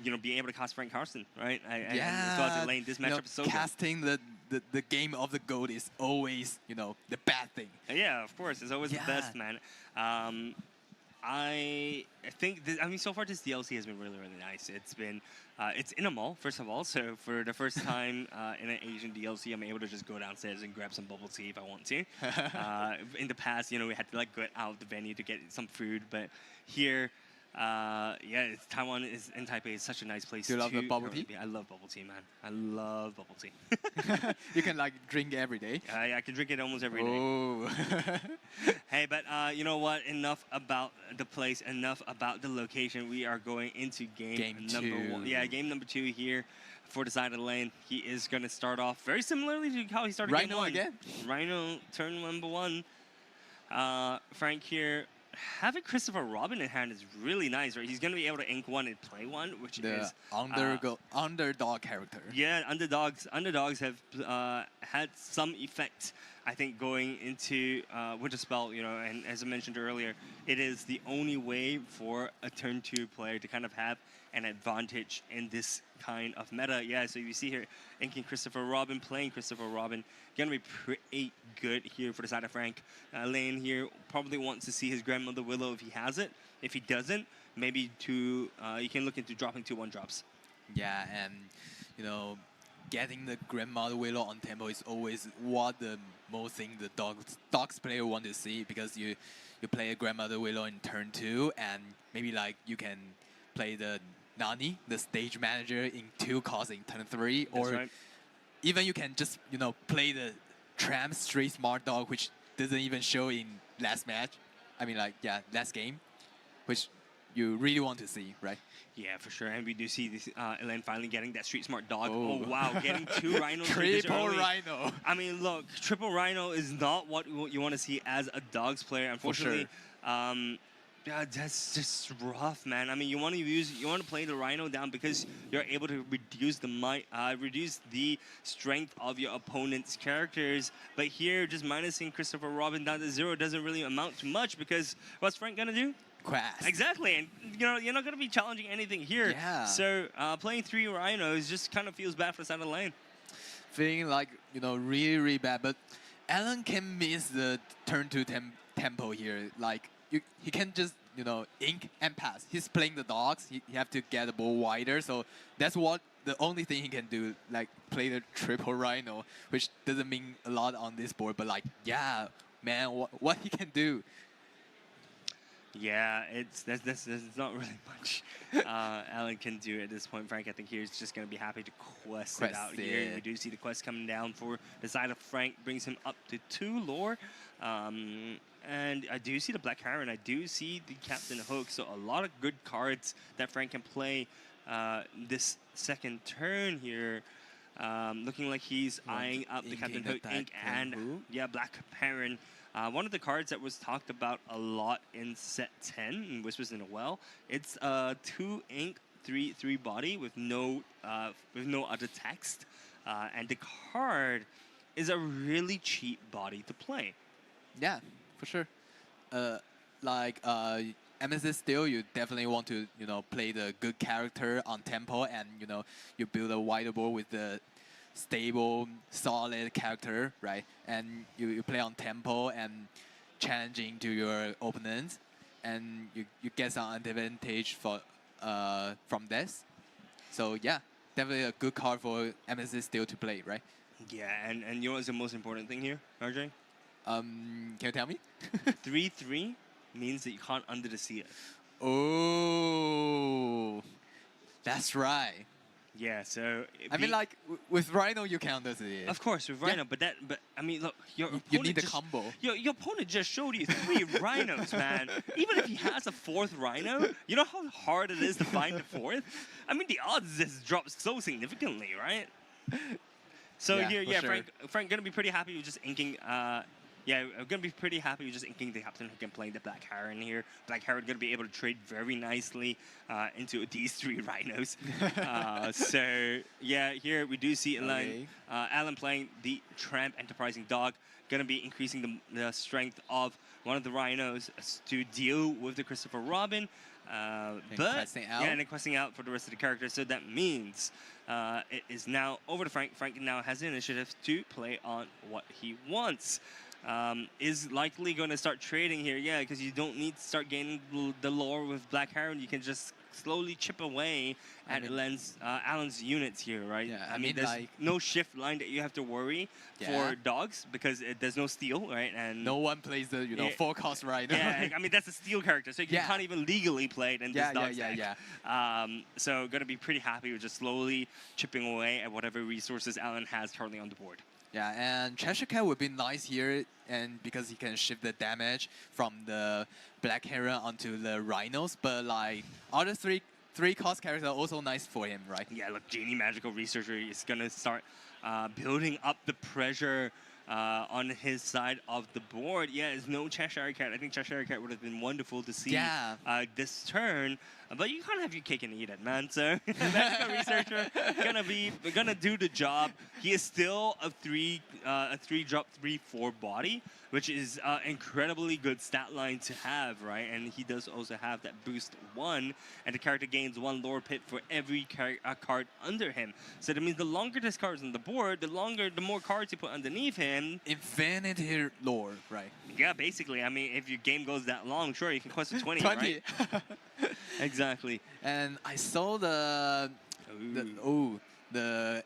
You know, being able to cast Frank Carson, right? Lane. This matchup is so
casting
good.
the game of the GOAT is always, you know, the bad thing.
Yeah, of course. It's always the best, man. I think I mean so far this DLC has been really nice. It's been it's in a mall first of all, so for the first time in an Asian DLC, I'm able to just go downstairs and grab some bubble tea if I want to. In the past, we had to like go out of the venue to get some food, but here. Taiwan is in Taipei is such a nice place.
Do you love the bubble tea?
I love bubble tea, man. I love bubble tea.
You can like drink every day.
I can drink it almost every day.
Oh.
Hey, but you know what? Enough about the place. Enough about the location. We are going into game number 1. Yeah, game number 2 here for the side of the lane. He is going to start off very similarly to how he started game 1.
Rhino again?
Rhino, turn number 1. Frank here. Having Christopher Robin in hand is really nice, right? He's going to be able to ink 1 and play 1, which is
underdog character.
Yeah, underdogs have had some effect, I think, going into Winter Spell, and as I mentioned earlier, it is the only way for a turn 2 player to kind of have an advantage in this kind of meta. Yeah, so you see here, inking Christopher Robin, playing Christopher Robin, gonna be pretty good here for the side of Frank. Lane here probably wants to see his Grandmother Willow if he has it. If he doesn't, maybe you can look into dropping 2 1-drops.
Yeah, and getting the Grandmother Willow on tempo is always what the most thing the dogs player want to see, because you play a Grandmother Willow in turn 2, and maybe like you can play the Nani, the stage manager, in 2 costs in turn 3, or
right.
even you can just play the Tramp straight smart dog, which doesn't even show in last match. I mean, like, yeah, last game, which you really want to see, right?
Yeah, for sure. And we do see this Elaine finally getting that street smart dog.
Oh,
wow, getting 2 rhinos.
Triple rhino.
I mean, look, triple rhino is not what you want to see as a dogs player, unfortunately. Yeah, that's just rough, man. I mean, you want to play the rhino down because you're able to reduce the strength of your opponent's characters. But here, just minusing Christopher Robin down to 0 doesn't really amount to much, because what's Frank gonna do?
Quest.
Exactly, and you're not gonna be challenging anything here.
Yeah.
So playing 3 rhinos just kind of feels bad for the side of the lane.
Feeling like really, really bad. But Alan can miss the turn 2 tempo here. Like, he can just ink and pass. He's playing the dogs. He have to get the ball wider. So that's the only thing he can do. Like, play the triple rhino, which doesn't mean a lot on this board. But like, yeah, man, what he can do.
Yeah, that's not really much Alan can do at this point. Frank, I think he's just going to be happy to quest it out here. We do see the quest coming down for the side of Frank, brings him up to 2 lore. And I do see the Black Heron. I do see the Captain Hook. So a lot of good cards that Frank can play this second turn here. Looking like he's eyeing up the Captain Hook ink and Black Heron. One of the cards that was talked about a lot in set 10 in Whispers in a Well, it's 2 ink, 3 body with no other text, and the card is a really cheap body to play.
Yeah, for sure. Like Amethyst still, you definitely want to play the good character on tempo, and you build a wider board with the stable, solid character, right? And you play on tempo and challenging to your opponents, and you get some advantage from this. So yeah, definitely a good card for Amethyst still to play, right?
Yeah, and what's the most important thing here, RJ?
Can you tell me?
3/3 means that you can't under the sea it.
Oh, that's right.
Yeah, so
I mean, like with Rhino, you can under the.
Of course, with Rhino, but I mean, look, your opponent
you need the combo.
Your opponent just showed you 3 rhinos, man. Even if he has a 4th rhino, you know how hard it is to find the 4th. I mean, the odds just dropped so significantly, right? So here, sure. Frank gonna be pretty happy with just inking. I'm gonna be pretty happy with just inking the Captain Hook and playing the Black Heron here. Black Heron gonna be able to trade very nicely into these 3 rhinos. So yeah, here we do see Alan playing the Tramp Enterprising Dog, gonna be increasing the strength of one of the rhinos to deal with the Christopher Robin. And then questing out for the rest of the characters. So that means it is now over to Frank. Frank now has the initiative to play on what he wants. is likely going to start trading here. Yeah, because you don't need to start gaining the lore with Black Heron. You can just slowly chip away at Alan's units here, right?
Yeah,
I mean, there's
like
no shift line that you have to worry for dogs because there's no steal, right? And
no one plays the full cost right.
yeah, I mean that's a steal character, so you can't even legally play it in this dog's deck. So gonna be pretty happy with just slowly chipping away at whatever resources Alan has currently on the board.
Yeah, and Cheshire Cat would be nice here, and because he can shift the damage from the Black Heron onto the Rhinos, but like other three cost characters are also nice for him, right?
Yeah, look, Genie Magical Researcher is gonna start building up the pressure on his side of the board. Yeah, there's no Cheshire Cat. I think Cheshire Cat would have been wonderful to see this turn, but you can't have your cake and eat it, man. So Magical Researcher gonna do the job. He is still a 3-drop 3/4 body, which is incredibly good stat line to have, right? And he does also have that boost 1, and the character gains 1 lore pit for every card under him. So that means the longer this card is on the board, the more cards you put underneath him.
Infinity lore, right?
Yeah, basically. I mean, if your game goes that long, sure, you can quest to 20, right? Exactly.
And I saw the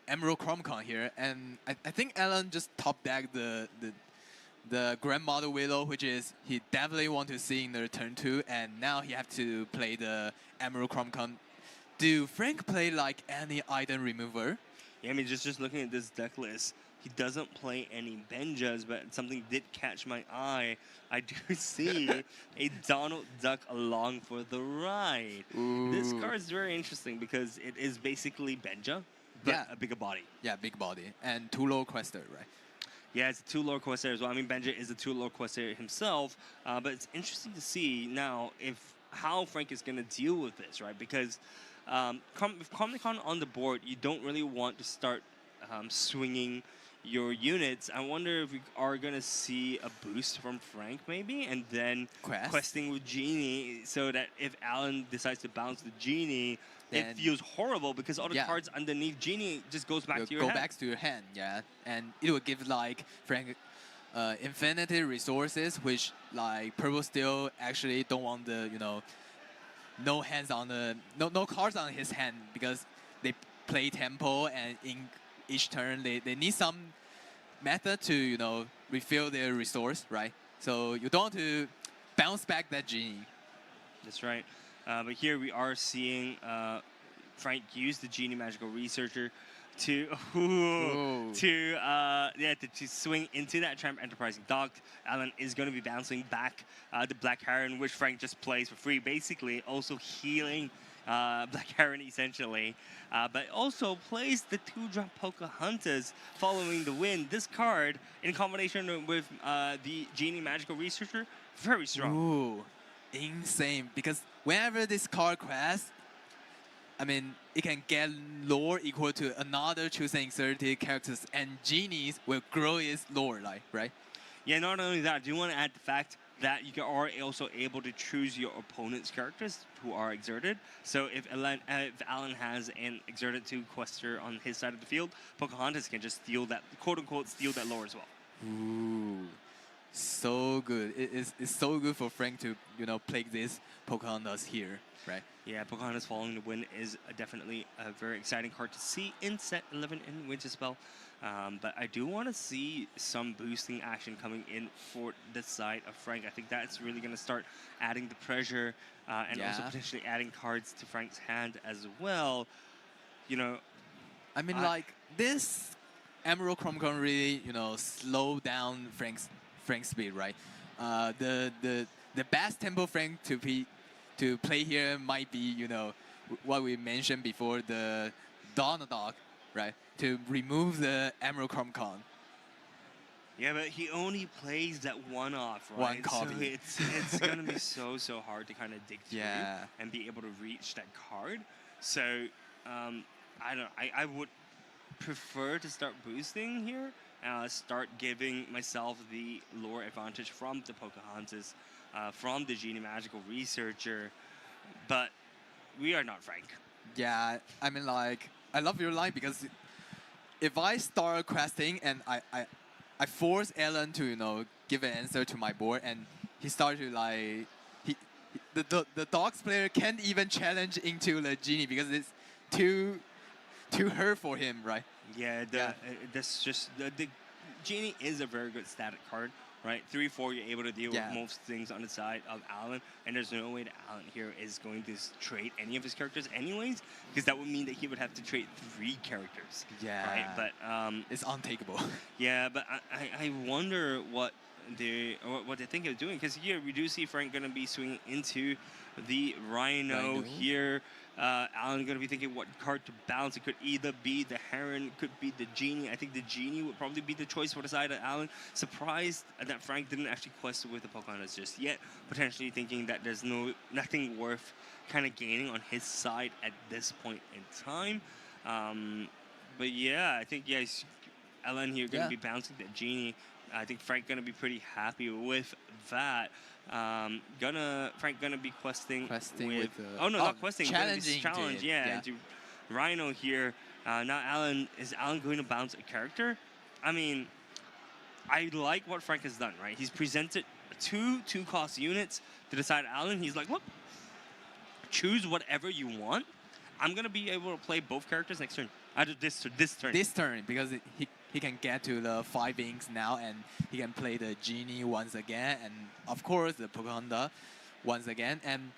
Emerald Chromecon here, and I think Alan just top decked the Grandmother Willow, which is he definitely want to see in the turn 2, and now he have to play the Emerald Chromecon. Do Frank play like any item remover?
Yeah, I mean, just looking at this deck list, he doesn't play any Benjas, but something did catch my eye. I do see a Donald Duck along for the ride.
Ooh.
This card is very interesting because it is basically Benja, but a bigger body.
Yeah, big body. And 2 low quester, right?
Yeah, it's a 2 lore quester as well. I mean, Benja is a 2 lore quester himself, but it's interesting to see now how Frank is going to deal with this, right? Because with Comic-Con on the board, you don't really want to start swinging your units. I wonder if we are going to see a boost from Frank maybe, and then questing with Genie, so that if Alan decides to bounce the Genie, then it feels horrible because all the cards underneath Genie just goes back to your hand.
Go back to your hand, yeah. And it will give like Frank infinity resources, which like Purple Steel actually don't want the, no hands on the, no cards on his hand because they play tempo, and in each turn they need some method to refill their resource, right? So you don't want to bounce back that Genie.
That's right. But here we are seeing Frank use the Genie Magical Researcher to swing into that Tramp Enterprising Dog. Alan is going to be bouncing back the Black Heron, which Frank just plays for free, basically also healing Black Heron essentially, but also plays the 2-drop Pocahontas following the win. This card, in combination with the Genie Magical Researcher, very strong.
Ooh, insane! Because whenever this card quests, I mean, it can get lore equal to another chosen inserted characters, and Genies will grow its lore, right?
Yeah, not only that, I do want to add the fact that you are also able to choose your opponent's characters who are exerted. So if Alan has an exerted 2 quester on his side of the field, Pocahontas can just steal that, quote-unquote, steal that lore as well.
Ooh, so good. It's so good for Frank to, play this Pocahontas here, right?
Yeah, Pocahontas following the win is definitely a very exciting card to see in set 11 in Winterspell. But I do want to see some boosting action coming in for this side of Frank. I think that's really going to start adding the pressure and also potentially adding cards to Frank's hand as well.
I mean, like, this Emerald Chromecon really, slow down Frank's speed, right? The best tempo Frank to play here might be, what we mentioned before, the Donald Dog, right? To remove the Emerald Chromecon.
Yeah, but he only plays that one-off, right?
One copy.
So it's going to be so hard to kind of dig through and be able to reach that card. So I would prefer to start boosting here, start giving myself the lore advantage from the Pocahontas, from the Genie Magical Researcher, but we are not Frank.
Yeah, I mean, like, I love your line because if I start questing and I forced Alan to, you know, give an answer to my board, and he started to like, the dogs player can't even challenge into the genie because it's too hard for him, right?
Yeah, that's just the genie is a very good static card, right? 3/4, you're able to deal with most things on the side of Alan, and there's no way that Alan here is going to trade any of his characters anyways, because that would mean that he would have to trade 3 characters.
Yeah.
Right, but
It's untakeable.
yeah, but I wonder what they think of doing, because here we do see Frank going to be swinging into the Rhino. Here. Alan going to be thinking what card to bounce. It could either be the Heron, could be the Genie. I think the Genie would probably be the choice for the side of Alan. Surprised that Frank didn't actually quest with the Pocahontas just yet. Potentially thinking that there's nothing worth kind of gaining on his side at this point in time. But yeah, I think Alan here going to be bouncing the Genie. I think Frank going to be pretty happy with that. Frank gonna be questing with not questing,
challenging
challenge, into Rhino here. Now is Alan going to bounce a character? I mean, I like what Frank has done, right? He's presented 2 2-cost units to the side of Alan. He's like, look, choose whatever you want. I'm gonna be able to play both characters next turn. This turn.
This turn, because he can get to the 5 inks now, and he can play the Genie once again, and of course the Pocahontas once again. And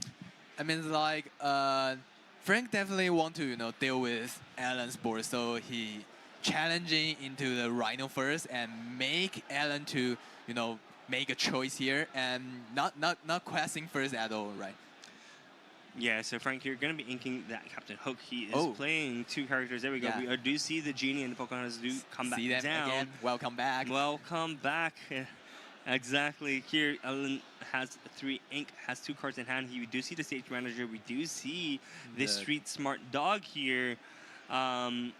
I mean, like, Frank definitely want to, you know, deal with Alan's board, so he challenging into the Rhino first and make Alan to, you know, make a choice here, and not questing first at all, right?
Yeah, so Frank, you're going to be inking that Captain Hook. He is playing 2 characters. There we go. We do see the Genie and the Pocahontas do come back down.
Again. Welcome back.
Welcome back. Exactly. Here, Alan has 3 ink, has 2 cards in hand. We do see the stage manager. We do see the Street Smart Dog here.
But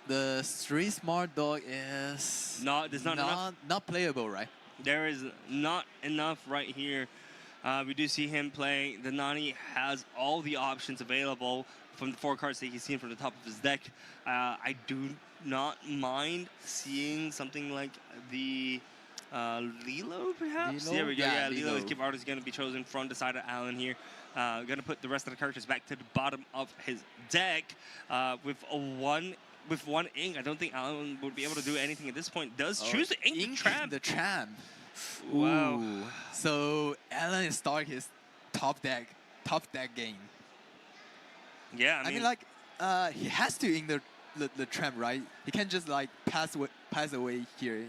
the Street Smart Dog is
there's not enough.
Not playable, right?
There is not enough right here. We do see him playing. The Nani has all the options available from the 4 cards that he's seen from the top of his deck. I do not mind seeing something like the Lilo, perhaps? There we go. Yeah, Lilo's gift art is going to be chosen from the side of Alan here. Going to put the rest of the characters back to the bottom of his deck with one ink. I don't think Alan would be able to do anything at this point. Does choose the ink tramp.
The tramp.
Wow.
Ooh. So Alan is starting his top deck game.
Yeah,
I mean, like, he has to ink the tramp, right? He can't just like pass away here.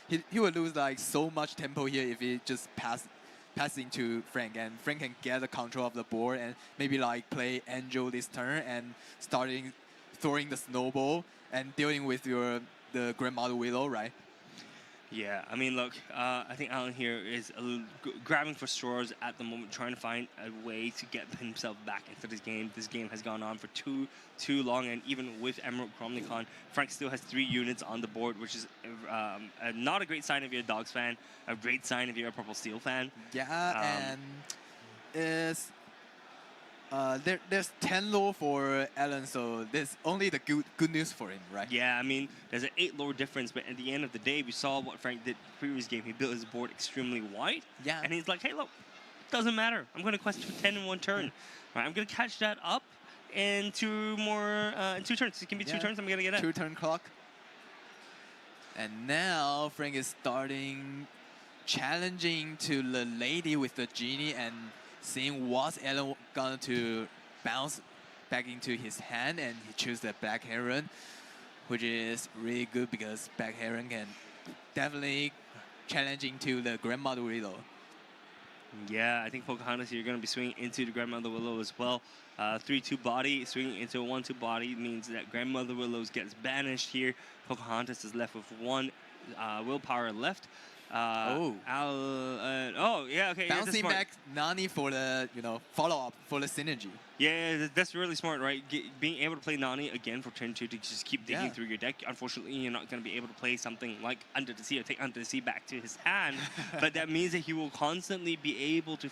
He would lose like so much tempo here if he just passing to Frank, and Frank can get the control of the board and maybe like play Angel this turn and throwing the snowball and dealing with the Grandmother Willow, right?
Yeah, I mean, look, I think Alan here is grabbing for straws at the moment, trying to find a way to get himself back into this game. This game has gone on for too long, and even with Emerald Chromnicon, Frank still has 3 units on the board, which is not a great sign if you're a Dogs fan, a great sign if you're a Purple Steel fan.
Yeah, and it's there's 10 lore for Alan, so there's only the good news for him, right?
Yeah, I mean, there's an 8 lore difference, but at the end of the day, we saw what Frank did previous game. He built his board extremely wide.
Yeah.
And he's like, hey, look, doesn't matter. I'm going to quest for 10 in 1 turn. Right, I'm going to catch that up in 2 turns. It can be 2 turns. I'm going to get it.
2 turn clock. And now Frank is starting challenging to the lady with the Genie and seeing what's Alan going to bounce back into his hand, and he chooses the Black Heron, which is really good because Black Heron can definitely challenging to the Grandmother Willow.
Yeah, I think Pocahontas here going to be swinging into the Grandmother Willow as well. 3/2 body, swinging into a 1/2 body means that Grandmother Willow gets banished here. Pocahontas is left with 1 willpower left. Yeah, okay.
Bouncing back Nani for the follow-up for the synergy.
Yeah, that's really smart, right? Being able to play Nani again for turn 2 to just keep digging through your deck. Unfortunately, you're not going to be able to play something like Under the Sea or take Under the Sea back to his hand. But that means that he will constantly be able to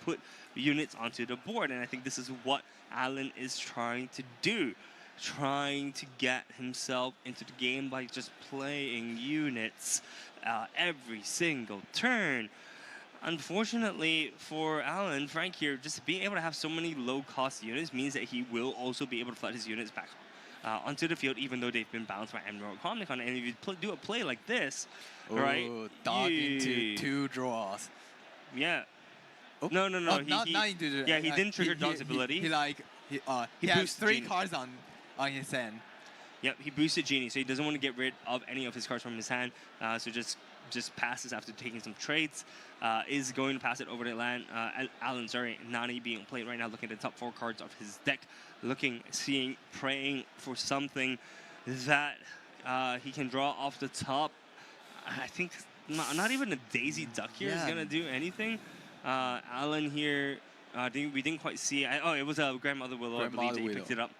put units onto the board. And I think this is what Alan is trying to do. trying to get himself into the game by just playing units every single turn. Unfortunately for Alan, Frank here, just being able to have so many low-cost units means that he will also be able to flood his units back onto the field, even though they've been bounced by Emerald Comnicon. And if you do a play like this, right?
Dog into 2 draws.
Yeah.
Oh.
No.
Oh, not into the,
yeah, he didn't trigger Dog's ability.
He
He
has
boosted
3
Genie.
cards on his hand.
Yep, he boosted Genie, so he doesn't want to get rid of any of his cards from his hand. So just passes after taking some trades. Is going to pass it over to Alan, Nani being played right now, looking at the top 4 cards of his deck, seeing, praying for something that he can draw off the top. I think not even a Daisy Duck here is going to do anything. Alan here, we didn't quite see. It was a Grandmother Willow, I believe, that he picked it up.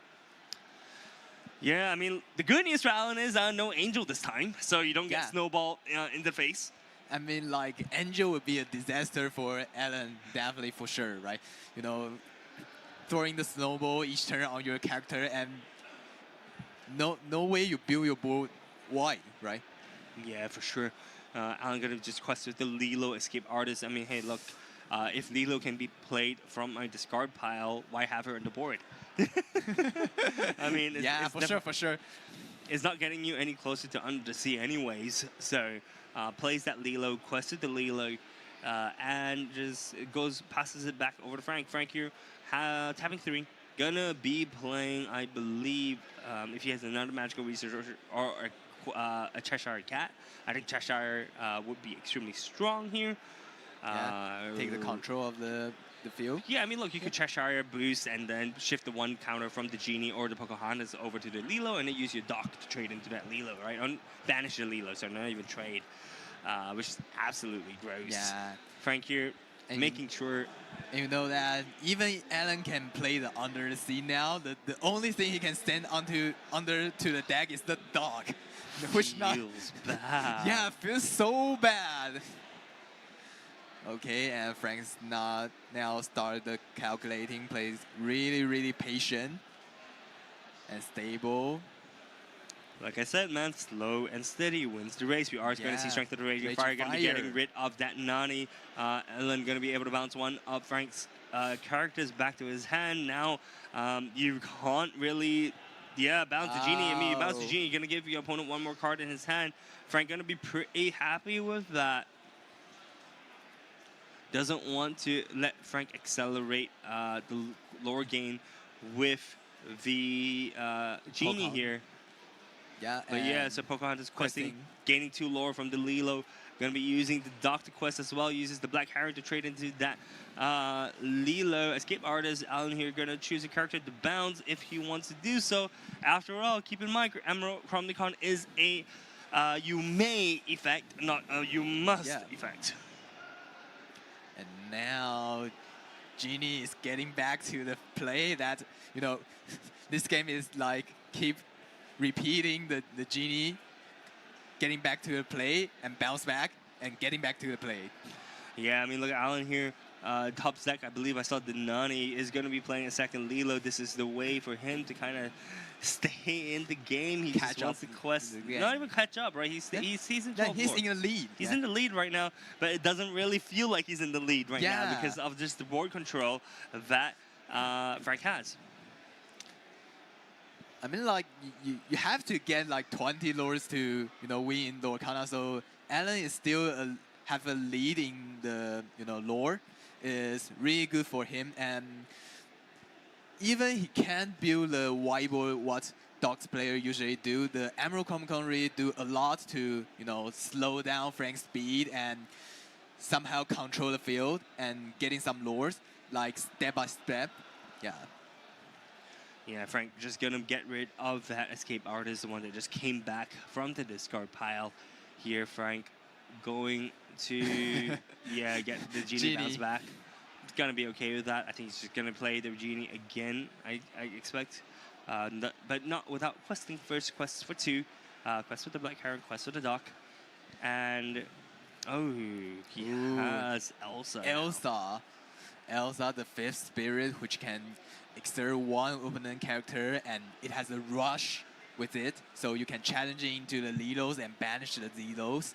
Yeah, I mean, the good news for Alan is no Angel this time, so you don't get Snowball in the face.
I mean, like, Angel would be a disaster for Alan, definitely for sure, right? You know, throwing the snowball each turn on your character, and no way you build your board wide, right?
Yeah, for sure. Alan gonna just quest with the Lilo Escape Artist. I mean, hey, look, if Lilo can be played from my discard pile, why have her on the board? I mean, it's
for sure.
It's not getting you any closer to Under the Sea anyways, so plays that Lilo, quested the Lilo, and just passes it back over to Frank. Frank here, tapping 3, gonna be playing, I believe, if he has another Magical Research or a Cheshire Cat. I think Cheshire would be extremely strong here.
Take the control of the field.
Yeah, I mean, look, you could Cheshire boost and then shift the 1 counter from the Genie or the Pocahontas over to the Lilo, and then use your dock to trade into that Lilo, right? Banish the Lilo, so not even trade, which is absolutely gross.
Yeah.
Frank here, making sure.
And you know that even Alan can play the Under the Sea now. The only thing he can stand under to the deck is the dog, which
feels bad.
Yeah, feels so bad. Okay, and Frank's now started the calculating, plays really patient and stable.
Like I said, man, slow and steady wins the race. We are going to see Strength of the Raging Fire. Going to be getting rid of that Nani. Ellen going to be able to bounce 1 of Frank's characters back to his hand. Now, you can't really, bounce the Genie. I mean, you bounce the Genie, you're going to give your opponent 1 more card in his hand. Frank going to be pretty happy with that. Doesn't want to let Frank accelerate the lore gain with the Genie here.
Yeah,
but so Pocahontas questing, gaining 2 lore from the Lilo. Going to be using the Doctor quest as well. Uses the Black Heron to trade into that Lilo. Escape Artist, Alan here going to choose a character to bounce if he wants to do so. After all, keep in mind, Emerald Comnicon is a you may effect, not a you must effect.
And now Genie is getting back to the play that, you know, this game is like keep repeating the Genie getting back to the play and bounce back and getting back to the play.
Yeah, I mean, look, Alan here, top deck, I believe I saw the Nani is going to be playing a second Lilo. This is the way for him to kind of stay in the game. He just wants to quest. Not even catch up, right? He's in 12th
he's in the lead.
He's in the lead right now, but it doesn't really feel like he's in the lead right now because of just the board control that Frank has.
I mean, like, you have to get like 20 lures to, you know, win in Lorcana. So Alan is still have a lead in the, you know, lore. Is really good for him, and even he can't build the white board what Dogs player usually do. The Emerald Comicon really do a lot to, you know, slow down Frank's speed and somehow control the field and getting some lures like step by step.
Yeah, Frank just gonna get rid of that Escape Artist, the one that just came back from the discard pile. Here, Frank going to get the Genie bounce back. It's gonna be okay with that. I think he's just gonna play the Genie again. I expect, but not without questing first. Quests for 2, quest with the Black Heron, quest with the Dock, and he has Elsa.
Elsa. Elsa, the fifth spirit, which can exert one opponent character, and it has a rush with it, so you can challenge it into the Lilos and banish the Lilos.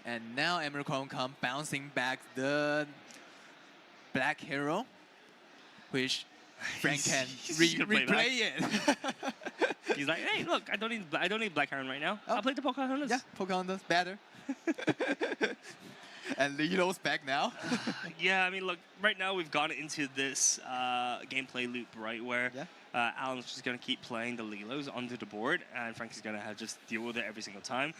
And now Emerald Chrome bouncing back the black hero, which Frank can
he's gonna play back.
replay it.
He's like, hey, look, I don't need Black Heron right now. I'll play the Pocahontas.
Yeah, Pocahontas better. And Lilo's back now.
Yeah, I mean, look, right now we've gone into this gameplay loop, right, where Alan's just going to keep playing the Lilos onto the board, and Frank is going to just deal with it every single time.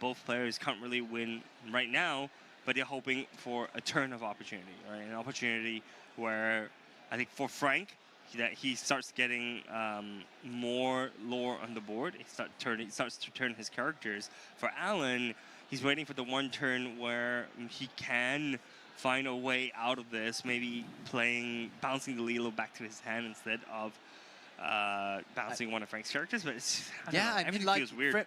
Both players can't really win right now, but they're hoping for a turn of opportunity, right? An opportunity where I think for Frank, that he starts getting more lore on the board. He starts to turn his characters. For Alan, he's waiting for the one turn where he can find a way out of this, maybe bouncing the Lilo back to his hand instead of bouncing one of Frank's characters. But it's, I mean, like, feels weird.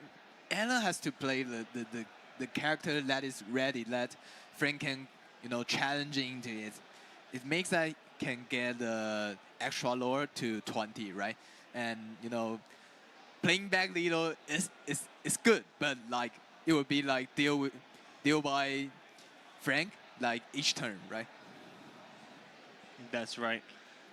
Alan has to play the character that is ready, that Frank can, challenge into it. It makes that can get the extra lore to 20, right? And playing back Lilo is good, but like it would be like deal by Frank like each turn, right?
That's right.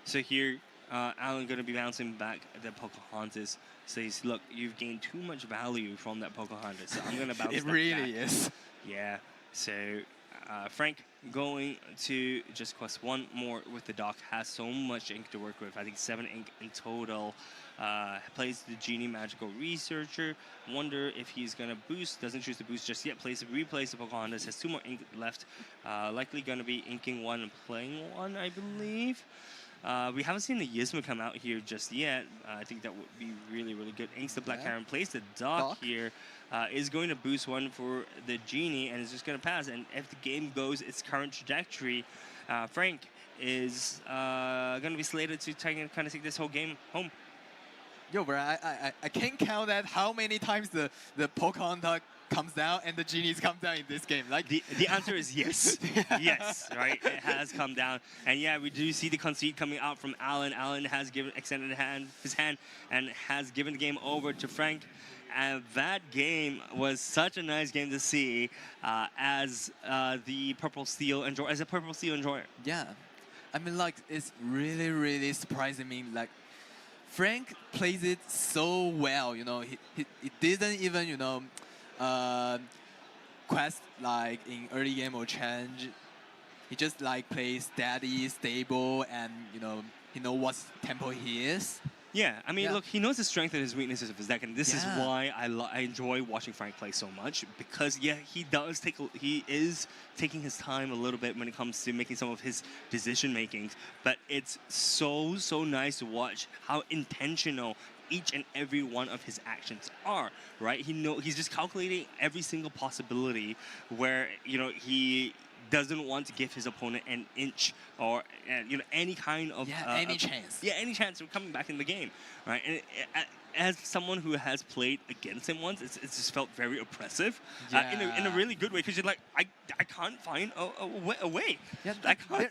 So here, Alan going to be bouncing back the Pocahontas. Says, look, you've gained too much value from that Pocahontas, so I'm going to bounce
it
that
really
back.
is.
Yeah. So Frank going to just quest one more with the dock. Has so much ink to work with. I think 7 ink in total. Plays the Genie Magical Researcher. Wonder if he's going to boost. Doesn't choose to boost just yet. Replays the Pocahontas. Has 2 more ink left. Likely going to be inking 1 and playing 1, I believe. We haven't seen the Yzma come out here just yet. I think that would be really, really good. Inks the Black Heron, plays the dock here. Is going to boost 1 for the Genie, and is just going to pass. And if the game goes its current trajectory, Frank is going to be slated to kind of take this whole game home.
Yo, bro, I can't count that how many times the Pocahontas comes down and the Genies come down in this game. Like
the answer is yes. Yes, right? It has come down. And yeah, we do see the concede coming out from Alan. Alan has extended his hand and has given the game over to Frank. And that game was such a nice game to see as the Purple Steel enjoyer.
Yeah, I mean, like, it's really, really surprising me. Like, Frank plays it so well. He didn't even quest like in early game or challenge. He just like plays steady, stable, and he knows what tempo he is.
Yeah, I mean, look, he knows the strength and his weaknesses of his deck, and this is why I enjoy watching Frank play so much, because he is taking his time a little bit when it comes to making some of his decision makings, but it's so nice to watch how intentional each and every one of his actions are, right? He's just calculating every single possibility where he doesn't want to give his opponent an inch or any kind of
any chance.
Yeah, any chance of coming back in the game, right? And as someone who has played against him once, it's just felt very oppressive in a really good way, because you're like, I can't find a way. Yeah,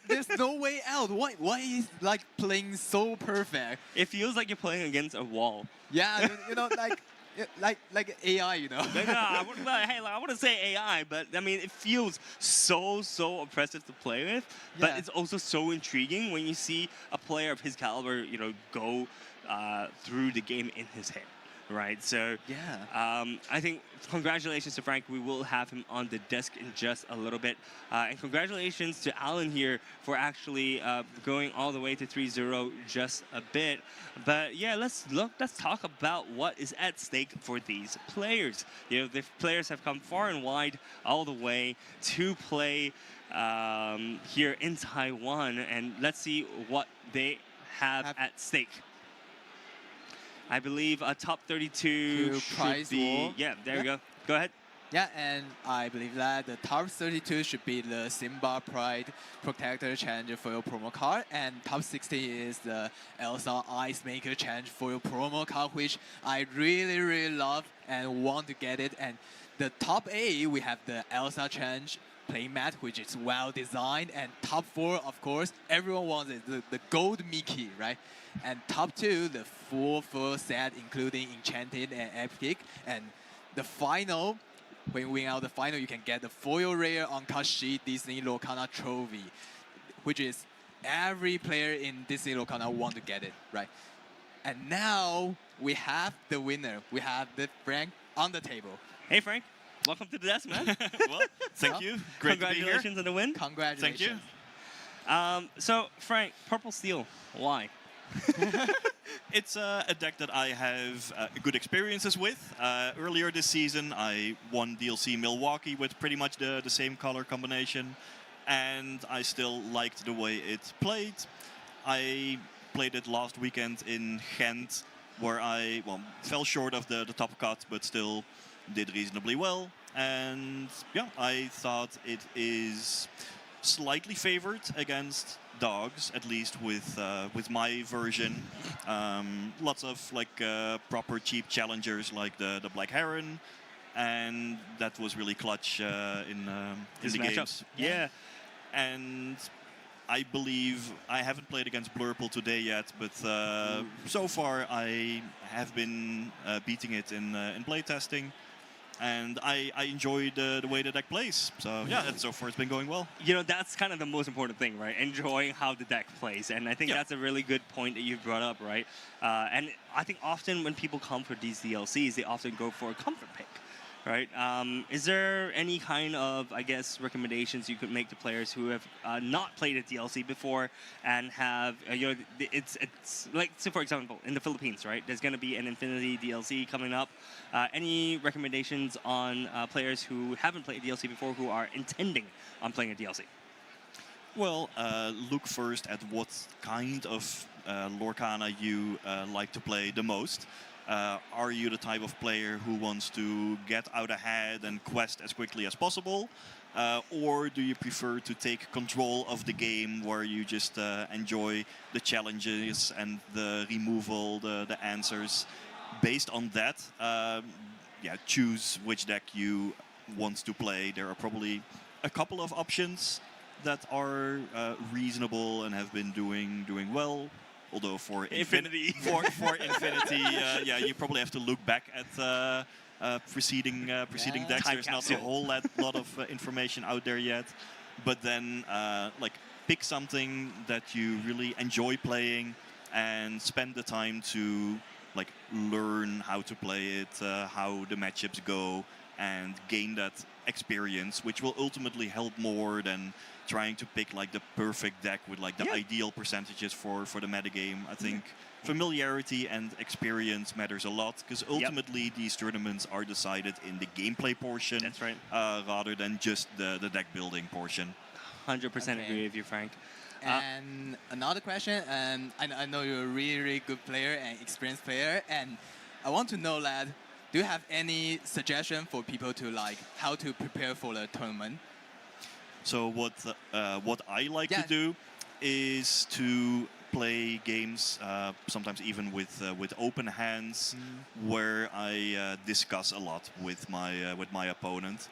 there's no way out. Why is like playing so perfect?
It feels like you're playing against a wall.
Yeah, like AI,
No, I wouldn't say AI, but I mean, it feels so oppressive to play with. But it's also so intriguing when you see a player of his caliber, go through the game in his head, right? So I think congratulations to Frank. We will have him on the desk in just a little bit, and congratulations to Alan here for actually going all the way to 3-0 just a bit. But yeah, let's talk about what is at stake for these players. The players have come far and wide all the way to play here in Taiwan, and let's see what they have at stake. I believe a top 32 should be... Yeah, there we go. Go ahead.
Yeah, and I believe that the top 32 should be the Simba Pride Protector Challenger Foil promo card, and top 60 is the Elsa Ice Maker Challenge Foil promo card, which I really love and want to get it. And the top 8, we have the Elsa Challenge playmat, which is well designed, and top 4, of course, everyone wants it, the gold Mickey, right? And top 2, the full set, including Enchanted and Epic, and the final. When you win out the final, you can get the foil rare uncut sheet Disney Lorcana trophy, which is every player in Disney Lorcana want to get it, right? And now we have the winner. We have the Frank on the table.
Hey, Frank. Welcome to the desk, man.
Well, thank you. Great to be here.
Congratulations on the win.
Congratulations.
Thank you.
So, Frank, Purple Steel, why?
It's a deck that I have good experiences with. Earlier this season, I won DLC Milwaukee with pretty much the same color combination, and I still liked the way it played. I played it last weekend in Ghent, where I fell short of the top cut, but still did reasonably well. And yeah, I thought it is slightly favored against dogs, at least with my version. Lots of proper cheap challengers like the Black Heron, and that was really clutch in the games.
Yeah.
And I believe I haven't played against Blurple today yet, but so far I have been beating it in playtesting. And I enjoy the way the deck plays. So yeah, and so far it's been going well.
You know, that's kind of the most important thing, right? Enjoying how the deck plays. And I think that's a really good point that you've brought up, right? And I think often when people come for these DLCs, they often go for a comfort pick, right? Is there any kind of, I guess, recommendations you could make to players who have not played a DLC before and have, it's like, so for example, in the Philippines, right? There's going to be an Infinity DLC coming up. Any recommendations on players who haven't played a DLC before who are intending on playing a DLC?
Well, look first at what kind of Lorcana you like to play the most. Are you the type of player who wants to get out ahead and quest as quickly as possible? Or do you prefer to take control of the game where you just enjoy the challenges and the removal, the answers? Based on that, choose which deck you want to play. There are probably a couple of options that are reasonable and have been doing well. Although for
Infinity,
for Infinity, you probably have to look back at preceding decks.
Time
There's
capsule.
not a whole lot of information out there yet. But then, pick something that you really enjoy playing and spend the time to learn how to play it, how the matchups go, and gain that experience, which will ultimately help more than trying to pick the perfect deck with the ideal percentages for the metagame. I think familiarity and experience matters a lot, because ultimately these tournaments are decided in the gameplay portion.
That's right.
Rather than just the deck building portion.
100% agree with you, Frank.
And another question, and I know you're a really good player and experienced player, and I want to know, lad, do you have any suggestion for people to how to prepare for the tournament?
So what I like to do is to play games, sometimes even with open hands, where I discuss a lot with my opponent.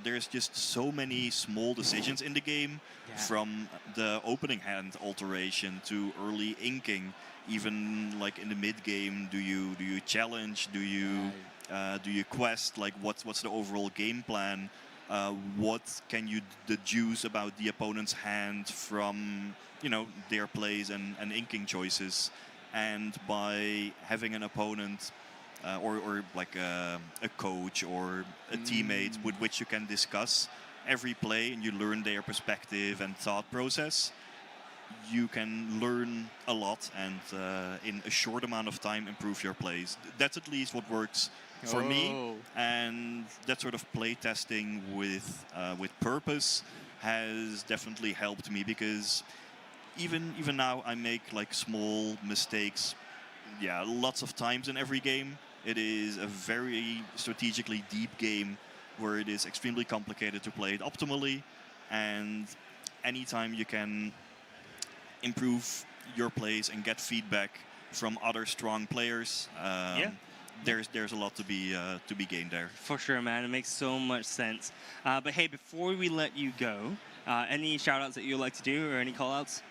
There's just so many small decisions in the game, from the opening hand alteration to early inking. Even in the mid game, do you challenge? Do you quest? What's the overall game plan? What can you deduce about the opponent's hand from their plays and inking choices? And by having an opponent or a coach or a teammate with which you can discuss every play and you learn their perspective and thought process, you can learn a lot and in a short amount of time improve your plays. That's at least what works for me, and that sort of play testing with purpose has definitely helped me, because even now I make small mistakes lots of times in every game. It is a very strategically deep game where it is extremely complicated to play it optimally, and anytime you can improve your plays and get feedback from other strong players, there's a lot to be gained there.
For sure, man. It makes so much sense. But hey, before we let you go, any shout outs that you'd like to do or any call outs?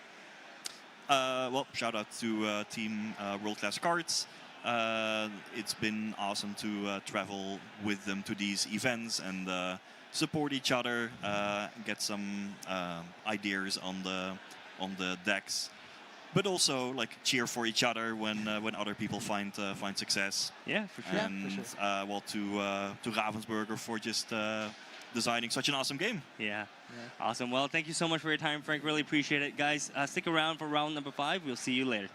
Well, shout out to Team World Class Cards. It's been awesome to travel with them to these events and support each other, get some ideas on the decks, but also like cheer for each other when other people find success.
Yeah, for sure.
And well, to Ravensburger for just designing such an awesome game.
Yeah. Awesome. Well, thank you so much for your time, Frank. Really appreciate it, guys. Stick around for round number 5. We'll see you later.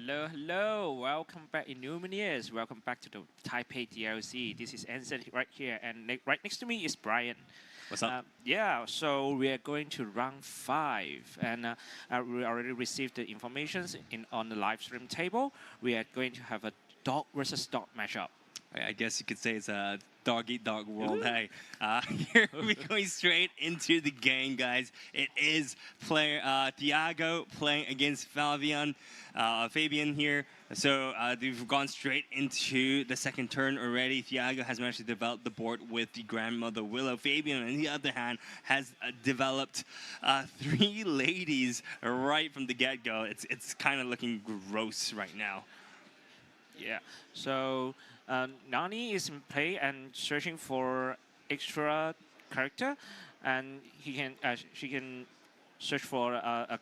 Hello, hello. Welcome back, Illumineers. Welcome back to the Taipei DLC. This is Ensign right here, and right next to me is Brian.
What's up?
Yeah, so we are going to round 5, and we already received the information on the live stream table. We are going to have a dog versus dog matchup.
I guess you could say it's a dog-eat-dog world. Hey, here we're going straight into the game, guys. It is player Thiago playing against Fabian here. So we've gone straight into the second turn already. Thiago has managed to develop the board with the grandmother Willow. Fabian, on the other hand, has developed 3 ladies right from the get-go. It's kind of looking gross right now.
Yeah, so Nani is in play and searching for extra character, and she can search for a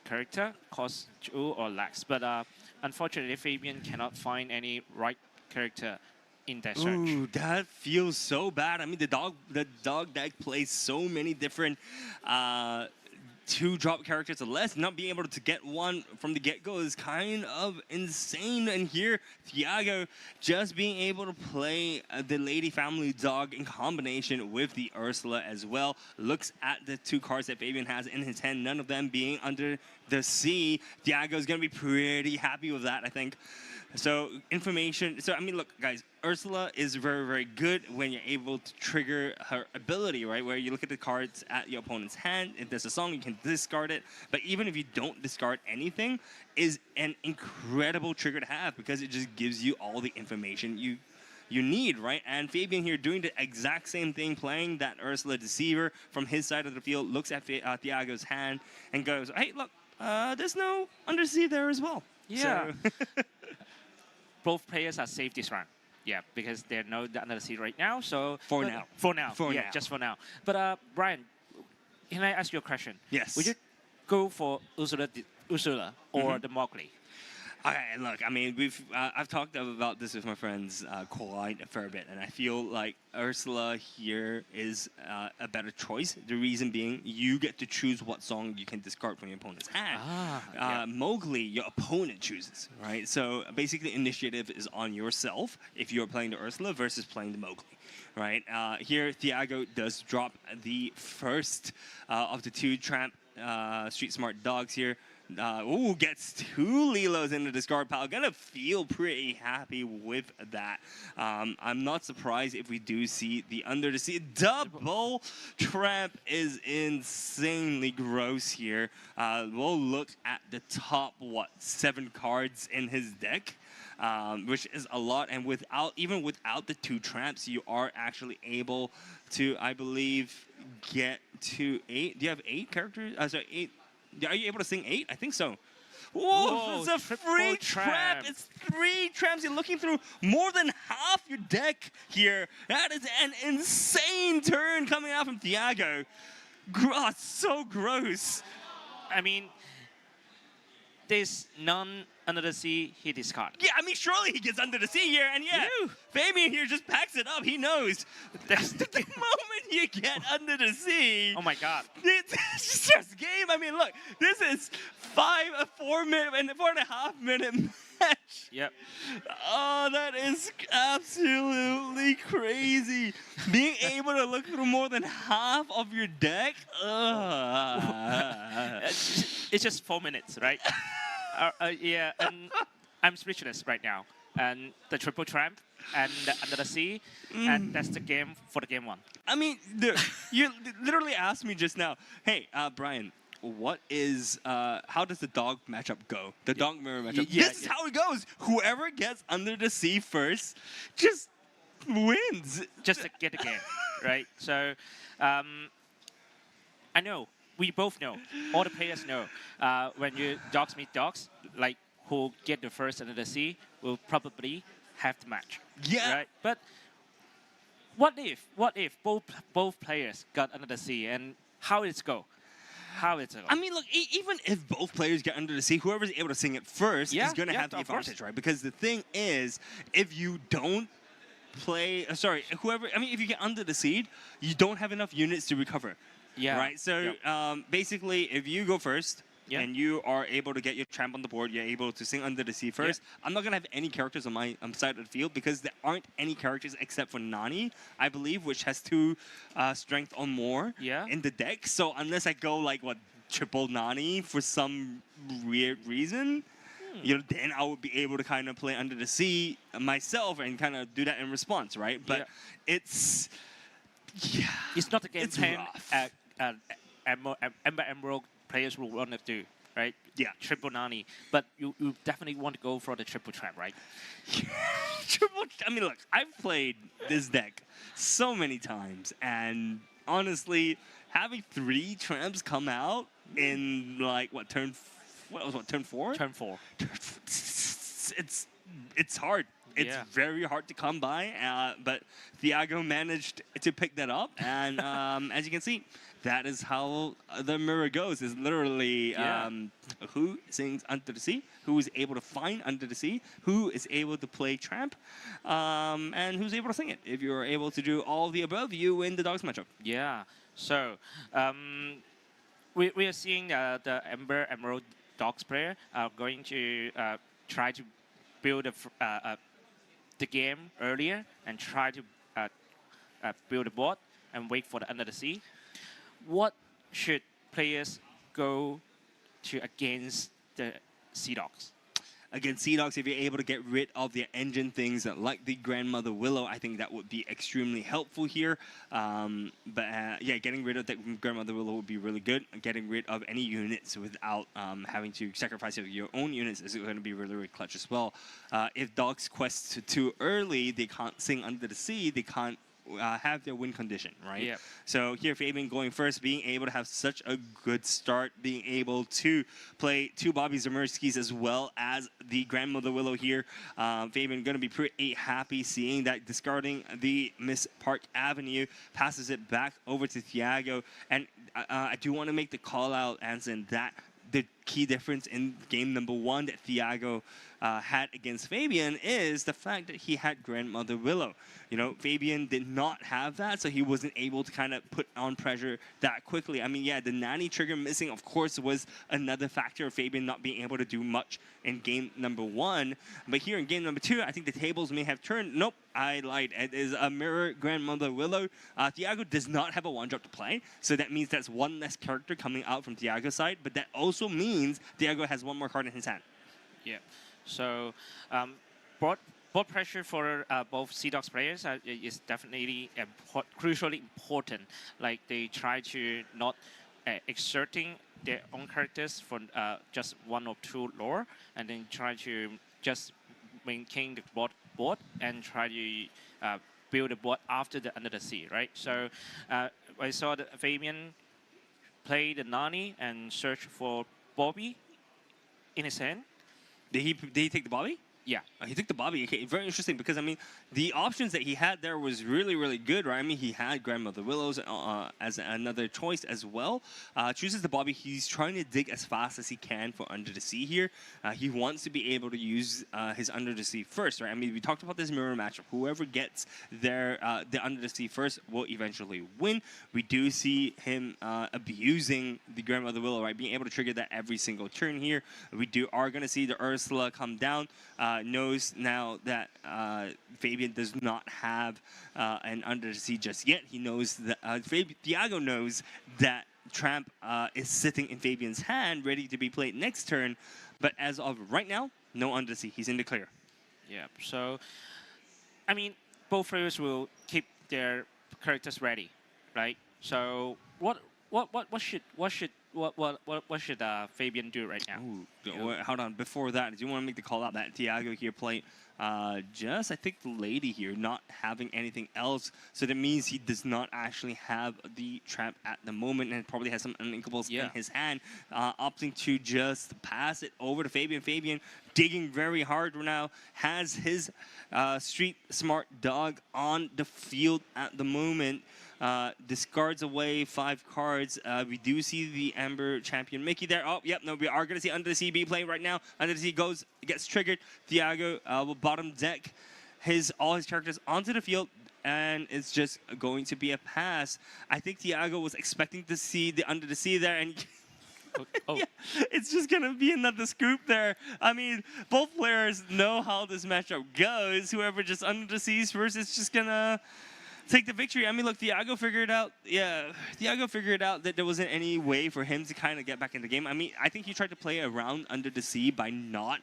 character cost 2 or less. But unfortunately, Fabian cannot find any right character in that search.
Ooh, that feels so bad. I mean, the dog deck plays so many different 2-drop characters or less. Not being able to get one from the get-go is kind of insane. And here, Thiago just being able to play the Lady Family Dog in combination with the Ursula as well. Looks at the 2 cards that Fabian has in his hand, none of them being under the sea. Thiago's going to be pretty happy with that, I think. So information. So I mean, look, guys. Ursula is very, very good when you're able to trigger her ability, right? Where you look at the cards at your opponent's hand. If there's a song, you can discard it. But even if you don't discard anything, is an incredible trigger to have because it just gives you all the information you need, right? And Fabian here doing the exact same thing, playing that Ursula Deceiver from his side of the field, looks at Thiago's hand and goes, hey, look, there's no Undersea there as well.
Yeah.
So
Both players are safe this round. Yeah, because they're not under the sea right now. So
For now.
For now.
For
yeah,
now.
just for now. But Brian, can I ask you a question?
Yes.
Would you go for Ursula or the Mowgli?
Okay, look, I mean, I've talked about this with my friends quite a fair bit, and I feel like Ursula here is a better choice. The reason being, you get to choose what song you can discard from your opponent's hand.
Yeah.
Mowgli, your opponent chooses, right? So basically, initiative is on yourself if you're playing the Ursula versus playing the Mowgli. Right here, Thiago does drop the first of the 2 Tramp Street Smart Dogs here. Ooh, gets 2 Lilos in the discard pile. Gonna feel pretty happy with that. I'm not surprised if we do see the Under the Sea. Double Tramp is insanely gross here. We'll look at the top, 7 cards in his deck. Which is a lot, and even without the 2 tramps, you are actually able to, I believe, get to 8. Do you have 8 characters? Sorry, 8. Are you able to sing 8? I think so. Whoa, it's a free trap. It's 3 traps. You're looking through more than half your deck here. That is an insane turn coming out from Thiago. It's so gross.
I mean, there's none under the sea he discard.
Yeah, I mean, surely he gets under the sea here, and yeah, Fabian here just packs it up. He knows. That's the moment you get under the sea.
Oh my God.
It's just game. I mean, look, this is 4.5 minute match.
Yep.
Oh, that is absolutely crazy. Being able to look through more than half of your deck.
It's just 4 minutes, right? Yeah, and I'm speechless right now. And the triple tramp and the Under the Sea, and that's the game for the game 1.
I mean, you literally asked me just now, hey, Brian, what is, how does the dog matchup go? The dog mirror matchup. This is how it goes. Whoever gets Under the Sea first just wins.
Just to get the game, right? So, I know. We both know, all the players know, when you dogs meet dogs, like who get the first Under the Sea will probably have the match.
Yeah.
Right? But what if both players got Under the Sea, and how it's go? How it's go?
I mean, look, even if both players get Under the Sea, whoever's able to sing it first is going to have the advantage, right? Because the thing is, if you don't play, if you get Under the Sea, you don't have enough units to recover.
Yeah.
Right. So basically, if you go first, and you are able to get your tramp on the board, you're able to sing Under the Sea first. I'm not going to have any characters on my side of the field because there aren't any characters except for Nani, I believe, which has 2 strength or more in the deck. So unless I go like, what, triple Nani for some weird reason, then I would be able to kind of play Under the Sea myself and kind of do that in response, right? But it's
not a game
it's
plan
rough.
Ember Emerald players will want to do, right?
Yeah.
Triple Nani. But you definitely want to go for the triple trap, right?
I mean, look, I've played this deck so many times, and honestly, having 3 tramps come out in like turn 4?
Turn 4.
It's hard. It's very hard to come by, but Thiago managed to pick that up, and as you can see, that is how the mirror goes. Is literally who sings Under the Sea, who is able to find Under the Sea, who is able to play Tramp, and who's able to sing it. If you're able to do all of the above, you win the dogs matchup.
Yeah. So we are seeing the Ember Emerald dogs player are going to try to build the game earlier and try to build a board and wait for the Under the Sea. What should players go to against the Sea Dogs?
Against Sea Dogs, if you're able to get rid of the engine things like the Grandmother Willow, I think that would be extremely helpful here. Yeah, getting rid of that Grandmother Willow would be really good. Getting rid of any units without having to sacrifice your own units is going to be really, really clutch as well. If Dogs quest too early, they can't sing Under the Sea, they can't have their win condition, right?
Yep.
So here, Fabian going first, being able to have such a good start, being able to play 2 Bobby Zamerskis as well as the Grandmother Willow here. Fabian going to be pretty happy seeing that, discarding the Miss Park Avenue, passes it back over to Thiago. And I do want to make the call out, Anson, that the key difference in game number 1 that Thiago had against Fabian is the fact that he had Grandmother Willow. You know, Fabian did not have that, so he wasn't able to kind of put on pressure that quickly. I mean, yeah, the Nani trigger missing, of course, was another factor of Fabian not being able to do much in game number 1. But here in game number 2, I think the tables may have turned. Nope, I lied. It is a mirror Grandmother Willow. Thiago does not have a 1-drop to play, so that means that's 1 less character coming out from Thiago's side, but that also means Thiago has 1 more card in his hand.
Yeah. So board pressure for both Sea Dogs players is definitely crucially important. Like they try to not exerting their own characters for just 1 or 2 lore, and then try to just maintain the board and try to build a board after the Under the Sea, right? So I saw that Fabian play the Nani and search for Bobby in his hand.
Did he take the Bobby?
Yeah.
He took the Bobby. Okay, very interesting because, I mean, the options that he had there was really, really good, right? I mean, he had Grandmother Willows as another choice as well. Chooses the Bobby. He's trying to dig as fast as he can for Under the Sea here. He wants to be able to use his Under the Sea first, right? I mean, we talked about this mirror matchup. Whoever gets the Under the Sea first will eventually win. We do see him abusing the Grandmother Willow, right? Being able to trigger that every single turn here. We are going to see the Ursula come down. Knows now that Fabian does not have an Under the Sea just yet. He knows that Thiago knows that Tramp is sitting in Fabian's hand, ready to be played next turn. But as of right now, no Under the Sea. He's in the clear.
Yeah. So, I mean, both players will keep their characters ready, right? So, what should Fabian do right now?
Ooh, hold on. Before that, do you want to make the call out that Thiago here played just, I think, the lady here, not having anything else. So that means he does not actually have the trap at the moment and probably has some uninkables in his hand, opting to just pass it over to Fabian. Fabian digging very hard now, has his street smart dog on the field at the moment. Discards away 5 cards. We do see the Amber champion Mickey there. Oh, yep, no, we are going to see Under the Sea be playing right now. Under the Sea gets triggered. Thiago will bottom deck all his characters onto the field, and it's just going to be a pass. I think Thiago was expecting to see the Under the Sea there, and
Oh.
Yeah, it's just gonna be another scoop there. I mean, both players know how this matchup goes. Whoever just under the seas first is just gonna take the victory. I mean, look, Thiago figured out. Yeah, Thiago figured out that there wasn't any way for him to kind of get back in the game. I mean, I think he tried to play around under the sea by not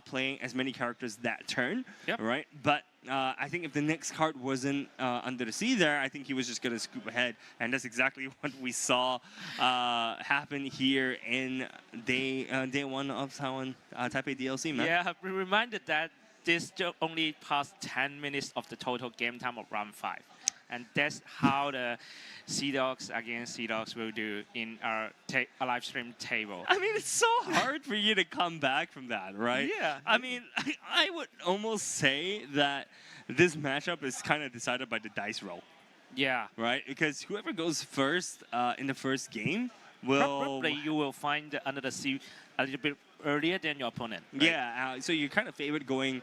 playing as many characters that turn.
Yep.
Right, but. I think if the next card wasn't under the sea there, I think he was just going to scoop ahead. And that's exactly what we saw happen here in day one of Taiwan Taipei DLC, man.
Yeah, we reminded that this only passed 10 minutes of the total game time of round 5. And that's how the Sea Dogs against Sea Dogs will do in our live stream table.
I mean, it's so hard for you to come back from that, right?
Yeah.
I mean, I would almost say that this matchup is kind of decided by the dice roll,
Yeah.
right? Because whoever goes first in the first game will...
Probably you will find the Under the Sea a little bit earlier than your opponent. Right?
Yeah, so you're kind of favored going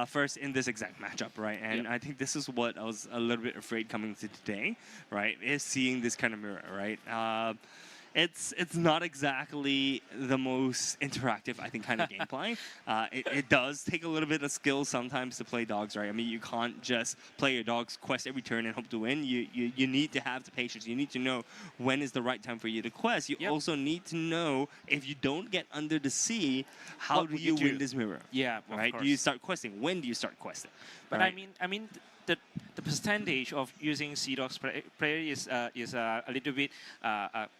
first in this exact matchup, right? And I think this is what I was a little bit afraid coming to today, right? Is seeing this kind of mirror, right? It's not exactly the most interactive, I think, kind of gameplay. It does take a little bit of skill sometimes to play dogs, right? I mean, you can't just play your dog's quest every turn and hope to win. You need to have the patience. You need to know when is the right time for you to quest. You also need to know if you don't get under the sea, how do you win this mirror?
Yeah,
right. Do you start questing? When do you start questing?
But
right?
I mean, the percentage of using Sea Dogs player is a little bit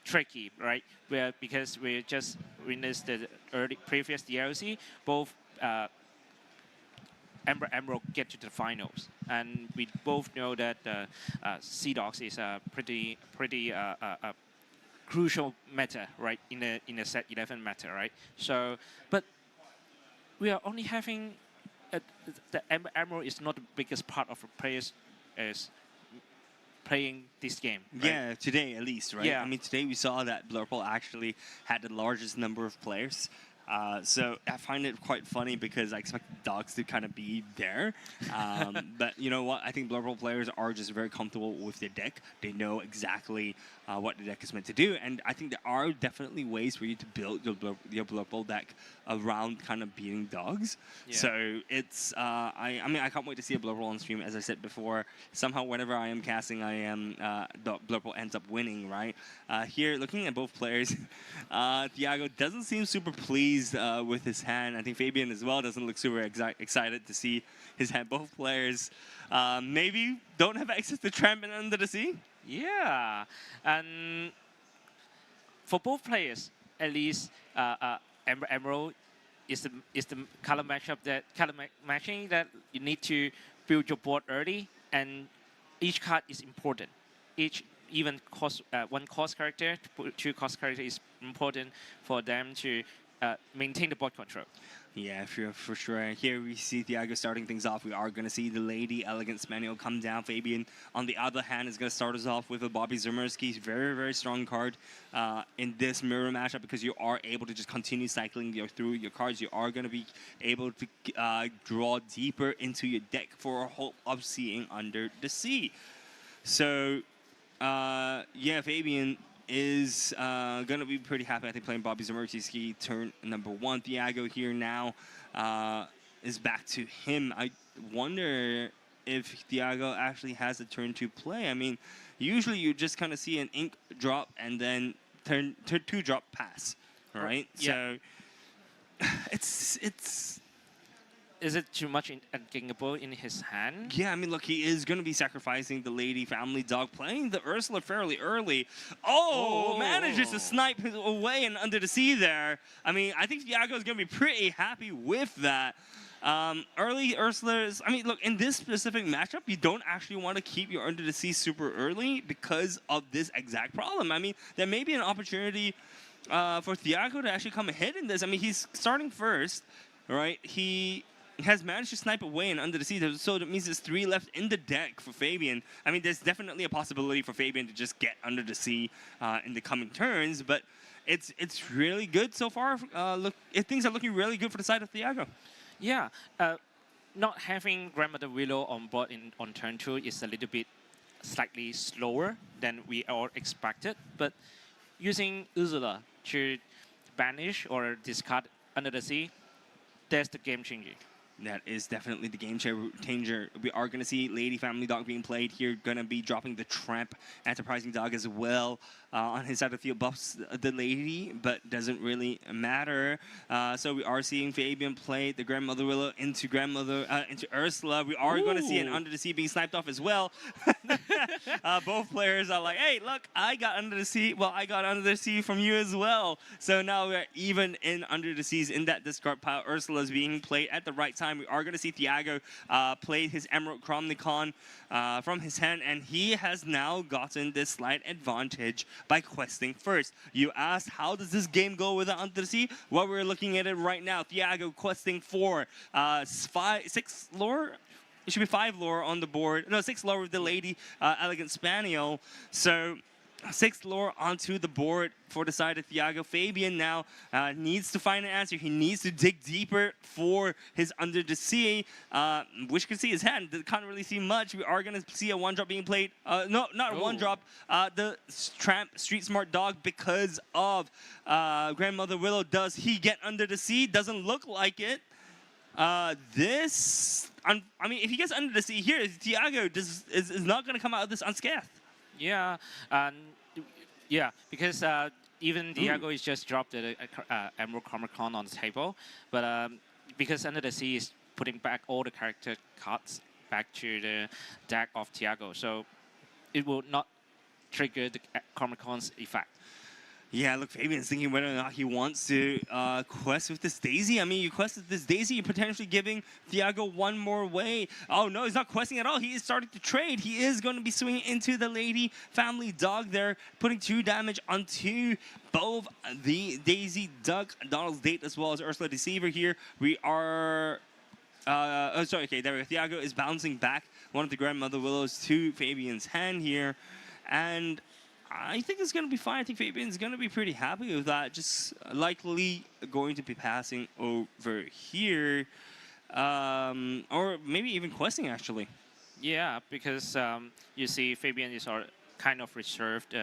tricky, right? Because we just witnessed the previous DLC, both Emerald get to the finals, and we both know that Sea Dogs is a pretty crucial meta, right? In a set 11 meta, right? So, but we are only having. The Emerald is not the biggest part of the players is playing this game. Right?
Yeah, today at least, right?
Yeah.
I mean, today we saw that Blurple actually had the largest number of players. So I find it quite funny because I expect dogs to kind of be there. But you know what? I think Blurple players are just very comfortable with their deck. They know exactly what the deck is meant to do. And I think there are definitely ways for you to build your Blurple deck around kind of beating dogs.
Yeah.
So it's, I mean, I can't wait to see a Blurple on stream. As I said before, somehow whenever I am casting, the Blurple ends up winning, right? Here, looking at both players, Thiago doesn't seem super pleased with his hand. I think Fabian as well doesn't look super excited to see his hand. Both players maybe don't have access to Tramp and Under the Sea.
Yeah, and for both players, at least Emerald is the color matching that you need to build your board early, and each card is important. Even one cost character, two cost character is important for them to maintain the board control.
Yeah, for sure. Here we see Thiago starting things off. We are going to see the Lady Elegance manual come down. Fabian, on the other hand, is going to start us off with a Bobby Zimmerski. Very, very strong card in this mirror matchup because you are able to just continue cycling through your cards. You are going to be able to draw deeper into your deck for a hope of seeing Under the Sea. So, yeah, Fabian is going to be pretty happy, I think, playing Bobby Zimmerski turn number 1. Thiago here now is back to him. I wonder if Thiago actually has a turn 2 play. I mean, usually you just kind of see an ink drop and then turn 2 drop pass, right?
Yeah.
So it's...
Is it too much gainable in his hand?
Yeah, I mean, look, he is going to be sacrificing the Lady Family Dog, playing the Ursula fairly early. Oh, manages to snipe away and Under the Sea there. I mean, I think Thiago is going to be pretty happy with that. Early Ursula's, I mean, look, in this specific matchup, you don't actually want to keep your Under the Sea super early because of this exact problem. I mean, there may be an opportunity for Thiago to actually come ahead in this. I mean, he's starting first, right? He has managed to snipe away and Under the Sea, so that means there's 3 left in the deck for Fabian. I mean, there's definitely a possibility for Fabian to just get Under the Sea in the coming turns, but it's really good so far. Things are looking really good for the side of Thiago.
Yeah, not having Grandmother Willow on board on turn 2 is a little bit slightly slower than we all expected, but using Ursula to banish or discard Under the Sea, that's the game changer.
That is definitely the game changer. We are going to see Lady Family Dog being played here. Going to be dropping the Tramp Enterprising Dog as well. On his side of the field buffs the Lady, but doesn't really matter. So we are seeing Fabian play the Grandmother Willow into Ursula. We are going to see an Under the Sea being sniped off as well. Both players are like, hey, look, I got Under the Sea. Well, I got Under the Sea from you as well. So now we're even in Under the Seas in that discard pile. Ursula is being played at the right time. We are going to see Thiago play his Emerald Chromnicon from his hand, and he has now gotten this slight advantage by questing first. You asked, how does this game go without Under the Sea? Well, we're looking at it right now. Thiago questing for 6 lore. It should be 5 lore on the board. No, 6 lore with the Lady Elegant Spaniel. So 6 lore onto the board for the side of Thiago. Fabian now needs to find an answer. He needs to dig deeper for his Under the Sea. Wish could see his hand. Can't really see much. We are going to see a 1-drop being played. No, not a 1-drop. The Tramp Street Smart Dog because of Grandmother Willow. Does he get Under the Sea? Doesn't look like it. I mean, if he gets Under the Sea here, Thiago is not going to come out of this unscathed.
Yeah, because even Thiago is just dropped the Emerald Chromnicon on the table, but because Under the Sea is putting back all the character cards back to the deck of Thiago, so it will not trigger the Chromnicon's effect.
Yeah, look, Fabian's thinking whether or not he wants to quest with this Daisy. I mean, you quest with this Daisy, you're potentially giving Thiago one more way. Oh, no, he's not questing at all. He is starting to trade. He is going to be swinging into the Lady Family Dog there, putting 2 damage onto both the Daisy Duck, Donald's Date, as well as Ursula Deceiver here. We are... there we go. Thiago is bouncing back one of the Grandmother Willows to Fabian's hand here. And I think it's going to be fine. I think Fabian's going to be pretty happy with that. Just likely going to be passing over here. Or maybe even questing, actually.
Yeah, because you see Fabian is kind of reserved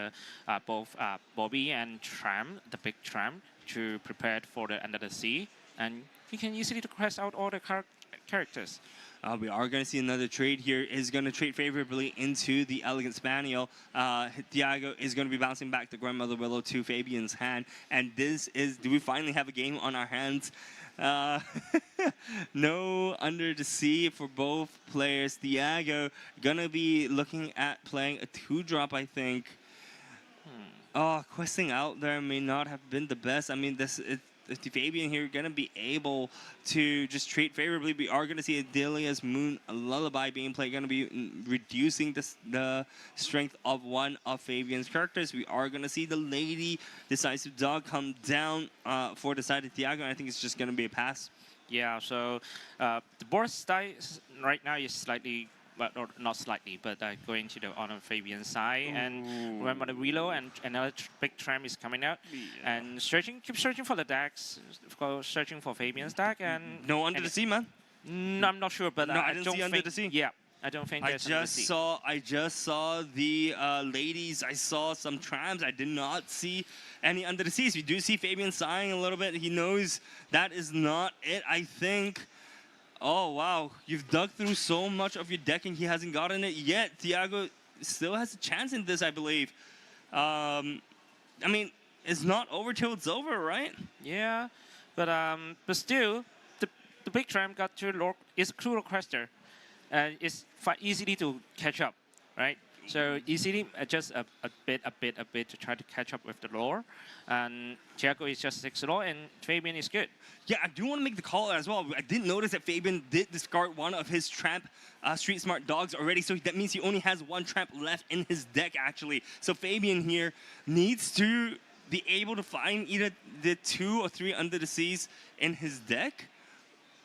both Bobby and Tram, the big Tram, to prepare for the Under the Sea. And he can easily quest out all the characters.
We are going to see another trade here. Is going to trade favorably into the Elegant Spaniel. Thiago is going to be bouncing back the Grandmother Willow to Fabian's hand. And this is, do we finally have a game on our hands? No Under the Sea for both players. Thiago going to be looking at playing a 2-drop, I think. Oh, questing out there may not have been the best. I mean, if the Fabian here going to be able to just trade favorably, we are going to see Adelia's Moon Lullaby being played, going to be reducing the strength of one of Fabian's characters. We are going to see the Lady Decisive Dog come down for the side of Thiago, and I think it's just going to be a pass.
Yeah, so the board size right now is slightly, well, not slightly, but going to the on Fabian side. Ooh. And remember the Willow and another big Tram is coming out. Yeah. And keep searching for the decks, searching for Fabian's deck. And
no Under the Sea, man.
No, I'm not sure, but
no, I don't see Under the Sea.
Yeah, I don't think there's Under the Sea.
I just saw the ladies. I saw some Trams. I did not see any Under the Seas. We do see Fabian sighing a little bit. He knows that is not it, I think. Oh, wow. You've dug through so much of your deck and he hasn't gotten it yet. Thiago still has a chance in this, I believe. I mean, it's not over till it's over, right?
Yeah, but still, the big Tram got to Lord is a true requester. It's easily to catch up, right? So easily adjust a bit to try to catch up with the lore. And Thiago is just 6 lore and Fabian is good.
Yeah, I do want to make the call as well. I did notice that Fabian did discard one of his Tramp Street Smart Dogs already, so that means he only has 1 Tramp left in his deck, actually. So Fabian here needs to be able to find either the 2 or 3 Under the Seas in his deck,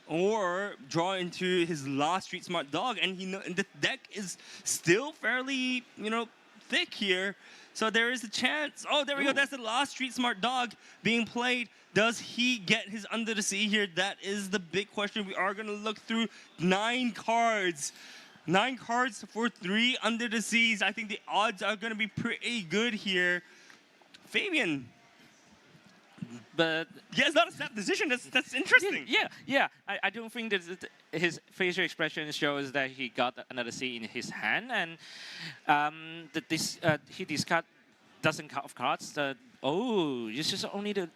or draw into his last Street Smart Dog, and the deck is still fairly, thick here. So there is a chance. Oh, there we go. That's the last Street Smart Dog being played. Does he get his Under the Sea here? That is the big question. We are going to look through 9 cards. 9 cards for 3 Under the Seas. I think the odds are going to be pretty good here. Fabian
but
yeah, it's not a snap decision. That's interesting.
yeah. I don't think that his facial expression shows that he got another C in his hand, and he discard dozen of cards. Oh, you just only do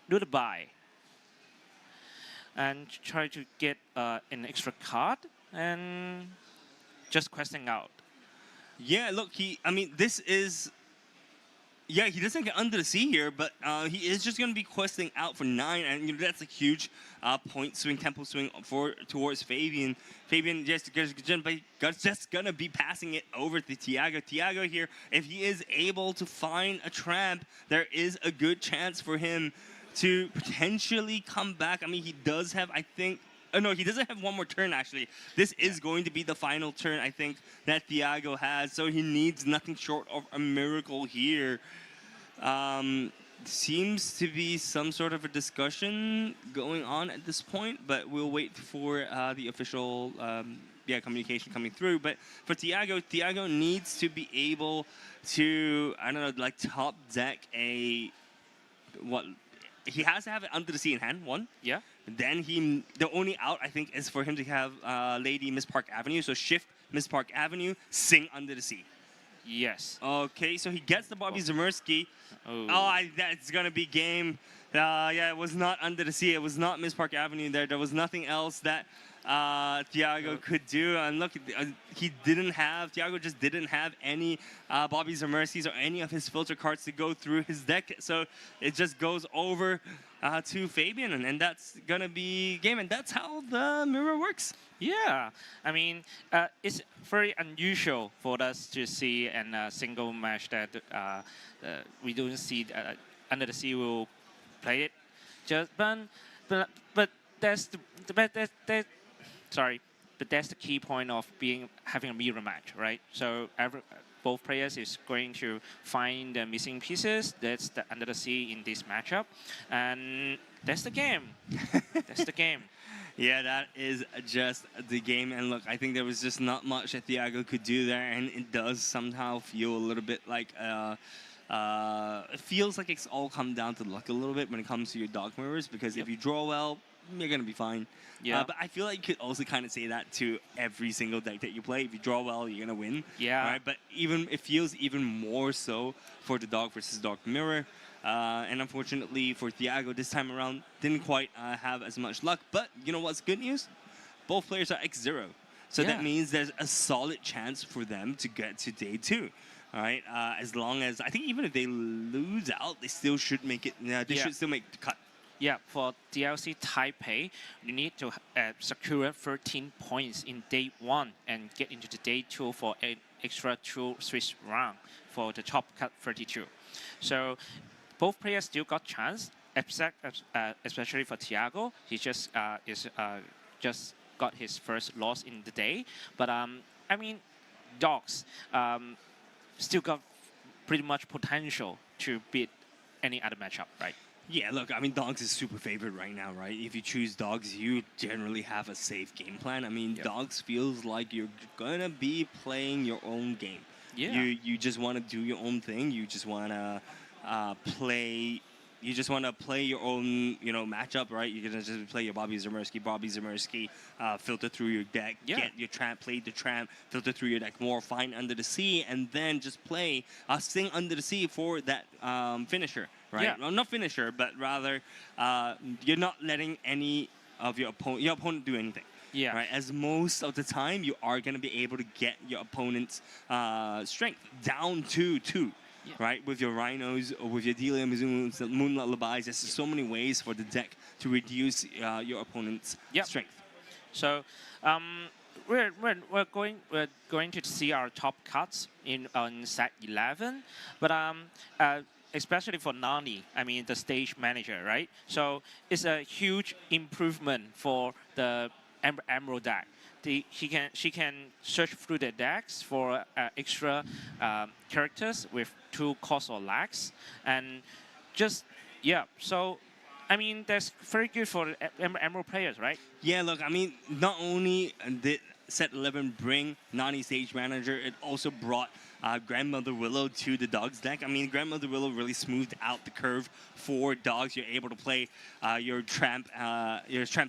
the buy and try to get an extra card and just questing out.
Yeah, look, I mean, this is. Yeah, he doesn't get under the sea here, but he is just going to be questing out for 9, and that's a huge point swing, tempo swing towards Fabian. Fabian just going to be passing it over to Tiago. Tiago here, if he is able to find a trap, there is a good chance for him to potentially come back. I mean, he does have, I think, no, he doesn't have one more turn, actually. This is going to be the final turn, I think, that Thiago has. So he needs nothing short of a miracle here. Seems to be some sort of a discussion going on at this point, but we'll wait for the official communication coming through. But for Thiago needs to be able to, I don't know, like top deck he has to have it under the sea in hand, one.
Yeah.
Then the only out, I think, is for him to have Lady Miss Park Avenue. So shift Miss Park Avenue, sing under the sea.
Yes.
Okay, so he gets the Bobby Zamersky. That's going to be game. Yeah, it was not under the sea. It was not Miss Park Avenue there. There was nothing else that Thiago could do. And look, Thiago just didn't have any Bobby Zamerskys or any of his filter cards to go through his deck. So it just goes over to Fabian, and that's going to be game. And that's how the mirror works.
Yeah, I mean, it's very unusual for us to see in a single match that we don't see Under the Sea will play it. But that's that's the key point of having a mirror match, right? So both players is going to find the missing pieces. That's the Under the Sea in this matchup, and that's the game. That's the game.
Yeah, that is just the game. And look, I think there was just not much that Thiago could do there. And it does somehow feel a little bit like, it feels like it's all come down to luck a little bit when it comes to your dog mirrors. Because if you draw well, you're going to be fine.
Yeah.
But I feel like you could also kind of say that to every single deck that you play. If you draw well, you're going to win.
Yeah.
Right? But it feels even more so for the dog versus dog mirror. And unfortunately for Thiago this time around, didn't quite have as much luck. But you know what's good news? Both players are X0. So that means there's a solid chance for them to get to day 2. All right, as long as, I think even if they lose out, they still should make it, they should still make the cut.
Yeah, for DLC Taipei, you need to secure 13 points in day 1 and get into the day 2 for an extra 2 Swiss round for the top cut 32. So both players still got chance, especially for Thiago. He just got his first loss in the day. But I mean, dogs still got pretty much potential to beat any other matchup, right?
Yeah, look, I mean, dogs is super favorite right now, right? If you choose dogs, you generally have a safe game plan. I mean, dogs feels like you're gonna be playing your own game.
Yeah.
You just want to do your own thing. You just want to play. You just want to play your own, matchup, right? You're gonna just play your Bobby Zamersky, filter through your deck, get your trap, play the trap, filter through your deck more, find Under the Sea, and then just play, sing Under the Sea for that finisher, right?
Yeah.
Well, not finisher, but rather you're not letting any of your opponent do anything.
Yeah.
Right. As most of the time, you are gonna be able to get your opponent's strength down to 2. Yeah. Right, with your Rhinos or with your Delia Mizunos, Moonlight Lullabies, there's so many ways for the deck to reduce your opponent's strength.
So we're going to see our top cuts on set 11, but especially for Nani, I mean the stage manager, right? So it's a huge improvement for the Emerald deck. She can search through the decks for extra characters with 2 cost or lags, and so I mean that's very good for the Emerald players, right?
Yeah, look, I mean, not only did set 11 bring Nani Stage Manager. It also brought Grandmother Willow to the Dogs deck. I mean, Grandmother Willow really smoothed out the curve for Dogs. You're able to play your Tramp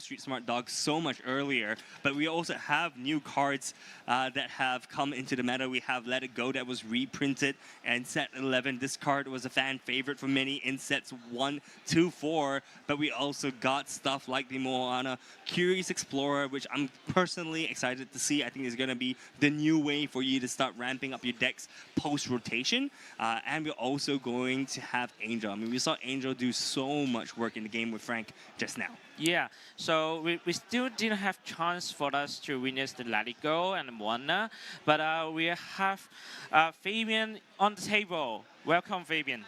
Street Smart Dog so much earlier. But we also have new cards that have come into the meta. We have Let It Go that was reprinted and set 11. This card was a fan favorite for many in sets 1, 2, 4. But we also got stuff like the Moana Curious Explorer, which I'm personally excited to see. I think is going to be the new way for you to start ramping up your decks post-rotation. And we're also going to have Angel. I mean, we saw Angel do so much work in the game with Frank just now.
Yeah, so we still didn't have chance for us to witness the Let It Go and Moana, but we have Fabian on the table. Welcome, Fabian.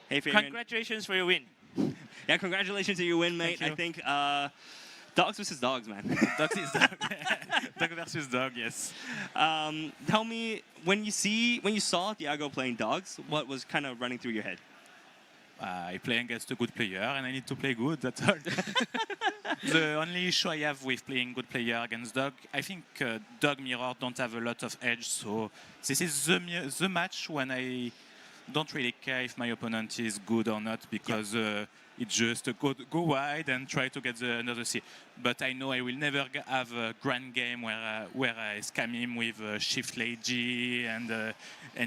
Hey, Fabian.
Congratulations for your win.
Yeah, congratulations to your win, mate. I think dogs versus dogs, man.
Dogs is dog. Dog versus dog, yes.
Tell me, when you saw Thiago playing dogs, what was kind of running through your head?
I play against a good player and I need to play good, that's all. The only issue I have with playing good player against dog, I think dog mirror don't have a lot of edge, so this is the match when I don't really care if my opponent is good or not, because it just go wide and try to get another C. But I know I will never have a grand game where I scam him with shift late G and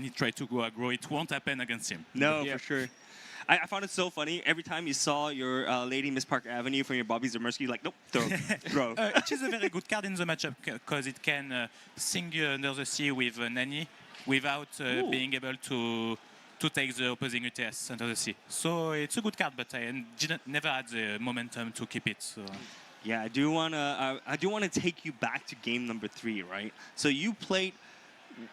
he try to go aggro. It won't happen against him.
No, for sure. I found it so funny. Every time you saw your Lady Miss Park Avenue from your Bobby Zamersky, like, nope, throw.
It is a very good card in the matchup because it can sing under the sea with Nani without being able to take the opposing UTS under the sea. So it's a good card, but I never had the momentum to keep it. So.
Yeah, I do wanna take you back to game number 3, right? So you played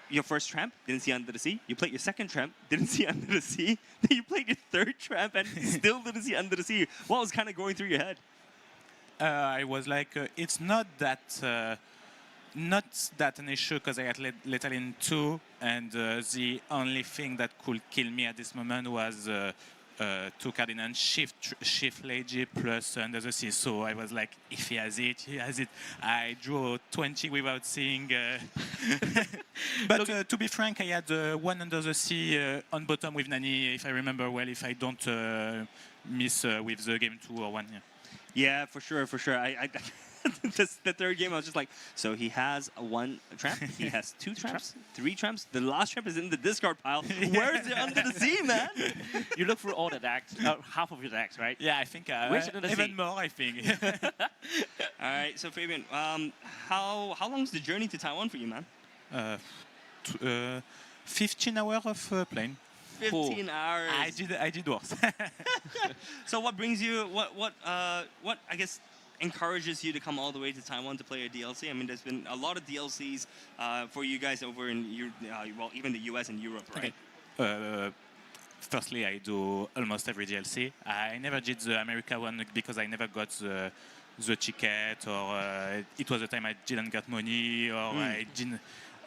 your first tramp, didn't see Under the Sea. You played your second tramp, didn't see Under the Sea. Then you played your third tramp and still didn't see Under the Sea. What was kind of going through your head?
I was like, it's not that an issue because I had Lethal in 2, and the only thing that could kill me at this moment was 2 Cardinal shift Lady plus Under the Sea. So I was like, if he has it, he has it. I drew 20 without seeing. But to be frank, I had 1 Under the Sea on bottom with Nani, if I remember well, if I don't miss with the game 2 or 1.
Yeah, for sure. The third game, I was just like, so he has 1 tramp, he has 2 tramps, 3 tramps. The last tramp is in the discard pile. Where's the Under the Sea, man?
You look through all the decks, half of your decks, right?
Yeah, I think even more, I think.
All right, so Fabian, how long's the journey to Taiwan for you, man?
15 hours of plane.
15 hours.
I did worse.
So what brings you? What I guess encourages you to come all the way to Taiwan to play a DLC? I mean, there's been a lot of DLCs for you guys over in well, even the US and Europe, right?
Okay. Firstly, I do almost every DLC. I never did the America one because I never got the ticket, or it was a time I didn't get money, or I didn't.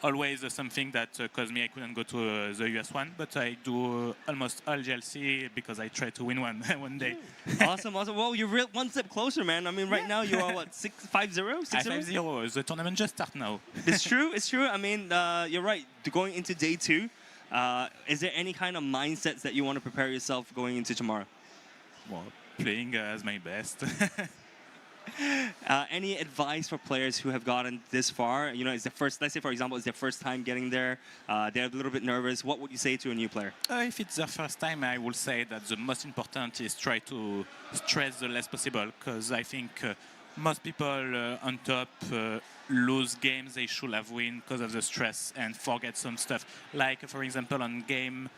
Always something that caused me I couldn't go to the US one, but I do almost all DLC because I try to win one day.
Awesome. Well, you're 1 step closer, man. I mean, right now you are what, 6-5-0?
5-0. The tournament just starts now.
It's true. I mean, you're right. Going into day 2, is there any kind of mindsets that you want to prepare yourself going into tomorrow?
Well, playing as my best.
Any advice for players who have gotten this far? You know, it's the first. Let's say, for example, it's their first time getting there. They're a little bit nervous. What would you say to a new player?
If it's their first time, I will say that the most important is try to stress the less possible, because I think most people on top lose games they should have win because of the stress and forget some stuff. Like, for example, on game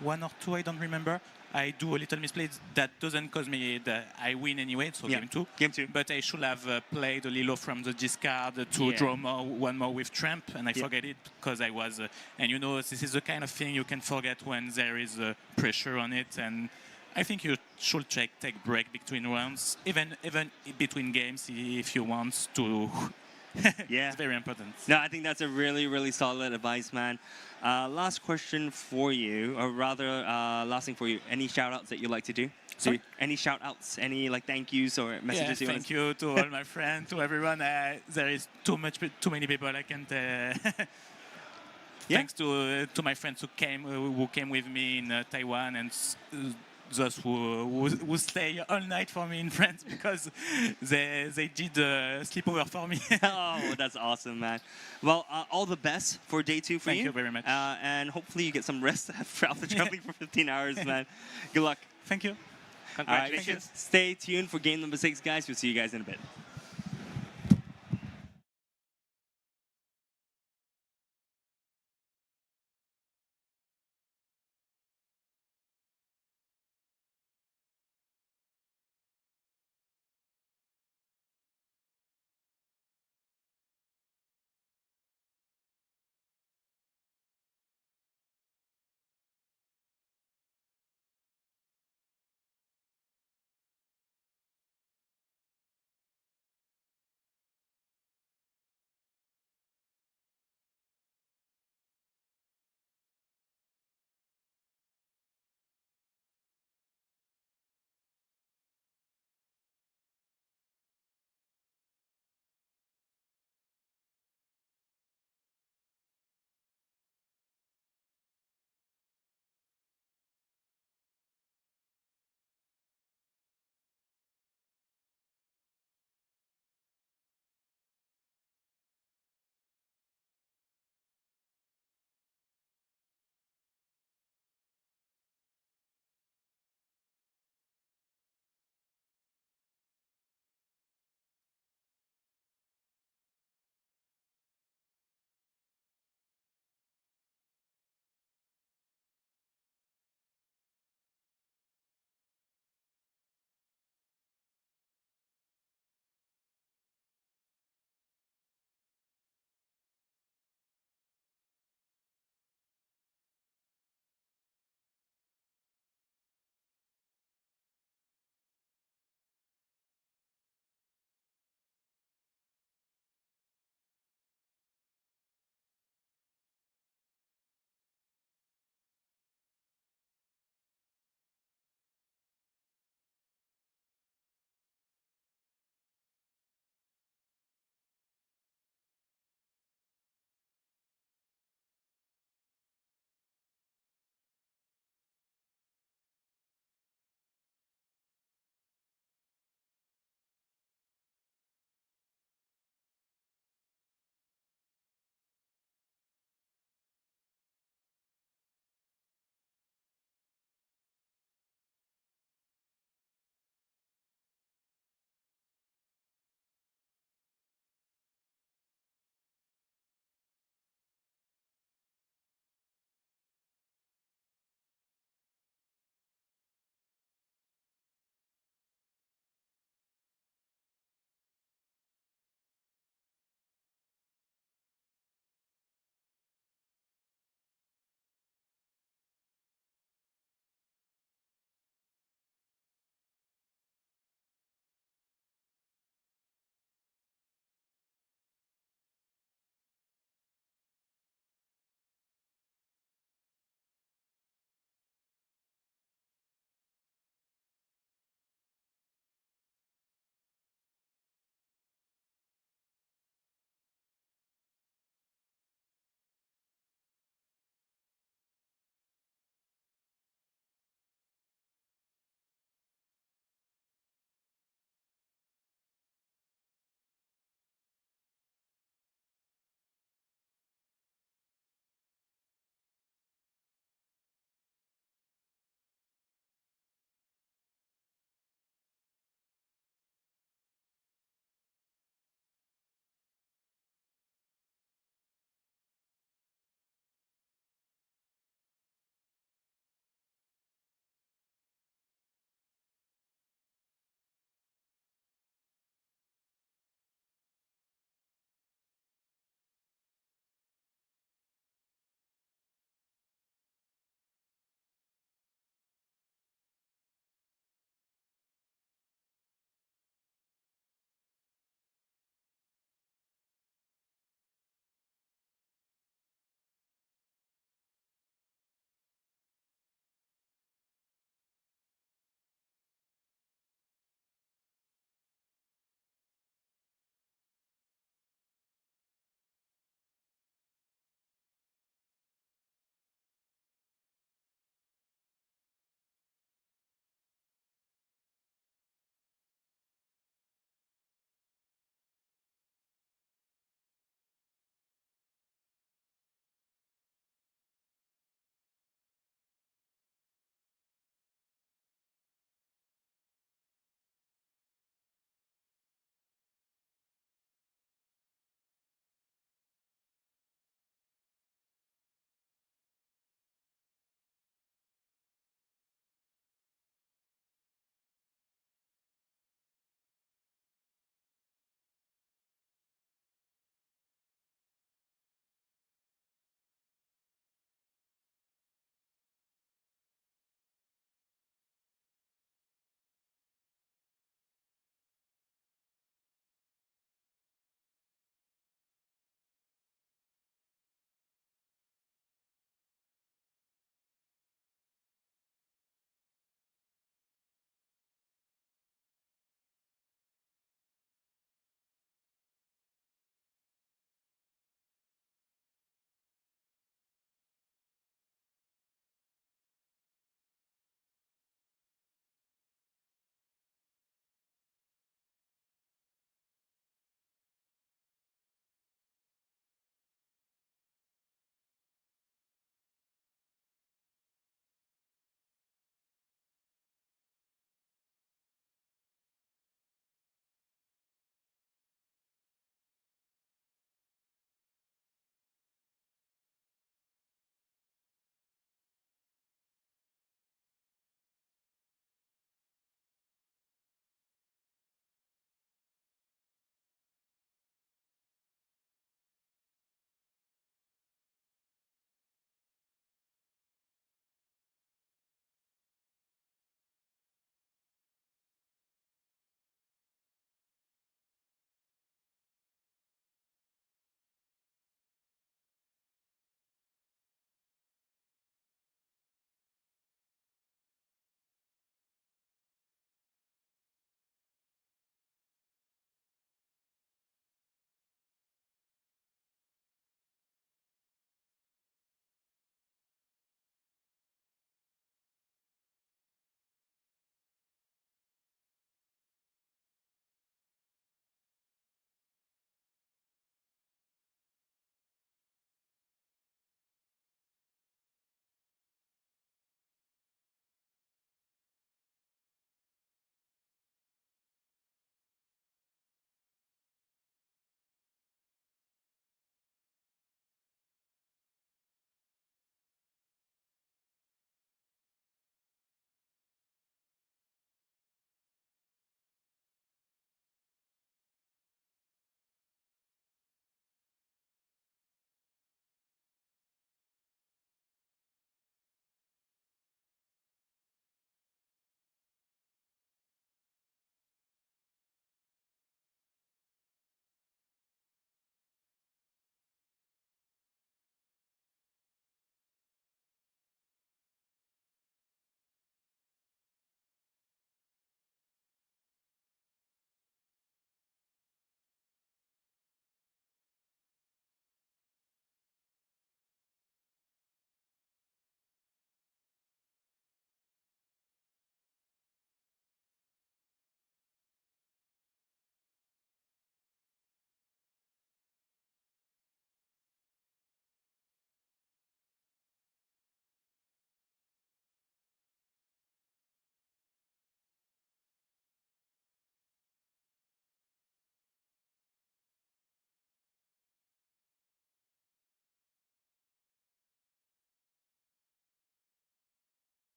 1 or 2, I don't remember, I do a little misplay that doesn't cause me that I win anyway, so game 2.
Game 2.
But I should have played a Lilo from the discard to draw one more with Tramp, and I forget it because I was... and you know, this is the kind of thing you can forget when there is pressure on it, and I think you should take break between rounds, even between games if you want to...
Yeah.
It's very important.
No, I think that's a really, really solid advice, man. Last question for you, or rather, last thing for you. Any shout-outs that you'd like to do? So any shout outs, any like thank yous or messages you want
thank you to all my friends, to everyone. There is too many people I can't. Thanks to my friends who came with me in Taiwan and those who stay all night for me in France because they did sleepover for me.
Oh, that's awesome, man. Well, all the best for day 2 for you.
Thank you very much.
And hopefully you get some rest after traveling for 15 hours, man. Good luck.
Thank you.
Congratulations.
Stay tuned for game number 6, guys. We'll see you guys in a bit.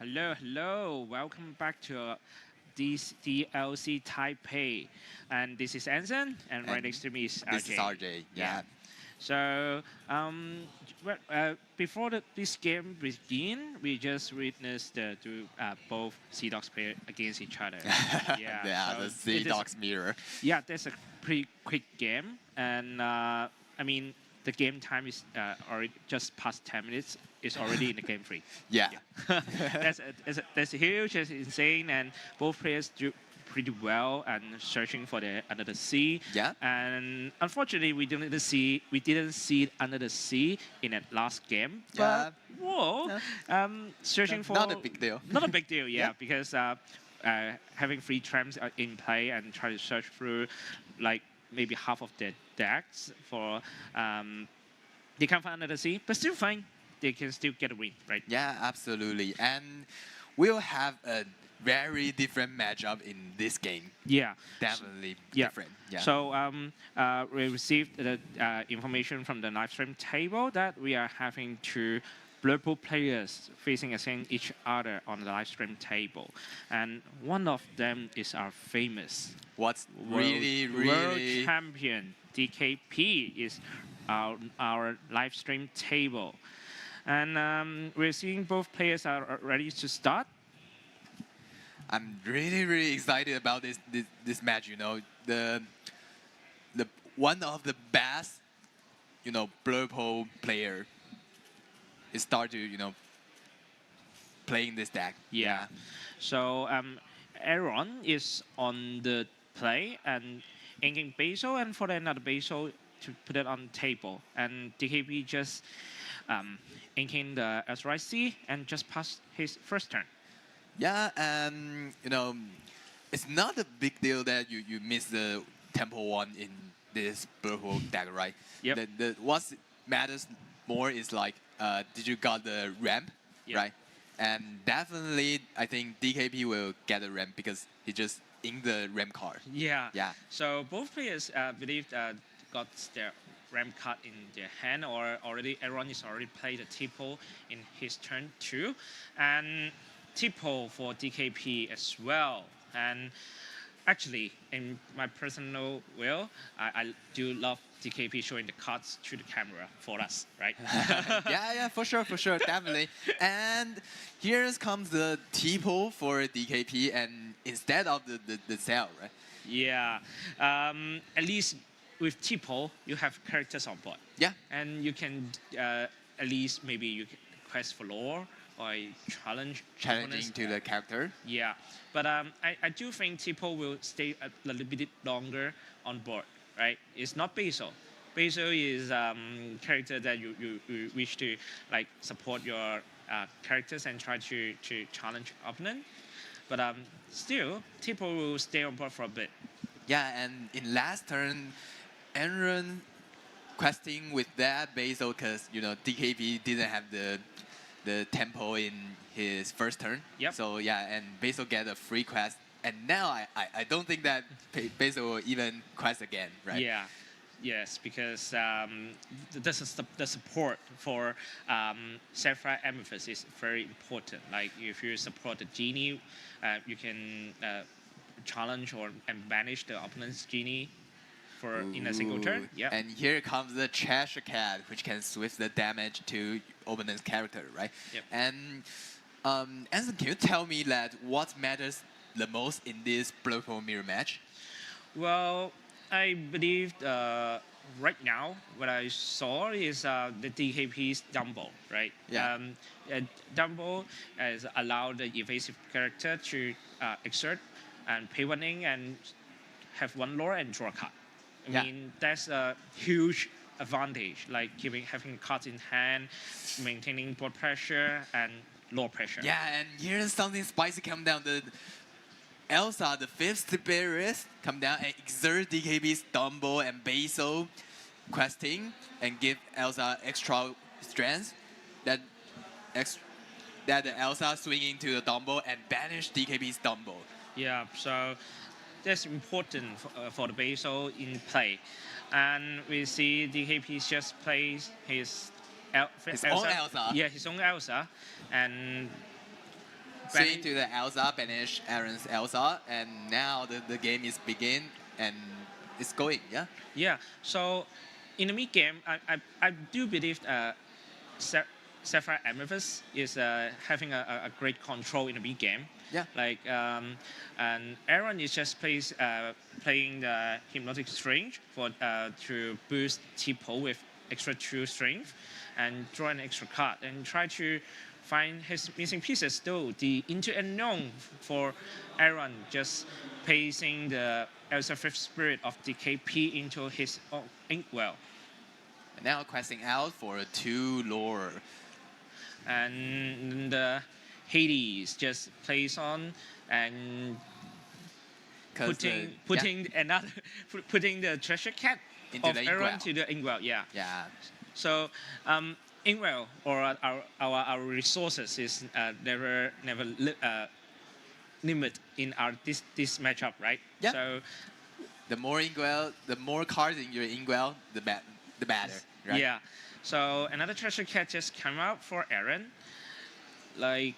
Hello. Welcome back to this DLC Taipei. And this is Anson, and right next to me is RJ.
This is RJ. Yeah.
So, before this game begin, we just witnessed both Sea Dogs play against each other.
Yeah,
so
the Sea Dogs mirror.
Yeah, that's a pretty quick game, and I mean the game time is already just past 10 minutes. It's already in the game 3.
Yeah.
That's huge. That's insane, and both players do pretty well and searching for the Under the Sea.
Yeah.
And unfortunately, we didn't see Under the Sea in that last game.
Yeah.
But whoa, searching for
Not a big deal.
Not a big deal, yeah, because having 3 trams in play and try to search through like maybe half of the decks for they can't find Under the Sea, but still fine. They can still get a win, right?
Yeah, absolutely. And we'll have a very different matchup in this game.
Yeah.
Definitely
Yeah.
different. Yeah.
So we received the information from the live stream table that we are having 2 Blurple players facing against each other on the live stream table. And one of them is our famous
What's
world
really
champion, DKP, is our live stream table. And we're seeing both players are ready to start.
I'm really excited about this match. You know, the one of the best, you know, Blurple player is start to, you know, playing this deck.
Yeah. So Aaron is on the play and inking Basil, and for another Basil to put it on the table. And DKP just inking the SRIC and just passed his first turn.
Yeah, and you know, it's not a big deal that you miss the Temple 1 in this Blurple deck, right?
Yep.
What matters more is like, did you got the ramp,
Yep.
right? And definitely, I think DKP will get a ramp because he just inked the ramp card.
Yeah.
Yeah.
So both players believe got their ramp card in their hand, or Aaron is already played the Tipo in his turn 2, and Tipo for DKP as well. And actually, in my personal will, I do love DKP showing the cards to the camera for us, right?
yeah, for sure, definitely. And here comes the Tipo for DKP, and instead of the cell, right?
Yeah. At least with Tipo, you have characters on board.
Yeah.
And you can at least maybe you can quest for lore or challenging opponents.
To the character.
Yeah, but I do think Tipo will stay a little bit longer on board, right? It's not Basil. Basil is character that you wish to like support your characters and try to challenge opponent. But still, Tipo will stay on board for a bit.
Yeah, and in last turn, Aaron questing with that Basil because, you know, DKP didn't have the tempo in his first turn.
Yep.
So yeah, and Basil get a free quest, and now I don't think that Basil will even quest again, right?
Yeah. Yes, because the support for Sapphire Amethyst is very important. Like if you support the genie, you can challenge and banish the opponent's genie in a single turn. Yeah.
And here comes the Cheshire Cat, which can swift the damage to opponent's character, right?
Yep.
And Anson, can you tell me that what matters the most in this Blurple mirror match?
Well, I believe right now what I saw is the DKP's Dumbo, right?
Yeah.
Dumbo has allowed the evasive character to exert and pay 1 ink and have 1 lore and draw a card. I mean, that's a huge advantage, like having cards in hand, maintaining board pressure and lore pressure.
Yeah, and here's something spicy come down. The Elsa, the 5th Tiberius, come down and exert DKP's Dumbo and Basil questing and give Elsa extra strength. That the Elsa swing into the Dumbo and banish DKP's Dumbo.
Yeah, so that's important for the Basil in play. And we see DKP just plays his
own Elsa.
Yeah, his own Elsa. And
swing to the Elsa, banish Aaron's Elsa, and now the game is begin and it's going, yeah?
Yeah. So in the mid game, I do believe Sapphire Amethyst is having a great control in the mid game.
Yeah.
Like and Aaron is just playing the Hypnotic String for to boost Tipo with extra 2 strength and draw an extra card and try to find his missing pieces. Though the Into Unknown for Aaron just placing the Elsa Fifth Spirit of DKP into his Inkwell.
And now questing out for a 2 lore.
And Hades just plays on and putting the treasure cat
into
of
the
Aaron
Inkwell.
to the Inkwell. Yeah.
Yeah.
So Inkwell or our resources is never limit in our this matchup, right?
Yeah.
So
The more Inkwell, the more cards in your Inkwell, the better, right?
yeah. So another treasure cat just came out for Aaron. Like,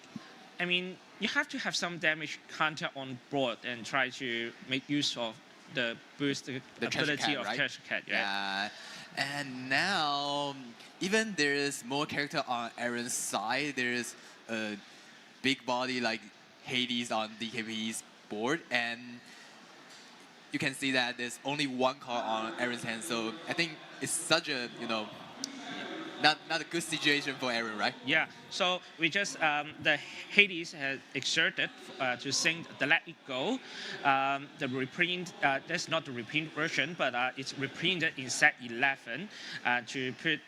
I mean, you have to have some damage counter on board and try to make use of the boost the ability
cat,
of
right?
treasure cat.
Yeah. And now, even there is more character on Aaron's side. There is a big body like Hades on DKP's board, and you can see that there's only 1 card on Aaron's hand. So I think it's such a not a good situation for Aaron, right?
Yeah, so we just, the Hades has exerted to sing the Let It Go. The reprint, that's not the reprint version, but it's reprinted in set 11 to put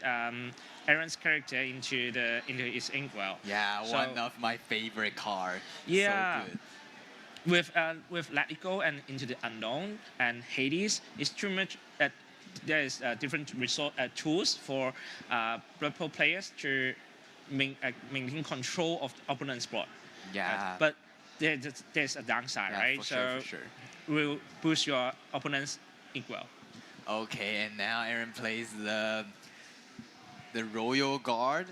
Aaron's character into his Inkwell.
Yeah,
So-
one of my favorite cards.
Yeah.
So good.
With Let It Go and Into the Unknown and Hades, it's too much. There is different tools for Blood Bowl players to maintain control of the opponent's board.
Yeah.
But there's a downside,
Yeah,
right?
for
So
sure, for sure.
will boost your opponent's Inkwell.
Okay, and now Aaron plays the Royal Guard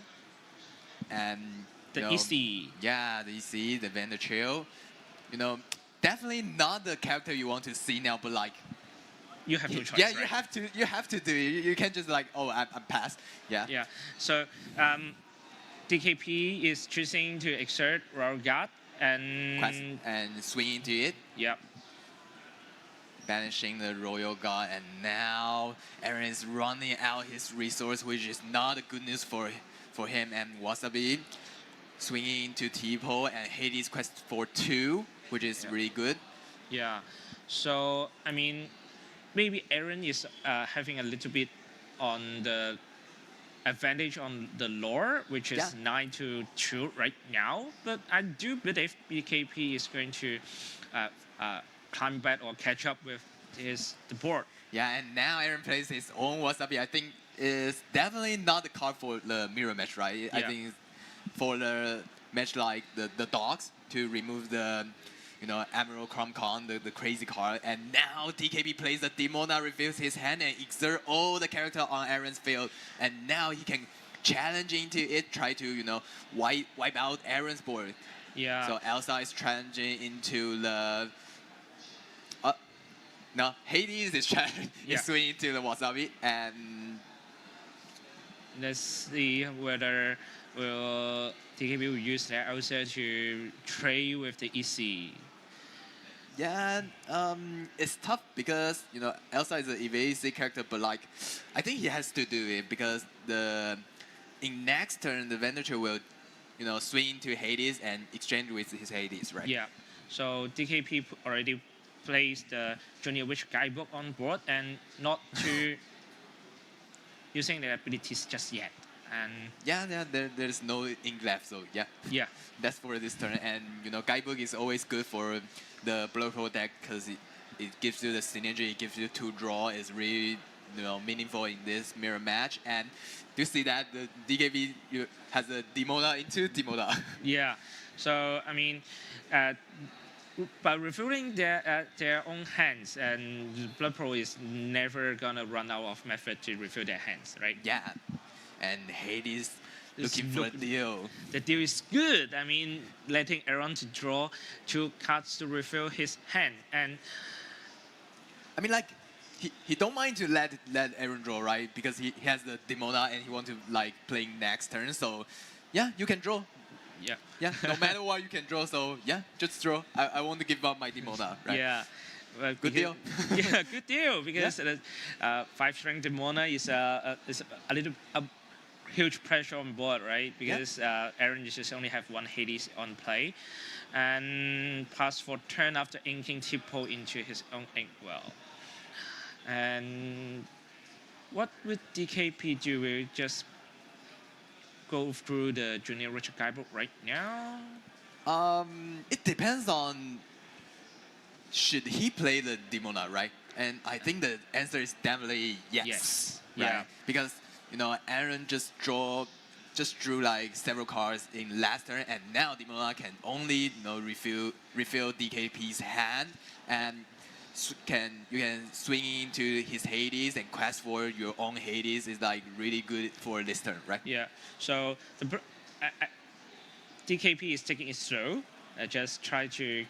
and
The
you know,
EC.
Yeah, the EC, the Vendor Trail. Definitely not the character you want to see now, but like
You have no choice.
yeah,
right?
you have to do it. You can't just like, oh, I'm past. Yeah.
Yeah. So DKP is choosing to exert Royal Guard and
swing into it,
yeah.
banishing the Royal Guard, and now Aaron is running out his resource, which is not a good news for him. And Wasabi swinging into Tipo, and Hades quest for 2, which is really good.
Yeah. So I mean, maybe Aaron is having a little bit on the advantage on the lore, which is 9-2 right now. But I do believe BKP is going to climb back or catch up with the board.
Yeah, and now Aaron plays his own Wasabi. I think is definitely not the card for the mirror match, right? I
Yeah.
think it's for the match like the dogs to remove the Emerald Chrome Con, the crazy card. And now DKB plays the Demona, reveals his hand and exert all the character on Aaron's field. And now he can challenge into it, try to wipe out Aaron's board.
Yeah.
So Elsa is challenging into the. No, Hades is swinging into the Wasabi, and
let's see whether DKB will use that Elsa to trade with the EC.
yeah, it's tough because Elsa is an evasive character, but like I think he has to do it because in next turn the Venator will swing into Hades and exchange with his Hades, right?
Yeah. So DKP already placed the Junior Witch guidebook on board and not to using the abilities just yet. And
yeah, there's no ink left, so
yeah,
that's for this turn. And guidebook is always good for the Blood Bowl deck because it gives you the synergy, it gives you 2 draw. It's really meaningful in this mirror match. And you see that the DKB has a Demona into Demona.
yeah. So I mean, by revealing their own hands, and Blood Pro is never gonna run out of method to reveal their hands, right?
Yeah, and Hades Looking for a deal.
The deal is good. I mean, letting Aaron to draw 2 cards to refill his hand, and
I mean, like, he don't mind to let Aaron draw, right? Because he has the Demona and he want to like playing next turn. So, yeah, you can draw.
yeah,
Yeah, no matter what you can draw. So yeah, just draw. I want to give up my Demona, right?
yeah. Well,
Good deal.
Yeah, good deal because 5-string Demona is a little huge pressure on board, right? Because Aaron just only have 1 Hades on play, and pass for turn after inking Tipo into his own inkwell. And what would DKP do? We just go through the Junior Richard Guidebook right now?
It depends on should he play the Demona, right? And I think the answer is definitely yes.
Yes.
Right?
Yeah.
Because Aaron just drew like several cards in last turn, and now Demona can only refill DKP's hand, and you can swing into his Hades and quest for your own Hades is like really good for this turn, right?
Yeah. So DKP is taking it slow. Just try to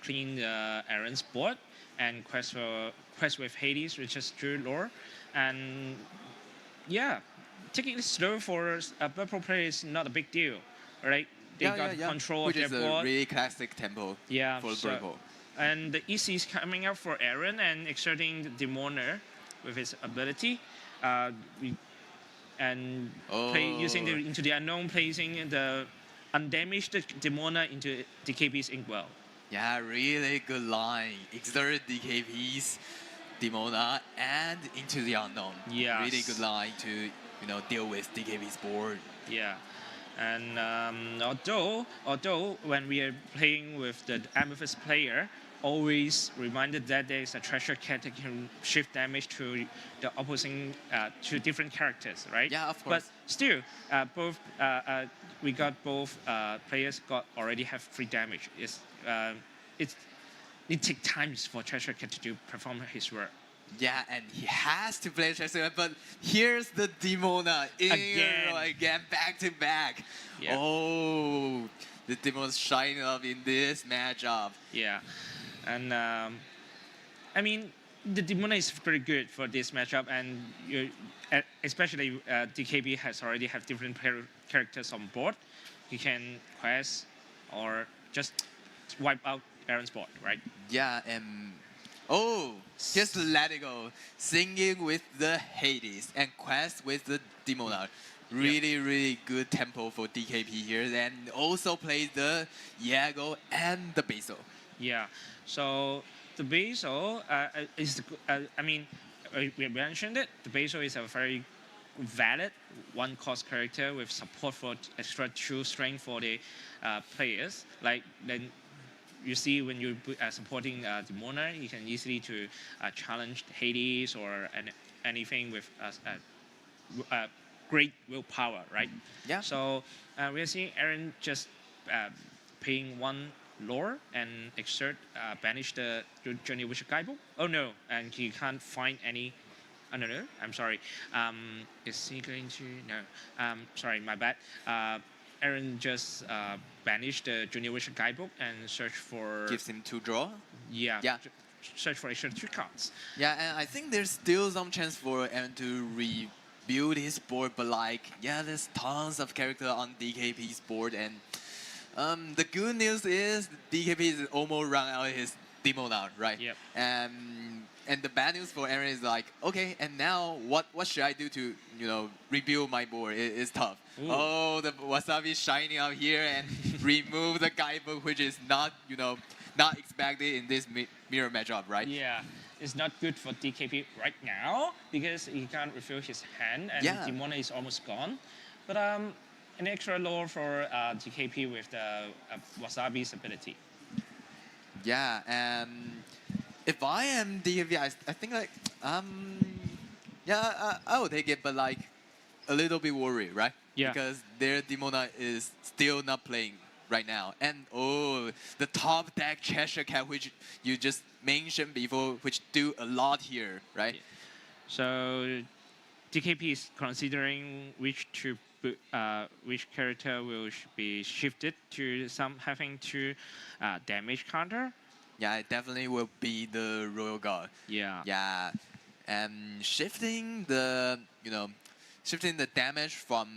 clean Aaron's board and quest with Hades, which is true lore, and yeah, taking it slow for a purple player is not a big deal, right? They got control
Which
of their board.
Which is a really classic tempo for purple.
And the EC is coming up for Aaron and exerting the Demoner with his ability. Using the Into the Unknown, placing the undamaged Demoner into DKP's inkwell.
Yeah, really good line. Exert DKP's Demona and Into the Unknown.
Yes.
Really good line to deal with DKP's board.
Yeah. And although when we are playing with the Amethyst player, always reminded that there is a treasure cat that can shift damage to the opposing to different characters, right?
Yeah, of course.
But still, both players already have free damage. It takes time for treasure cat to perform his work.
Yeah, and he has to play Treasure, but here's the Demona again, back to back.
Yeah.
Oh, the Demona's shining up in this matchup.
Yeah, and I mean the Demona is very good for this matchup, and especially DKB has already have different characters on board. You can quest or just wipe out Aaron's board, right?
Yeah, oh, just let it go. Singing with the Hades and quest with the Demona. Really good tempo for DKP here. And also plays the Iago and the Basil.
Yeah, so the Basil is, we mentioned it. The Basil is a very valid 1-cost character with support for extra 2 strength for the players. Like then you see when you're supporting Demona, you can easily to challenge Hades or anything with great willpower, right?
Yeah.
So we are seeing Aaron just paying 1 lore and banish the Journey Witcher Guidebook. Oh no, and he can't find any. Oh, no, I'm sorry. Is he going to? No. Sorry, my bad. Aaron just banished the Junior Witcher Guidebook and search for...
Gives him 2 draw?
Yeah. Search for extra 2 cards.
Yeah, and I think there's still some chance for Aaron to rebuild his board, but there's tons of character on DKP's board, and the good news is DKP is almost run out of his Demona, right?
Yep.
And the bad news for Aaron is okay, and now what should I do to rebuild my board? It's tough.
Ooh.
Oh, the Wasabi shining out here and remove the guidebook, which is not expected in this mirror matchup, right?
Yeah, it's not good for DKP right now because he can't refill his hand and Demona is almost gone. But an extra lore for DKP with the Wasabi's ability.
Yeah, if I am DKP, I think I will take it, but a little bit worried, right?
Yeah.
Because their Demona is still not playing right now, and the top deck Cheshire Cat, which you just mentioned before, which do a lot here, right?
Yeah. So DKP is considering which to which character will be shifted to some having to damage counter.
Yeah, it definitely will be the Royal Guard.
Yeah.
Yeah, and shifting the shifting the damage from.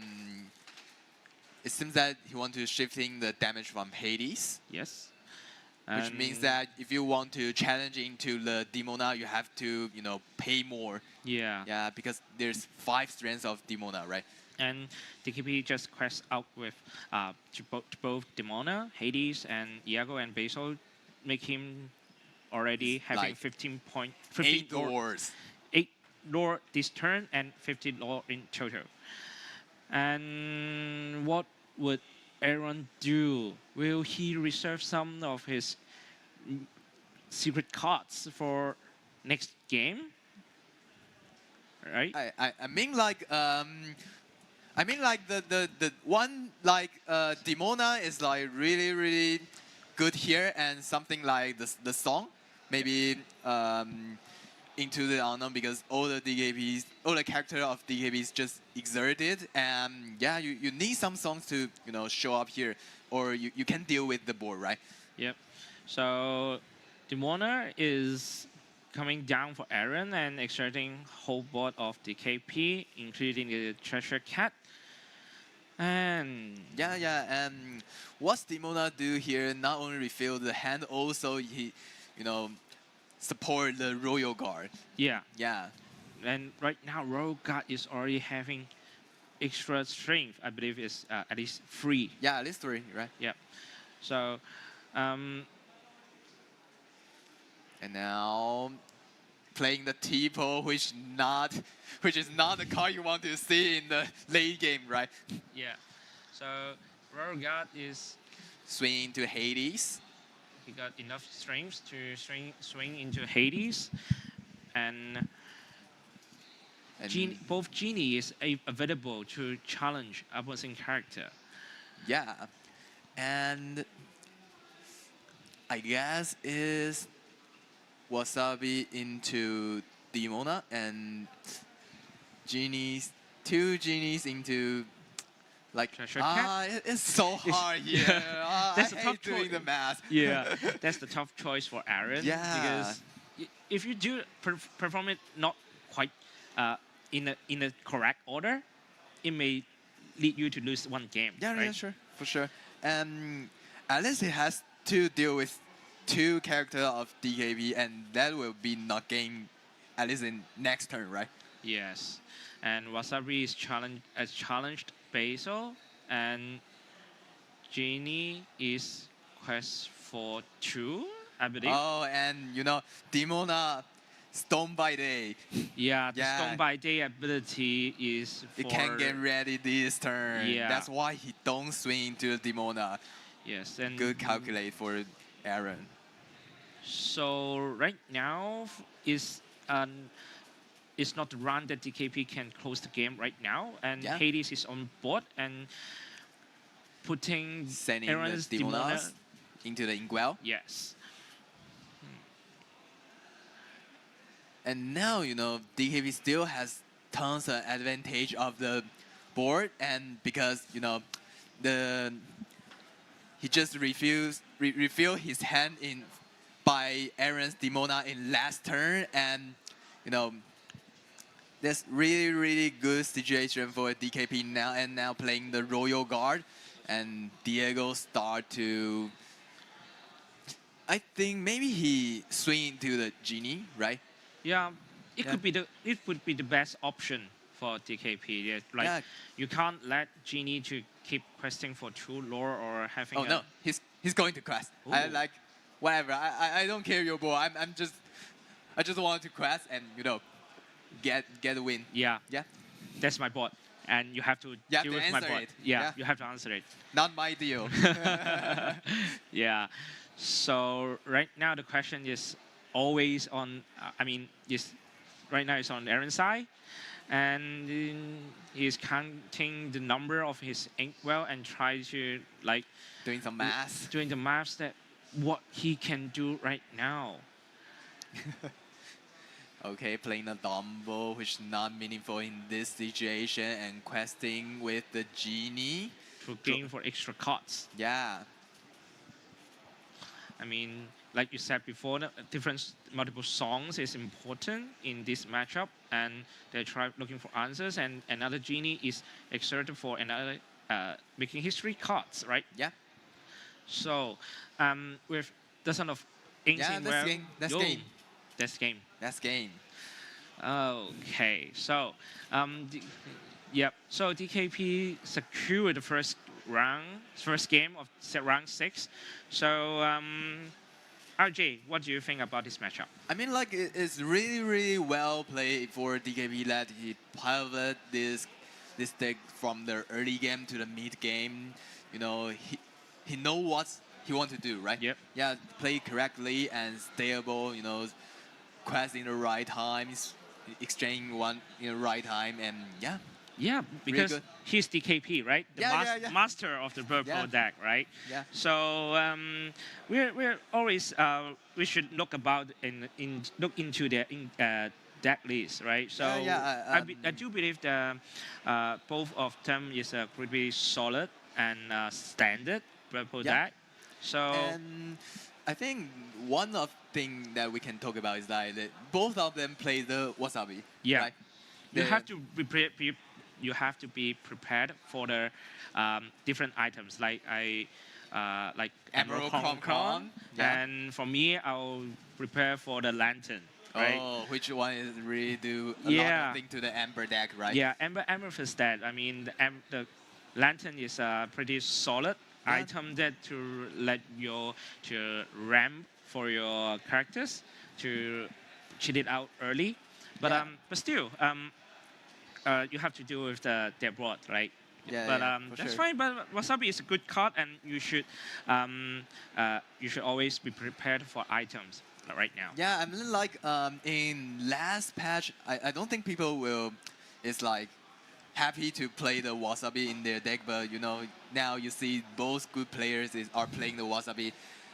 It seems that he wants to shifting the damage from Hades.
Yes.
Which means that if you want to challenge into the Demona, you have to pay more.
Yeah.
Yeah, because there's 5 strengths of Demona, right?
And DKP just quests out with both Demona, Hades, and Iago and Basil, make him already having
like
15
8 lords.
8 lore this turn and 50 lore in total. And what would Aaron do? Will he reserve some of his secret cards for next game? Right?
I mean like the one like Demona is like really good here, and something like the song maybe into the unknown, because all the character of DKPs just exerted, and yeah, you need some songs to show up here, or you can deal with the board, right?
Yep. So Demona is coming down for Aaron and exerting whole board of DKP, including the treasure cat. And
yeah, and what's Demona do here? Not only refill the hand, also he support the Royal Guard.
Yeah.
Yeah.
And right now, Royal Guard is already having extra strength. I believe it's at least 3.
Yeah, at least 3, right?
Yeah. So,
and now playing the Tipo, which is not the card you want to see in the late game, right?
Yeah. So Royal Guard is
swinging to Hades.
He got enough strength to swing into Hades, and both Genie is available to challenge opposing character.
Yeah, and I guess is Wasabi into Demona, and two genies into like it's so hard here.
That's
I
the
hate
tough
doing the math.
Yeah, that's the tough choice for Aaron.
Yeah.
Because if you do perform it not quite in the correct order, it may lead you to lose one game.
Yeah,
right?
yeah, sure, for sure. At least he has to deal with 2 characters of DKB, and that will be not game at least in next turn, right?
Yes, and Wasabi is challenged Basil, and Genie is quest for 2, I believe.
Oh, and Demona Stone by Day.
Yeah, the Stone by Day ability is for...
It can get ready this turn.
Yeah.
That's why he don't swing to Demona.
Yes, and...
Good calculate for Aaron.
So right now is it's not the run that DKP can close the game right now, and Hades is on board and
sending
Aaron's
the Demonas into the Inkwell.
Yes.
And now DKP still has tons of advantage of the board, and because he just refill his hand in by Aaron's Demona in last turn, and that's really good situation for DKP now, and now playing the Royal Guard, and Diego start to, I think maybe he swing into the Genie, right?
Yeah, it would be the best option for DKP. Yeah, like you can't let Genie to keep questing for 2 lore or having.
Oh no, he's going to quest.
Ooh.
I like whatever. I don't care your board. I just want to quest and get a win.
Yeah.
Yeah.
That's my board, and you have to deal with my board. Yeah, you have to answer it.
Not my deal.
Yeah. So right now the question is always on. Right now it's on Aaron's side, and he's counting the number of his inkwell and try to
doing some math.
Doing the maths that what he can do right now.
Okay, playing a Dumbo, which is not meaningful in this situation, and questing with the genie.
To gain for extra cards.
Yeah.
I mean, like you said before, the multiple songs is important in this matchup, and they try looking for answers, and another genie is exerted for another making history cards, right?
Yeah.
So, with the sort of
Yeah, that's game. That's game.
That's game.
That's game.
Okay, so, yep. So DKP secured the first game of round 6. So, RJ, what do you think about this matchup?
I mean, like, it's really, really well played for DKP that he piloted this deck from the early game to the mid game. You know, he know what he want to do, right?
Yep.
Yeah, play correctly and stable. You know, quest in the right times, exchange one in the right time, and yeah.
Yeah, because
good.
he's DKP, right? The master of the purple deck, right?
Yeah.
So we're always we should look about look into the deck list, right? So I do believe that both of them is a pretty solid and standard purple deck. So
and I think one of thing that we can talk about is that both of them play the Wasabi.
Yeah.
Right?
You have to you have to be prepared for the different items like
Emerald Crown.
And for me, I'll prepare for the lantern. Right?
Oh, which one is really do a lot of thing to the Amber deck, right?
Yeah, Amethyst deck. I mean, the lantern is a pretty solid item that to let to ramp for your characters to cheat it out early. But still, you have to deal with their board, right?
Yeah,
but that's fine. But Wasabi is a good card, and you should always be prepared for items right now.
Yeah, I mean, like in last patch, I don't think people is like happy to play the Wasabi in their deck, but you know now you see both good players are playing the Wasabi.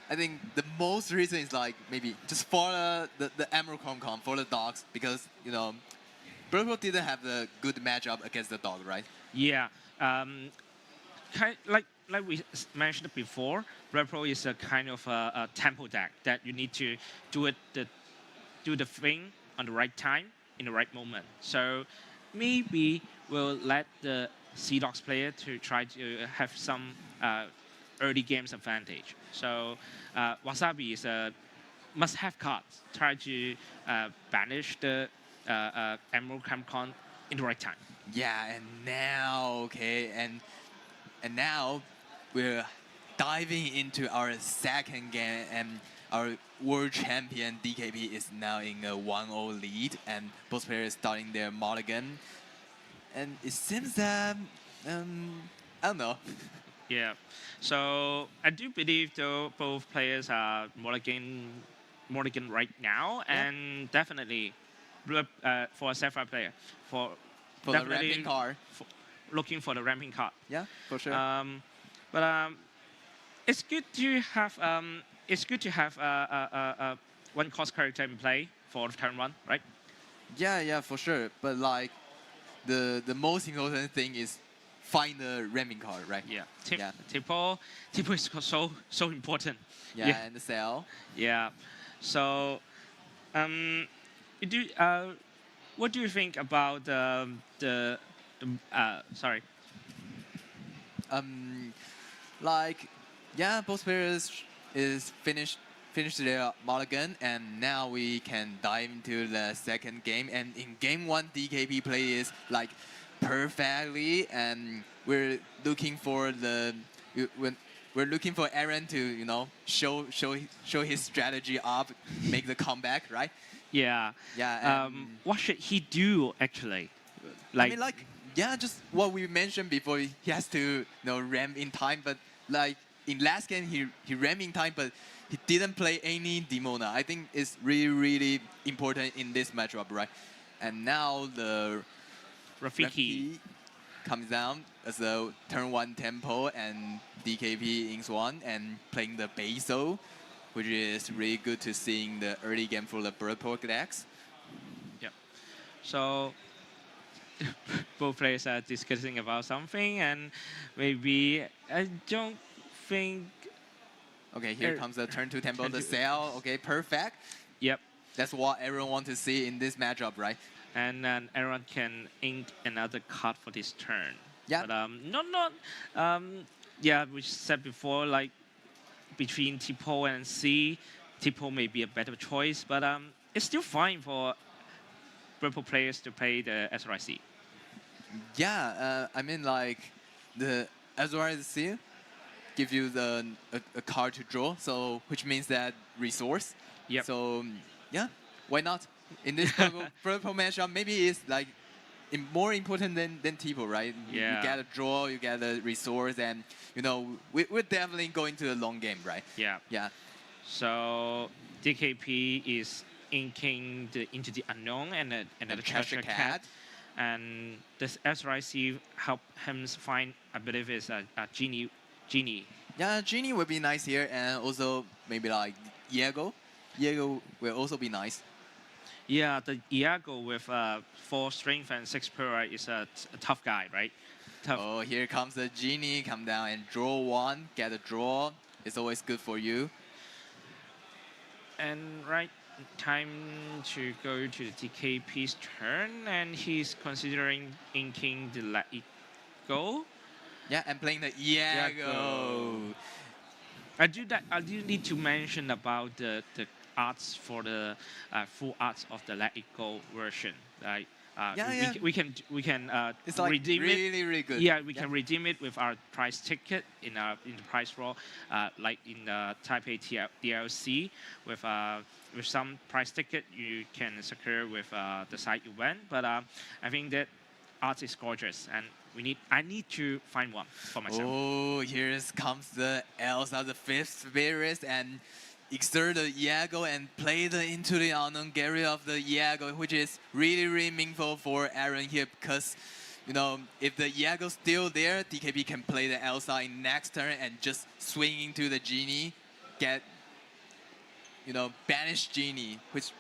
I think the most reason is like maybe just for the Emerald Crown for the dogs, because you know Purple didn't have the good matchup against the dog, right?
Yeah, like we mentioned before, Purple is a kind of a tempo deck that you need to do the thing on the right time in the right moment. So maybe we'll let the Sea Dogs player to try to have some early games advantage. So Wasabi is a must-have card. Try to banish the Emerald Crown in the right time.
Yeah, and now and now we're diving into our second game, and our world champion DKP is now in a 1-0 lead, and both players starting their mulligan, and it seems that I don't know.
Yeah, so I do believe though both players are mulligan right now, and definitely for a Sapphire player for
the ramping card.
Looking for the ramping card.
Yeah, for sure.
But it's good to have one cost character in play for turn 1, right?
Yeah, for sure. But like the most important thing is find the ramming card, right?
Yeah. Tipo is so important.
Yeah, and the cell.
Yeah. So what do you think about sorry?
Like, yeah, both players is finished their mulligan, and now we can dive into the second game. And in game 1, DKP plays like perfectly, and we're looking for Aaron to show his strategy up, make the comeback, right?
Yeah.
Yeah.
What should he do actually?
I mean, like, yeah, just what we mentioned before. He has to ram in time, but like in last game he ram in time, but he didn't play any Demona. I think it's really important in this matchup, right? And now the Rafiki comes down as a turn 1 tempo, and DKP in Swan and playing the Basil, which is really good to seeing the early game for the Bird Pork decks.
So both players are discussing about something, and maybe I don't think.
Okay, here comes the turn 2 tempo,
turn
the
two-
sail. Okay, perfect.
Yep.
That's what everyone wants to see in this matchup, right?
And then everyone can ink another card for this turn.
Yeah.
But not yeah, we said before, like between Tipo and C, Tipo may be a better choice, but it's still fine for purple players to play the SRIC.
Yeah, I mean like the SRIC give you a card to draw, so which means that resource.
Yep.
So yeah, why not? In this purple matchup, maybe it's like more important than Tipo, right? You
Yeah.
get a draw, you get a resource, and you know we're definitely going to the long game, right?
Yeah.
Yeah.
So DKP is inking into the unknown and another treasure cat. And this SRIC help him find, I believe, is a genie.
Yeah, Genie would be nice here, and also maybe like Diego. Diego will also be nice.
Yeah, the Iago with 4 strength and 6 power is a tough guy, right? Tough.
Oh, here comes the Genie. Come down and draw 1. Get a draw. It's always good for you.
And right, time to go to the DKP's turn, and he's considering inking the Let It Go.
Yeah, and playing the Iago.
I do need to mention about the arts for the full arts of the Let It Go version. Like we can
It's like
redeem
really,
it.
really good.
Yeah, we can redeem it with our prize ticket in the prize roll, like in the Taipei DLC with some prize ticket you can secure with the side event. But I think that art is gorgeous, and I need to find one for myself.
Oh, here comes the Elsa, the 5th spirit, and exert the Iago and play the into the unknown Gary of the Iago, which is really, really meaningful for Aaron here because, you know, if the Iago's still there, DKP can play the Elsa in next turn and just swing into the Genie, get, you know, banish Genie, which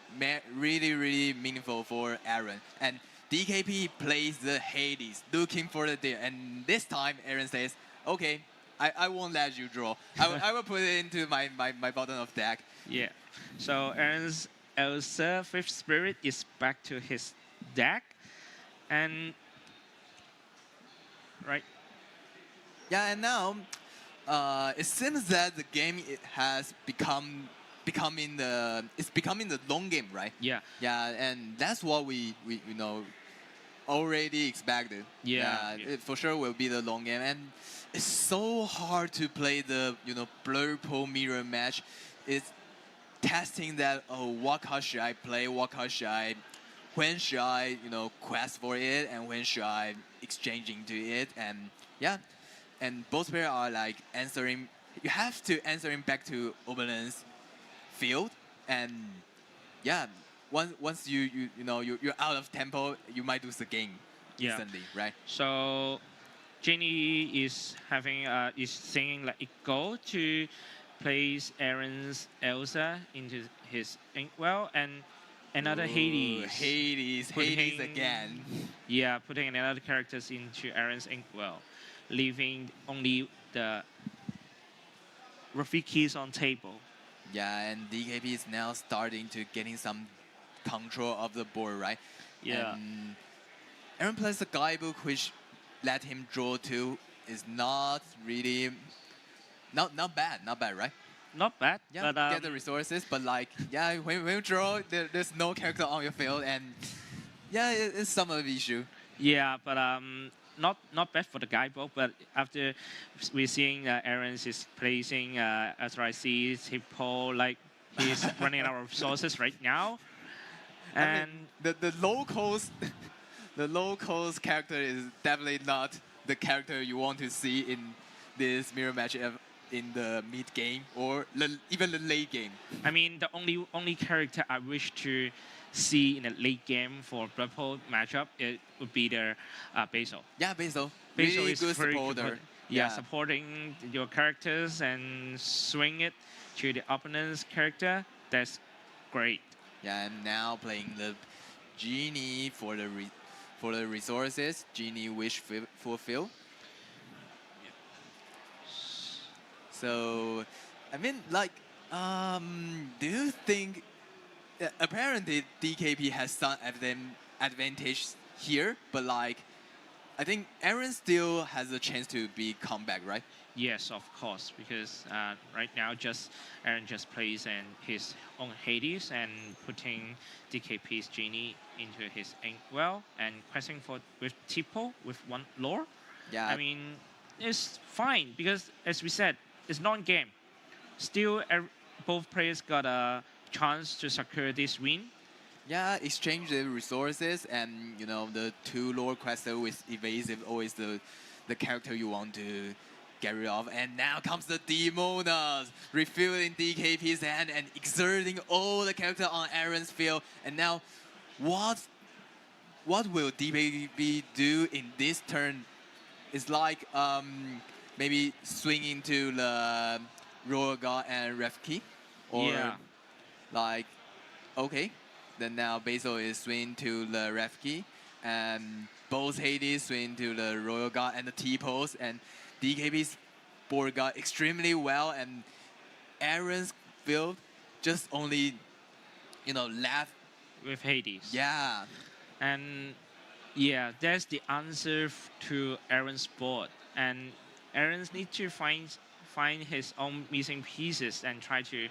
really, really meaningful for Aaron. And DKP plays the Hades, looking for the deal. And this time, Aaron says, okay, I won't let you draw. I will put it into my bottom of deck.
Yeah. So Aaron's Elsa 5th Spirit is back to his deck. And right.
Yeah, and now it seems that the game has becoming the long game, right?
Yeah.
Yeah, and that's what we you know already expected.
Yeah.
It for sure will be the long game, and it's so hard to play the blur pull mirror match. It's testing that what card should I play, when should I quest for it, and when should I exchange into it, and yeah, and both players are like answering. You have to answering back to Oberlin's field, and yeah, once you're out of tempo, you might lose the game instantly, right?
So Jenny is having is singing Let It Go to place Aaron's Elsa into his Inkwell, and another Hades.
Hades again.
Yeah, putting another characters into Aaron's Inkwell, leaving only the Rafiki's on table.
Yeah, and DKP is now starting to getting some control of the board, right?
Yeah.
And Aaron plays the guidebook, which let him draw 2. Is not really not bad, right?
Not bad.
Yeah,
but,
get the resources, but like yeah, when you draw, there's no character on your field, and yeah, it's some of the issue.
Yeah, but not bad for the guidebook. But after we're seeing Aaron's is placing SRIC, Hippo, like he's running out of resources right now. And
I mean, the low cost character is definitely not the character you want to see in this mirror match in the mid game or even the late game.
I mean, the only character I wish to see in a late game for Purple matchup, it would be the Basil.
Yeah, Basil.
Basil
Really
is
good
very
supporter.
good. Yeah, supporting your characters and swing it to the opponent's character. That's great.
Yeah, and now playing the Genie for the resources. Genie wish fulfill. So, I mean, like, do you think? Apparently, DKP has some advantage here, but like, I think Aaron still has a chance to be comeback, right?
Yes, of course, because right now Aaron just plays in his own Hades and putting DKP's Genie into his well and questing for with Tipo with one lore.
Yeah.
I mean, it's fine because as we said, it's non-game. Still, both players got a chance to secure this win.
Yeah, exchange the resources, and you know the two lore quester with evasive always the character you want to get rid of. And now comes the Demonas, refilling DKP's hand and exerting all the character on Aaron's field. And now, what will DKP do in this turn? It's like maybe swing into the Royal Guard and Refki, or
Yeah.
like okay. Then now Basil is swing to the Refki, and both Hades swing to the Royal Guard and the T-pose, and DKP's board got extremely well, and Aaron's build just only, you know, left.
With Hades.
Yeah.
And yeah, that's the answer to Aaron's board. And Aaron's need to find his own missing pieces and try to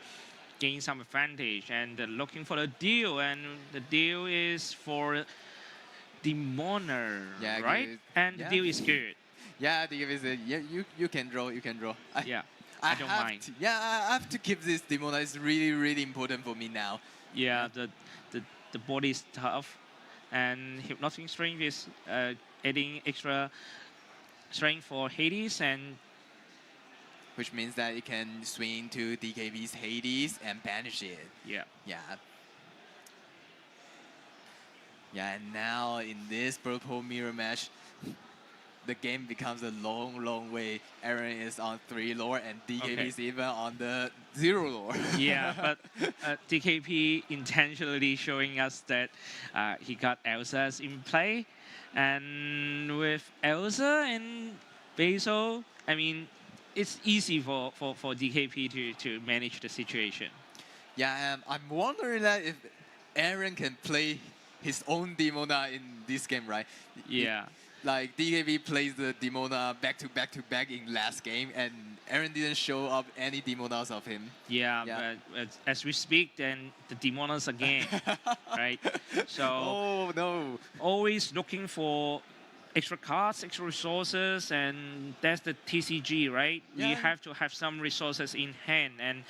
gain some advantage. And looking for the deal, and the deal is for Demona,
Yeah,
right?
good.
And
Yeah.
the deal is good.
Yeah, DKP is yeah, you can draw,
Yeah, I don't
have
mind.
I have to keep this Demona. It's really important for me now.
Yeah, the body is tough, and Hypnotic Strength is adding extra strength for Hades, and
Which means that it can swing to DKP's Hades and banish it.
yeah.
Yeah, and now in this purple mirror match, the game becomes a long way. Aaron is on 3 lore and DKP is even on the 0 lore.
Yeah, but DKP intentionally showing us that he got Elsa's in play, and with Elsa and Basil, I mean, it's easy for DKP to manage the situation.
Yeah, I'm wondering that if Aaron can play his own Demona in this game, right?
Yeah.
Like DKP plays the Demona back to back in last game, and Aaron didn't show up any Demonas of him.
Yeah, but as we speak, then the Demonas again, right? So
Oh no!
always looking for extra cards, extra resources, and that's the TCG, right? We
Yeah.
have to have some resources in hand, and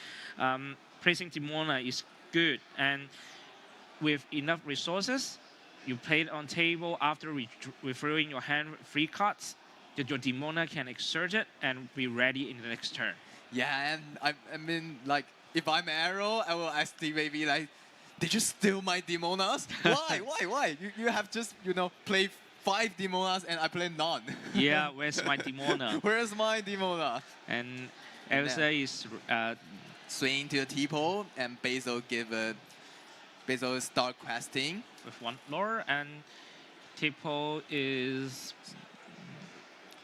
placing Demona is good. And with enough resources, you play it on table after referring your hand 3 cards, that your Demona can exert it and be ready in the next turn.
Yeah, and I mean, like, if I'm Arrow, I will ask DKP, like, did you steal my Demonas? Why? You have just, you know, played 5 Demonas and I play none.
Yeah, where's my Demona?
Where's my Demona?
And Elsa is
Swing to the T-pole, and Basil start questing.
with 1 lore, and Tipo is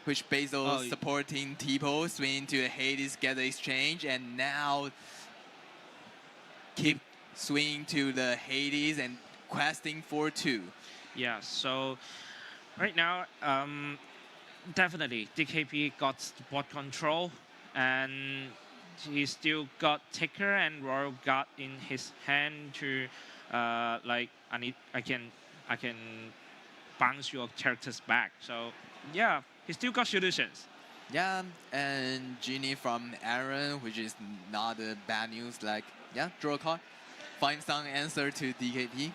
Which Basil
Oh,
supporting T-pole, swing to Hades, get the exchange, and now keep swinging to the Hades and questing for 2.
yeah. So right now, definitely DKP got the board control, and he still got Taker and Royal Guard in his hand to like I can bounce your characters back. So yeah, he still got solutions.
Yeah, and Genie from Aaron, which is not bad news. Like, yeah, draw a card, find some answer to DKP.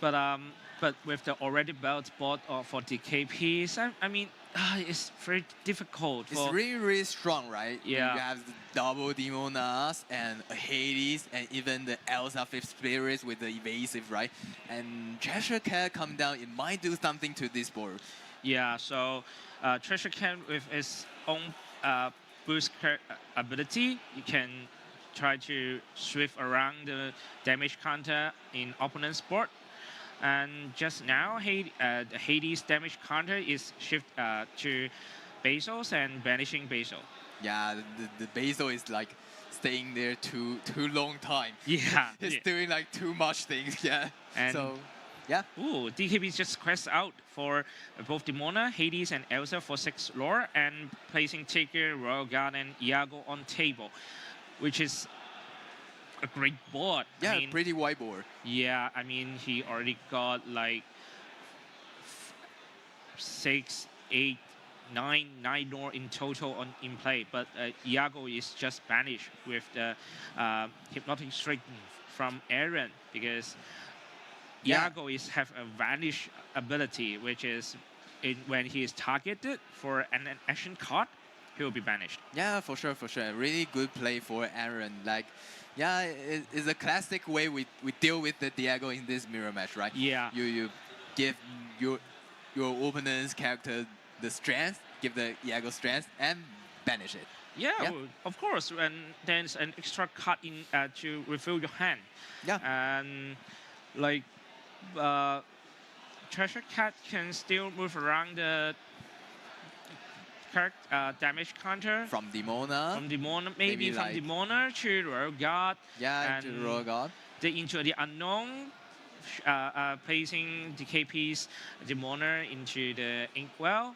But with the already built board for DKPs, I mean, it's very difficult.
It's really strong, right?
Yeah.
You have the double Demonas and a Hades and even the Elsa 5th Spirits with the evasive, right? And Treasure Cat come down, it might do something to this board.
Yeah, so Treasure Cat with its own boost ability, you can try to swift around the damage counter in opponent's board. And just now, the Hades damage counter is shift to Basil's and banishing Basil.
Yeah, the Basil is like staying there too long time.
Yeah.
He's
yeah.
doing like too much things. Yeah.
And
So, yeah.
Ooh, DKB just quest out for both Demona, Hades, and Elsa for 6 lore, and placing Taker, Royal Guard, and Iago on table, which is a great board.
Yeah,
I mean,
pretty wide board.
yeah, I mean, he already got like 6, 8, 9 lore in total in play, but Iago is just banished with the Hypnotic Strike from Aaron because Iago have a vanish ability, which is when he is targeted for an action card, he will be banished.
Yeah, for sure, for sure. Really good play for Aaron. Like, yeah, it's a classic way we deal with the Diego in this mirror match, right?
Yeah.
You give your opponent's character the strength, give the Diego strength, and banish it.
Yeah,
Yeah.
well, of course. And there's an extra card in to refill your hand.
Yeah.
And like, Treasure Cat can still move around the damage counter.
From Demona.
From Demona,
Maybe
maybe from
like-
Demona to Royal Guard.
Yeah,
and
into Royal God.
into the unknown, placing DKP's Demona into the Inkwell.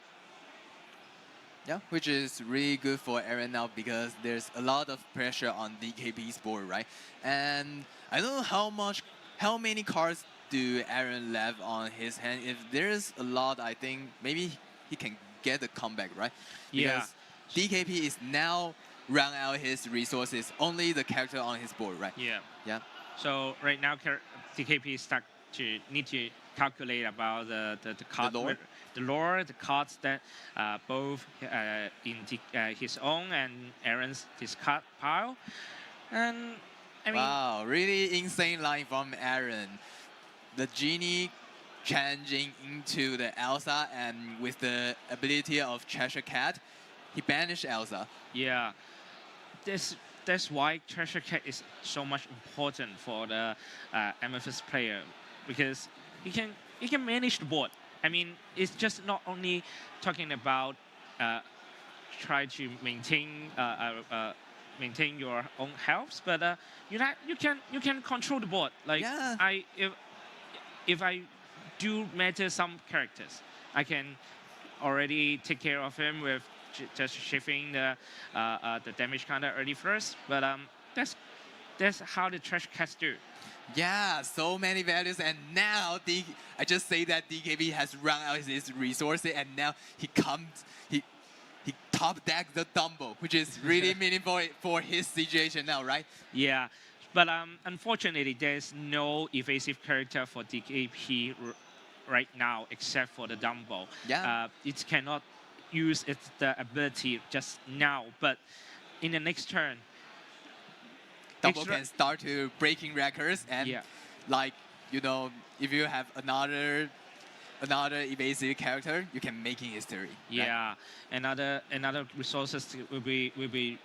Yeah, which is really good for Aaron now because there's a lot of pressure on DKB's board, right? And I don't know how many cards do Aaron left on his hand. If there's a lot, I think maybe he can get a comeback, right?
Yeah.
Because DKP is now run out his resources, only the character on his board, right?
Yeah.
Yeah.
So right now, DKP is stuck need to calculate about the card,
lore?
the lore, the cards that both in his own and Aaron's discard pile, and I mean,
Wow, really insane line from Aaron. The genie changing into the Elsa, and with the ability of Cheshire Cat, he banished Elsa.
yeah, that's why Treasure Cat is so much important for the Amethyst player because he can manage the board. I mean, it's just not only talking about try to maintain your own health, but you can control the board. Like
Yeah.
if I do matter some characters, I can already take care of him with just shifting the damage counter early first. But that's how the Trash Cats do.
Yeah, so many values, and now I just say that DKB has run out his resources, and now he top decks the Dumbo, which is really meaningful for his situation now, right?
Yeah, but unfortunately, there's no evasive character for DKP right now except for the Dumbo.
Yeah.
It cannot use the ability just now, but in the next turn,
Dumbo can start to breaking records, and
Yeah.
like, you know, if you have another evasive character, you can making history. right?
Yeah, another resources will be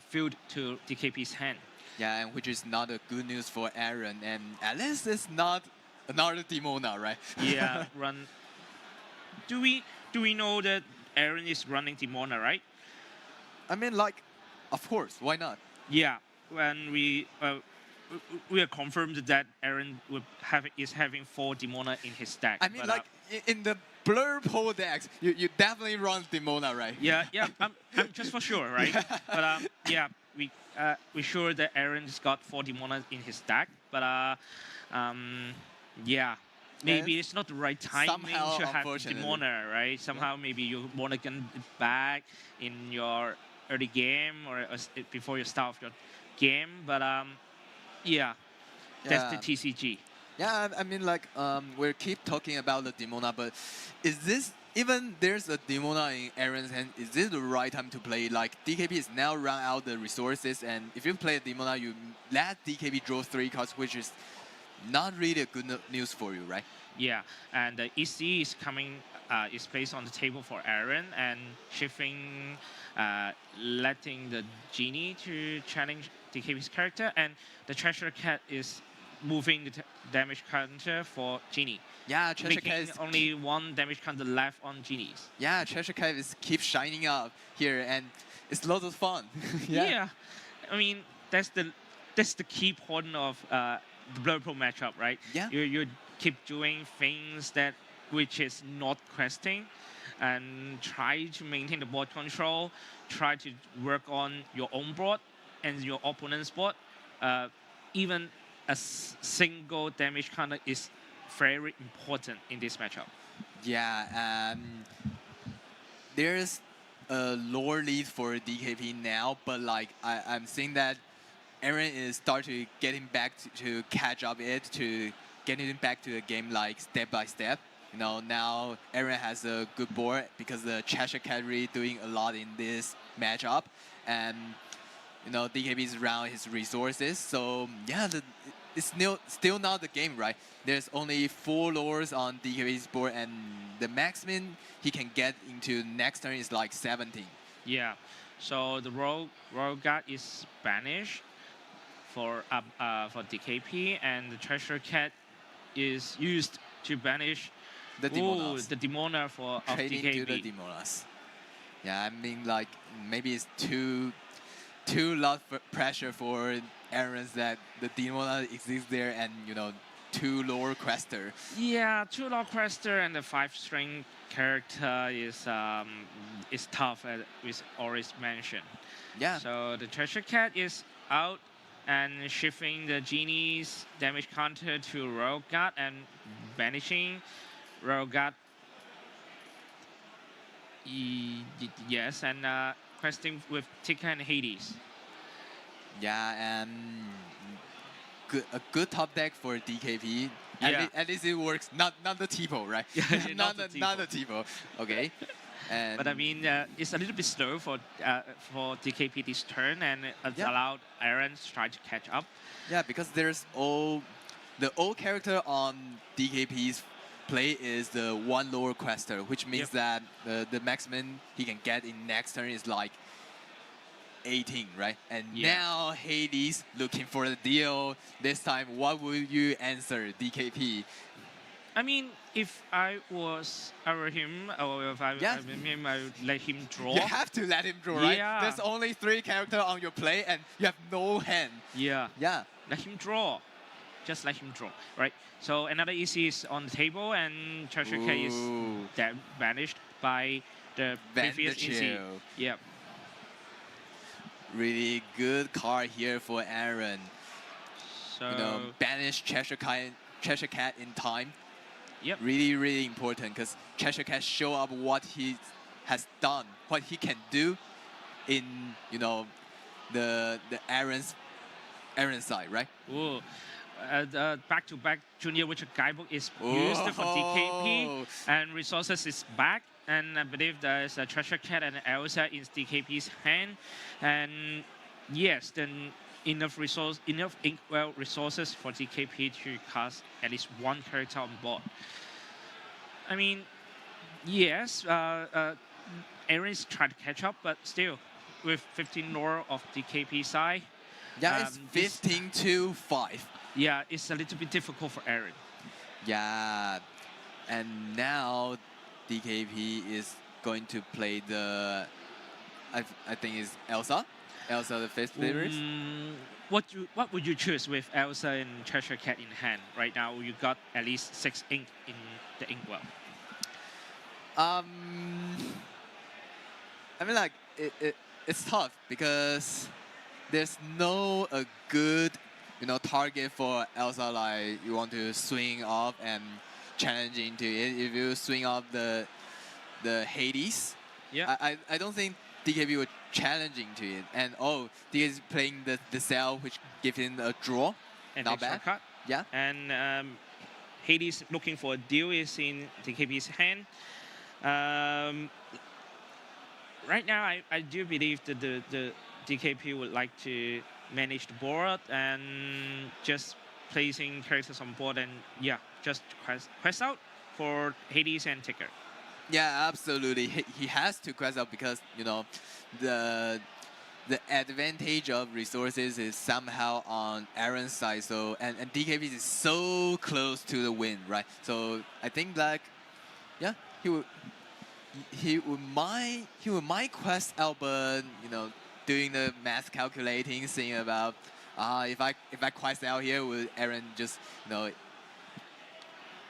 filled to DKP's hand.
Yeah, and which is not a good news for Aaron, and at least it's not another Demona, right?
Yeah, run. Do we know that Aaron is running Demona, right?
I mean, like, of course, why not?
Yeah, when we are confirmed that Aaron is having 4 Demona in his stack.
I mean,
but,
like, in the Blur Pole decks, you definitely run Demona, right?
yeah, I'm just for sure, right? But yeah, we sure that Aaron's got 4 Demona in his stack, but yeah. Maybe
Yes.
it's not the right timing
Somehow,
to have
unfortunately.
Demona, right? Somehow maybe you want to get it back in your early game or before you start off your game, but yeah, that's the TCG.
Yeah, I mean, like, we keep talking about the Demona, but is this, even there's a Demona in Aaron's hand, is this the right time to play? Like, DKB is now run out the resources, and if you play a Demona, you let DKB draw 3 cards, which is not really a good news for you, right?
Yeah, and the EC is coming, is placed on the table for Aaron and shifting, letting the Genie to challenge DKB's character, and the Treasure Cat is moving the damage counter for Genie.
Yeah, Cheshire
Making
Cat is
only one damage counter left on Genies.
yeah, Cheshire Cat is keep shining up here, and it's lots of fun.
Yeah. I mean, that's the key point of the Blurple matchup, right?
Yeah.
You keep doing things that which is not questing, and try to maintain the board control, try to work on your own board and your opponent's board. Even a single damage counter is very important in this matchup.
Yeah, there's a lore lead for DKP now, but like I'm seeing that Aaron is starting to getting back to catch up it, to getting back to the game like step by step. You know, now Aaron has a good board because the Cheshire Cat really doing a lot in this matchup, and you know DKP is around his resources. So yeah, it's still not the game, right? There's only 4 lures on DKP's board, and the maximum he can get into next turn is like 17.
Yeah. So the Royal Guard is banished for DKP, and the Treasure Cat is used to banish
The Demonas.
the Demona for of
Trading
DKP.
to the Demonas. Yeah, I mean like maybe it's too lot of pressure for Aaron's that the Demona exists there, and you know 2 lower quester.
Yeah, 2 Lord Crester and the 5-string character is tough, as we already mentioned.
Yeah.
So the Treasure Cat is out and shifting the Genie's damage counter to Royal Guard and banishing Royal Guard. Yes, and questing with Tika and Hades.
Yeah, and a good top deck for DKP.
Yeah.
At least it works. Not the Tipo, right?
Not the
not the Tipo. Okay. And
But I mean, it's a little bit slow for DKP this turn, and it's
Yeah.
allowed Aaron to try to catch up.
yeah, because there's the old character on DKP's play is the 1 lower quester, which means that the maximum he can get in next turn is like 18, right? And
Yeah.
now Hades looking for the deal. This time, what would you answer, DKP?
I mean, if I were him, or if I
Yeah.
were him, I would let him draw.
You have to let him draw, right?
Yeah.
There's only 3 characters on your play, and you have no hand.
Yeah.
Yeah.
Let him draw. Just let him draw, right? So another EC is on the table, and Treasure Cat is
Ooh.
banished by the previous EC.
Vanderchill.
Yep.
Really good card here for Aaron.
So
You know, banish Cheshire Cat in time.
Yep.
Really, really important because Cheshire Cat show up what he has done, what he can do in, you know, the Aaron's side, right?
Ooh. Back-to-back Junior Witcher Guidebook is used for DKP,
Oh.
and resources is back. And I believe there's a Treasure Cat and Elsa in DKP's hand. And yes, then enough inkwell resources for DKP to cast at least 1 character on board. I mean, yes, Aaron is trying to catch up, but still, with 15 lore of DKP side.
Yeah, it's 15-5.
Yeah, it's a little bit difficult for Aaron.
Yeah, and now DKP is going to play the, I think it's Elsa the Fifth Flavors.
What would you choose with Elsa and Treasure Cat in hand? Right now, you got at least 6 ink in the inkwell.
I mean, like it's tough because there's no a good, you know, target for Elsa. Like you want to swing up and challenge into it. If you swing up the Hades,
Yeah.
I don't think DKP would challenging to it. And DKP is playing the cell, which gives him a draw.
And
Not
extra
bad.
card.
Yeah.
And Hades looking for a deal is in DKP's hand. Right now, I do believe that the DKP would like to manage the board and just placing characters on board and just quest out for Hades and Ticker.
Yeah, absolutely. He has to quest out because, you know, the the advantage of resources is somehow on Aaron's side. So and DKP is so close to the win, right? So I think like, yeah, he would might quest out, but doing the math calculating, seeing about if I quest out here, will Aaron just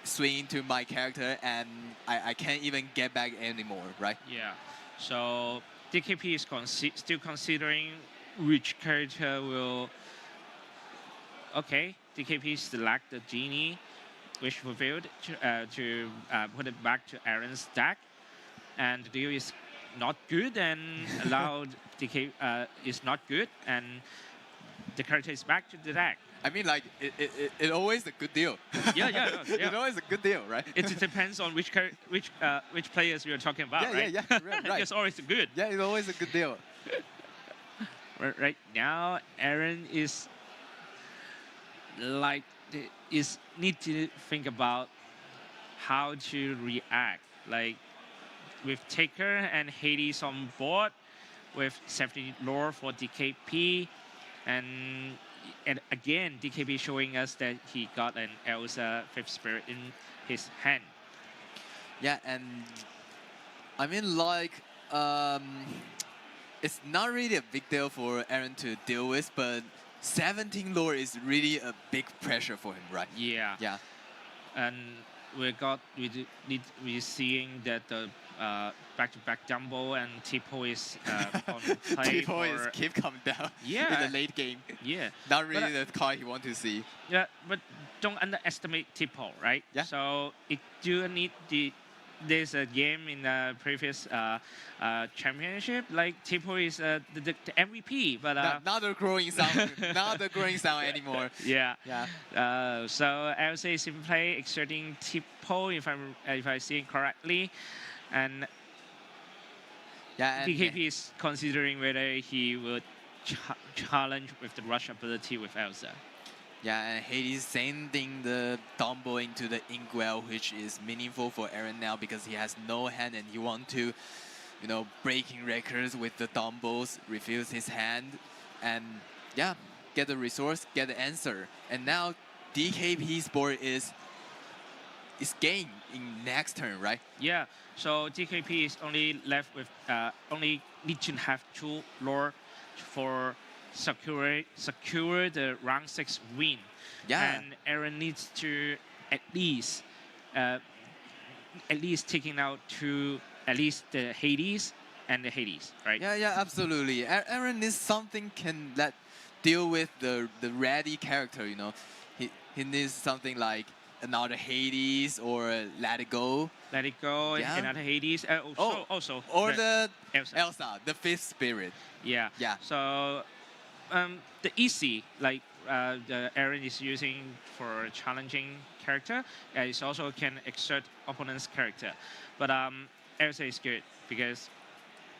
swing into my character and I can't even get back anymore, right?
Yeah. So DKP is still considering which character will. Okay, DKP select the genie, which fulfilled to put it back to Aaron's deck, and the deal is not good and allowed DK is not good and the character is back to the deck.
I mean, like it always a good deal.
Yeah.
It's always a good deal, right?
It depends on which players we are talking about, right?
Yeah, right.
It's always good.
Yeah, it's always a good deal.
Right now, Aaron is like need to think about how to react. Like with Taker and Hades on board, with 70 lore for DKP, and again DKP showing us that he got an Elsa Fifth Spirit in his hand.
Yeah, and I mean like it's not really a big deal for Aaron to deal with, but 17 lore is really a big pressure for him, right?
Yeah.
Yeah.
And we're seeing that the back-to-back Dumbo and Tipo is on play.
Tipo is keep coming down in the late game.
Yeah.
Not really the card you want to see.
Yeah, but don't underestimate Tipo, right?
Yeah.
So it do need there's a game in the previous championship, like Tipo is the MVP, but
not the growing sound, not the growing sound anymore.
Yeah.
Yeah.
So Elsa is in play, exerting Tipo, if I see it correctly, and
yeah, and
DKP is considering whether he would challenge with the rush ability with Elsa.
Yeah, and Hades sending the Dumbo into the Inkwell, which is meaningful for Aaron now because he has no hand and he wants to, breaking records with the Dumbos, refuse his hand, and yeah, get the resource, get the answer. And now DKP's board is gained in next turn, right?
Yeah, so DKP is only left with only need to have 2 lore for secure the round 6 win.
Yeah.
And Aaron needs to at least taking out at least the Hades and the Hades, right?
Yeah, absolutely. Aaron needs something can deal with the ready character, He needs something like another Hades or Let It Go.
Let It Go, another Hades. Also.
Or the
Elsa,
the Fifth Spirit.
Yeah.
Yeah.
So the easy, like the Aaron is using for a challenging character, it also can exert opponent's character. But Elsa is good because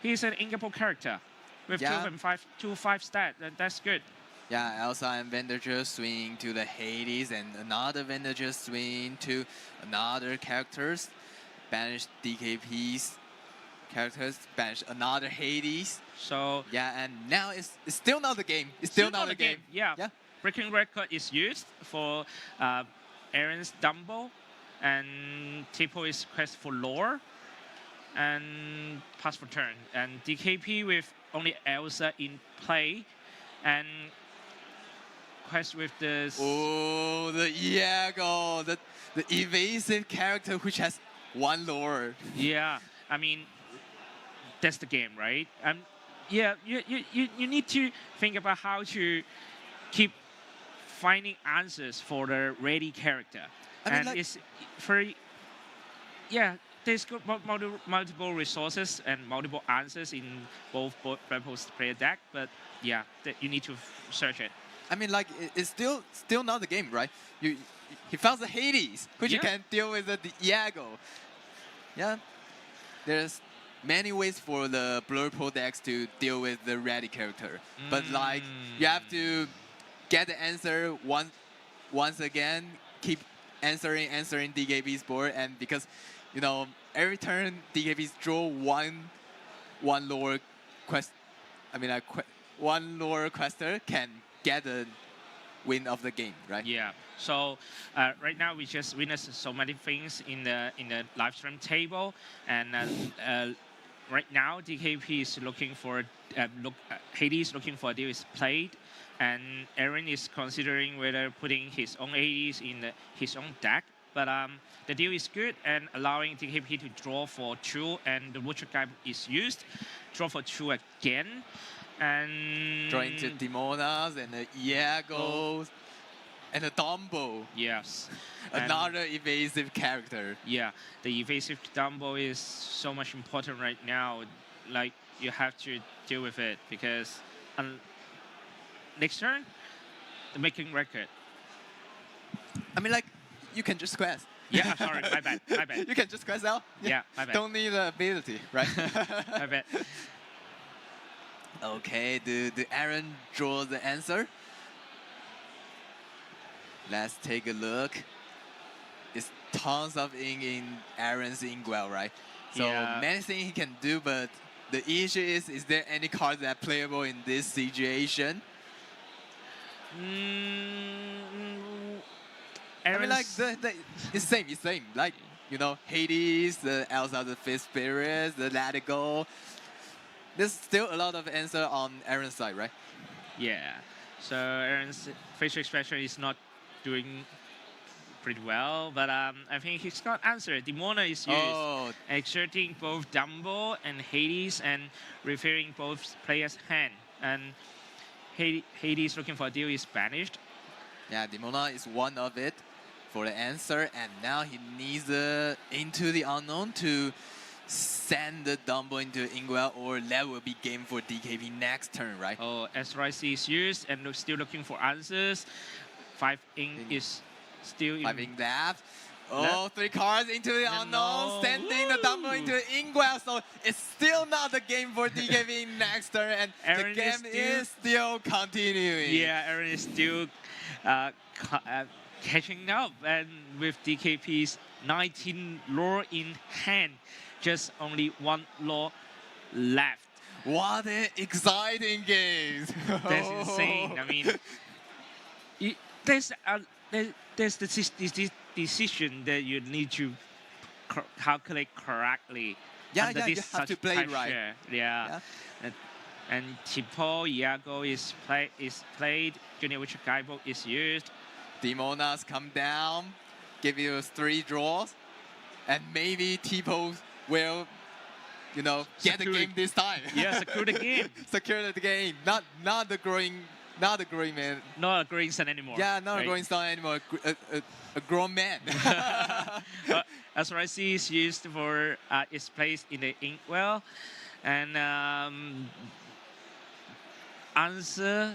he's an inkable character with 2 and 5 stat. That's good.
Yeah, Elsa and Vendager swing to the Hades, and another Vendager swing to another characters. Banish DKP's characters, banish another Hades.
So
yeah, and now it's still not the game. It's still not the game.
Yeah. Breaking record is used for Aaron's Dumbo, and Tipo is quest for lore, and pass for turn. And DKP with only Elsa in play, and quest with this.
Oh, the Iago, the evasive character which has 1 lore.
Yeah, I mean, that's the game, right? Yeah, you need to think about how to keep finding answers for the ready character. It's very, there's multiple resources and multiple answers in both player deck, but yeah, you need to search it.
I mean, like, it's still not the game, right? He found the Hades, which you can deal with the Iago. Yeah, there's many ways for the Blur Pro decks to deal with the ready character. But like, you have to get the answer once again, keep answering DKP's board, and because, every turn DKP's draw one lore quest. I mean, one lore quester can get the win of the game, right?
Yeah. So right now we just witnessed so many things in the live stream table, and right now DKP is looking for Hades looking for a deal is played, and Aaron is considering whether putting his own Hades in his own deck. But the deal is good and allowing DKP to draw for 2, and the Butcher Guy is used, draw for 2 again, and
Draw into Demonas and the Iagos and the Dumbo.
Yes.
Another evasive character.
Yeah, the evasive Dumbo is so much important right now. Like, you have to deal with it because next turn, the making record.
I mean, like, you can just quest.
Yeah, sorry, my bad, my bad.
You can just quest out.
Yeah, my bad.
Don't need the ability, right?
My bad.
Okay, do Aaron draw the answer? Let's take a look. It's tons of ink in Aaron's inkwell, right? So
Yeah.
many things he can do, but the issue is there any card that playable in this situation? I mean, like, it's same. Like, you know, Hades, the Elsa, the Fifth Spirits, the Let It Go. There's still a lot of answer on Aaron's side, right?
Yeah. So Aaron's facial expression is not doing pretty well, but I think he's got answer. Demona is used, exerting both Dumbo and Hades and referring both players' hand. And Hades looking for a deal is banished.
Yeah, Demona is one of it for the answer, and now he needs Into the Unknown to send the Dumbo into Inkwell, or that will be game for DKP next turn, right?
Oh, SRIC is used and still looking for answers. 5 ink is still in.
5 ink left. Oh, 3 cards into the unknown, sending the Dumbo into Inkwell, so it's still not the game for DKP next turn, and
Aaron
the game is still continuing.
Yeah, Aaron is still catching up, and with DKP's 19 lore in hand, just only 1 lore left.
What an exciting game!
That's insane. I mean, there's the decision that you need to calculate correctly.
Yeah,
under
yeah,
this
you have
such
to play it right.
pressure. Yeah. And Tipo, Iago is played. Junior Witcher Gaibo is used.
Demonas come down, give you 3 draws, and maybe Tipo will, you know, get the game this time.
Yeah, secure the game.
Secure the game. Not the growing man.
Not a growing son anymore.
Yeah, not
right?
a growing son anymore. A grown man.
SRIC is used for its place in the inkwell, and answer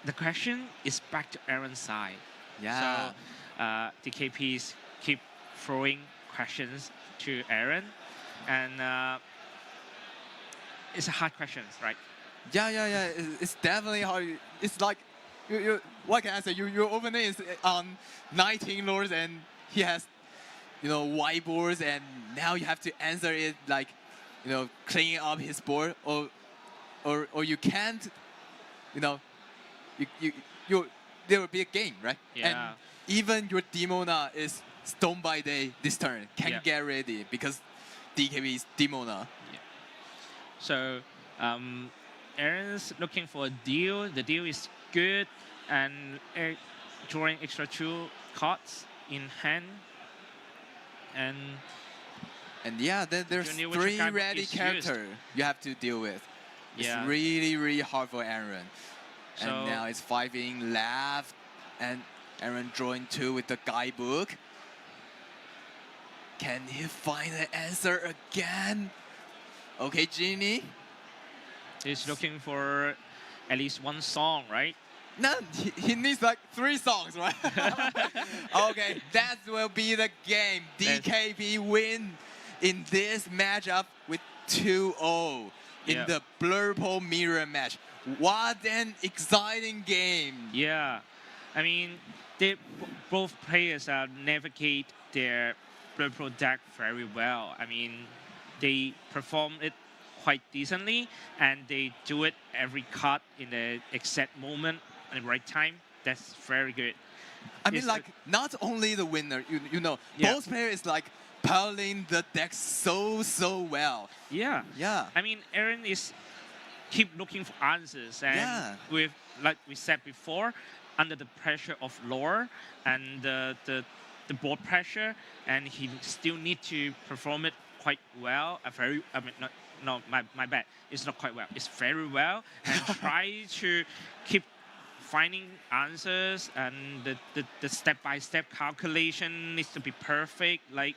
the question is back to Aaron's side.
Yeah.
So DKPs keep throwing questions to Aaron, and it's a hard questions, right?
Yeah. It's definitely hard. It's like, what can I say? Your opening is on 19 lords, and he has, you know, whiteboards, and now you have to answer it like, you know, cleaning up his board, or you can't, you know, you there will be a game, right?
Yeah.
And even your Demona is Stone by Day this turn. Can't get ready because DKB is Demona.
Yeah. So Aaron's looking for a deal. The deal is good, and drawing extra 2 cards in hand. And
yeah, then there's
Junior
3
Witcher Gaibo
ready
is
characters you have to deal with.
Yeah.
It's really hard for Aaron.
So
and now it's 5 in left, and Aaron drawing 2 with the guidebook. Can he find the answer again? Okay, Genie.
he's looking for at least 1 song, right?
No, he needs like 3 songs, right? Okay, that will be the game. DKP win in this matchup with 2-0 in the Blurple Mirror match. What an exciting game.
Yeah, I mean, both players navigate their Blurple deck very well. I mean, they perform it quite decently, and they do it every card in the exact moment at the right time. That's very good.
I mean,
It's
like, not only the winner, you know,
Yeah.
both players is like piling the deck so well.
Yeah.
Yeah.
I mean, Aaron is keep looking for answers, and
Yeah.
with like we said before, under the pressure of lore and the board pressure, and he still need to perform it quite well. I mean, no, my bad. It's not quite well. It's very well, and try to keep finding answers, and the step-by-step calculation needs to be perfect, like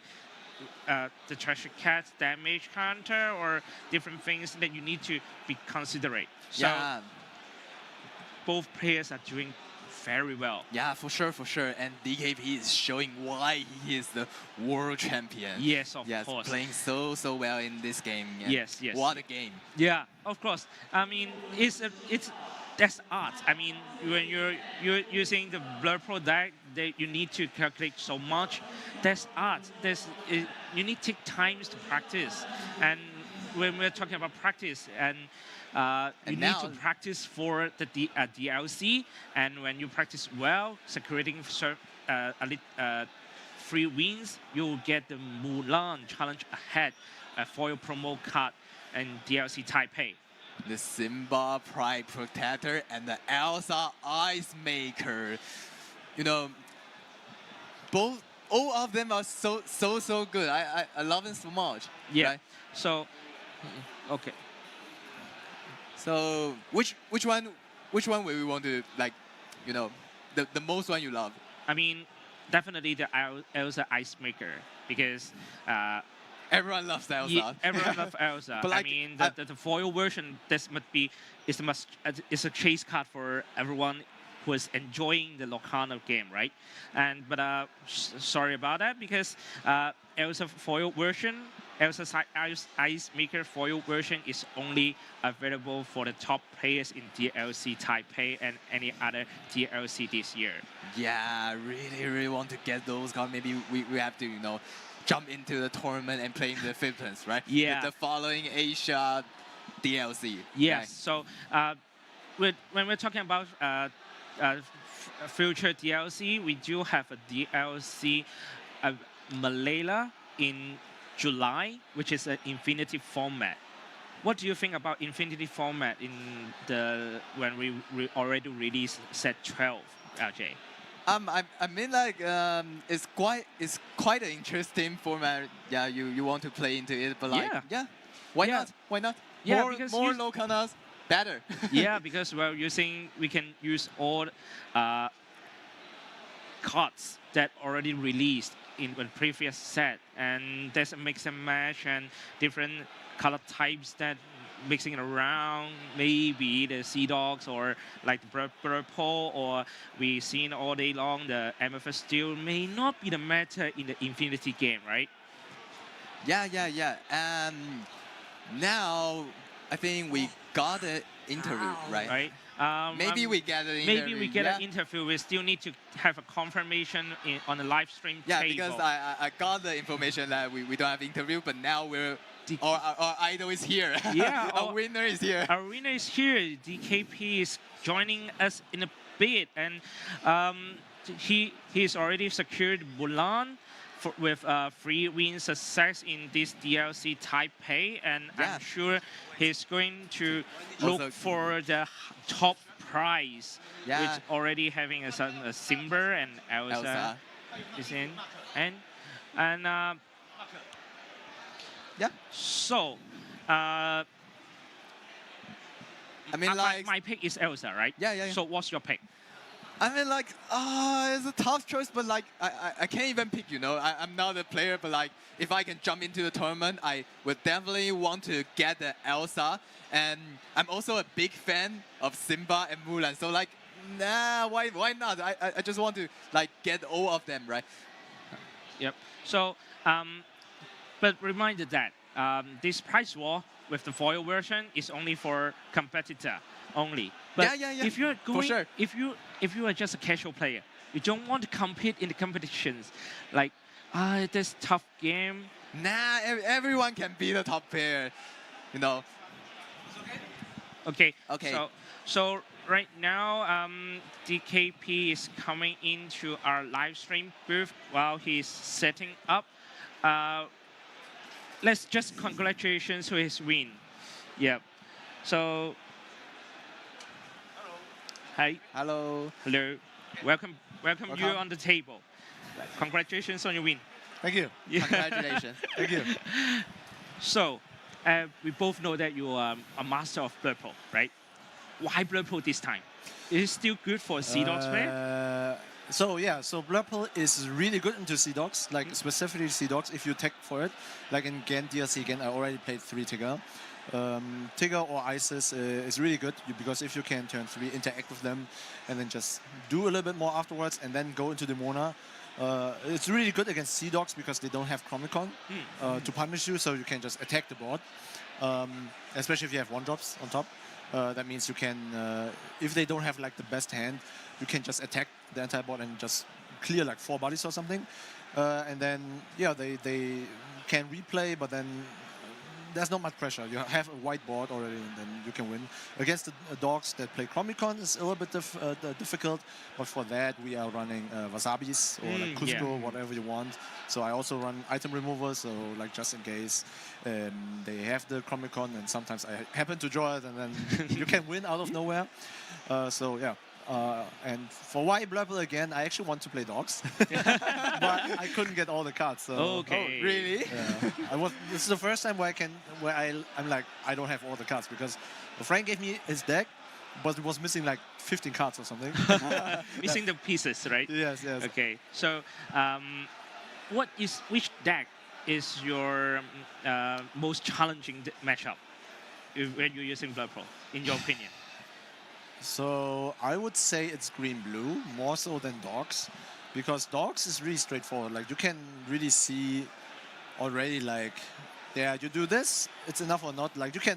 the treasure cat's damage counter or different things that you need to be considerate. So
Yeah.
both players are doing very well.
Yeah, for sure. And DKP is showing why he is the world champion.
Yes, of
Yes,
course.
playing so well in this game. And
Yes.
What a game.
Yeah, of course. I mean, that's art. I mean, when you're using the Blur Pro deck, you need to calculate so much. That's art. You need to take times to practice. And when we're talking about practice, and you need to practice for the DLC. And when you practice well, securing free wins, you'll get the Mulan Challenge Ahead, a foil promo card, and DLC Taipei.
The Simba Pride Protector and the Elsa Ice Maker. You know, all of them are so good. I love them so much.
Yeah.
Right?
So, okay.
So which one will we want to, like, you know, the most one you love?
I mean, definitely the Elsa Ice Maker, because
Everyone loves Elsa.
everyone loves Elsa.
But, like,
I mean, the foil version, is a chase card for everyone who is enjoying the Lorcana game, right? But sorry about that, because Elsa foil version, Elsa's Ice Maker foil version is only available for the top players in DLC Taipei and any other DLC this year.
Yeah, really want to get those cards. Maybe we have to, you know, jump into the tournament and play in the Philippines, right?
Yeah.
With the following Asia DLC.
Yes.
Right?
So when we're talking about future DLC, we do have a DLC Malala in July, which is an Infinity format. What do you think about Infinity format when we already released set 12, RJ?
I mean, like, it's quite an interesting format. Yeah, you want to play into it, but like, why not? Why not?
Yeah,
more
because
more Locanas, better.
Yeah, because we can use all cards that already released in the previous set, and there's a mix and match and different color types that mixing it around, maybe the Sea Dogs or like the Purple, or we seen all day long the Amethyst still may not be the meta in the Infinity game, right?
Yeah. Now I think we got an interview, right? Maybe we get an interview.
Maybe we get an interview. We still need to have a confirmation on the live stream
Yeah,
table.
because I got the information that we don't have interview, but now our idol is here.
Yeah,
our winner is here.
Our winner is here. DKP is joining us in a bit, and he's already secured Mulan with free win success in this DLC Taipei, and I'm sure he's going to look for the top prize, which already having a Simba and Elsa is in, and
yeah.
So,
I mean, like,
my pick is Elsa, right?
Yeah.
So what's your pick?
I mean, like, it's a tough choice, but like, I can't even pick, you know. I'm not a player, but like, if I can jump into the tournament, I would definitely want to get the Elsa. And I'm also a big fan of Simba and Mulan. So like, nah, why not? I just want to like get all of them, right?
Yep. So, but reminder that this prize war with the foil version is only for competitor only. But
yeah.
if you're going,
for sure.
if you are just a casual player, you don't want to compete in the competitions, like this tough game.
Nah, everyone can be the top player, you know.
Okay.
Okay.
So right now, DKP is coming into our live stream booth while he's setting up. Let's just congratulations to his win. Yep. So. Hi.
Hello.
Hello. Welcome you
Welcome.
on the table. Congratulations on your win.
Thank you.
Congratulations.
Thank you.
So, we both know that you are a master of Blurple, right? Why Blurple this time? Is it still good for Sea Dogs player?
So Blurple is really good into Sea Dogs, like specifically Sea Dogs if you tech for it. Like in Gen DLC again, I already played 3 Tigger. Tigger or Isis is really good because if you can turn 3, interact with them, and then just do a little bit more afterwards, and then go into the Mona. It's really good against Sea Dogs because they don't have Chromicon to punish you, so you can just attack the board. Especially if you have 1-drops on top. That means you can, if they don't have like the best hand, you can just attack the entire board and just clear like 4 bodies or something. And then, yeah, they can replay, but then there's not much pressure. You have a white board already, and then you can win. Against the dogs that play Chromicon is a little bit difficult, but for that we are running Wasabis or like Cusco, whatever you want. So I also run item remover, so like just in case they have the Chromicon, and sometimes I happen to draw it, and then you can win out of nowhere. So yeah. And for why Blurple again, I actually want to play dogs, but I couldn't get all the cards. So.
Okay.
Oh, really?
Yeah. This is the first time where I'm like I don't have all the cards because Frank gave me his deck, but it was missing like 15 cards or something.
Missing the pieces, right?
Yes.
Okay. So, which deck is your most challenging matchup when you're using Blurple, in your opinion?
So I would say it's green-blue more so than dogs, because dogs is really straightforward. Like you can really see already like, yeah, you do this, it's enough or not. Like you can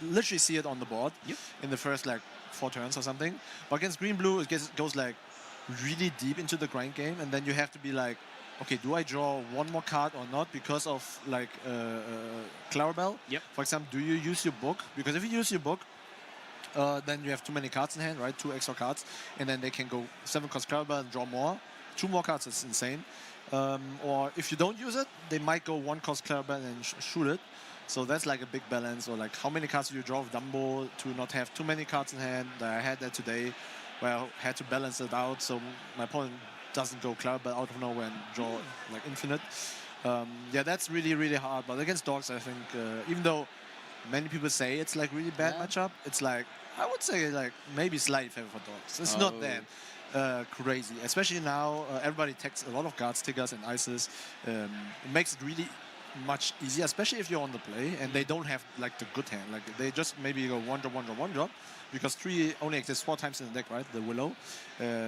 literally see it on the board in the first like 4 turns or something. But against green-blue, it goes like really deep into the grind game, and then you have to be like, okay, do I draw 1 more card or not because of like Clarabelle?
Yep.
For example, do you use your book? Because if you use your book, then you have too many cards in hand, right? 2 extra cards, and then they can go 7 cost Clarabelle and draw more. 2 more cards is insane. Or if you don't use it, they might go 1 cost Clarabelle and shoot it. So that's like a big balance. Or like how many cards do you draw with Dumbo to not have too many cards in hand? I had that today, where I had to balance it out so my opponent doesn't go Clarabelle out of nowhere and draw like infinite. Yeah, that's really, really hard. But against dogs, I think, even though many people say it's like really bad matchup, it's like, I would say like maybe slightly favor for dogs. It's not that crazy. Especially now, everybody takes a lot of guards, Tiggers and Ices. It makes it really much easier, especially if you're on the play and they don't have like the good hand. Like they just maybe go 1-drop, 1-drop, 1-drop, because 3 only exists 4 times in the deck, right? The Willow.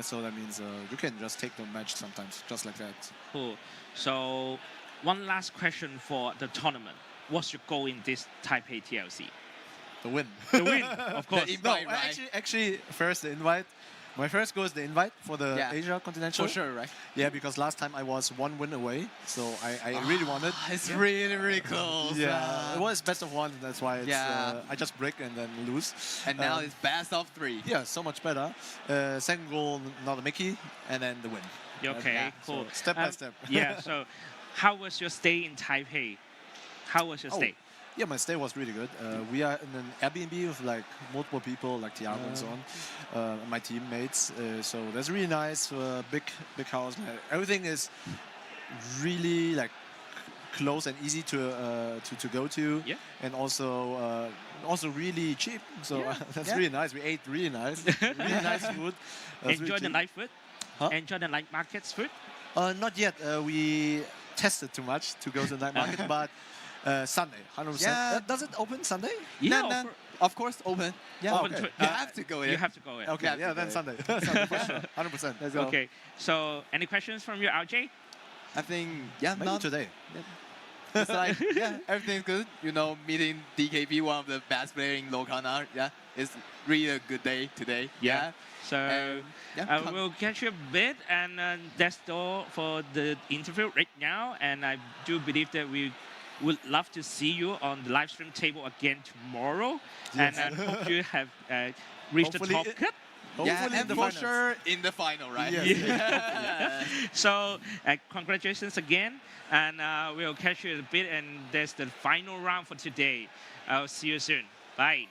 So that means you can just take the match sometimes, just like that.
Cool. So, one last question for the tournament. What's your goal in this Taipei TLC?
The win.
The win, of course.
The invite,
no,
right?
actually, first the invite. My first goal is the invite for the Asia Continental.
For sure, right?
Yeah, because last time I was 1 win away, so I really wanted.
It's really, really close.
Yeah, it was best of 1. That's why it's, I just break and then lose.
And now it's best of 3.
Yeah, so much better. Second goal, not a Mickey, and then the win.
Okay, cool.
So step by step.
Yeah. So, how was your stay in Taipei? How was your stay?
Yeah, my stay was really good. We are in an Airbnb with like multiple people, like Tiago and so on, my teammates. So that's really nice. Big house. Everything is really like close and easy to go to.
Yeah.
And also really cheap. So that's really nice. We ate really nice, really nice food.
Enjoy the night food. Enjoy the night markets food.
Not yet. We tested too much to go to the night market, but. Sunday, 100%.
Yeah.
Does it open Sunday?
Yeah,
No, of course, open. Yeah,
Open
okay.
to-
You have to go in.
You have to go in.
Okay, yeah, then Sunday. Sunday for sure, 100%. Let's go.
Okay. So, any questions from you, RJ?
I think,
Maybe
not
today.
It's like, everything's good. You know, meeting DKP, one of the best players in Lorcana. Yeah, it's really a good day today. Yeah.
So, I
come.
will catch you a bit, and that's all for the interview right now. And I do believe that we would love to see you on the live stream table again tomorrow, and I hope you have reached the
Hopefully
top cut.
Yeah,
Hopefully in
and
the
for
finals.
sure in the final, right?
Yes.
So congratulations again, and we'll catch you in a bit. And there's the final round for today. I'll see you soon. Bye.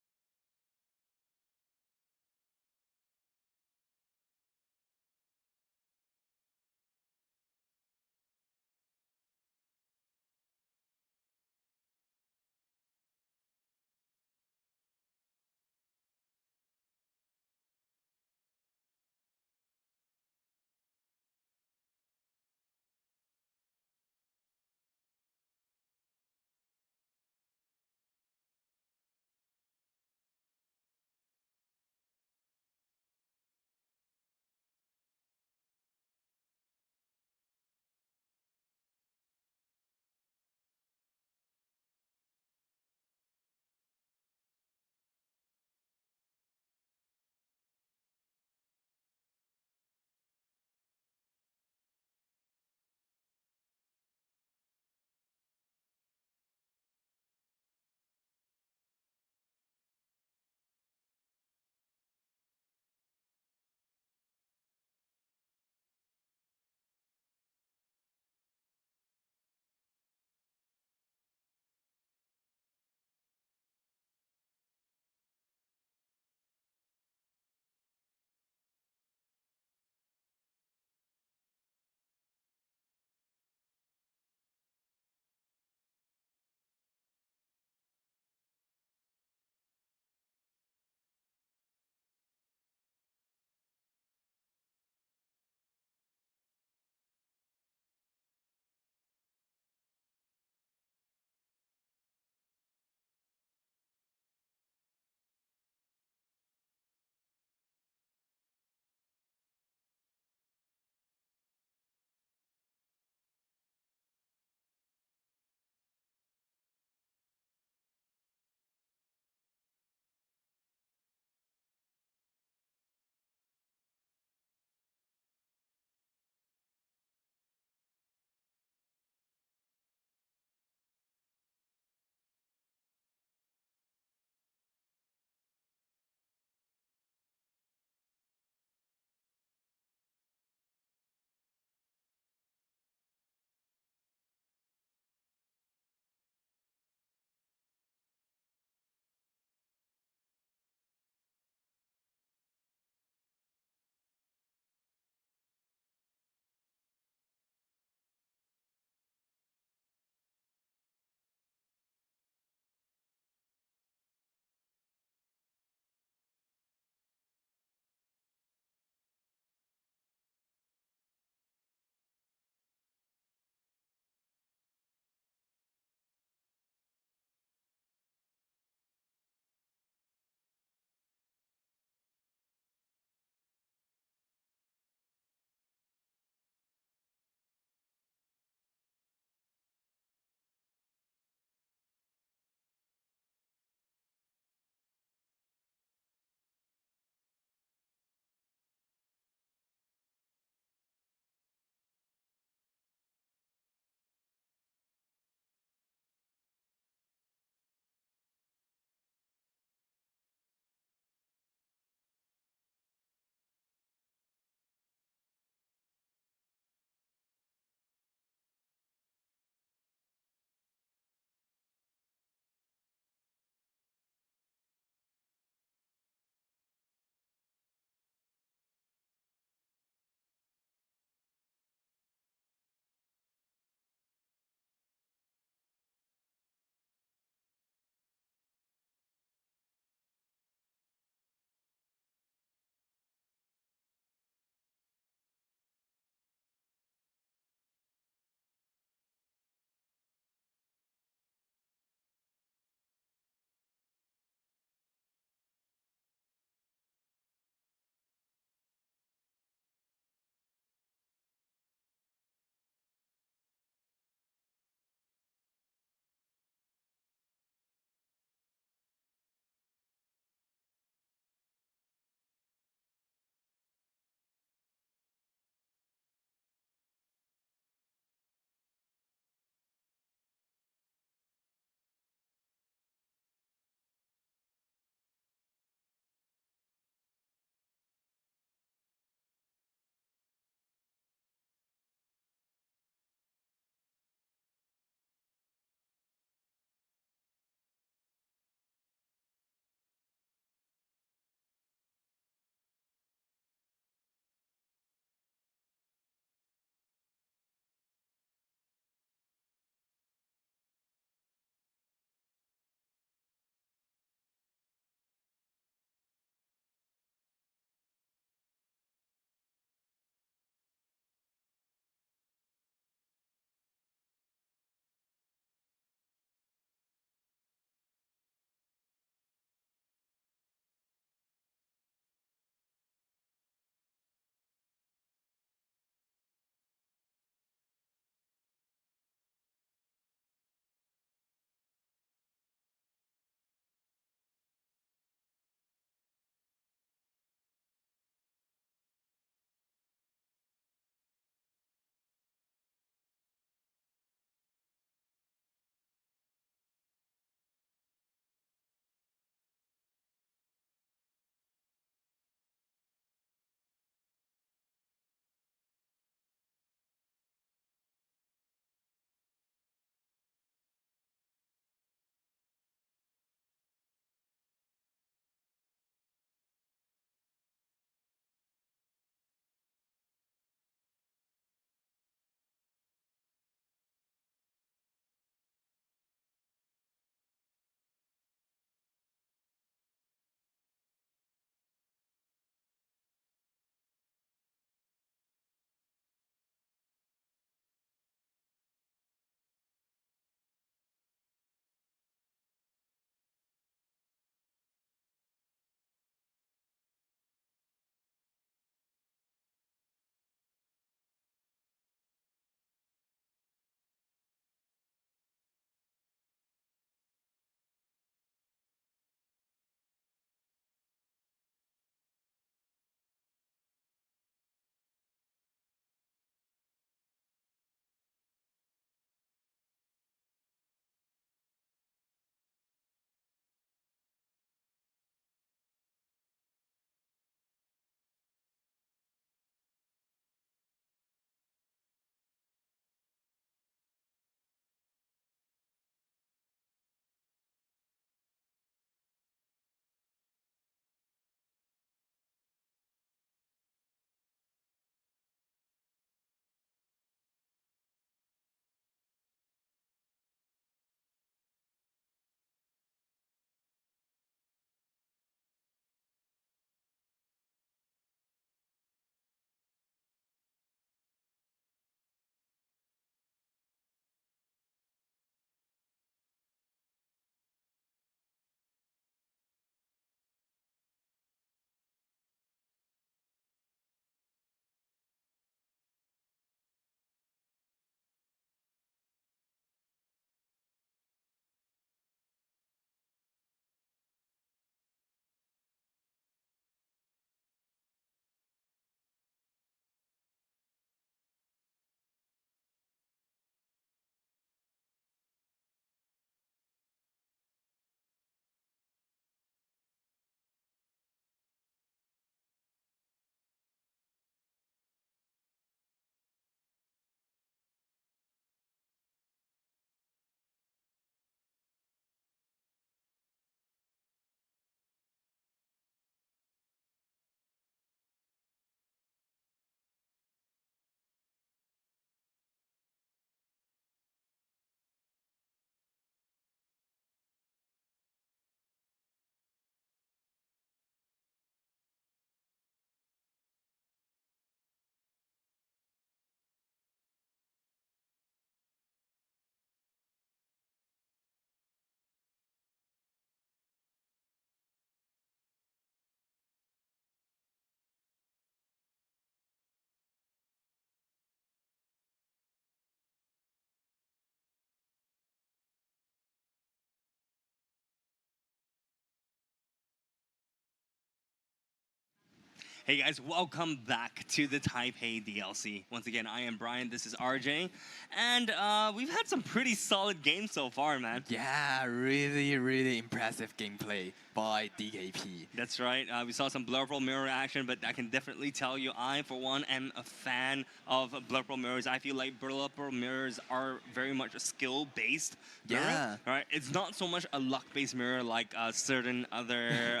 Hey guys, welcome back to the Taipei DLC. Once again, I am Brian, this is RJ, and we've had some pretty solid games so far, man.
Yeah, really impressive gameplay by DKP.
That's right, we saw some Blurple mirror action, but I can definitely tell you, I, for one, am a fan of Blurple mirrors. I feel like Blurple mirrors are very much a skill-based mirror.
Yeah.
Right? It's not so much a luck-based mirror like certain other,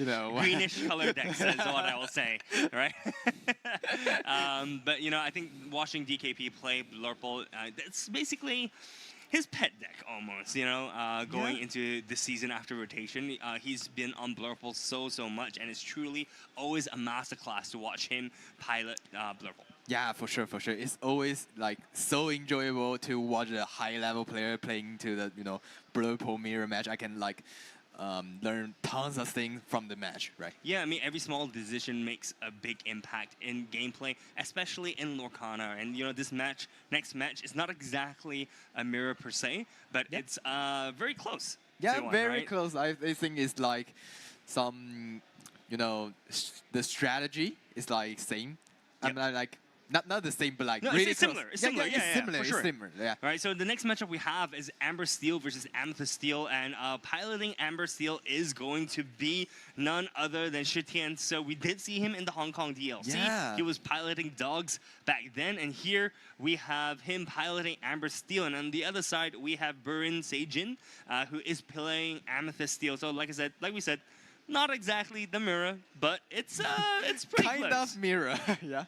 greenish color decks is what I will say, right? But I think watching DKP play Blurple, that's basically his pet deck almost, going into the season after rotation. He's been on Blurple so much, and it's truly always a masterclass to watch him pilot Blurple.
Yeah, for sure. It's always like so enjoyable to watch a high-level player playing to the Blurple mirror match. I can learn tons of things from the match, right?
Yeah, I mean, every small decision makes a big impact in gameplay, especially in Lorcana. And, this next match, is not exactly a mirror per se, but it's very close.
Yeah,
to one,
very
right?
close. I think it's like some, the strategy is like same.
Yep.
I'm like, not the same, but like
No,
really
it's similar.
close.
It's similar.
It's similar.
for sure.
It's similar. Yeah.
All right, so the next matchup we have is Amber Steel versus Amethyst Steel, and piloting Amber Steel is going to be none other than Shitian. So we did see him in the Hong Kong DLC.
Yeah.
He was piloting Dogs back then, and here we have him piloting Amber Steel, and on the other side we have Burin Seijin, who is playing Amethyst Steel. So like we said, not exactly the mirror, but it's pretty
Kind
close.
of mirror. Yeah.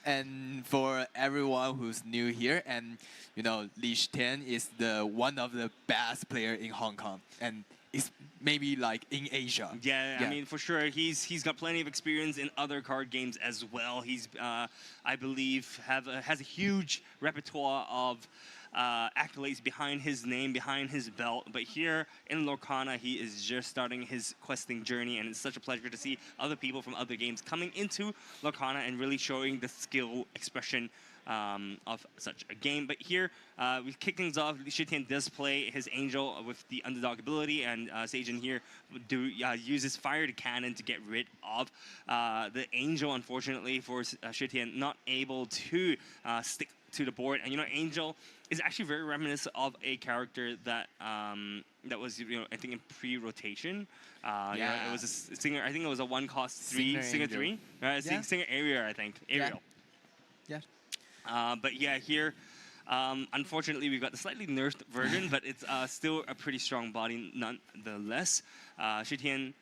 And for everyone who's new here, and Li Shitian is one of the best player in Hong Kong, and it's maybe like in Asia.
Yeah, I mean, for sure, he's got plenty of experience in other card games as well. He's, I believe, has a huge repertoire of accolades behind his name, behind his belt. But here in Lorcana, he is just starting his questing journey, and it's such a pleasure to see other people from other games coming into Lorcana and really showing the skill expression of such a game. But here, we kick things off. Shitian does play his Angel with the underdog ability, and Seijin here uses Fire to Cannon to get rid of the Angel. Unfortunately for Shitian, not able to stick to the board. And Angel is actually very reminiscent of a character that that was I think in pre-rotation. It was a singer. I think it was a 1-cost 3 singer 3. Singer Ariel, I think. Ariel.
Yeah.
But yeah, here, unfortunately, we've got the slightly nerfed version, but it's still a pretty strong body nonetheless. Shitian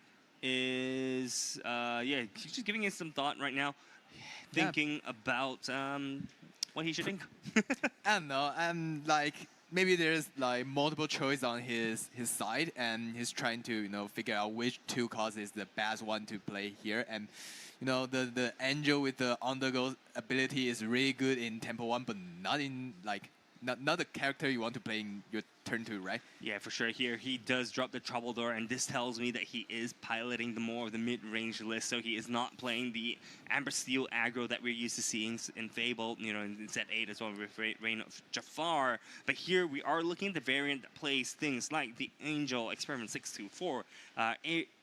is, he's just giving it some thought right now, thinking about what he should think.
I don't know. Like maybe there's like multiple choice on his side, and he's trying to figure out which 2 cards is the best one to play here. And the Angel with the undergo ability is really good in Tempo 1, but not in not the character you want to play in your turn 2, right?
Yeah, for sure. Here he does drop the Trouble Door, and this tells me that he is piloting the more of the mid-range list. So he is not playing the Amber Steel aggro that we're used to seeing in Fable, in set 8 as well with Reign of Jafar. But here we are looking at the variant that plays things like the Angel, Experiment 624,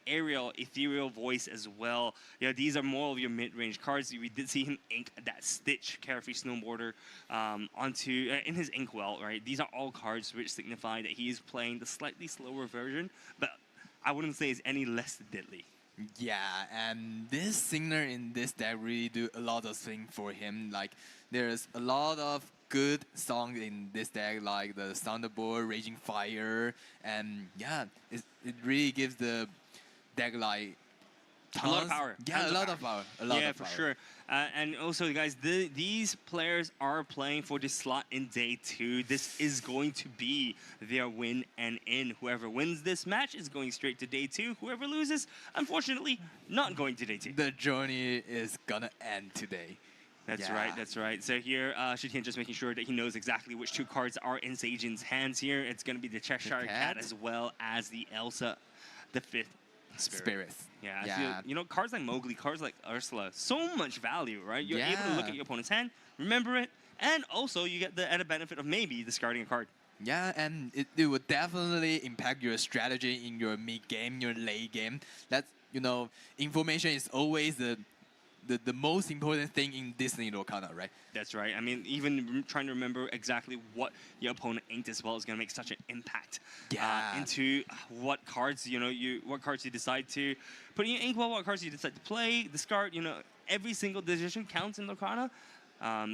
Aerial, Ethereal Voice as well. These are more of your mid-range cards. We did see him ink that Stitch Carefree Snowboarder onto in his Inkwell, right? These are all cards which signify that he is playing the slightly slower version, but I wouldn't say it's any less deadly.
Yeah, and this singer in this deck really do a lot of things for him. Like there's a lot of good songs in this deck, like the Thunderbolt, Raging Fire, and it really gives the deck like
a lot of power.
Yeah, a lot of power.
Yeah, for sure. And also, guys, these players are playing for this slot in day 2. This is going to be their win and in. Whoever wins this match is going straight to day 2. Whoever loses, unfortunately, not going to day 2.
The journey is gonna end today.
That's right, that's right. So here, Shitian just making sure that he knows exactly which 2 cards are in Seijin's hands here. It's going to be the Cheshire Cat as well as the Elsa, the 5th Spirit. Yeah, I feel, cards like Mowgli, cards like Ursula, so much value, right? You're able to look at your opponent's hand, remember it, and also you get the added benefit of maybe discarding a card.
Yeah, and it will definitely impact your strategy in your mid game, your late game. That's, information is always the most important thing in Disney Lorcana, right?
That's right. I mean, even trying to remember exactly what your opponent inked as well is going to make such an impact into what cards what cards you decide to put in your ink, what cards you decide to play, discard. Every single decision counts in Lorcana.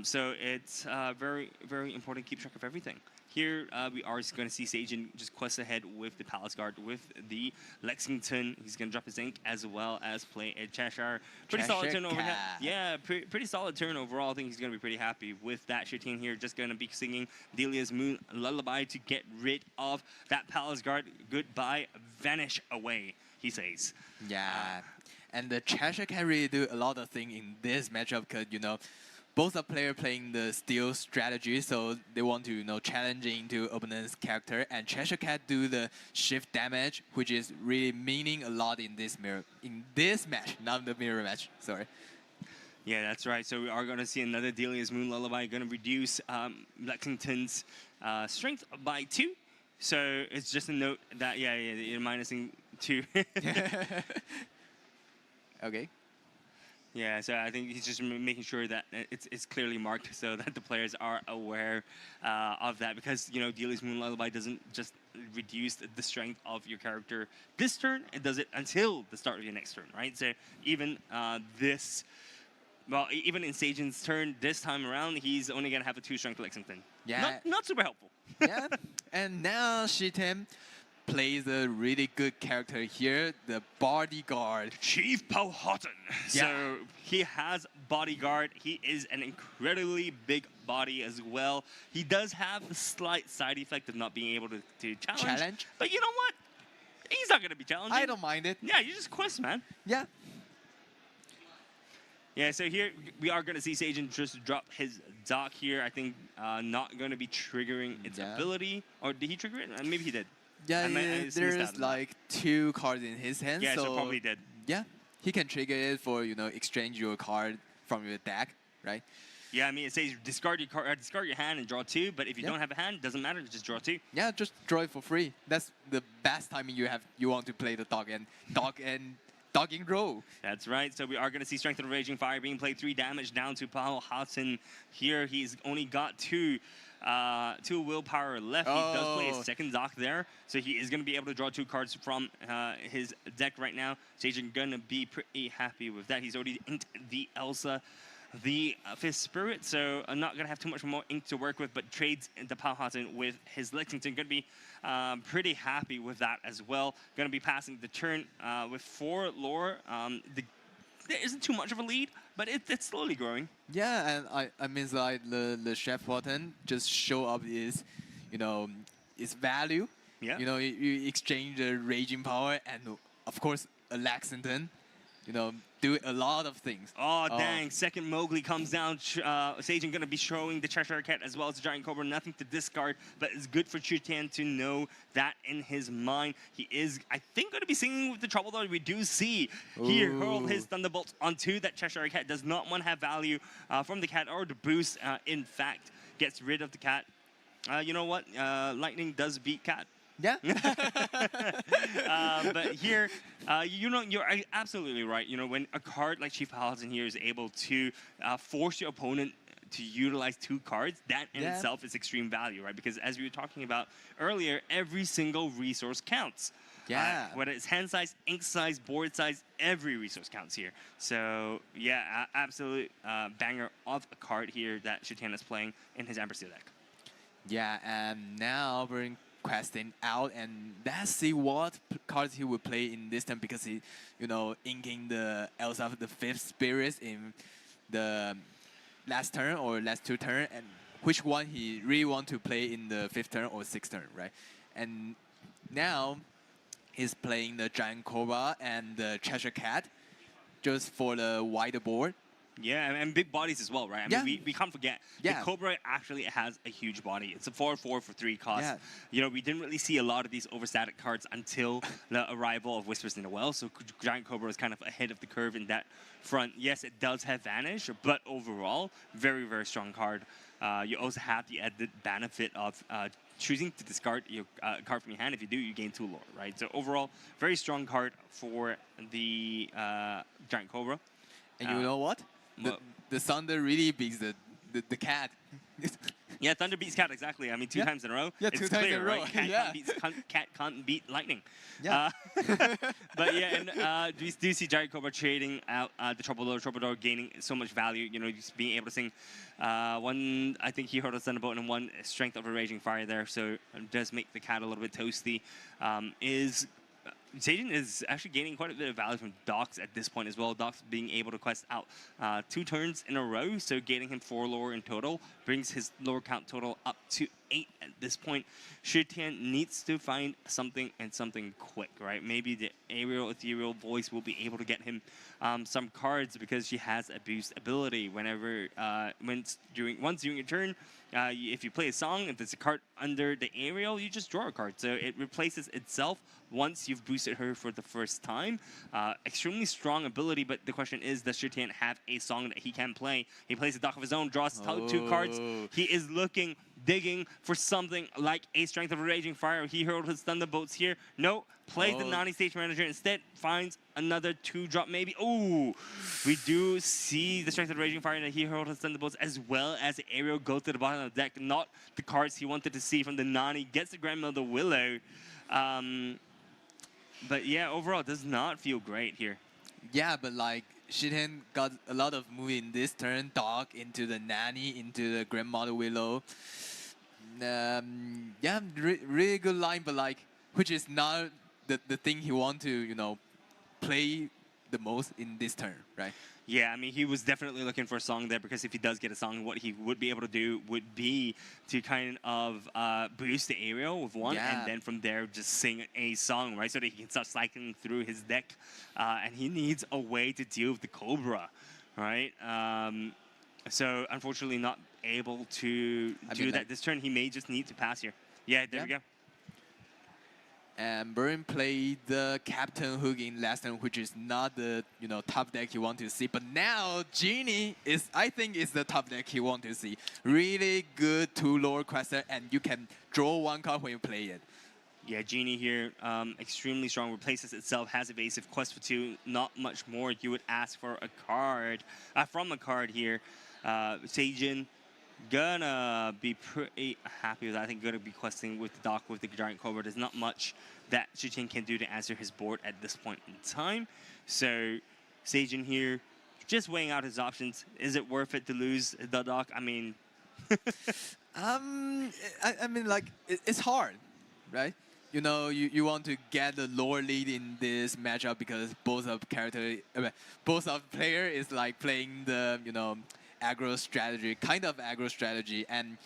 So it's very, very important to keep track of everything. Here we are going to see Sajin just quest ahead with the Palace Guard, with the Lexington. He's going to drop his ink as well as play a Cheshire. Pretty solid turn over. Yeah, pretty solid turn overall. I think he's going to be pretty happy with that. Shooting here, just going to be singing Delia's Moon Lullaby to get rid of that Palace Guard. Goodbye, vanish away, he says.
Yeah, and the Cheshire can really do a lot of things in this matchup because, both are players playing the steal strategy, so they want to, challenging to opponent's character, and Cheshire Cat do the shift damage, which is really meaning a lot in this match, not the mirror match. Sorry.
Yeah, that's right. So we are going to see another Delia's Moon Lullaby, going to reduce Lexington's strength by 2. So it's just a note that you're minusing 2.
Okay.
Yeah, so I think he's just making sure that it's clearly marked so that the players are aware of that, because Delia's Moon Lullaby doesn't just reduce the strength of your character this turn; it does it until the start of your next turn, right? So even even in Sajin's turn this time around, he's only gonna have a 2 strength Lexington.
Yeah,
not super helpful.
Yeah, and now Shitem plays a really good character here, the bodyguard.
Chief Powhatan.
Yeah.
So he has bodyguard. He is an incredibly big body as well. He does have a slight side effect of not being able to challenge. But you know what? He's not going to be challenging.
I don't mind it.
Yeah, you just quest, man.
Yeah.
Yeah, so here we are going to see Sajin just drop his dock here. I think not going to be triggering its ability. Or did he trigger it? Maybe he did.
Yeah, there's like 2 cards in his hand.
Yeah, so probably did.
Yeah, he can trigger it for, exchange your card from your deck, right?
Yeah, I mean, it says discard your hand and draw 2, but if you don't have a hand, doesn't matter, just draw 2.
Yeah, just draw it for free. That's the best timing you want to play the dogging row.
That's right. So we are going to see Strength of the Raging Fire being played, 3 damage down to Powhatan. Here he's only got 2 willpower left. He does play a second dock there, so he is going to be able to draw 2 cards from his deck right now. Sajin going to be pretty happy with that. He's already inked the Elsa, the Fifth Spirit, so I'm not going to have too much more ink to work with, but trades the Powhatan with his Lexington. Going to be pretty happy with that as well. Going to be passing the turn with 4 lore. There isn't too much of a lead, but it's slowly growing.
Yeah, and I mean, like the Chef button just show up its value.
Yeah.
You exchange the Raging Power and of course a Lexington. Do a lot of things.
Oh, dang. Second Mowgli comes down. Sajin going to be showing the Cheshire Cat as well as the Giant Cobra. Nothing to discard, but it's good for Chutan to know that in his mind. He is, I think, going to be singing with the Trouble, though. We do see here hurl his Thunderbolts onto that Cheshire Cat. Does not want to have value from the cat or the boost. In fact, gets rid of the cat. You know what? Lightning does beat cat.
Yeah.
But here, you're absolutely right. When a card like Chief Paladin here is able to force your opponent to utilize 2 cards, that in itself is extreme value, right? Because as we were talking about earlier, every single resource counts.
Yeah.
Whether it's hand size, ink size, board size, every resource counts here. So yeah, absolute banger of a card here that Chutan is playing in his Amber Steel deck.
Yeah, and now we're questing out, and let's see what cards he will play in this turn, because he, inking the Elsa, the Fifth Spirit in the last turn or last 2 turn, and which one he really want to play in the 5th turn or 6th turn, right? And now he's playing the Giant Cobra and the Cheshire Cat just for the wider board.
Yeah, and big bodies as well, right? I mean, we can't forget. The Cobra actually has a huge body. It's a 4/4 for 3 cost. Yeah. We didn't really see a lot of these overstatic cards until the arrival of Whispers in the Well, so Giant Cobra is kind of ahead of the curve in that front. Yes, it does have Vanish, but overall, very, very strong card. You also have the added benefit of choosing to discard your card from your hand. If you do, you gain 2 lore, right? So overall, very strong card for the Giant Cobra.
And you know what? The thunder really beats the cat.
Yeah, Thunder beats Cat, exactly. I mean, 2 times in a row.
Yeah,
it's
2 times
clear,
in a row.
Right? Cat,
Yeah.
Cat can't beat Lightning.
Yeah.
But yeah, and we do see Giant Cobra trading out the Troubadour gaining so much value. You know, just being able to sing one, I think he heard a Thunderbolt, and one Strength of a Raging Fire there. So it does make the cat a little bit toasty. Sajin is actually gaining quite a bit of value from Dox at this point as well. Dox being able to quest out 2 turns in a row, so gaining him 4 lore in total, brings his lore count total up to 8 at this point. Shi Tian needs to find something and something quick, right? Maybe the Aerial Ethereal Voice will be able to get him some cards because she has a boost ability. Whenever, once during your turn, if you play a song, if there's a card under the Aerial, you just draw a card. So it replaces itself once you've boosted her for the first time. Extremely strong ability, but the question is, does Shi Tian have a song that he can play? He plays a Dock of his own, draws 2 cards. He is digging for something like a Strength of a Raging Fire. He hurled his Thunderbolts here. No, plays the Nani Stage Manager instead, finds another 2-drop maybe. Oh, we do see the Strength of the Raging Fire that he hurled his Thunderbolts as well as the Aerial go to the bottom of the deck. Not the cards he wanted to see from the Nani. Gets the Grandmother Willow. But yeah, overall, it does not feel great here.
Yeah, but like Shiten got a lot of move in this turn. Dog into the Nanny, into the Grandmother Willow. Yeah, really good line, but like, which is not the thing he want to, you know, play the most in this turn, right?
Yeah, I mean, he was definitely looking for a song there, because if he does get a song, what he would be able to do would be to kind of boost the Aerial with one, and then from there just sing a song, right? So that he can start cycling through his deck. And he needs a way to deal with the Cobra, right? So unfortunately not able to do that this turn. He may just need to pass here. Yeah, there we go.
And Burn played the Captain Hook in last turn, which is not the top deck you want to see. But now Genie is, I think, is the top deck you want to see. Really good 2 lore quester, and you can draw 1 card when you play it.
Yeah, Genie here, extremely strong. Replaces itself, has evasive, quest for 2. Not much more you would ask for a card from a card here. Sajin gonna be pretty happy with that. I think gonna be questing with the Dock with the Giant Cobra. There's not much that Shi Tian can do to answer his board at this point in time. So Sajin here, just weighing out his options. Is it worth it to lose the Dock? I mean,
I mean, like it's hard, right? You know, you want to get the lower lead in this matchup because both of player is like playing the aggro strategy, kind of aggro strategy, and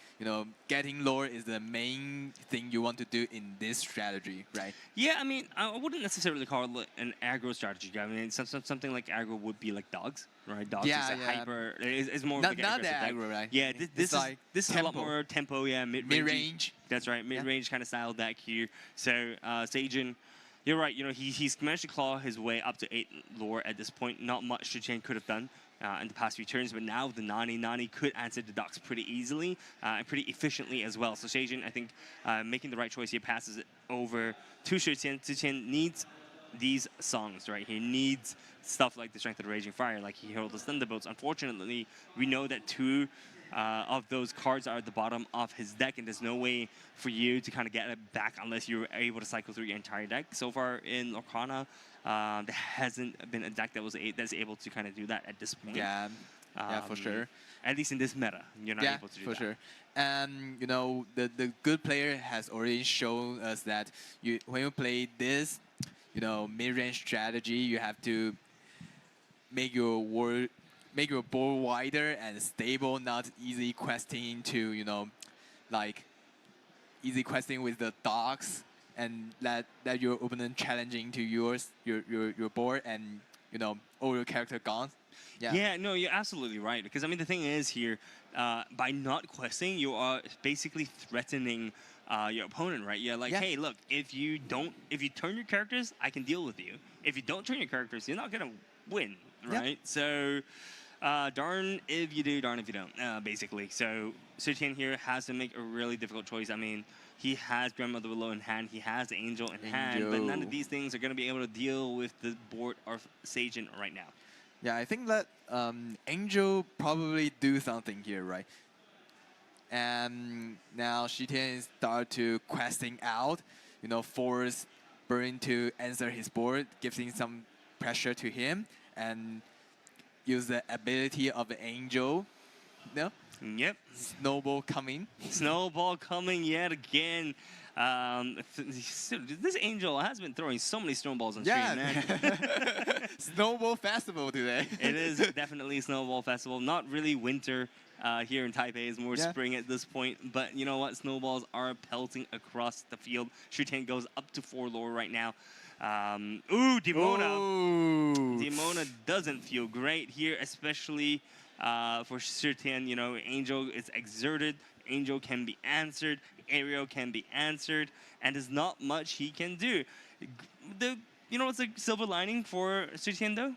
getting lore is the main thing you want to do in this strategy, right?
Yeah, I mean, I wouldn't necessarily call it an aggro strategy. I mean, something like aggro would be like dogs, right? Dogs is a hyper, is more
not
like
not the
aggressive
aggro, right?
Yeah, this is a lot
tempo.
more tempo. Yeah,
mid-range.
That's right, mid-range kind of style deck here. So Sajin, you're right. He's managed to claw his way up to 8 lore at this point. Not much Shi Tian could have done in the past few turns, but now the Nani could answer the Docks pretty easily and pretty efficiently as well. So Sajin, I think, making the right choice here, passes it over to Shi Tian. Shi Tian needs these songs, right? He needs stuff like the Strength of the Raging Fire, like he hurled the Thunderbolts. Unfortunately, we know that 2 of those cards are at the bottom of his deck, and there's no way for you to kind of get it back unless you're able to cycle through your entire deck. So far in Lorcana, there hasn't been a deck that's able to kind of do that at this point.
Yeah, for sure.
At least in this meta, you're not able to do that.
for sure. And the good player has already shown us that when you play this, mid-range strategy, you have to make your board wider and stable, not easy questing to like easy questing with the Docks, and that your opponent challenging to your board, and all your character gone.
Yeah, no, you're absolutely right. Because I mean, the thing is here, by not questing, you are basically threatening your opponent, right? You're like, hey, look, if you turn your characters, I can deal with you. If you don't turn your characters, you're not gonna win, right? So. Darn if you do, darn if you don't, basically. So Shi Tian here has to make a really difficult choice. I mean, He has Grandmother Willow in hand. He has Angel in hand. But none of these things are going to be able to deal with the board of Sajin right now.
Yeah, I think that Angel probably do something here, right? And now Shitian start to questing out, force Burn to answer his board, giving some pressure to him, and use the ability of the Angel.
Yep.
Snowball coming.
Snowball coming yet again. This Angel has been throwing so many snowballs on stream, man.
Snowball Festival today.
It is definitely Snowball Festival. Not really winter here in Taipei. It's more spring at this point. But you know what? Snowballs are pelting across the field. Shutian goes up to 4 lore right now. Demona.
Ooh.
Demona doesn't feel great here, especially for Shutian. Angel is exerted. Angel can be answered. Aerial can be answered, and there's not much he can do. What's the silver lining for Shutian though?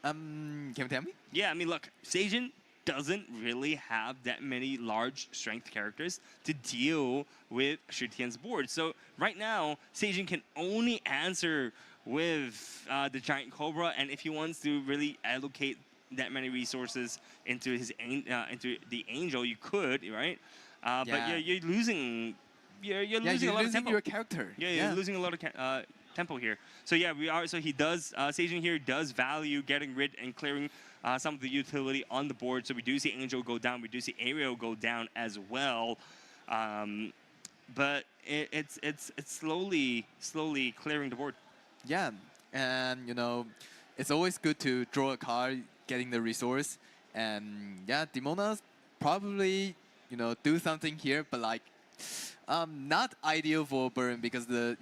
Can you tell me?
Yeah, I mean, look, Sajin doesn't really have that many large strength characters to deal with Shutian's board. So right now, Sajin can only answer with the Giant Cobra, and if he wants to really allocate that many resources into into the Angel, you could, right? But you're losing. You're losing a lot of tempo.
Your character.
You're losing a lot of tempo here. So yeah, we are. So he does. Sajin here does value getting rid and clearing some of the utility on the board. So we do see Angel go down. We do see Aerial go down as well. But it's slowly clearing the board.
Yeah, and it's always good to draw a card, getting the resource, and Demona's probably do something here, but like not ideal for Burn, because the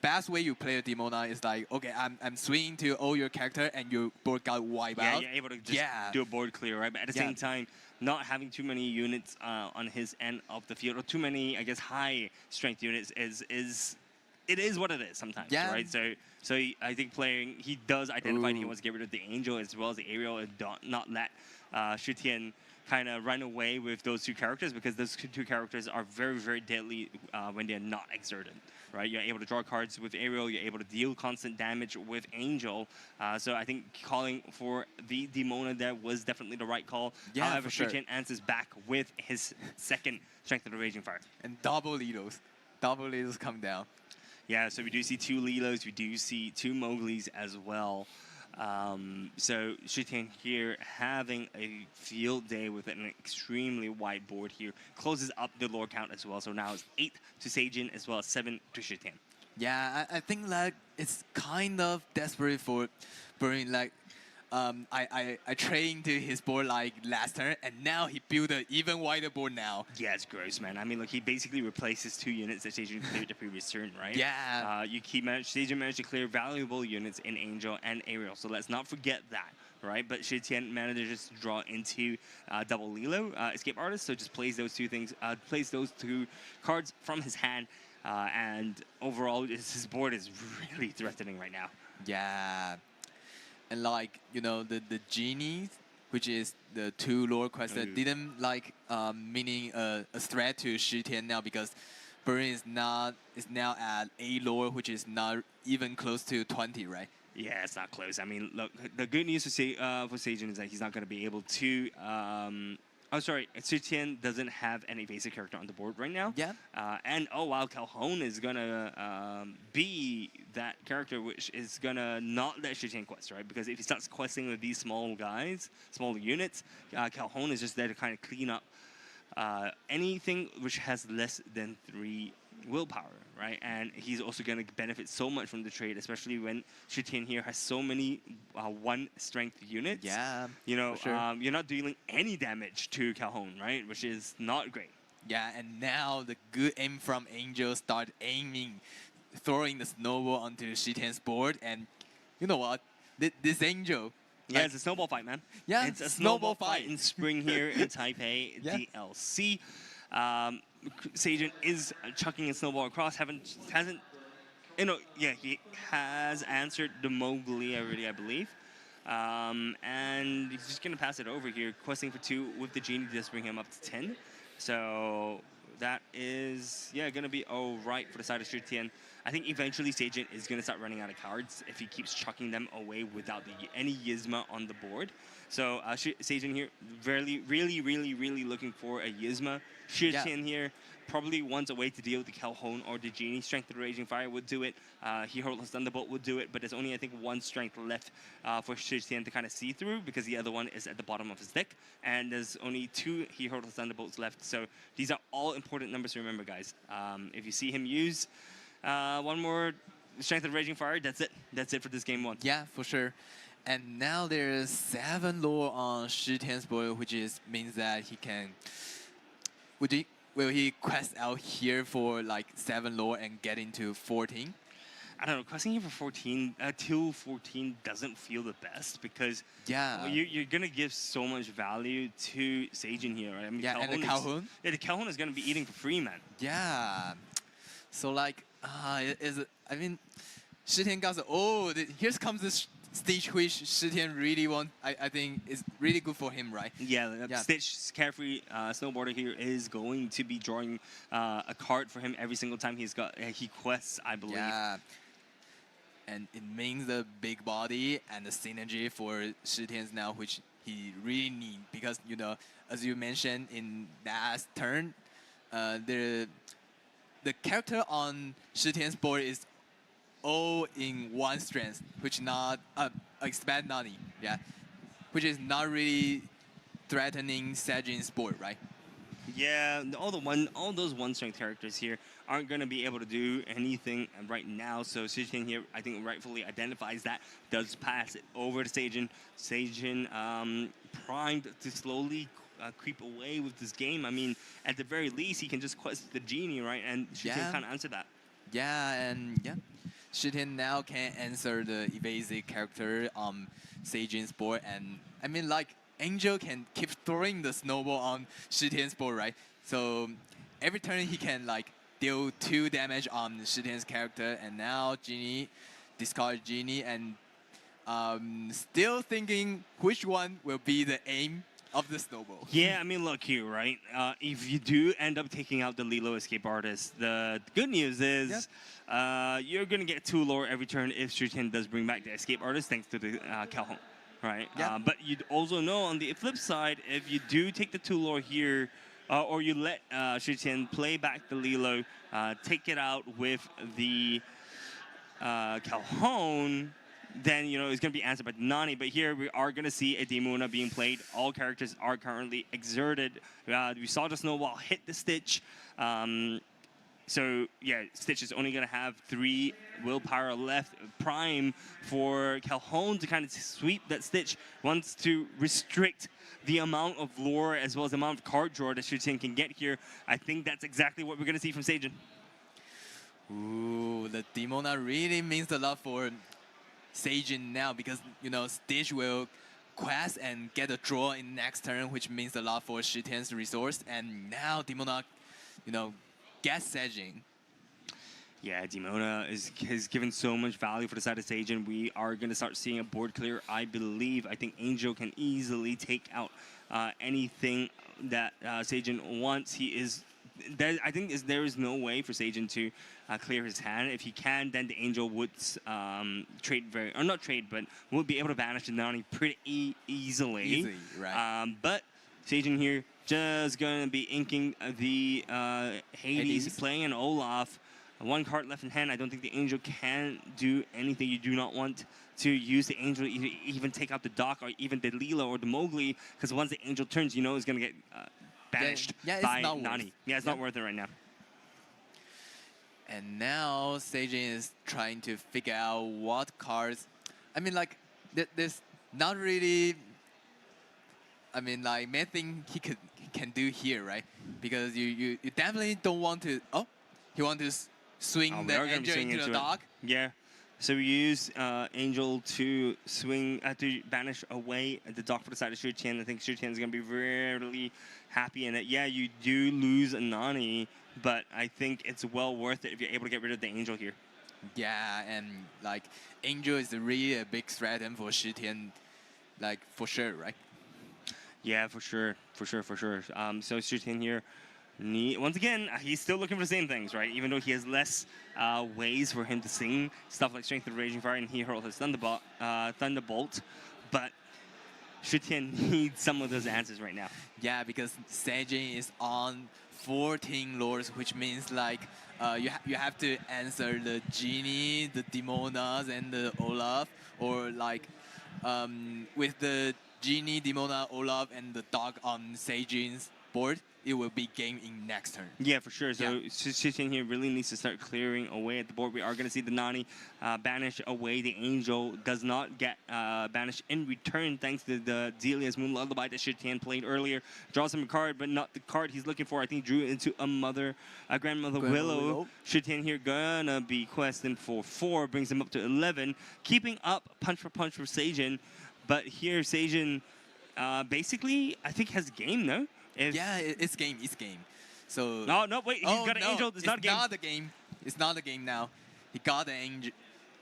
best way you play a Demona is like, okay, I'm swinging to all your character and your board got wiped out.
Yeah, you're able to just do a board clear, right? But at the same time, not having too many units on his end of the field, or too many, I guess, high strength units it is what it is sometimes, right? So I think he does identify he wants to get rid of the Angel as well as the Aerial, and not let Shutian kind of run away with those 2 characters, because those 2 characters are very, very deadly when they're not exerted, right? You're able to draw cards with Aerial, you're able to deal constant damage with Angel. So I think calling for the Demona there was definitely the right call. However, Shutian answers back with his second Strength of the Raging Fire.
And double Lilos. Double Lilos come down.
Yeah, so we do see 2 Lilos, we do see 2 Mowglis as well. So Shutian here having a field day with an extremely wide board here. Closes up the lore count as well. So now it's 8 to Sajin as well as 7 to Shutian.
Yeah, I think like it's kind of desperate for Burn. Like I trained to his board like last turn, and now he built an even wider board now.
Yeah, it's gross, man. I mean, look, he basically replaces 2 units that Sajin cleared the previous turn, right?
Yeah.
Sajin managed to clear valuable units in Angel and Aerial, so let's not forget that, right? But Shutian managed to draw into double Lilo, Escape Artist, so just plays those 2 things, plays those 2 cards from his hand, and overall, his board is really threatening right now.
Yeah. And like, the genies, which is the 2 lore quests that didn't meaning a threat to Shitian now, because Burn is now at 8 lore, which is not even close to 20, right?
Yeah, it's not close. I mean, look, the good news for Sajin is that he's not going to be able to. Shutian doesn't have any basic character on the board right now.
Yeah.
And while Calhoun is gonna be that character which is gonna not let Shutian quest, right? Because if he starts questing with these small guys, small units, Calhoun is just there to kind of clean up anything which has less than 3 willpower, right? And he's also going to benefit so much from the trade, especially when Shutian here has so many 1 strength units.
Yeah,
you're not dealing any damage to Calhoun, right? Which is not great.
Yeah, and now the good aim from Angel start throwing the snowball onto Shitian's board, and you know what? This Angel.
Yeah, it's a snowball fight, man.
Yeah,
it's a snowball fight in spring here in Taipei DLC. Sajin is chucking a snowball across. He has answered the Mowgli already, I believe. And he's just gonna pass it over here, questing for 2 with the genie to just bring him up to 10. So that is, going to be all right for the side of Shi Tian. I think eventually Seijin is going to start running out of cards if he keeps chucking them away without any Yzma on the board. So Seijin here, really looking for a Yzma. Shi Tian here probably wants a way to deal with the Calhoun or the Genie. Strength of the Raging Fire would do it. Hero's Thunderbolt would do it, but there's only, I think, one strength left for Shi Tian to kind of see through because the other one is at the bottom of his deck. And there's only 2 Hero's Thunderbolts left. So these are all important numbers to remember, guys. If you see him use one more Strength of the Raging Fire, that's it. That's it for this game 1.
Yeah, for sure. And now there's 7 lore on Shi Tian's board, which means that he can... Will he quest out here for like 7 lore and get into 14?
I don't know, questing here for 14, till 14 doesn't feel the best because you're going to give so much value to Seijin here, right? I mean,
and the Calhoun?
The Calhoun is going to be eating for free, man.
Yeah. So like, I mean, Shi Tian got here comes this Stitch, which Shi Tian really I think is really good for him, right?
Yeah. Stitch, carefree snowboarder here is going to be drawing a card for him every single time he quests, I believe.
Yeah. And it means the big body and the synergy for Shi Tian's now, which he really needs because, you know, as you mentioned in last turn, the character on Shi Tian's board is all in one strength, which not expand Nani, which is not really threatening Seijin's board, right?
Yeah, all those one strength characters here aren't going to be able to do anything right now. So Shi Tian here, I think, rightfully identifies that, does pass it over to Seijin. Seijin primed to slowly creep away with this game. I mean, at the very least, he can just quest the Genie, right? And Shi Tian can't answer that.
Shi Tian now can answer the evasive character on Seijin's board, and I mean, like, Angel can keep throwing the snowball on Shi Tian's board, right? So every turn he can like deal 2 damage on Shi Tian's character, and now Genie, discard Genie, and still thinking which one will be the aim of the snowball.
Yeah, I mean, look here, right? If you do end up taking out the Lilo Escape Artist, the good news is you're going to get 2 lore every turn if Shi Tian does bring back the Escape Artist thanks to the Calhoun, right? But you'd also know on the flip side, if you do take the 2 lore here, or you let Shi Tian play back the Lilo, take it out with the Calhoun, then, you know, it's going to be answered by Nani. But here we are going to see a Demona being played. All characters are currently exerted. We saw the snowball hit the Stitch. So, yeah, Stitch is only going to have 3 willpower left. Prime for Calhoun to kind of sweep that Stitch. Wants to restrict the amount of lore as well as the amount of card draw that Shi Tian can get here. I think that's exactly what we're going to see from Seijin.
Ooh, the Demona really means a lot for Seijin now because, you know, Stitch will quest and get a draw in next turn, which means a lot for Shi Tian's resource. And now Demona, you know, gets Seijin.
Yeah, Demona has given so much value for the side of Seijin. We are going to start seeing a board clear, I believe. I think Angel can easily take out anything that Seijin wants. I think there is no way for Seijin to clear his hand. If he can, then the Angel would would be able to banish the Nani pretty easily.
Right.
But Seijin here just going to be inking the Hades, playing an Olaf. 1 card left in hand. I don't think the Angel can do anything. You do not want to use the Angel, even take out the Doc or even the Lilo or the Mowgli, because once the Angel turns, you know it's going to get banished by Nani. Yeah, it's not worth it right now.
And now Seijin is trying to figure out what cards. I mean, like, there's not really, I mean, like, many things he can do here, right? Because you definitely don't want to. Oh, he wants to swing the Angel into the Doc.
Yeah. So we use Angel to swing, to banish away the Doc for the side of Shi Tian. I think Shi Tian is going to be really happy in it. Yeah, you do lose a Nani, but I think it's well worth it if you're able to get rid of the Angel here.
Yeah, and like Angel is really a big threat for Shi Tian, like for sure, right?
Yeah, for sure. So Shi Tian here Once again, he's still looking for the same things, right? Even though he has less ways for him to sing stuff like Strength of Raging Fire, and he hurled his Thunderbolt, but Shutian needs some of those answers right now.
Yeah, because Seijin is on 14 lords, which means like you have to answer the Genie, the Demonas, and the Olaf, or like with the Genie, Demona, Olaf, and the dog on Seijin's board, it will be game in next turn.
Yeah, for sure. So Shutian here really needs to start clearing away at the board. We are going to see the Nani banish away. The Angel does not get banished in return thanks to the Delia's Moon Lullaby that Shutian played earlier. Draws him a card, but not the card he's looking for. I think drew into a Grandmother Willow. Shutian here gonna be questing for 4, brings him up to 11, keeping up punch for Seijin. But here Seijin basically, I think, has game, no?
Yeah, it's game. It's game. So
no, wait. He's got an angel. It's not a game.
Not a game. It's not a game now. He got the angel.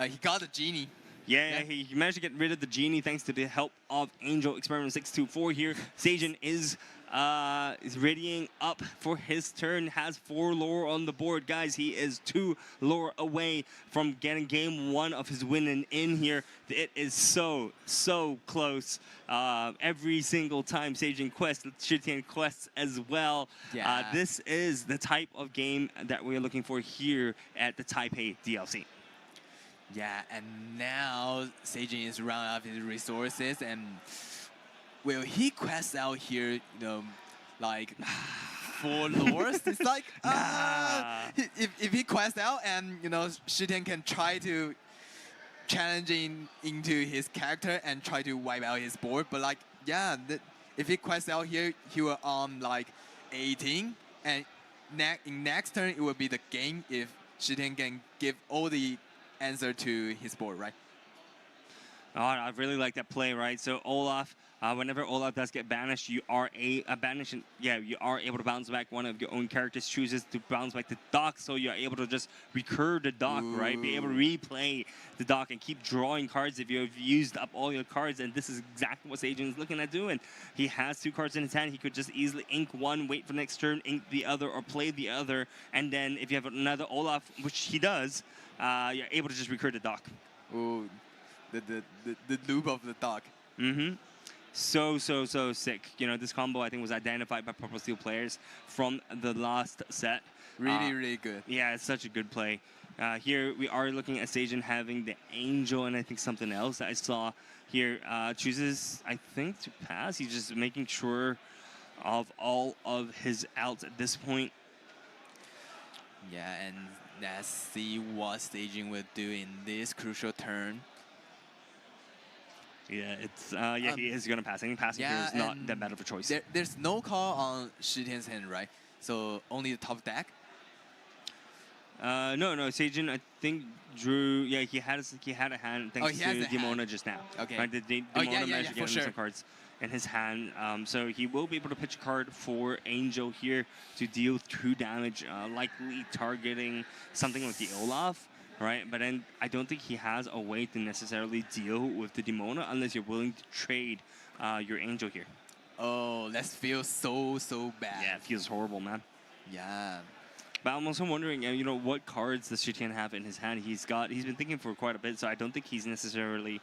He got the genie.
Yeah, he managed to get rid of the genie thanks to the help of Angel Experiment 624 here. Seijin is readying up for his turn, has 4 lore on the board. Guys, he is 2 lore away from getting game 1 of his winning in here. It is so close. Every single time Seijin quests, Shutian quests as well.
Yeah.
This is the type of game that we're looking for here at the Taipei DLC.
Yeah, and now Seijin is running out of his resources, and will he quest out here, you know, like 4 lures? It's like, if he quests out and, you know, Shutian can try to challenging into his character and try to wipe out his board, but like, yeah, if he quests out here, he will like 18, and in next turn it will be the game if Shutian can give all the answer to his board, right?
Oh, I really like that play, right? So Olaf, whenever Olaf does get banished, you are you are able to bounce back. One of your own characters chooses to bounce back the dock, so you're able to just recur the dock, right? Be able to replay the dock and keep drawing cards if you've used up all your cards. And this is exactly what Seijin is looking at doing. He has 2 cards in his hand. He could just easily ink one, wait for next turn, ink the other, or play the other. And then if you have another Olaf, which he does, you're able to just recur the dock.
Ooh, the loop of the dock.
Mm-hmm. So sick. You know, this combo I think was identified by Purple Steel players from the last set.
Really good.
Yeah, it's such a good play. Here we are looking at Seijin having the Angel, and I think something else that I saw here chooses, I think, to pass. He's just making sure of all of his outs at this point.
Yeah, and let's see what Seijin will do in this crucial turn.
Yeah, it's he is gonna pass. I think passing here is not that bad of a choice.
There's no call on Shutian's hand, right? So only the top deck.
No, Seijin I think drew. Yeah, he had a hand thanks to Demona just now.
Okay.
Right, the Demona managed to get him some cards in his hand. So he will be able to pitch a card for Angel here to deal 2 damage, likely targeting something like the Olaf. Right, but then I don't think he has a way to necessarily deal with the Demona unless you're willing to trade your Angel here.
Oh, that feels so bad.
Yeah, it feels horrible, man.
Yeah.
But I'm also wondering, you know, what cards does Shutian have in his hand? He's been thinking for quite a bit, so I don't think he's necessarily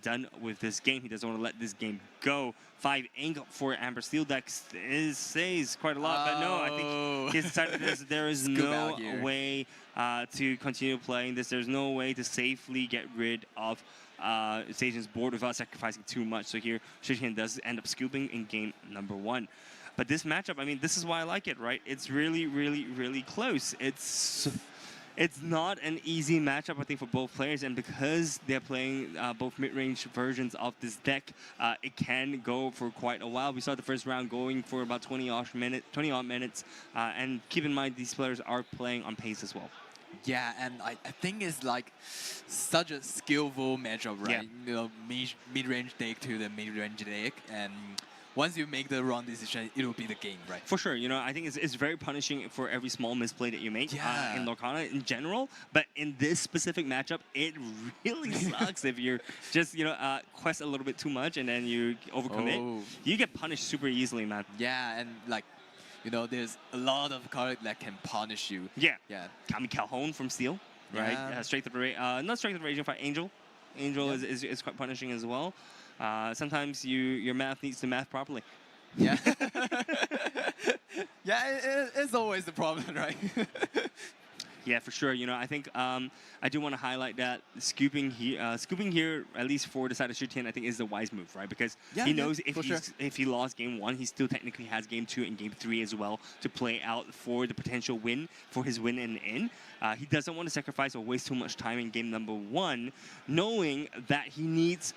done with this game. He doesn't want to let this game go. 5 ink for Amber Steel deck says quite a lot, but no, I think he's decided there is no way to continue playing this. There's no way to safely get rid of Seijin's board without sacrificing too much. So here, Shutian does end up scooping in game number 1. But this matchup, I mean, this is why I like it, right? It's really close. It's not an easy matchup, I think, for both players. And because they're playing both mid-range versions of this deck, it can go for quite a while. We saw the first round going for about 20-odd minutes. And keep in mind, these players are playing on pace as well.
Yeah, and I think it's like such a skillful matchup, right?
Yeah.
You know, mid-range deck to the mid-range deck, and once you make the wrong decision, it will be the game, right?
For sure. You know, I think it's very punishing for every small misplay that you make in Lorcana in general. But in this specific matchup, it really sucks if you're just, you know, quest a little bit too much and then you overcommit. You get punished super easily, man.
Yeah, and like there's a lot of cards that can punish you.
Yeah.
Yeah.
I mean, Calhoun from Steel, right?
Yeah.
Straight to the not straight to the Raging Fire, Angel. Angel is quite punishing as well. Sometimes your math needs to math properly.
Yeah. Yeah, it's always the problem, right?
Yeah, for sure. I think I do want to highlight that scooping here, at least for the side of Shutian, I think is the wise move, right? Because he knows if he lost game 1, he still technically has game 2 and game 3 as well to play out for the potential win, for his win in. He doesn't want to sacrifice or waste too much time in game number 1, knowing that he's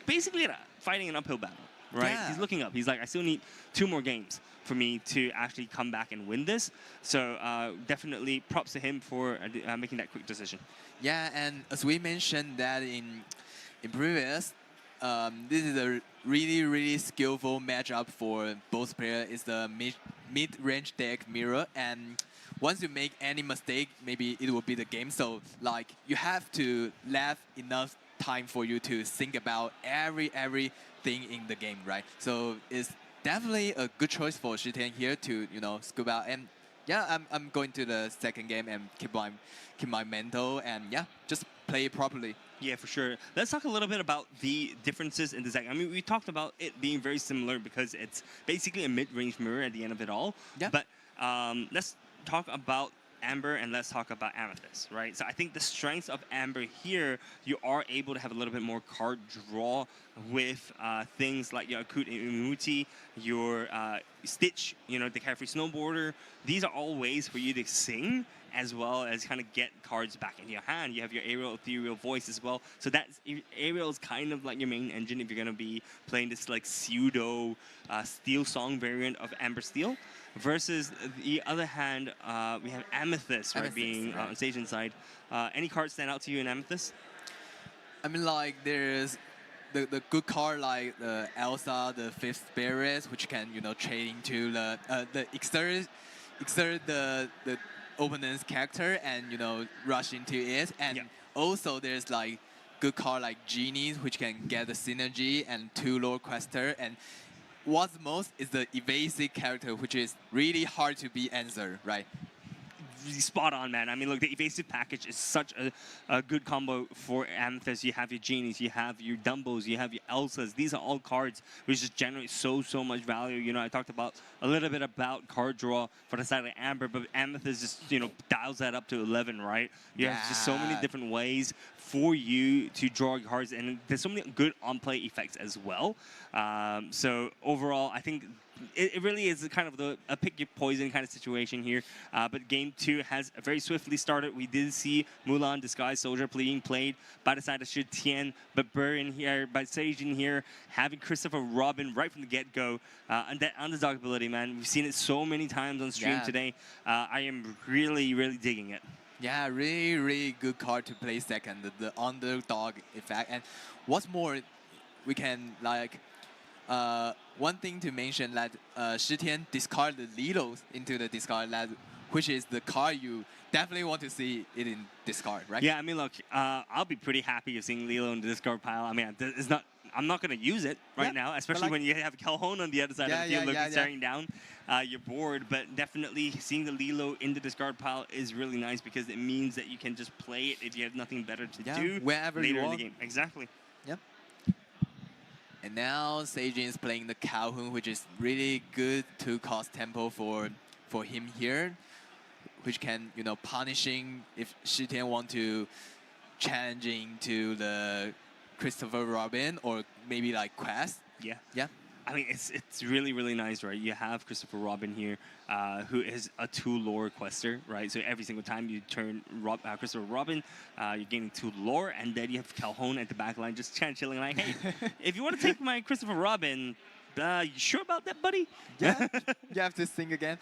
basically fighting an uphill battle, right?
Yeah.
He's looking up. He's like, I still need 2 more games for me to actually come back and win this. So definitely props to him for making that quick decision.
Yeah, and as we mentioned that in previous, this is a really skillful matchup for both players. It's the mid-range deck mirror, and once you make any mistake, maybe it will be the game. So like you have to leave enough time for you to think about everything in the game, right? So it's definitely a good choice for Shitian here to scoop out. And yeah, I'm going to the second game and keep my mental and yeah, just play it properly.
Yeah, for sure. Let's talk a little bit about the differences in the deck. I mean, we talked about it being very similar because it's basically a mid-range mirror at the end of it all.
Yeah.
But let's talk about Amber and let's talk about Amethyst, right? So I think the strengths of Amber here, you are able to have a little bit more card draw with things like your Akut Immunity, your Stitch, the Carefree Snowboarder. These are all ways for you to sing as well as kind of get cards back in your hand. You have your Aerial Ethereal Voice as well. So Aerial is kind of like your main engine if you're going to be playing this like pseudo Steel Song variant of Amber Steel. Versus the other hand, we have Amethyst, right, being on stage inside. Any cards stand out to you in Amethyst?
I mean, like there's the good card like the Elsa, the Fifth Spirit, which can trade into the exert the opponent's character and rush into it, and also there's like good card like Genies, which can get the synergy and 2 lore quester. And what's most is the evasive character, which is really hard to be answered, right?
Spot on, man. I mean, look, the evasive package is such a good combo for Amethyst. You have your Genies, you have your Dumbos, you have your Elsas. These are all cards which just generate so much value. I talked about a little bit about card draw for the side of Amber, but Amethyst just, dials that up to 11, right? You have just so many different ways for you to draw cards, and there's so many good on-play effects as well. So overall, I think it really is kind of a pick your poison kind of situation here. But game 2 has very swiftly started. We did see Mulan Disguised Soldier being played by the side of Shutian, but Burr in here, by Sage in here, having Christopher Robin right from the get-go. And that underdog ability, man, we've seen it so many times on stream today. I am really digging it.
Yeah, really good card to play second, the underdog effect. And what's more, we can like one thing to mention that Shitian discard the Lilos into the discard lab, which is the card you definitely want to see it in discard, right?
Yeah, I mean, look, I'll be pretty happy of seeing Lilo in the discard pile. I mean, I'm not going to use it right now, especially when you have Calhoun on the other side of the field staring down your board. But definitely seeing the Lilo in the discard pile is really nice because it means that you can just play it if you have nothing better to do
wherever
later
you
in
want.
the game. Exactly.
Yep. And now Seijin is playing the Calhoun, which is really good to cost tempo for him here, which can punishing if Shitian want to challenging to the Christopher Robin or maybe like Quest. Yeah.
I mean, it's really nice, right? You have Christopher Robin here, who is a 2 lore quester, right? So every single time you turn Christopher Robin, you're gaining 2 lore, and then you have Calhoun at the back line just kind of chilling like, hey, if you want to take my Christopher Robin, you sure about that, buddy?
Yeah, you have to sing again.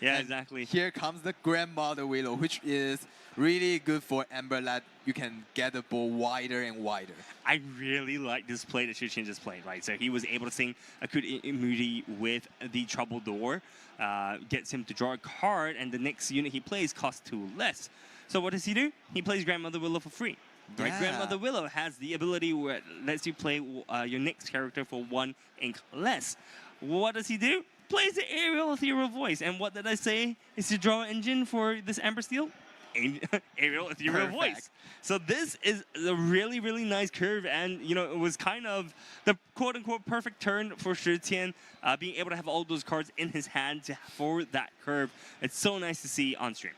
Yeah,
and
exactly.
Here comes the Grandmother Willow, which is really good for Amber that you can get the ball wider and wider.
I really like this play that Shutian just played, right? So he was able to sing Akut Immunity with the Trouble Door, gets him to draw a card, and the next unit he plays costs 2 less. So what does he do? He plays Grandmother Willow for free. Right?
Yeah.
Grandmother Willow has the ability where it lets you play your next character for 1 ink less. What does he do? plays the aerial ethereal voice. And what did I say is the draw engine for this Amber Steel? Aerial ethereal voice. So this is a really, really nice curve, and you know, it was kind of the quote-unquote perfect turn for Shi Tian, being able to have all those cards in his hand for that curve. It's so nice to see on stream.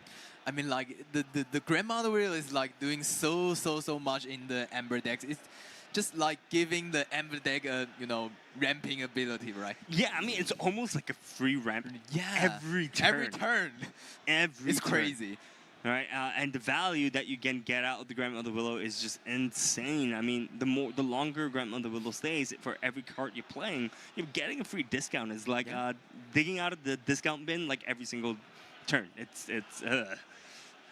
I mean, like the grandmother wheel is like doing so much in the Amber decks. It's just like giving the Amber deck a ramping ability, right?
Yeah, I mean it's almost like a free ramp.
Yeah,
every turn.
It's crazy.
All right, and the value that you can get out of the Grandmother Willow is just insane. I mean, the longer Grandmother Willow stays, for every card you're playing, you're getting a free discount. It's like digging out of the discount bin like every single turn. It's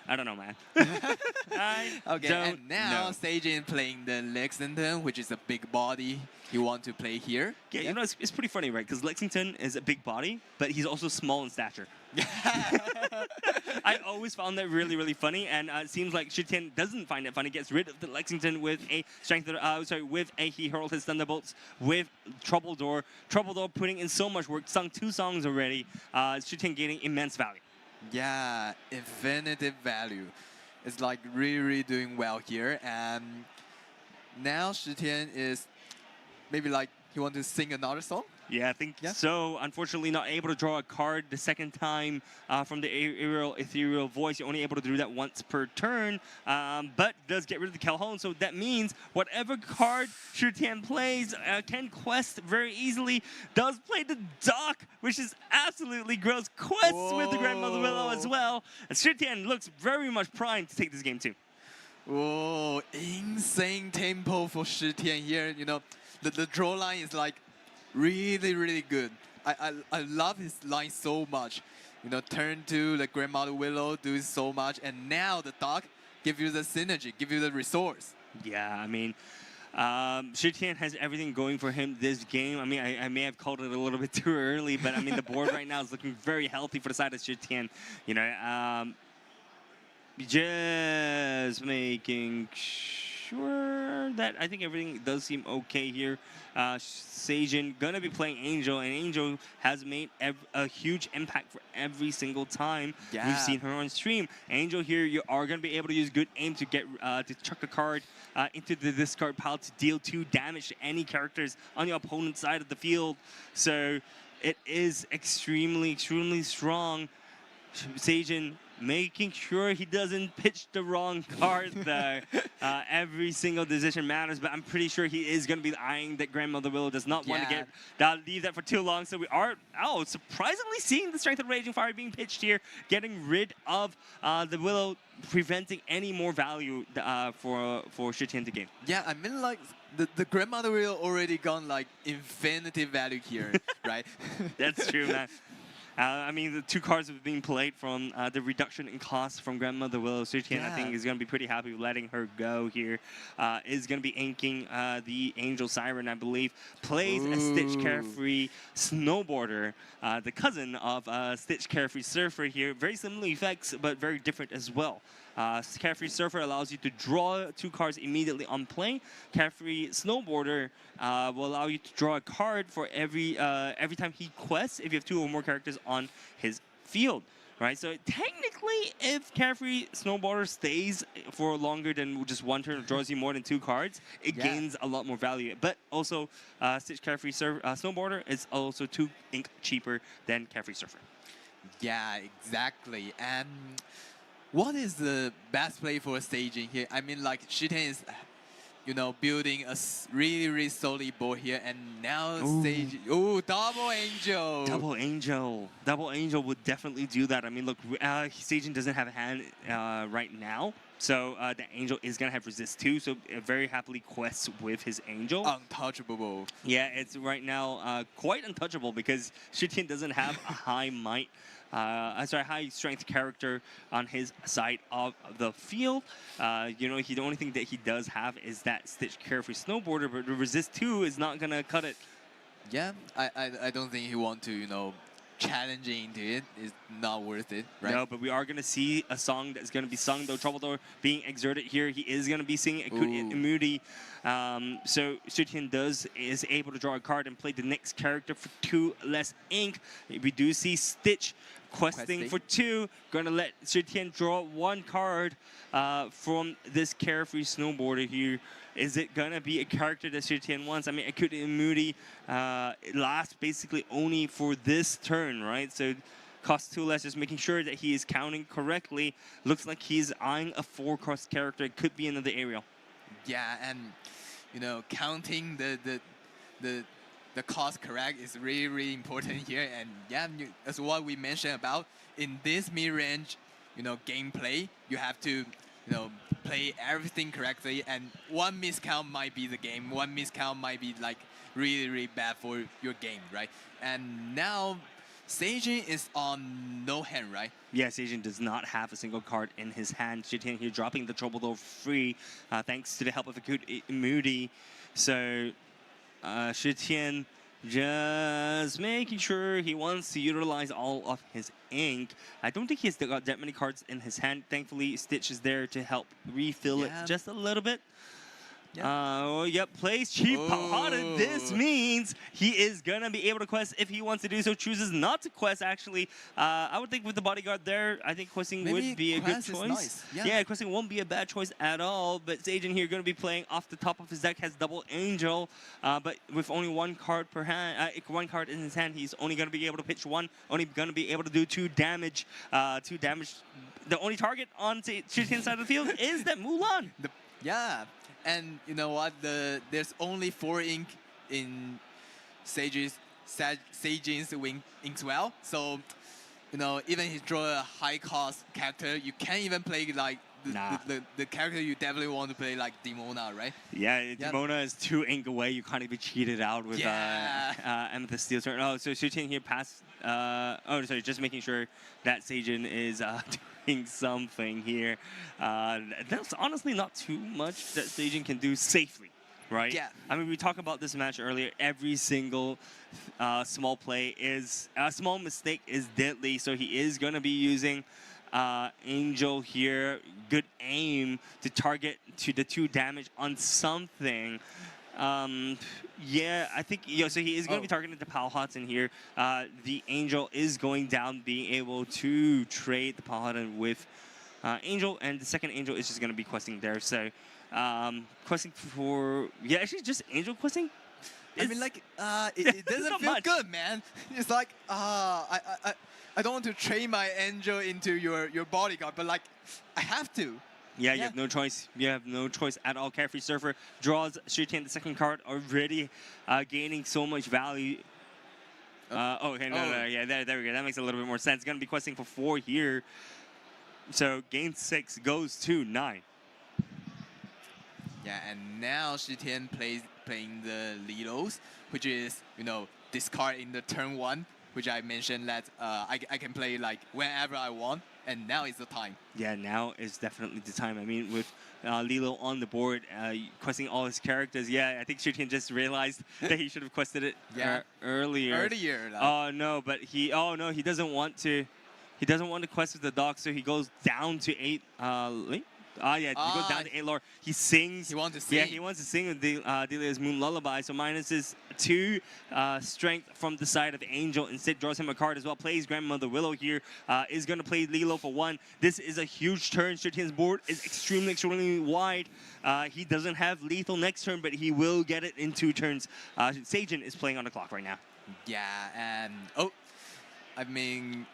I don't know, man.
Okay, and now Seijin playing the Lexington, which is a big body. You want to play here?
Yeah, you know, it's pretty funny, right? Because Lexington is a big body, but he's also small in stature. I always found that really, really funny, and it seems like Shi Tian doesn't find it funny. Gets rid of the Lexington with a strength. With a he hurled his thunderbolts with Trouble Door. Trouble Door putting in so much work. Sung 2 songs already. Shi Tian gaining immense value.
Yeah, infinitive value. It's like really doing well here, and now Shi Tian is maybe like he wants to sing another song.
Yeah, I think so. Unfortunately, not able to draw a card the second time from the aerial ethereal voice. You're only able to do that once per turn, but does get rid of the Calhoun. So that means whatever card Shi Tian plays can quest very easily. Does play the Dock, which is absolutely gross. Quests with the Grandmother Willow as well. And Shi Tian looks very much primed to take this game too.
Whoa, insane tempo for Shi Tian here. You know, the draw line is like really good. I love his line so much. You know, turn 2, the Grandmother Willow do so much, and now the Dock give you the synergy, give you the resource.
Yeah, I mean, Shi Tian has everything going for him this game. I mean, I may have called it a little bit too early, but I mean, the board right now is looking very healthy for the side of Shi Tian. You know, just making sure that I think everything does seem okay here. Seijin gonna be playing Angel, and Angel has made a huge impact for every single time we've seen her on stream. Angel here, you are gonna be able to use good aim to get to chuck a card into the discard pile to deal 2 damage to any characters on your opponent's side of the field. So it is extremely strong. Seijin making sure he doesn't pitch the wrong card though. Every single decision matters, but I'm pretty sure he is going to be eyeing that Grandmother Willow does not want to leave that for too long. So we are, surprisingly seeing the Strength of Raging Fire being pitched here, getting rid of the Willow, preventing any more value for Shi Tian to gain.
Yeah, I mean like the Grandmother Willow already gone like infinity value here, right?
That's true, man. I mean, the 2 cards have been played from the reduction in cost from Grandmother Willow. Shi Tian, I think, is going to be pretty happy with letting her go here. Is going to be inking the Angel Siren, I believe. Plays a Stitch Carefree Snowboarder, the cousin of Stitch Carefree Surfer here. Very similar effects, but very different as well. Carefree Surfer allows you to draw 2 cards immediately on play. Carefree Snowboarder will allow you to draw a card for every time he quests if you have 2 or more characters on his field. Right, so technically, if Carefree Snowboarder stays for longer than just 1 turn, or draws you more than 2 cards, it gains a lot more value. But also, Stitch Carefree Snowboarder is also 2 ink cheaper than Carefree Surfer.
Yeah, exactly. And what is the best play for staging here? I mean, like Shi Tian is, you know, building a really solid board here, and now Sage. Oh, double Angel.
Double Angel would definitely do that. I mean, look, Seijin doesn't have a hand right now, so the Angel is gonna have resist too. So very happily quests with his Angel.
Untouchable.
Yeah, it's right now quite untouchable because Shi Tian doesn't have a high might. High strength character on his side of the field. You know, the only thing that he does have is that Stitch Carefree Snowboarder, but the resist 2 is not gonna cut it.
Yeah, I don't think he want to, you know, challenging into it is not worth it, right?
No, but we are going to see a song that's going to be sung, though. Troubadour being exerted here. He is going to be singing Moody. So Shutian is able to draw a card and play the next character for 2 less ink. We do see Stitch questing for 2. Going to let Shutian draw 1 card from this carefree snowboarder here. Is it going to be a character that Shutian wants? I mean, it could be Moody. It lasts basically only for this turn, right? So cost 2 less, just making sure that he is counting correctly. Looks like he's eyeing a 4-cost character. It could be another Ariel.
Yeah, and you know, counting the cost correct is really, really important here. And yeah, that's what we mentioned about in this mid-range, you know, gameplay. You have to, you know, play everything correctly, and one miscount might be the game. One miscount might be like really, really bad for your game, right? And now Seijin is on no hand, right?
Yeah, Seijin does not have a single card in his hand. Shutian here dropping the Troubadour free, thanks to the help of a good Moody. So Shutian just making sure he wants to utilize all of his ink. I don't think he's got that many cards in his hand. Thankfully, Stitch is there to help refill it just a little bit. Yep, plays cheap Pahada. This means he is going to be able to quest if he wants to do so. Chooses not to quest, actually. I would think with the bodyguard there, I think questing would be a good choice.
Nice.
Yeah, questing won't be a bad choice at all. But Seijin here going to be playing off the top of his deck, has double Angel. But with only 1 card per hand, 1 card in his hand, he's only going to be able to pitch 1. Only going to be able to do 2 damage. 2 damage. The only target on Shutian's side of the field is that Mulan.
Yeah. And you know what? There's only 4 ink in Seijin's Inkswell. So, you know, even if you draw a high-cost character, you can't even play like the character you definitely want to play, like Demona, right?
Yeah, Demona is 2 ink away. You can't even cheat it out with Amethyst Steel turn. Oh, so Shutian here passed. Just making sure that Seijin is doing something here. That's honestly not too much that Seijin can do safely, right?
Yeah.
I mean, we talked about this match earlier. Every single small play is a small mistake is deadly. So he is going to be using Angel here. Good aim to target to the 2 damage on something. Yeah, I think, so he is going to be targeting the Pal Hudson here. The Angel is going down, being able to trade the Pal Hudson with Angel, and the second Angel is just going to be questing there. So, questing for, actually just Angel questing.
I mean, like, it doesn't feel good, man. It's like, I don't want to train my Angel into your bodyguard, but like, I have to.
Yeah, you have no choice. You have no choice at all. Carefree Surfer draws Shutian the second card, already gaining so much value. Okay, yeah, there we go. That makes a little bit more sense. Going to be questing for 4 here. So game 6 goes to 9.
Yeah, and now Shutian playing the Lilos, which is, you know, discard in the turn 1, which I mentioned that I can play like whenever I want. And now is the time.
Yeah, now is definitely the time. I mean, with Lilo on the board, questing all his characters. Yeah, I think Shutian just realized that he should have quested it earlier.
Like.
Oh no, but he doesn't want to. He doesn't want to quest with the dog, so he goes down to 8 link. He goes down to 8 lore. He sings.
He wants to sing.
Yeah, he wants to sing with Delia's Moon Lullaby. So minus his 2 strength from the side of Angel. Instead, draws him a card as well. Plays Grandmother Willow here. Is going to play Lilo for 1. This is a huge turn. Shutian's board is extremely, extremely wide. He doesn't have lethal next turn, but he will get it in 2 turns. Seijin is playing on the clock right now.
Yeah, and I mean,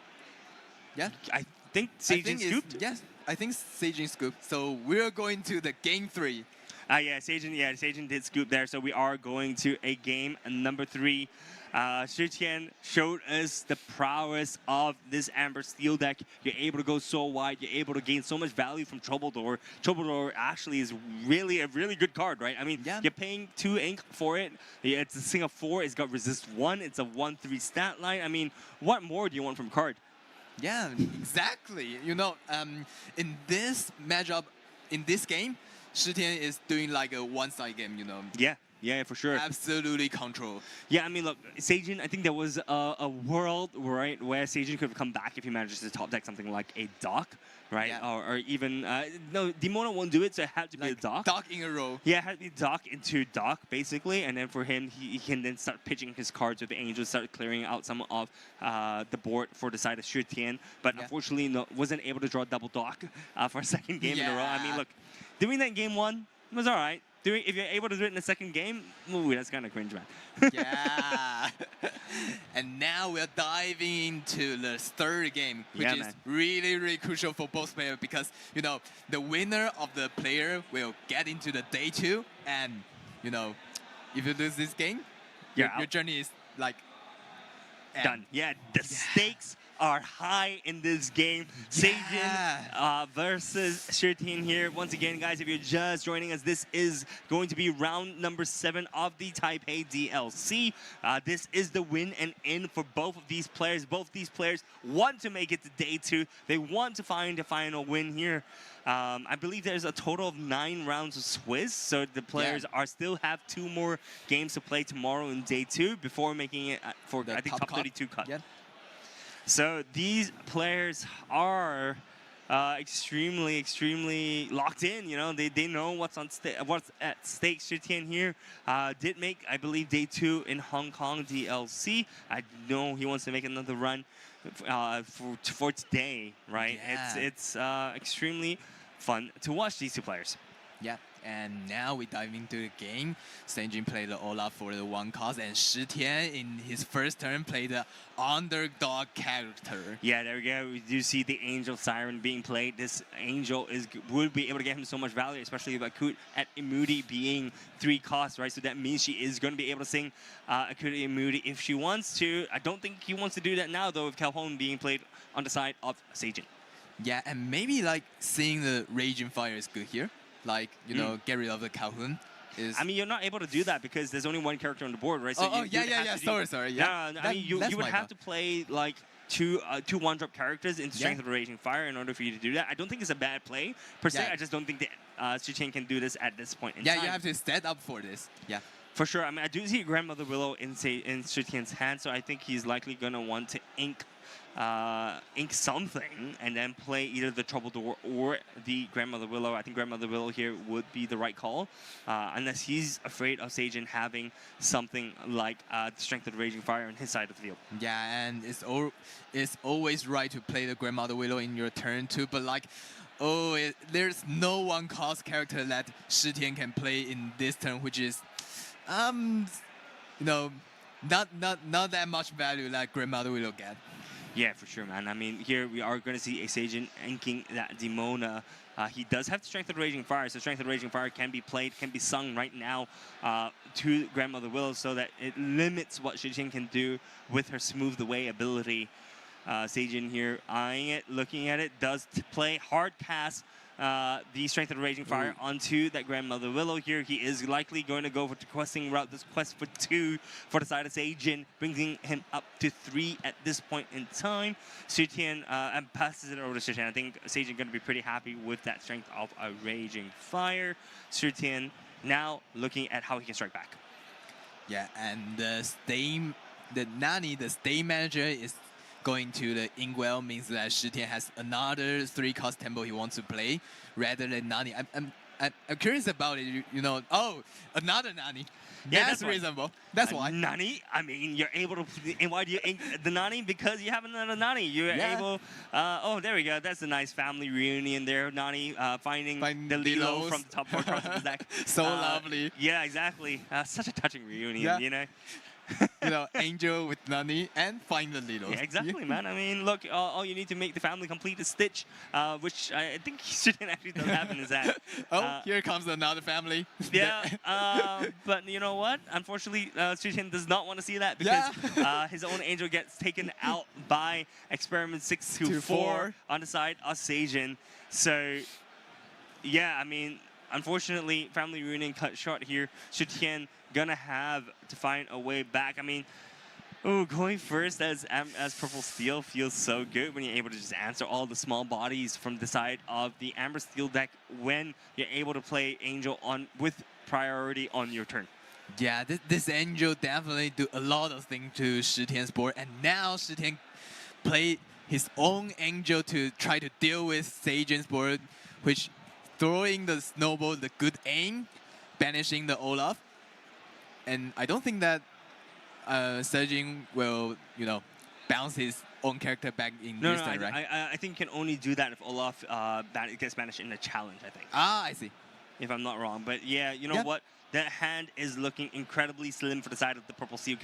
yeah.
I think Seijin scooped.
Yes. I think Seijin scooped. So we're going to the game 3.
Seijin did scoop there. So we are going to a game number 3. Shutian showed us the prowess of this Amber Steel deck. You're able to go so wide. You're able to gain so much value from Troubadour. Troubadour actually is really a really good card, right? I mean, you're paying 2 ink for it. It's a single 4. It's got resist 1. It's a 1/3 stat line. I mean, what more do you want from card?
Yeah, exactly. You know, in this matchup, in this game, Shutian is doing like a one-side game, you know.
Yeah. Yeah, for sure.
Absolutely control.
Yeah, I mean, look, Seijin, I think there was a world, right, where Seijin could have come back if he manages to top deck something like a Dock, right?
Yeah.
Or even, no, Demona won't do it, so it had to be a Dock.
Dock in a row.
Yeah, it had to be Dock into Dock, basically, and then for him, he can then start pitching his cards with the Angels, start clearing out some of the board for the side of Xu Tian, but unfortunately wasn't able to draw double Dock for a second game in a row. I mean, look, doing that in game one was all right. If you're able to do it in the second game, ooh, that's kind of cringe, man.
Yeah. And now we're diving into the third game, which is
man.
really, really crucial for both players because, you know, the winner of the player will get into the day 2. And, you know, if you lose this game, your journey is like
done. Yeah, the stakes are high in this game. Seijin versus Xu Tian here. Once again, guys, if you're just joining us, this is going to be round number 7 of the Taipei DLC. This is the win and in for both of these players. Both these players want to make it to day 2. They want to find a final win here. I believe there's a total of 9 rounds of Swizz, so the players are still have 2 more games to play tomorrow in day 2 before making it for I think top 32 cut.
Yeah.
So these players are extremely, extremely locked in. You know, they know what's at stake. Xu Tian here did make, I believe, day 2 in Hong Kong DLC. I know he wants to make another run for today, right?
Yeah.
It's extremely fun to watch these 2 players.
Yeah, and now we dive into the game. Seijin played the Olaf for the 1 cost, and Xu Tian in his first turn played the underdog character.
Yeah, there we go. We do see the Angel Siren being played. This Angel would be able to get him so much value, especially with Akut at Imudi being 3 costs, right? So that means she is going to be able to sing Akut Imudi if she wants to. I don't think he wants to do that now, though, with Calhoun being played on the side of Seijin.
Yeah, and maybe like seeing the Raging Fire is good here. Like, you know, get rid of the Calhoun.
I mean, you're not able to do that because there's only 1 character on the board, right? So
Sorry. Yeah.
I mean, you would have to play like two 1-drop characters into Strength of the Raging Fire in order for you to do that. I don't think it's a bad play per se. I just don't think that Xu Tian can do this at this point in time.
Yeah, you have to stand up for this. Yeah.
For sure. I mean, I do see Grandmother Willow in Xu Tian's hand, so I think he's likely going to want to ink something and then play either the Troubadour or the Grandmother Willow. I think Grandmother Willow here would be the right call, unless he's afraid of Seijin having something like the Strength of the Raging Fire on his side of the field.
Yeah, and it's always right to play the Grandmother Willow in your turn too, but like, there's no 1 cost character that Xu Tian can play in this turn, which is, you know, not that much value that Grandmother Willow get.
Yeah, for sure, man. I mean, here we are going to see a Seijin inking that Demona. He does have the Strength of the Raging Fire, so Strength of the Raging Fire can be played, can be sung right now to Grandmother Willow so that it limits what Xu Tian can do with her Smooth the Way ability. Seijin here eyeing it, looking at it, does play hard pass the Strength of the Raging Fire onto that Grandmother Willow here. He is likely going to go for the questing route, this quest for 2 for the side of Seijin, bringing him up to 3 at this point in time. Xu Tian and passes it over to Xu Tian. I think Seijin going to be pretty happy with that Strength of a Raging Fire. Xu Tian now looking at how he can strike back.
Yeah, and the Nani, the stay manager, is going to the Ingwell, means that Xu Tian has another 3-cost tempo he wants to play rather than Nani. I'm curious about it. You know, another Nani.
Yeah,
that's reasonable. That's why.
Nani, I mean, you're able to. And why do you ink the Nani? Because you have another Nani. You're able. There we go. That's a nice family reunion there. Nani finding the Lilo from the top 4 cards of his deck.
So lovely.
Yeah, exactly. Such a touching reunion, you know.
You know, Angel with Nani and find the Lilos.
Yeah, exactly, man. I mean, look, all you need to make the family complete is Stitch, which I think Xu Tian actually does have in his hand.
Here comes another family.
Yeah, but you know what? Unfortunately, Xu Tian does not want to see that because his own Angel gets taken out by Experiment 624 on the side of Seijin. So, yeah, I mean, unfortunately, family reunion cut short here. Xu Tian gonna have to find a way back. I mean, going first as Purple Steel feels so good when you're able to just answer all the small bodies from the side of the Amber Steel deck when you're able to play Angel on with priority on your turn.
Yeah, this Angel definitely do a lot of things to Shi Tian's board, and now Shi Tian play his own Angel to try to deal with Sajin's board, which throwing the snowball, the good aim, banishing the Olaf, and I don't think that Sajin will, bounce his own character back in
No,
this
no,
time, right?
I think you can only do that if Olaf gets banished in a challenge, I think.
Ah, I see.
If I'm not wrong. But yeah, you know what? That hand is looking incredibly slim for the side of the Purple Seal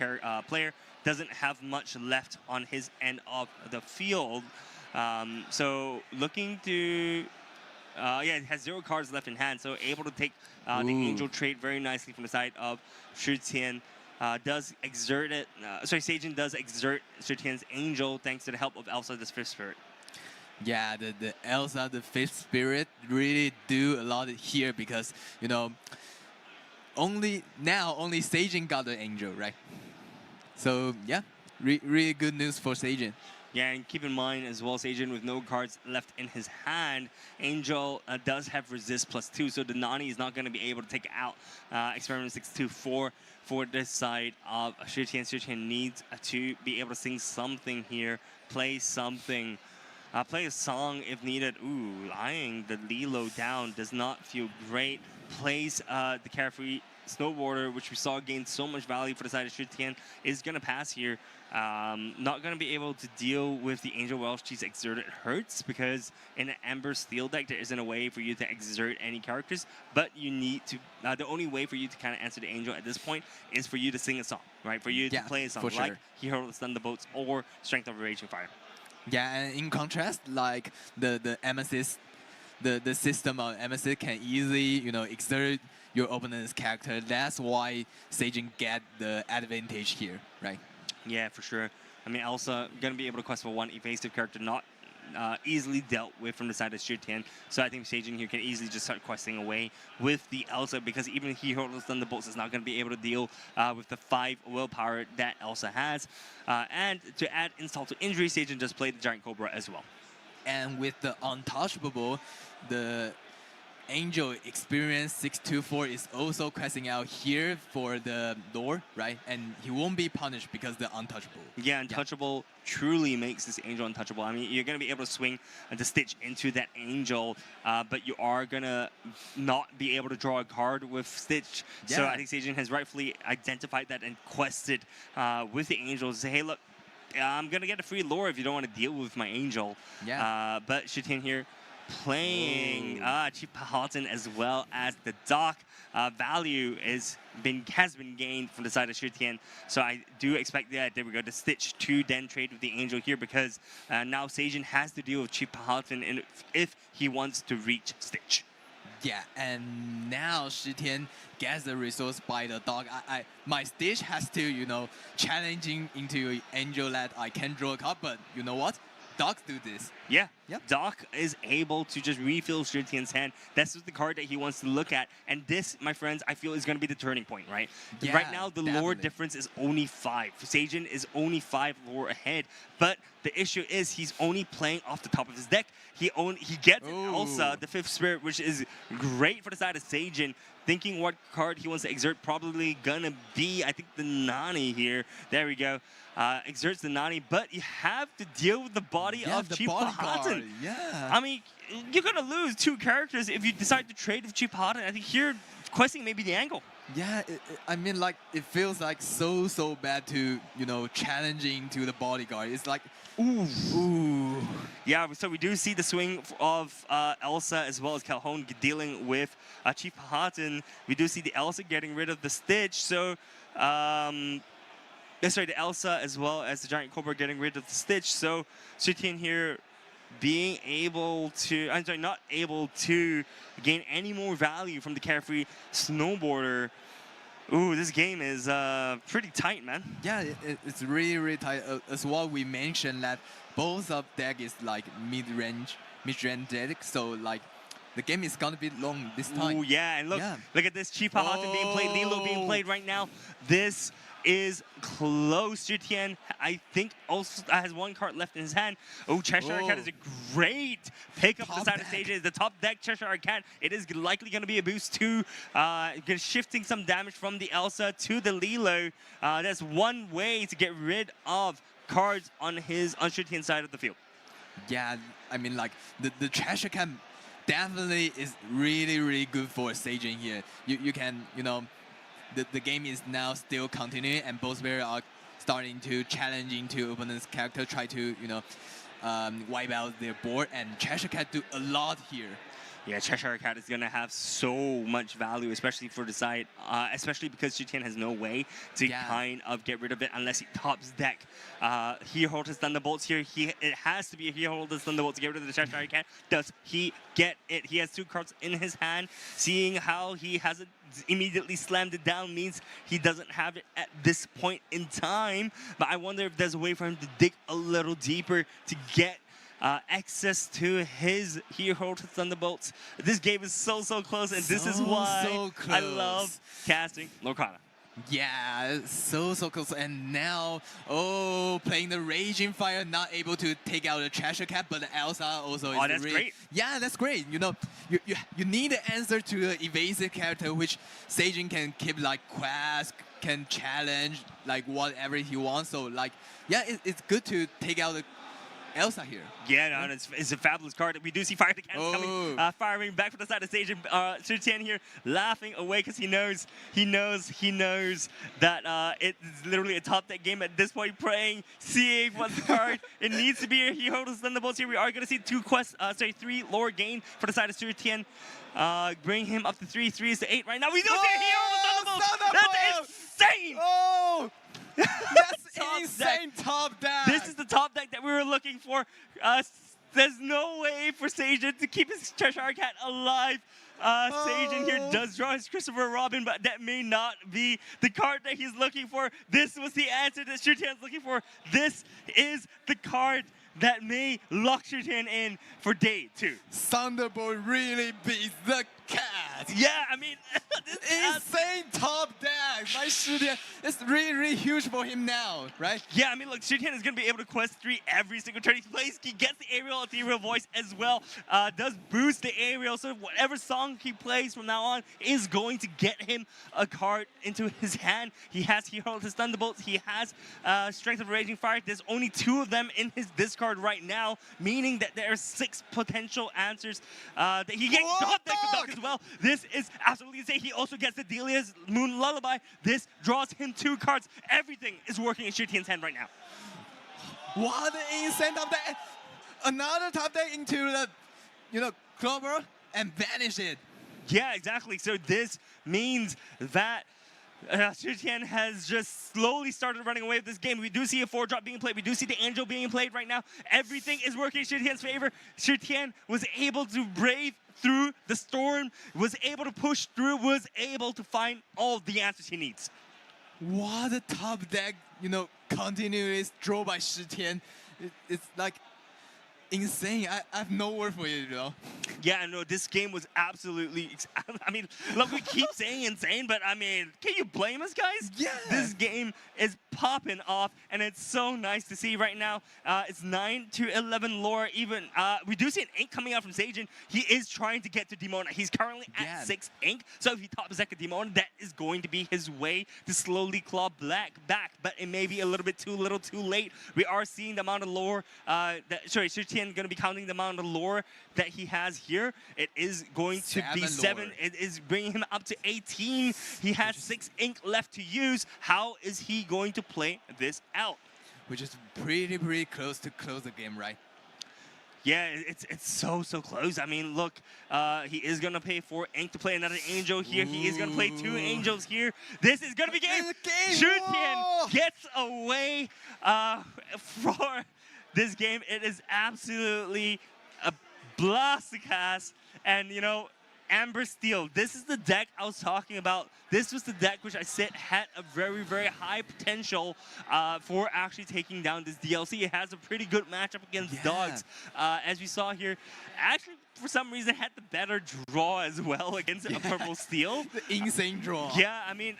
player. Doesn't have much left on his end of the field. So looking to... it has 0 cards left in hand, so able to take the Angel trade very nicely from the side of Shi Tian. Does exert it. Sajin does exert Shi Tian's Angel thanks to the help of Elsa, the 5th Spirit.
Yeah, the Elsa, the 5th Spirit, really do a lot here because, only Sajin got the Angel, right? So, yeah, really good news for Sajin.
Yeah, and keep in mind as well, Sajin with no cards left in his hand. Angel does have resist +2, so the Nani is not going to be able to take out Experiment 624 for this side of Shi Tian. Shi Tian needs to be able to sing something here, play something. Play a song if needed. Ooh, eyeing the Lilo down does not feel great. Plays the Carefree Snowboarder, which we saw gain so much value for the side of Shi Tian, is going to pass here. Not going to be able to deal with the Angel Welsh. She's exerted hurts because in an Ember Steel deck, there isn't a way for you to exert any characters, but you need to, the only way for you to kind of answer the Angel at this point is for you to sing a song, right? For you to play a song like
sure.
Hero of the Thunderbolts or Strength of a Raging Fire.
Yeah, and in contrast, like the Amethyst, the system of Amethyst can easily, exert your opponent's character. That's why Sajin get the advantage here, right?
Yeah, for sure. I mean, Elsa going to be able to quest for 1 evasive character, not easily dealt with from the side of Shi Tian. So I think Sajin here can easily just start questing away with the Elsa because even Hero of the Thunderbolts is not going to be able to deal with the 5 willpower that Elsa has. And to add insult to injury, Sajin just played the Giant Cobra as well.
And with the Untouchable, the Angel Experience 624 is also questing out here for the lore, right? And he won't be punished because the Untouchable.
Yeah, Untouchable truly makes this Angel untouchable. I mean, you're going to be able to swing the Stitch into that Angel, but you are going to not be able to draw a card with Stitch.
Yeah.
So I think Sajin has rightfully identified that and quested with the Angel to say, hey, look, I'm going to get a free lore if you don't want to deal with my Angel.
Yeah.
But Shi Tian here playing Chief Pahalton as well as the Dock. Value has been gained from the side of Shi Tian. So I do expect that, there we go, the Stitch to then trade with the Angel here because now Sajin has to deal with Chief Pahalton if he wants to reach Stitch.
Yeah, and now Shi Tian gets the resource by the dog. My Stitch has to, challenging into Angel that I can draw a card, but you know what? Dogs do this.
Yeah,
Yep.
Doc is able to just refill Shi Tian's hand. That's just the card that he wants to look at. And this, my friends, I feel is going to be the turning point, right?
Yeah,
right now, the lore
definitely.
difference is only 5. Sajin is only 5 lore ahead. But the issue is he's only playing off the top of his deck. He gets Elsa, the 5th Spirit, which is great for the side of Sajin. Thinking what card he wants to exert, probably gonna be, I think, the Nani here. There we go. Exerts the Nani, but you have to deal with the body of Chief Pahalton.
Yeah.
I mean, you're gonna lose 2 characters if you decide to trade with Chief Pahalton. I think here, questing may be the angle.
Yeah, I mean, like, it feels like so bad to, challenging to the bodyguard. It's like, ooh.
Yeah, so we do see the swing of Elsa as well as Calhoun dealing with Chief Pahalton. We do see the Elsa getting rid of the Stitch. So, sorry, the Elsa as well as the Giant Cobra getting rid of the Stitch. So, Shi Tian here being able to, not able to gain any more value from the Carefree Snowboarder. Ooh, this game is pretty tight, man.
Yeah, it's really tight. As well, we mentioned that both of deck is like mid-range deck, so like the game is gonna be long this time.
Ooh, yeah, and look at this Chief Pahalton being played, Lilo being played right now. This is close. Shutian, I think, also has one card left in his hand. Oh, Cheshire Cat is a great pick up the side of stages. The top deck Cheshire Cat. It is likely going to be a boost to shifting some damage from the Elsa to the Lilo. That's one way to get rid of cards on Shutian's side of the field.
Yeah, I mean, like, the Cheshire Cat definitely is really, really good for Sagen here. You can, you know, the game is now still continuing, and both players are starting to challenging to opponent's character, try to, you know, wipe out their board, and Cheshire Cat do a lot here.
Yeah, Cheshire Cat is going to have so much value, especially for the side, especially because Shutian has no way to kind of get rid of it unless he tops deck. He holds his Thunderbolts here. It has to be a he holds his Thunderbolts to get rid of the Cheshire Cat. Does he get it? He has 2 cards in his hand. Seeing how he hasn't immediately slammed it down means he doesn't have it at this point in time. But I wonder if there's a way for him to dig a little deeper to get access to his Hero Thunderbolts. This game is so close, and this is why I love casting Lorcana.
Yeah, so close. And now, playing the Raging Fire, not able to take out the Cheshire Cat, but Elsa also is
that's great.
Yeah, that's great. You know, you need an answer to an evasive character, which Sagen can keep like quest, can challenge like whatever he wants. So like, yeah, it's good to take out the Elsa here.
Yeah, no, it's a fabulous card. We do see Fire the Cannon coming, firing back from the side of stage. And Shutian here laughing away because he knows that it's literally a top deck game at this point. Praying, seeing what's the card. It needs to be a He Holds Thunderbolts here. We are going to see 3 lore gain for the side of Shutian. Bring him up to 3. 3 is to 8 right now. We do see a He Holds Thunderbolts. That's insane.
Oh! That's insane top deck.
This is the top deck that we were looking for. There's no way for Sagen to keep his Cheshire Cat alive. Sagen here does draw his Christopher Robin, but that may not be the card that he's looking for. This was the answer that Shutian's looking for. This is the card that may lock Shutian in for day 2.
Thunderbolt really beats the cat.
Yeah, I mean,
insane top deck. My Shutian, it's really huge for him now, right?
Yeah, I mean, look, Shutian is going to be able to quest 3 every single turn he plays. He gets the aerial ethereal voice as well. Does boost the aerial, so whatever song he plays from now on is going to get him a card into his hand. He has Hero his Thunderbolts. He has Strength of Raging Fire. There's only 2 of them in his discard right now, meaning that there are 6 potential answers that he gets top deck to dock as well. This is absolutely insane. He also gets the Delia's Moon Lullaby. This draws him 2 cards. Everything is working in Shutian's hand right now.
What an insane top deck. Another top deck into the, you know, Clover and banish it.
Yeah, exactly. So this means that Shutian has just slowly started running away with this game. We do see a 4-drop being played. We do see the Angel being played right now. Everything is working in Shutian's favor. Shutian was able to brave through the storm, was able to push through, was able to find all the answers he needs.
What a top deck, you know, continuous draw by Shutian. It's like insane. I have no word for it, you know.
Yeah, no, this game was absolutely, I mean, look, we keep saying insane, but I mean, can you blame us, guys?
Yeah.
This game is popping off, and it's so nice to see right now. It's 9 to 11 lore even. We do see an ink coming out from Sagen. He is trying to get to Demona. He's currently at 6 ink, so if he top Zeka Demona, that is going to be his way to slowly claw back, but it may be a little bit too little too late. We are seeing the amount of lore, Shutian going to be counting the amount of lore that he has here. It is going to be 7. It is bringing him up to 18. He has 6 ink left to use. How is he going to play this out?
Which is pretty close to close the game, right?
Yeah, it's so close. I mean, look, he is going to pay 4 ink to play another Angel here. He is going to play 2 Angels here. This is going to be game. Shutian gets away for this game. It is absolutely a blast to cast. And, you know, Amber Steel, this is the deck I was talking about. This was the deck which I said had a very high potential for actually taking down this DLC. It has a pretty good matchup against Dogs. As we saw here, actually, for some reason, had the better draw as well against a Purple Steel.
The insane draw.
Yeah, I mean,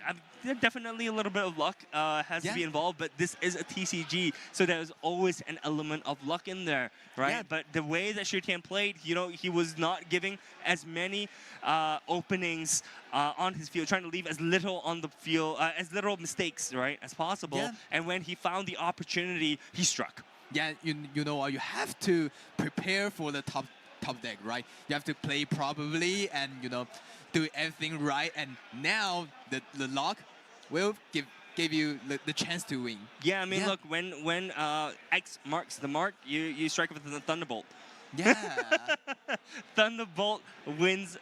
definitely a little bit of luck has to be involved, but this is a TCG, so there's always an element of luck in there, right?
Yeah.
But the way that Shutian played, he was not giving as many openings on his field, trying to leave as little on the field, as little mistakes, right, as possible.
Yeah.
And when he found the opportunity, he struck.
Yeah, you know what? You have to prepare for the top deck, right? You have to play properly and do everything right. And now the luck will give you the chance to win.
Yeah, I mean, look, when X marks the mark, you strike with the Thunderbolt.
Yeah.
Thunderbolt wins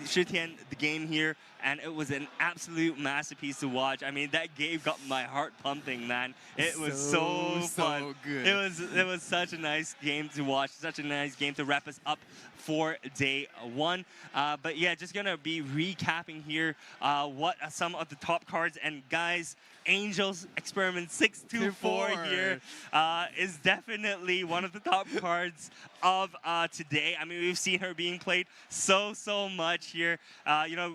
Shutian the game here, and it was an absolute masterpiece to watch. I mean, that game got my heart pumping, man. It was so fun.
Good.
It was such a nice game to watch, such a nice game to wrap us up for day one. But yeah, just gonna be recapping here what are some of the top cards. And guys, Angel's Experiment 624 here is definitely one of the top cards of today. I mean, we've seen her being played so much here.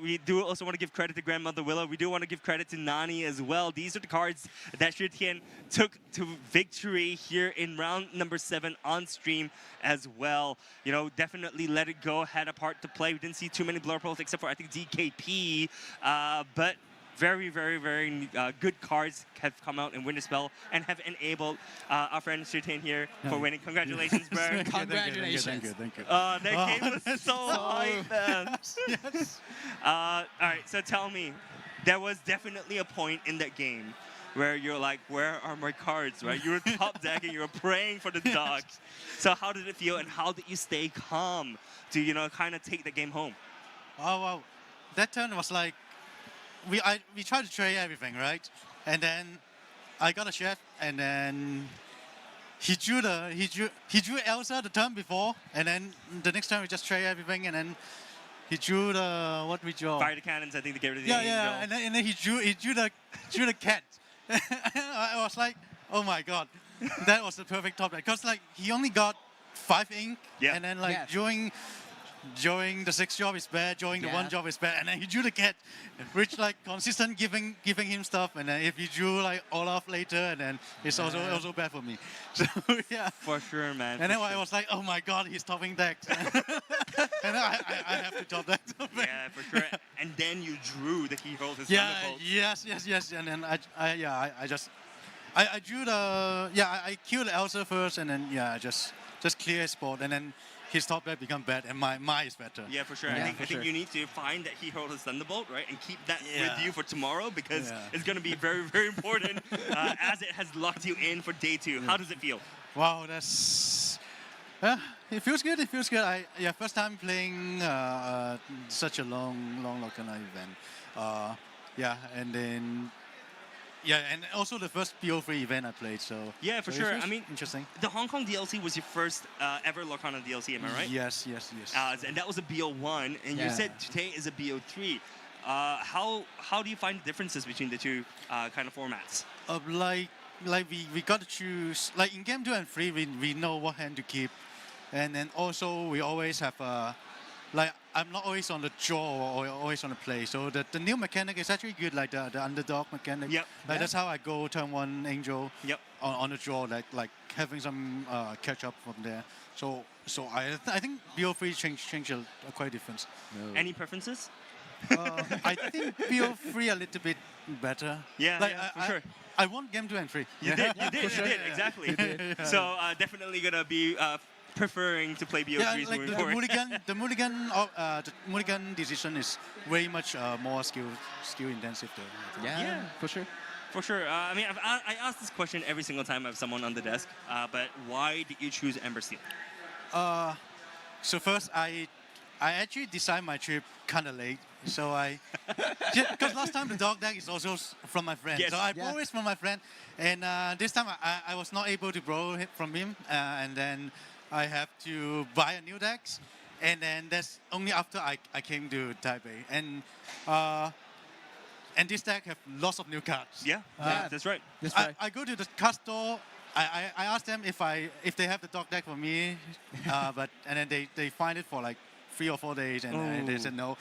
We do also want to give credit to Grandmother Willow. We do want to give credit to Nani as well. These are the cards that Shutian took to victory here in round number 7 on stream as well. Definitely let it go, had a part to play. We didn't see too many blur pearls except for, I think, DKP, but very good cards have come out in Winter Spell and have enabled our friend Shutian here for winning. Congratulations, bro.
Congratulations.
Thank you.
That game was so hype, man.
Yes.
All right, so tell me, there was definitely a point in that game where you're like, where are my cards, right? You were top decking, you were praying for the dogs. So how did it feel, and how did you stay calm to, kind of take the game home?
Oh, wow. That turn was like, we tried to trade everything, right? And then I got a chef, and then he drew Elsa the turn before, and then the next turn we just trade everything, and then he drew what we draw?
Fire the cannons, I think, to get rid of the
Yeah,
angel.
and then he drew the cat. I was like, oh my god, that was the perfect top deck. Because like he only got 5 ink, and then like drawing the 6 job is bad, drawing the 1 job is bad, and then he drew the cat, which like consistent giving him stuff, and then if he drew like Olaf later, and then it's also bad for me. So yeah.
For sure, man.
And then I was like, oh my god, he's topping decks. And then I have to top that.
Yeah, for sure. And then you drew the He-Roll his Thunderbolt.
Yes. And then I drew I killed Elsa first, and then I just clear his board, and then his top deck become bad, and my is better.
Yeah, for sure. I think you need to find that He-Roll his Thunderbolt, right, and keep that with you for tomorrow, because it's going to be very important as it has locked you in for day 2. How does it feel?
Wow, that's. It feels good. First time playing such a long Locana event. And then. Yeah, and also the first BO3 event I played, so...
Yeah, for sure. I mean,
interesting.
The Hong Kong DLC was your first ever Locana DLC, am I right?
Yes.
And that was a BO1, and you said today is a BO3. How do you find the differences between the two kind of formats?
We got to choose... Like in game 2 and 3, we know what hand to keep. And then also we always have I'm not always on the draw or always on the play. So the new mechanic is actually good, like the underdog mechanic.
Yep.
That's how I go turn 1 Angel on the draw, like having some catch up from there. So I think BO3 changed quite a difference.
No. Any preferences?
I think BO3 a little bit better.
Yeah, for sure.
I won game 2 and 3.
You did, exactly. So definitely gonna be preferring to play BO3s moving forward.
The mulligan decision is very much more skill intensive though.
Yeah, for sure.
For sure. I mean, I ask this question every single time I have someone on the desk. But why did you choose Ember Steel?
So first, I actually designed my trip kind of late. So because last time the dog deck is also from my friend.
Yes.
So I borrowed it from my friend, and this time I was not able to borrow it from him, and then I have to buy a new deck, and then that's only after I came to Taipei, and this deck have lots of new cards.
Yeah, that's right.
I go to the card store. I asked them if they have the dog deck for me, and then they find it for like 3 or 4 days, and they said no.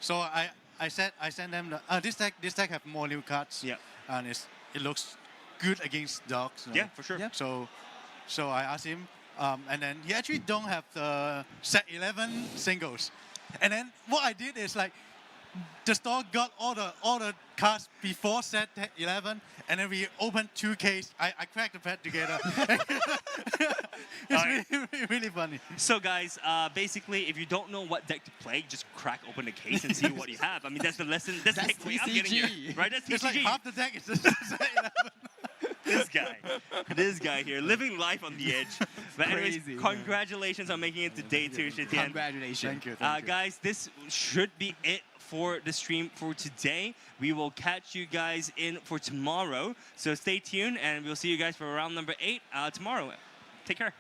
So I I sent them this deck have more new cards.
Yeah.
And it looks good against dogs.
Yeah, for sure.
So I asked him, and then he actually don't have the set 11 singles. And then what I did is like, the store got all the cards before set 11, and then we opened 2 cases. I cracked the pack together. It's really funny.
So guys, basically, if you don't know what deck to play, just crack open the case and see what you have. I mean, that's the lesson. That's the takeaway I'm getting here, right? That's TCG.
It's like half the deck is just set 11.
This guy here, living life on the edge. But anyways, congratulations on making it to day 2, Shitian.
Congratulations.
Thank you.
Guys, this should be it for the stream for today. We will catch you guys in for tomorrow. So stay tuned, and we'll see you guys for round number 8 tomorrow. Take care.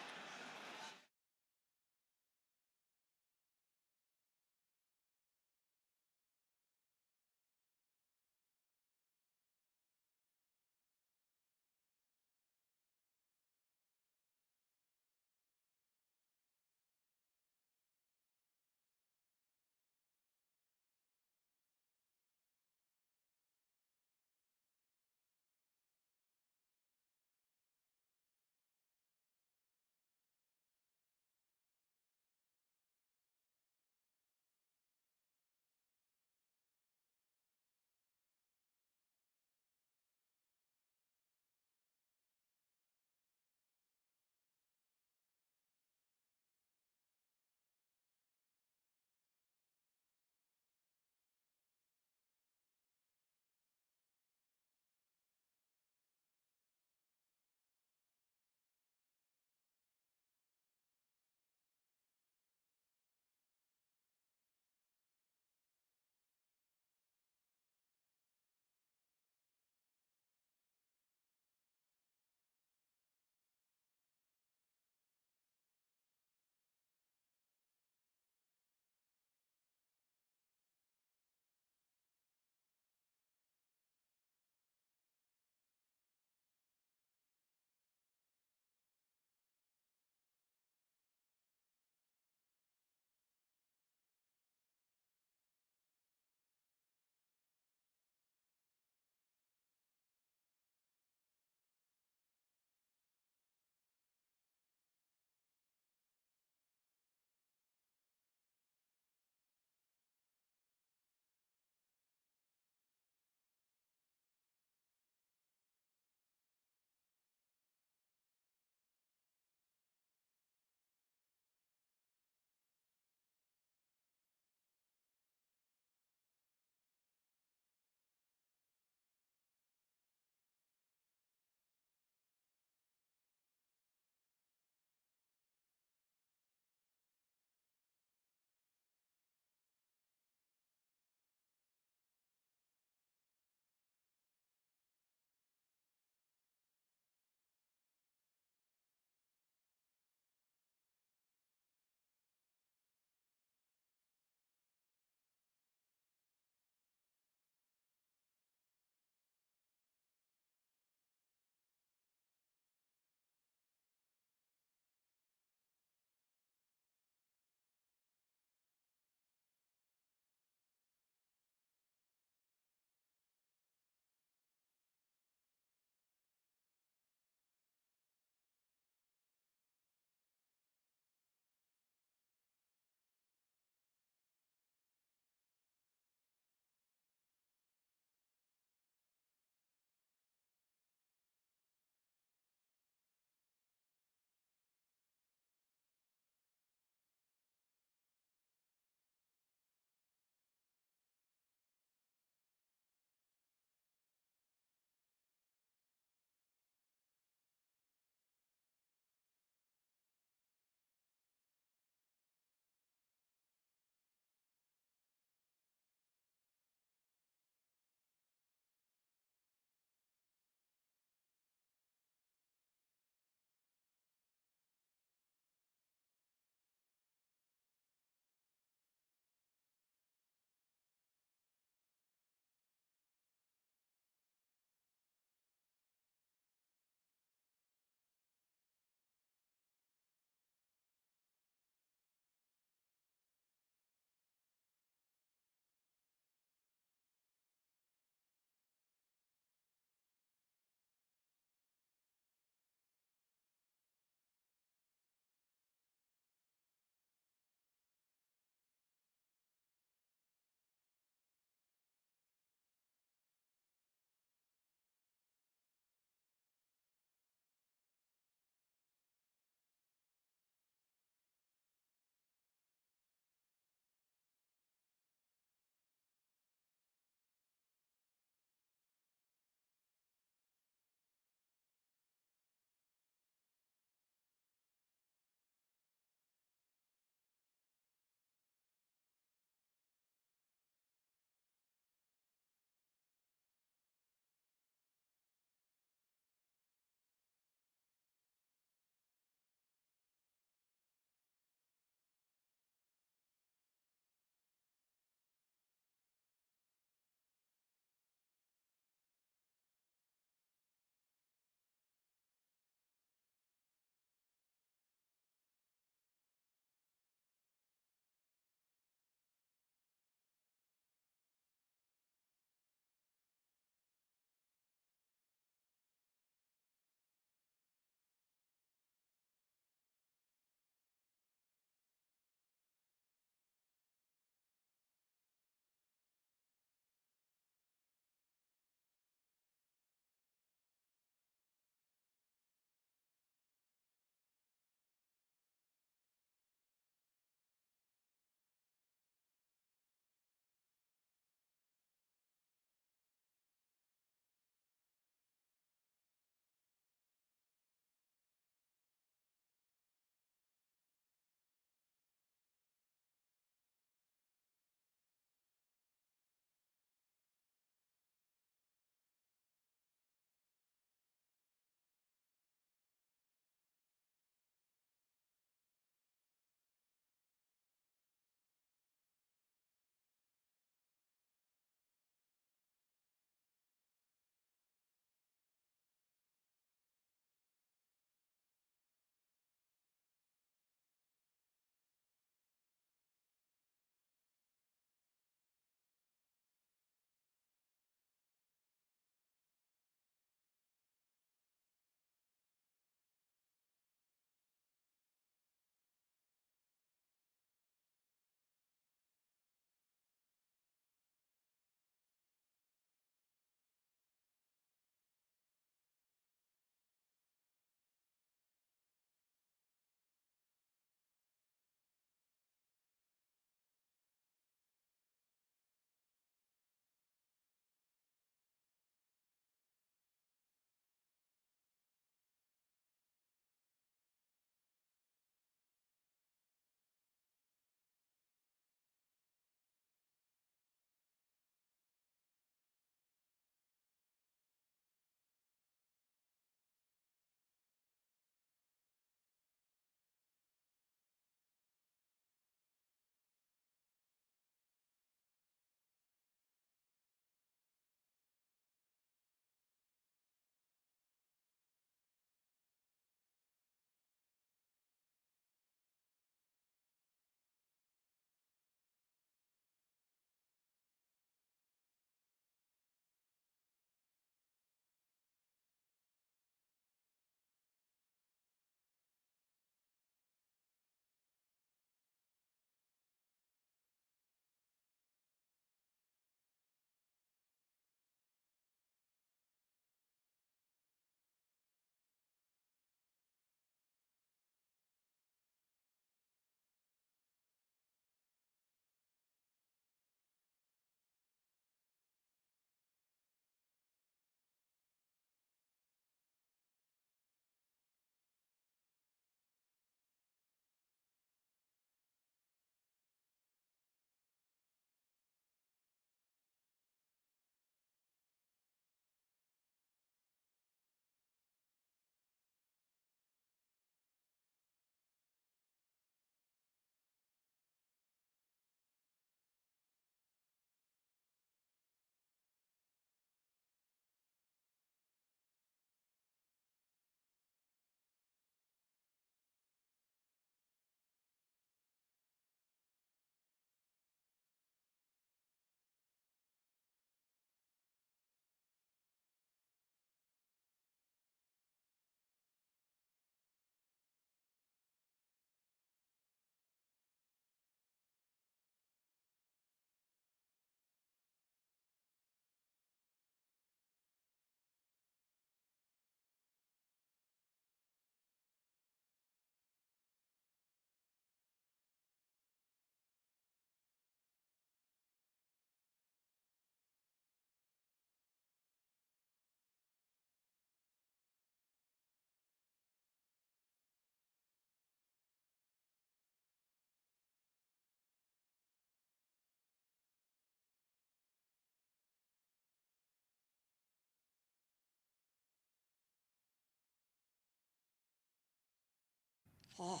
Oh,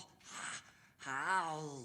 howl.